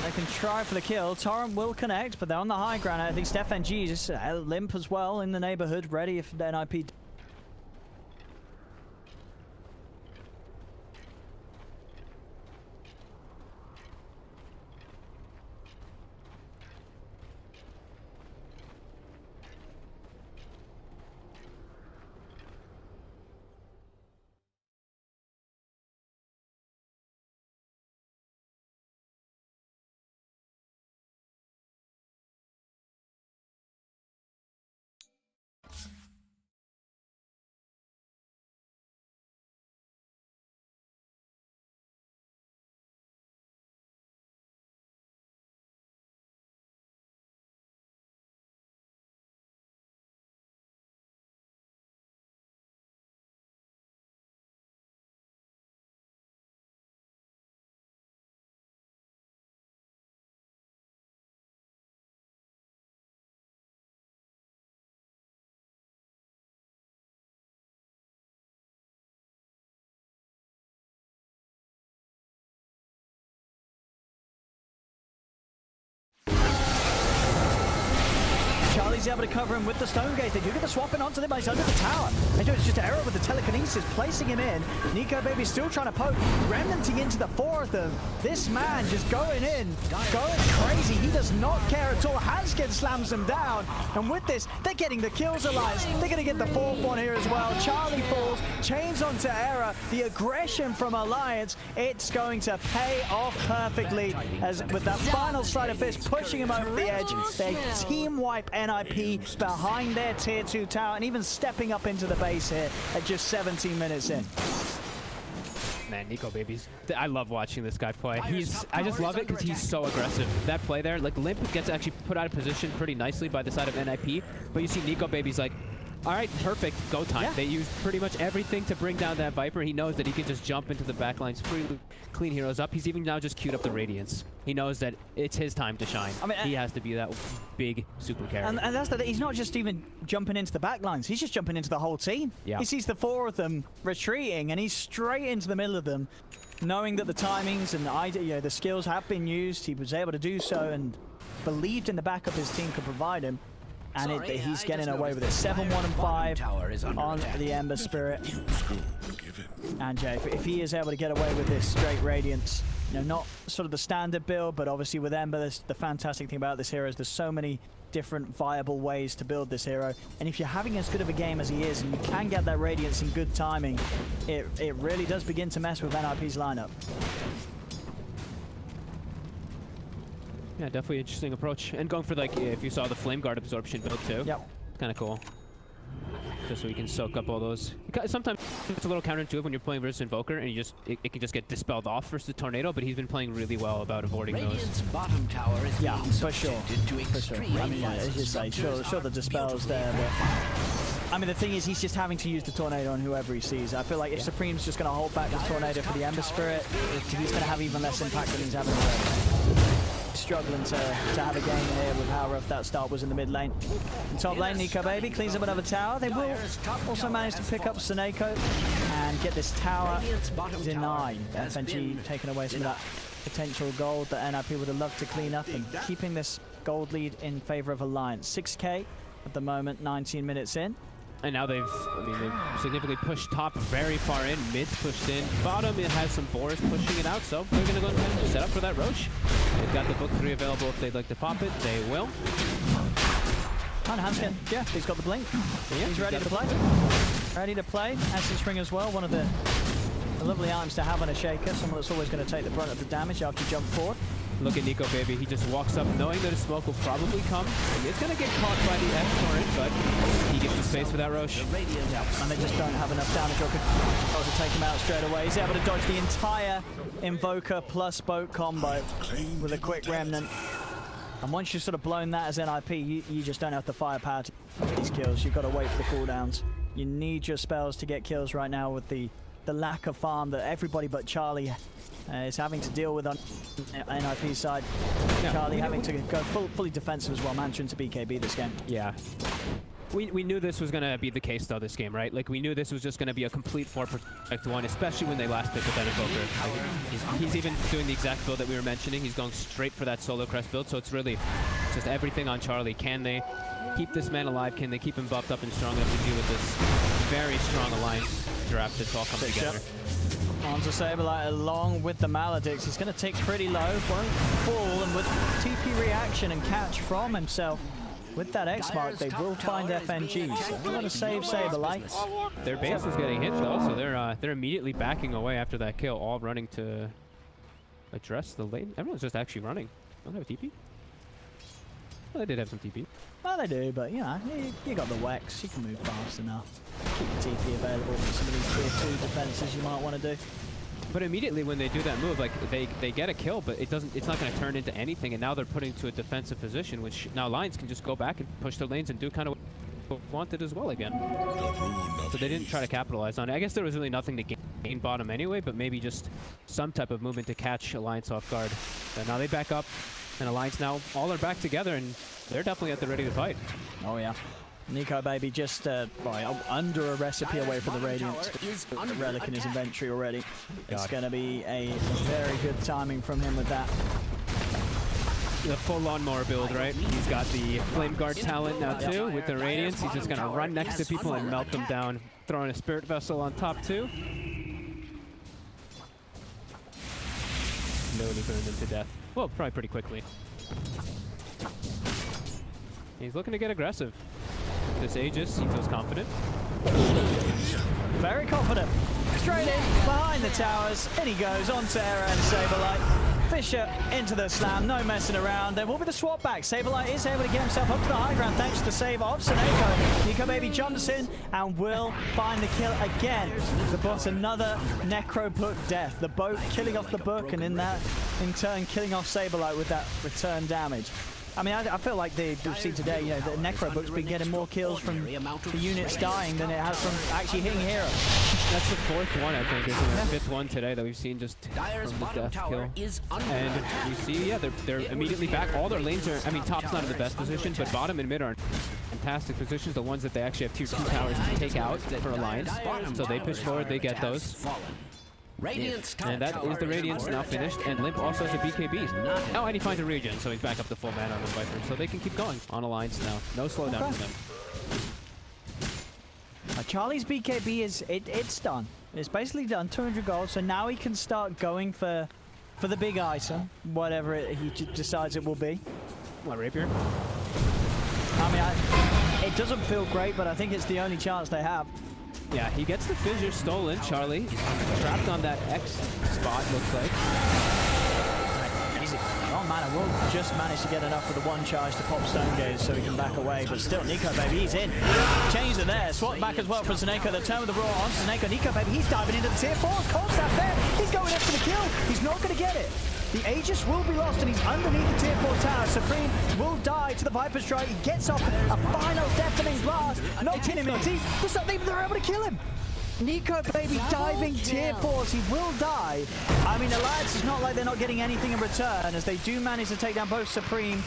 they can try for the kill. Torrent will connect, but they're on the high ground. I think Stefan G is just Limp as well in the neighborhood, ready if the NIP he's able to cover him with the Stone Gate. They do get the swap in onto him, but he's under the tower. They do, it's just Error with the telekinesis, placing him in. Nico Baby's still trying to poke, remnanting into the 4 of them. This man just going in, going crazy. He does not care at all. Hanskin slams them down, and with this, they're getting the kills, Alliance. They're going to get the 4th one here as well. Charlie falls, chains onto Error. The aggression from Alliance, it's going to pay off perfectly, as with that final sleight of fist pushing him over the edge. They team wipe NIP behind their tier 2 tower, and even stepping up into the base here at just 17 minutes in. Man, Nico Baby's... I love watching this guy play. I just love it because he's so aggressive. That play there, like Limp gets actually put out of position pretty nicely by the side of NIP, but you see Nico Baby's like, all right, perfect, go time. Yeah. They used pretty much everything to bring down that Viper. He knows that he can just jump into the backlines freely, clean heroes up. He's even now just queued up the Radiance. He knows that it's his time to shine. I mean, he has to be that big super carry. And that's the thing. He's not just even jumping into the backlines. He's just jumping into the whole team. Yeah. He sees the 4 of them retreating, and he's straight into the middle of them, knowing that the timings and the skills have been used. He was able to do so and believed in the backup his team could provide him. And he's getting away with it. 7, 1, and 5 on the Ember Spirit. And Jay, if he is able to get away with this straight Radiance, you know, not sort of the standard build, but obviously with Ember, the fantastic thing about this hero is there's so many different viable ways to build this hero. And if you're having as good of a game as he is, and you can get that Radiance in good timing, it really does begin to mess with NIP's lineup. Yeah, definitely interesting approach. And going for, like, if you saw the Flame Guard absorption build too. Yep. Kind of cool. Just so you can soak up all those. Sometimes it's a little counterintuitive when you're playing versus Invoker and it can just get dispelled off versus the Tornado, but he's been playing really well about avoiding Radiant's those. bottom tower is yeah, being for sure. for sure. I mean, as you say, sure the dispel's there, but I mean, the thing is, he's just having to use the Tornado on whoever he sees. I feel like if Supreme's just going to hold back this Tornado for the Ember Spirit, he's going to have even less impact than he's having already. Struggling to have a game here with how rough that start was in the mid lane. In top lane, Nico Baby cleans up another tower. They will also manage to pick up Seneko and get this tower denied. FNG taking away some of that potential gold that NIP would have loved to clean up, and keeping this gold lead in favor of Alliance. 6k at the moment, 19 minutes in. And now they've significantly pushed top very far in. Mid's pushed in. Bottom, it has some Boris pushing it out, so they're going to go ahead and set up for that Roche. They've got the book 3 available if they'd like to pop it. They will. And Hanskin, yeah, he's got the blink. Yeah, he's ready to play. Ready to play. Essence Ring as well, one of the lovely items to have on a Shaker. Someone that's always going to take the brunt of the damage after you jump forward. Look at Nico Baby. He just walks up knowing that a smoke will probably come. He's going to get caught by the F-Torrent, but he gives the space for that Roche. And they just don't have enough damage or control to take him out straight away. He's able to dodge the entire Invoker plus boat combo with a quick Remnant. And once you've sort of blown that as NIP, you just don't have the firepower to get these kills. You've got to wait for the cooldowns. You need your spells to get kills right now with the lack of farm that everybody but Charlie is having to deal with on NIP's side. Yeah. Charlie having to go fully defensive as well, managing to BKB this game. Yeah. We knew this was going to be the case, though, this game, right? Like, we knew this was just going to be a complete 4-protect 1, especially when they last picked with Invoker. Like, he's even doing the exact build that we were mentioning. He's going straight for that solo crest build, so it's really just everything on Charlie. Can they keep this man alive? Can they keep him buffed up and strong enough to deal with this very strong Alliance draft that's all come together? Onto Saberlight along with the Maledicts. He's going to tick pretty low, won't fall, and with TP reaction and catch from himself with that X mark, they will find FNG. So they want to save Saberlight. Their base is getting hit though, so they're immediately backing away after that kill, all running to address the lane. Everyone's just actually running. Don't have a TP? Well, they did have some TP. Well, they do, but you know, you got the Wex. You can move fast enough. Keep the TP available for some of these tier 2 defenses you might want to do. But immediately when they do that move, like they get a kill, but it's not going to turn into anything, and now they're putting to a defensive position, which now Lions can just go back and push their lanes and do kind of what they wanted as well again. So they didn't try to capitalize on it. I guess there was really nothing to gain bottom anyway, but maybe just some type of movement to catch Alliance off guard. So now they back up, and Alliance now all are back together, and they're definitely at the ready to fight. Oh yeah. Nico Baby just under a recipe away from the Radiance. A relic in his inventory already. It's going to be a very good timing from him with that. the full lawnmower build, right? He's got the Flame Guard talent now too with the Radiance. He's just gonna run next to people and melt them down, throwing a Spirit Vessel on top too. No, he burned them to death. Well, probably pretty quickly. He's looking to get aggressive. This Aegis, he feels confident. Very confident. Straight in, behind the towers. In he goes on Terra and Saberlight. Fisher into the slam, no messing around. There will be the swap back. Saberlight is able to get himself up to the high ground thanks to the save of Seneko. Nico Baby jumps in and will find the kill again. The boss, another Necro Book death. The boat killing off the book and in turn killing off Saberlight with that return damage. I mean, I feel like we've seen today, you know, the Necro Book's been getting more kills from the units dying than it has from actually hitting heroes. That's the 4th one, I think, isn't it? 5th one today that we've seen just from the death kill. And we see, yeah, they're immediately back. All their lanes are, I mean, top's not in the best position, but bottom and mid are in fantastic positions. The ones that they actually have tier 2 towers to take out for Alliance. So they push forward, they get those. And that is the Radiance now finished, and Limp also has a BKB. Oh, and he finds a regen, so he's back up to full mana on the Viper. So they can keep going on Alliance now. No slowdown for them. Charlie's BKB it's done. It's basically done, 200 gold, so now he can start going for the big item, whatever he decides it will be. What, Rapier? I mean, it doesn't feel great, but I think it's the only chance they have. Yeah, he gets the fissure stolen. Charlie trapped on that X spot, looks like. Easy. Oh man, I will just manage to get enough for the one charge to pop Stone Gaze so he can back away, but still, Nico Baby, he's in. Change it there. Swap back as well for Seneko. The turn with the Roar on Seneko. Nico Baby, he's diving into the tier 4s. Cold Snap there. He's going in for the kill. He's not going to get it. The Aegis will be lost and he's underneath the tier 4 tower. Supreme will die to the Viper Strike. He gets off a final deafening blast. Knocking him in teeth. They're able to kill him. Nico Baby diving tier 4s. He will die. I mean, Alliance is not like they're not getting anything in return as they do manage to take down both Supreme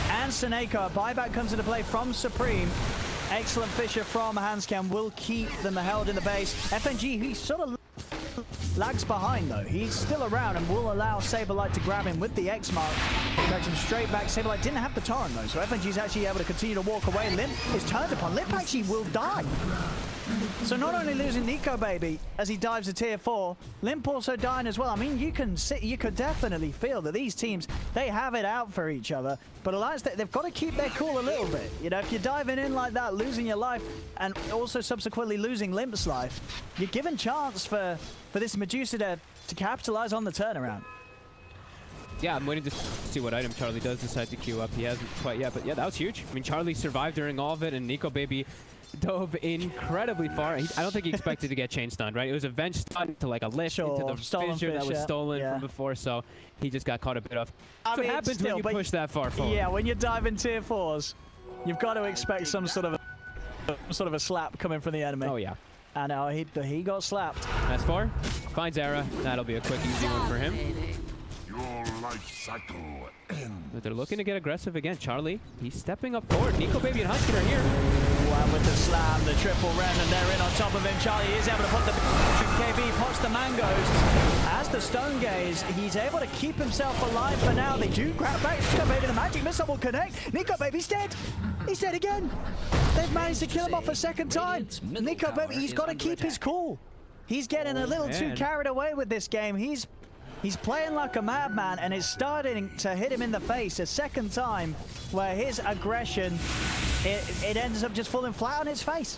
and Seneko. Buyback comes into play from Supreme. Excellent Fisher from Hanscam will keep them held in the base. FNG, he sort of lags behind though. He's still around and will allow Saberlight to grab him with the X mark. Drags him straight back. Saberlight didn't have the torrent though, so FNG is actually able to continue to walk away. Limp is turned upon. Limp actually will die. So not only losing Nico Baby as he dives to tier 4, Limp also dying as well. I mean, you could definitely feel that these teams, they have it out for each other. But Alliance, they've got to keep their cool a little bit. You know, if you're diving in like that, losing your life, and also subsequently losing Limp's life, you're given chance for this Medusa to capitalize on the turnaround. Yeah, I'm waiting to see what item Charlie does decide to queue up. He hasn't quite yet, but yeah, that was huge. I mean, Charlie survived during all of it, and Nico Baby dove incredibly far. I don't think he expected to get chain stunned, right? It was a venge stun to like a lift into the fissure that was stolen from before, so he just got caught a bit off. That's what happens when you push that far forward. Yeah, when you're diving tier 4s, you've got to expect some sort of a slap coming from the enemy. Oh yeah. And he got slapped. As far, finds Era. That'll be a quick, easy one for him. Your life cycle ends. But they're looking to get aggressive again. Charlie, he's stepping up forward. Nico Baby and Husky are here. And with the slam, the triple ren, and they're in on top of him. Charlie is able to put the KB, pots the mangoes. As the Stone Gaze, he's able to keep himself alive for now. They do grab back Nico Baby. The magic missile will connect. Nico Baby's dead. He's dead again. They've managed to kill him off a second time. Nico Baby, he's got to keep his cool. He's getting a little too carried away with this game. He's playing like a madman, and it's starting to hit him in the face a second time, where his aggression, it ends up just falling flat on his face.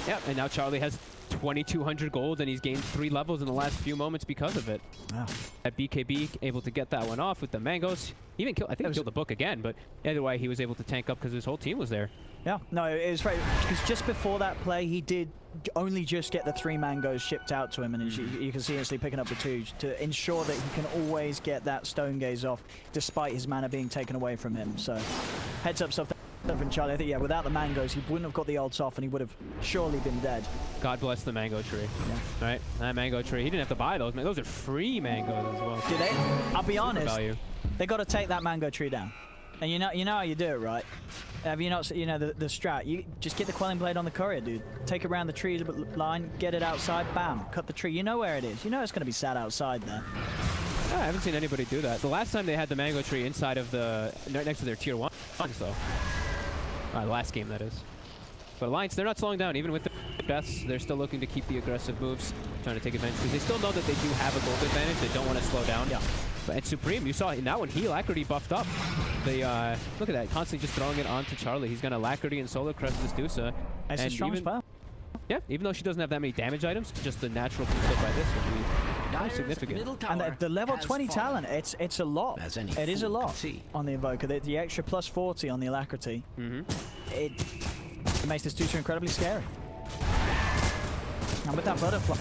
Yep, and now Charlie has 2,200 gold, and he's gained 3 levels in the last few moments because of it. Wow. At BKB, able to get that one off with the mangoes. He even killed, I think he killed the book again, but either way, he was able to tank up because his whole team was there. Yeah, no, it was right, because just before that play, he did only just get the 3 mangoes shipped out to him, and you can see instantly picking up the 2 to ensure that he can always get that Stone Gaze off, despite his mana being taken away from him. So, heads up stuff from Charlie. I think, yeah, without the mangoes, he wouldn't have got the ults off, and he would have surely been dead. God bless the mango tree. Yeah. Right? That mango tree, he didn't have to buy those. Those are free mangoes as well. Do they? I'll be honest, they got to take that mango tree down. And you know how you do it, right? Have you not, the strat? You just get the Quelling Blade on the courier, dude. Take it around the tree line, get it outside, bam, cut the tree. You know where it is. You know it's going to be sat outside there. I haven't seen anybody do that. The last time they had the mango tree inside of the next to their tier 1, so last game that is. But Alliance, they're not slowing down even with the deaths. They're still looking to keep the aggressive moves, trying to take advantage because they still know that they do have a gold advantage. They don't want to slow down. Yeah. But and Supreme, you saw now when he Alacrity buffed up. They look at that, constantly just throwing it onto Charlie. He's gonna Alacrity and solo crest this DOTA. It's a strong spell. Yeah, even though she doesn't have that many damage items, just the natural conflict by this would be very significant. And the level 20 talent, it's a lot. It is a lot on the Invoker. The extra plus 40 on the Alacrity. It makes this DOTA incredibly scary. And with that butterfly,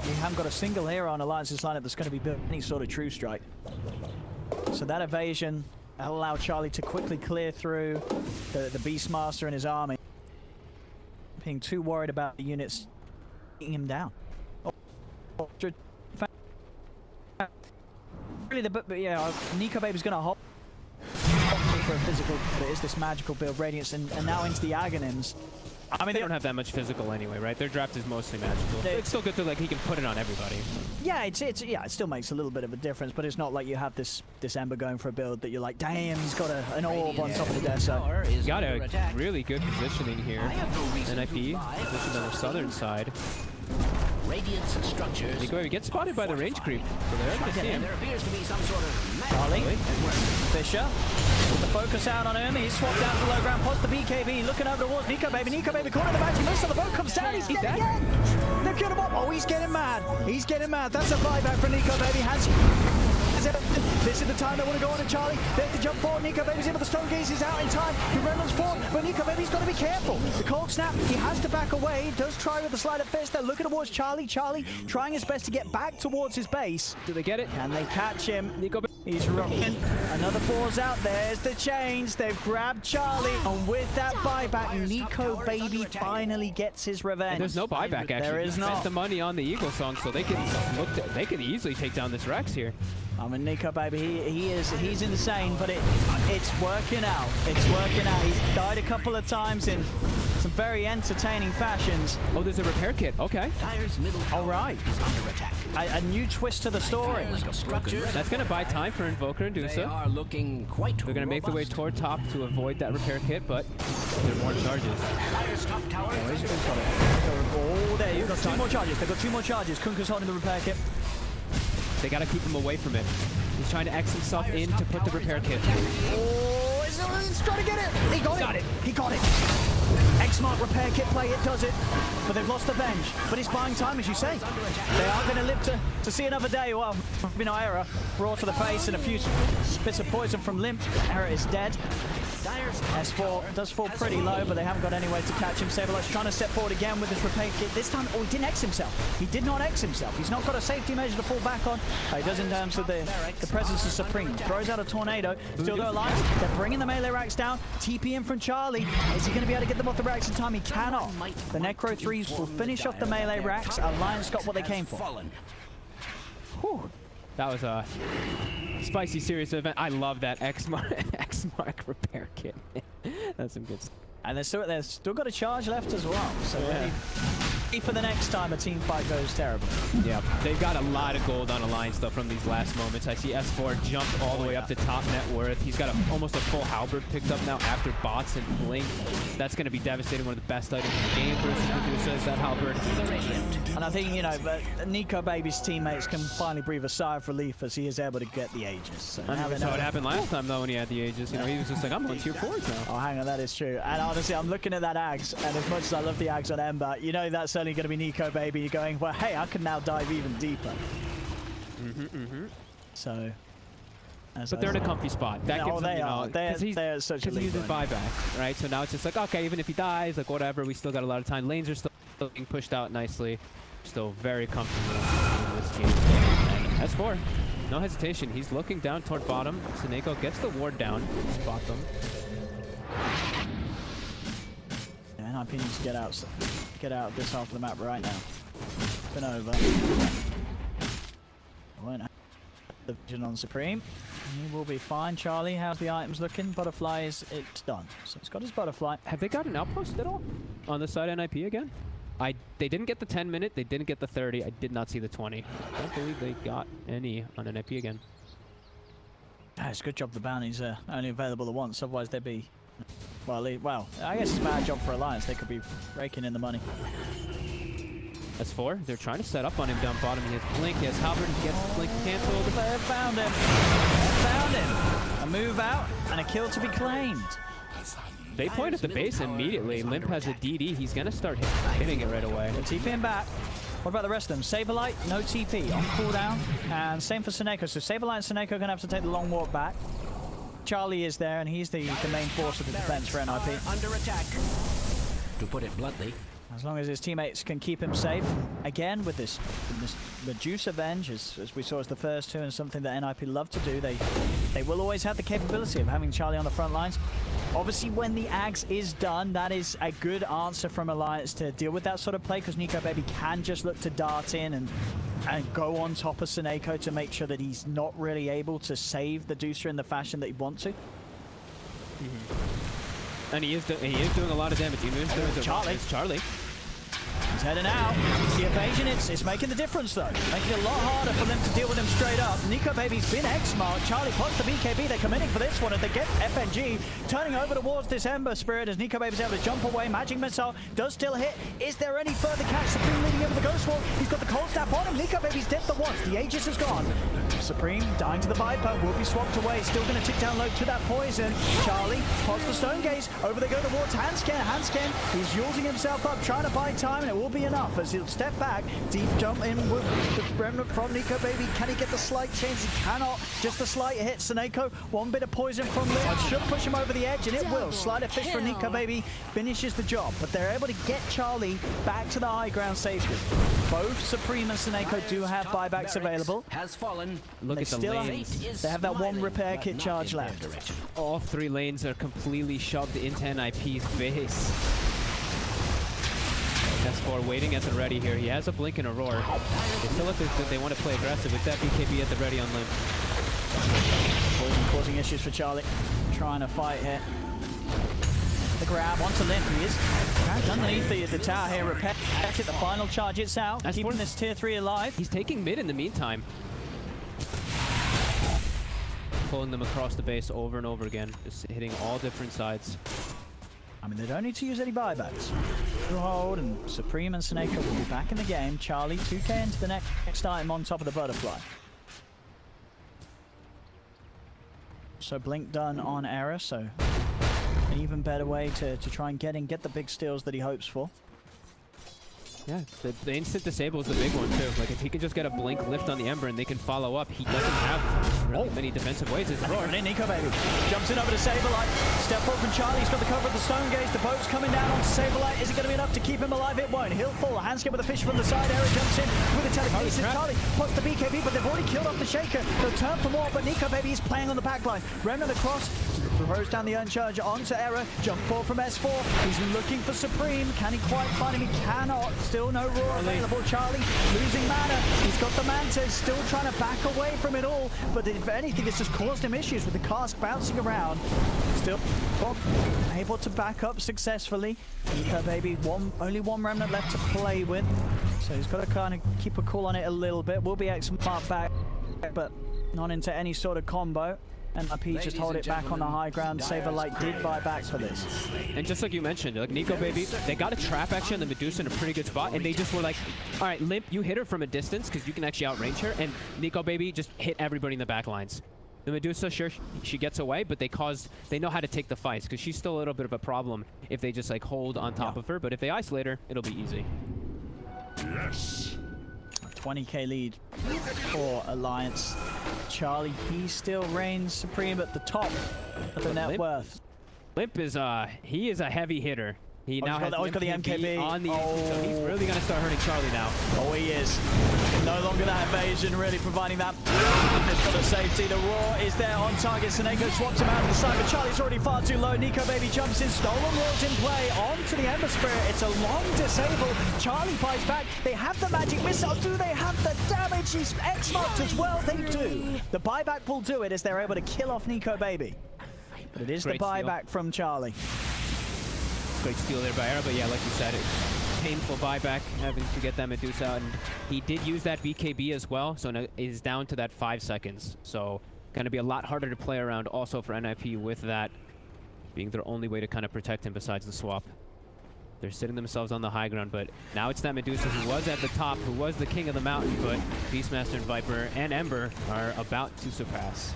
we haven't got a single hero on Alliance's lineup that's going to be built any sort of true strike. So that evasion will allow Charlie to quickly clear through the Beastmaster and his army. Being too worried about the units taking him down. Really, Nico Baby's going to hold for a physical, but it is this magical build, Radiance, and now into the Aghanims. I mean, they don't have that much physical anyway, right? Their draft is mostly magical. It's still good to, like, he can put it on everybody. Yeah, it still makes a little bit of a difference, but it's not like you have this Ember going for a build that you're like, damn, he's got an orb on top of the desert. He's got a really good positioning here. NIP positioned on the southern side. Radiant's structures. Nico Baby gets spotted by the range creep, so they're going to see him. There appears to be some sort of Charlie, Fisher, put the focus out on him. He's swapped out to low ground, post the BKB, looking over towards Nico Baby. Nico Baby caught in the match, he missed on the boat, comes down, he's dead again. They've killed him up. Oh, he's getting mad. He's getting mad. That's a buyback for Nico Baby. This is the time they want to go on to Charlie. They have to jump forward. Nico Baby's in, but the Stone Gaze is out in time. He runs forward, but Nico Baby's got to be careful. The cold snap, he has to back away. He does try with the slide of fist. They're looking towards Charlie. Charlie trying his best to get back towards his base. Do they get it? Can they catch him? Nico Baby. He's running. Another pause out. There's the chains. They've grabbed Charlie. And with that buyback, Nico Baby finally gets his revenge. And there's no buyback, actually. There is not. Spent the money on the Eagle Song, so they could easily take down this Rex here. I mean, Nico Baby, he's insane, but it's working out. It's working out. He's died a couple of times in some very entertaining fashions. Oh, there's a repair kit. Okay. All right. A new twist to the story. That's going to buy time for Invoker and DOTA. They are looking quite They're going to make their way toward top to avoid that repair kit, but there are more charges. Oh, there you go. 2 more charges. They've got 2 more charges. Kunka's holding the repair kit. They got to keep him away from it. He's trying to X himself in to put the repair kit. Oh, he's trying to get it. He got it. He got it. X-Mark repair kit play, it does it. But they've lost the bench. But it's buying time, as you say. They are going to live to see another day. Well, Era brought to the face and a few bits of poison from Limp. Era is dead. S4 does fall pretty low, but they haven't got any way to catch him. Saberlight's trying to step forward again with his repair kit. This time, he didn't X himself. He did not X himself. He's not got a safety measure to fall back on. He does in terms of the presence of Supreme. Throws out a tornado. Still they're alive. They're bringing the melee racks down. TP in from Charlie. Is he going to be able to get them off the racks in time? He cannot. The Necro 3s will finish off the melee racks. Alliance got what they came for. Whew. That was a spicy series of event. I love that X-Mark repair kit. That's some good stuff. And they've still got a charge left as well. So ready for the next time a team fight goes terribly. Yeah, they've got a lot of gold on Alliance though from these last moments. I see S4 jump all the way up to top net worth. He's got almost a full halberd picked up now after bots and blink. That's going to be devastating. One of the best items in the game versus Medusa is that halberd. And I think, but Nico Baby's teammates can finally breathe a sigh of relief as he is able to get the Aegis. So I mean, what happened last time though when he had the Aegis. He was just like, I'm on tier 4s now. Oh, hang on, that is true. And honestly, I'm looking at that Ags, and as much as I love the Ags on Ember, that's certainly going to be Nico Baby. You're going, well, hey, I can now dive even deeper. So, but they're in a comfy spot. That gives them, they're such a lead. He uses buyback, right? So now it's just like, okay, even if he dies, like whatever, we still got a lot of time. Lanes are still being pushed out nicely. Still very comfortable in this game. And S4, no hesitation. He's looking down toward bottom. Seneko gets the ward down. Spot them. NIP needs to get out of this half of the map right now. Been over. Won't have the vision on Supreme. He will be fine. Charlie, how's the items looking? Butterfly it's done. So he's got his butterfly. Have they got an outpost at all? On the side NIP again? They didn't get the 10-minute, they didn't get the 30, I did not see the 20. I don't believe they got any on an IP again. It's a good job the bounties are only available at once, otherwise they'd be... Well, I guess it's a bad job for Alliance. They could be raking in the money. That's 4. They're trying to set up on him down bottom. He has Blink, he has Halberd, he gets Blink cancelled. They found him. They found him. A move out and a kill to be claimed. They point at the base immediately. Limp has a DD. He's going to start hitting it right away. TP him back. What about the rest of them? Saberlight, no TP, on cooldown. And same for Seneko. So Saberlight and Seneko are going to have to take the long walk back. Charlie is there, and he's the main force of the defense for NIP. Under attack. To put it bluntly. As long as his teammates can keep him safe. Again, with this Medusa Venge, as we saw as the first two, and something that NIP love to do, they will always have the capability of having Charlie on the front lines. Obviously, when the Ags is done, that is a good answer from Alliance to deal with that sort of play, because Nico Baby can just look to dart in and go on top of Seneko to make sure that he's not really able to save the Deucer in the fashion that he wants to. And he is doing a lot of damage. Charlie. He's heading out. The evasion, it's making the difference though. Making it a lot harder for them to deal with him straight up. Nico Baby's been X-marked. Charlie pots the BKB. They're committing for this one as they get FNG. Turning over towards this Ember Spirit as Nico Baby's able to jump away. Magic Missile does still hit. Is there any further catch? Supreme leading over the Ghost Wall. He's got the cold snap on him. Nico Baby's dead for once. The Aegis is gone. Supreme dying to the Viper. Will be swapped away. Still going to tick down low to that poison. Charlie pots the Stone Gaze. Over they go towards Handscan. Handscan, he's using himself up, trying to buy time, and it will be enough as he'll step back. Deep jump in with the remnant from Nico Baby. Can he get the slight change? He cannot. Just a slight hit. Seneko, one bit of poison from Limp. Should push him over the edge, and it will. Slider fish from Nico Baby finishes the job, but they're able to get Charlie back to the high ground safely. Both Supreme and Seneko do have buybacks available. Has fallen. Look at the lanes. They have that one repair kit charge left. All 3 lanes are completely shoved into NIP's base. S4 waiting at the ready here. He has a blink and a roar. They still look as they want to play aggressive with that BKB at the ready on Limp. Poison causing issues for Charlie. Trying to fight here. The grab onto Limp. He is trapped underneath the tower here. Repair kit, the final charge. It's out. Keeping this tier 3 alive. He's taking mid in the meantime. Pulling them across the base over and over again. Just hitting all different sides. I mean, they don't need to use any buybacks. Hold and Supreme and Seneko will be back in the game. Charlie, 2k into the next item on top of the Butterfly. So Blink done on error, so an even better way to try and get the big steals that he hopes for. Yeah, the instant disable is the big one too. Like if he can just get a blink lift on the Ember and they can follow up, he doesn't have really many defensive ways. It's roar. Nico Baby jumps in over to Saberlight. Step forward from Charlie. He's got the cover of the Stone Gaze. The boat's coming down onto Saberlight. Is it going to be enough to keep him alive? It won't. He'll fall. Handscan with a fish from the side. Eric jumps in with a telekinesis. Charlie pots the BKB, but they've already killed off the Shaker. They'll turn for more, but Nico Baby is playing on the backline. Remnant across. Throws down the Uncharge onto Error. Jump forward from S4. He's looking for Supreme. Can he quite find him? He cannot. Still no roar available. Charlie losing mana. He's got the Mantis. Still trying to back away from it all. But if anything, it's just caused him issues with the cask bouncing around. Still able to back up successfully. Nico Baby, only one Remnant left to play with. So he's got to kind of keep a cool on it a little bit. Will be X-Mark back, but not into any sort of combo. And NIP just hold it back on the high ground. Saberlight did buy back for this. And just like you mentioned, like Nico Baby, they got a trap actually on the Medusa in a pretty good spot, and they just were like, all right, Limp, you hit her from a distance because you can actually outrange her, and Nico Baby just hit everybody in the back lines. The Medusa, sure, she gets away, but they know how to take the fights because she's still a little bit of a problem if they just like hold on top of her, but if they isolate her, it'll be easy. Yes. 20k lead for Alliance. Charlie, he still reigns supreme at the top of the net worth. Limp is he is a heavy hitter. He now has got the MKB on the exit, so he's really going to start hurting Charlie now. Oh, he is. No longer that evasion, really providing that. It's got the safety. The roar is there on target. Seneko swaps him out to the side, but Charlie's already far too low. Nico Baby jumps in. Stolen roars in play onto the Ember Spirit. It's a long disable. Charlie fights back. They have the magic missile. Do they have the damage? He's X-marked as well. They do. The buyback will do it as they're able to kill off Nico Baby. But it is the buyback from Charlie. Great steal there by Era, but yeah, like you said, painful buyback, having to get that Medusa out. And he did use that BKB as well, so now he's down to that 5 seconds. So going to be a lot harder to play around also for NIP with that being their only way to kind of protect him besides the swap. They're sitting themselves on the high ground, but now it's that Medusa who was at the top, who was the king of the mountain, but Beastmaster and Viper and Ember are about to surpass.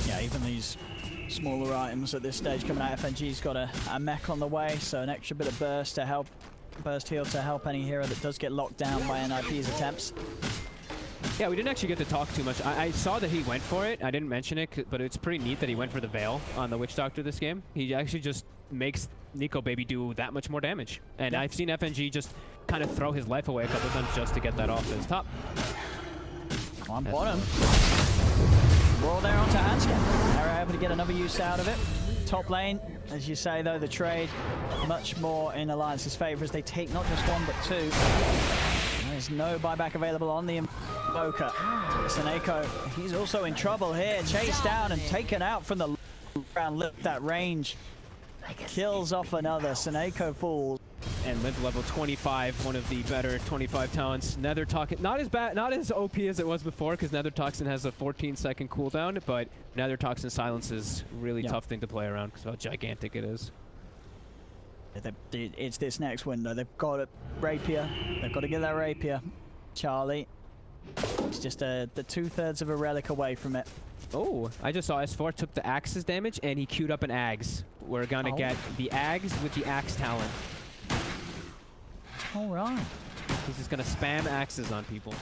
Yeah, even these smaller items at this stage coming out. FNG's got a mech on the way, so an extra bit of burst heal to help any hero that does get locked down by NIP's attempts. Yeah, we didn't actually get to talk too much. I saw that he went for it. I didn't mention it, but it's pretty neat that he went for the Veil on the Witch Doctor this game. He actually just makes Nico Baby do that much more damage. And I've seen FNG just kind of throw his life away a couple times just to get that off his top. On bottom. Roll there onto Anscan. They're able to get another use out of it. Top lane, as you say though, the trade much more in Alliance's favor as they take not just one but two. There's no buyback available on the Invoker. Seneko, he's also in trouble here. Chased down and taken out from the ground. Look at that range. Kills off another. Seneko falls. And live level 25, one of the better 25 talents. Nether Toxin, not as bad, not as OP as it was before, because Nether Toxin has a 14-second cooldown, but Nether Toxin silence is really tough thing to play around because of how gigantic it is. It's this next window. They've got a rapier. They've got to get that rapier. Charlie. It's just the 2/3 of a relic away from it. Oh, I just saw S4 took the Axe's damage and he queued up an Ags. We're gonna get the Ags with the Axe talent. All right. He's just gonna spam Axes on people.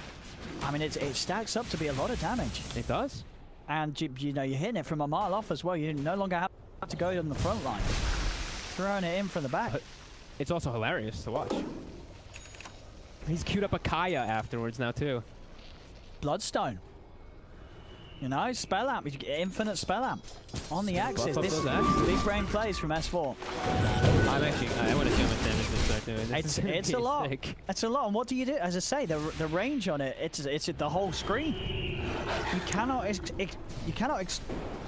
I mean, it stacks up to be a lot of damage. It does. And you know, you're hitting it from a mile off as well. You no longer have to go on the front line. Throwing it in from the back. It's also hilarious to watch. He's queued up a Kaya afterwards now too. Bloodstone. You know, spell amp, infinite spell amp on the axis. This is big brain plays from S4. I'm actually, I want to see how much damage they start doing. It's a lot. It's a lot. And what do you do? As I say, the range on it, it's the whole screen. You cannot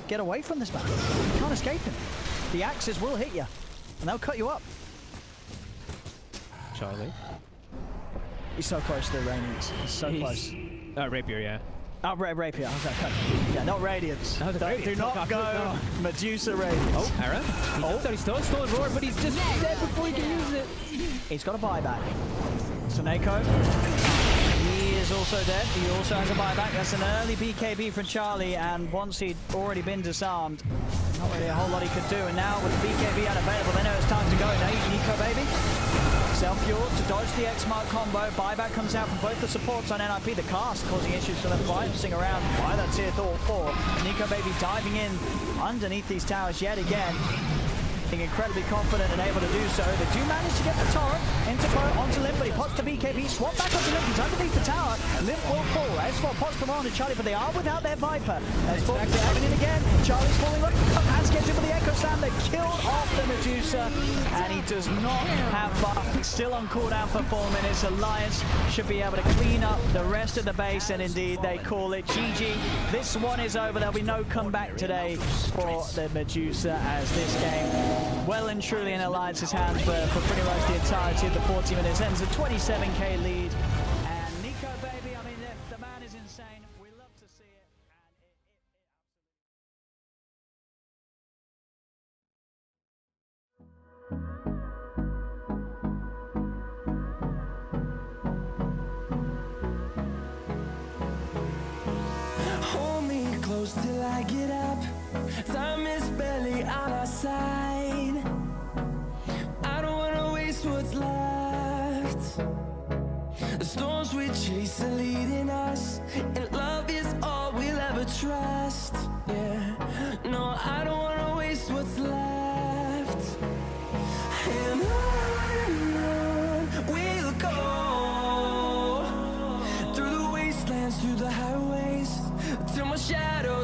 get away from this man. You can't escape him. The axes will hit you, and they'll cut you up. Charlie. He's so close to the Radiance. He's so close. Rapier, yeah. Oh, Rapier. Okay. Yeah, not Radiance. No, Do not go Medusa Radiance. Oh, Ara. He knows that he stole Roar, but he's just dead before he can use it. He's got a buyback. Seneko. He is also dead. He also has a buyback. That's an early BKB from Charlie, and once he'd already been disarmed, not really a whole lot he could do. And now with the BKB unavailable, they know it's time to go. Now he's Nico Baby. Self-fuel to dodge the X-Mark combo. Buyback comes out from both the supports on NIP. The cast causing issues for them bouncing around by that tier 4. Nico Baby diving in underneath these towers yet again. Being incredibly confident and able to do so. They do manage to get the torrent onto Limp, but he pots the BKB, swap back onto Limp. He's underneath the tower. Limp will fall. S4 pots the on to Charlie, but they are without their Viper. S4 diving in again. Charlie's falling up. Hands gets in with the Echo Slam. They killed off the Medusa, and he does not have buff. Still on cooldown for 4 minutes. Alliance should be able to clean up the rest of the base, and indeed they call it GG. This one is over. There'll be no comeback today for the Medusa, as this game well and truly in Alliance's hands for pretty much the entirety of the 40 minutes. Ends a 27k lead. And Nico Baby, I mean, the man is insane. We love to see it. Hold me close till I get up. Time is barely on our side. I don't wanna waste what's left. The storms we chase are leading us, and love is all we'll ever trust. Yeah, no, I don't wanna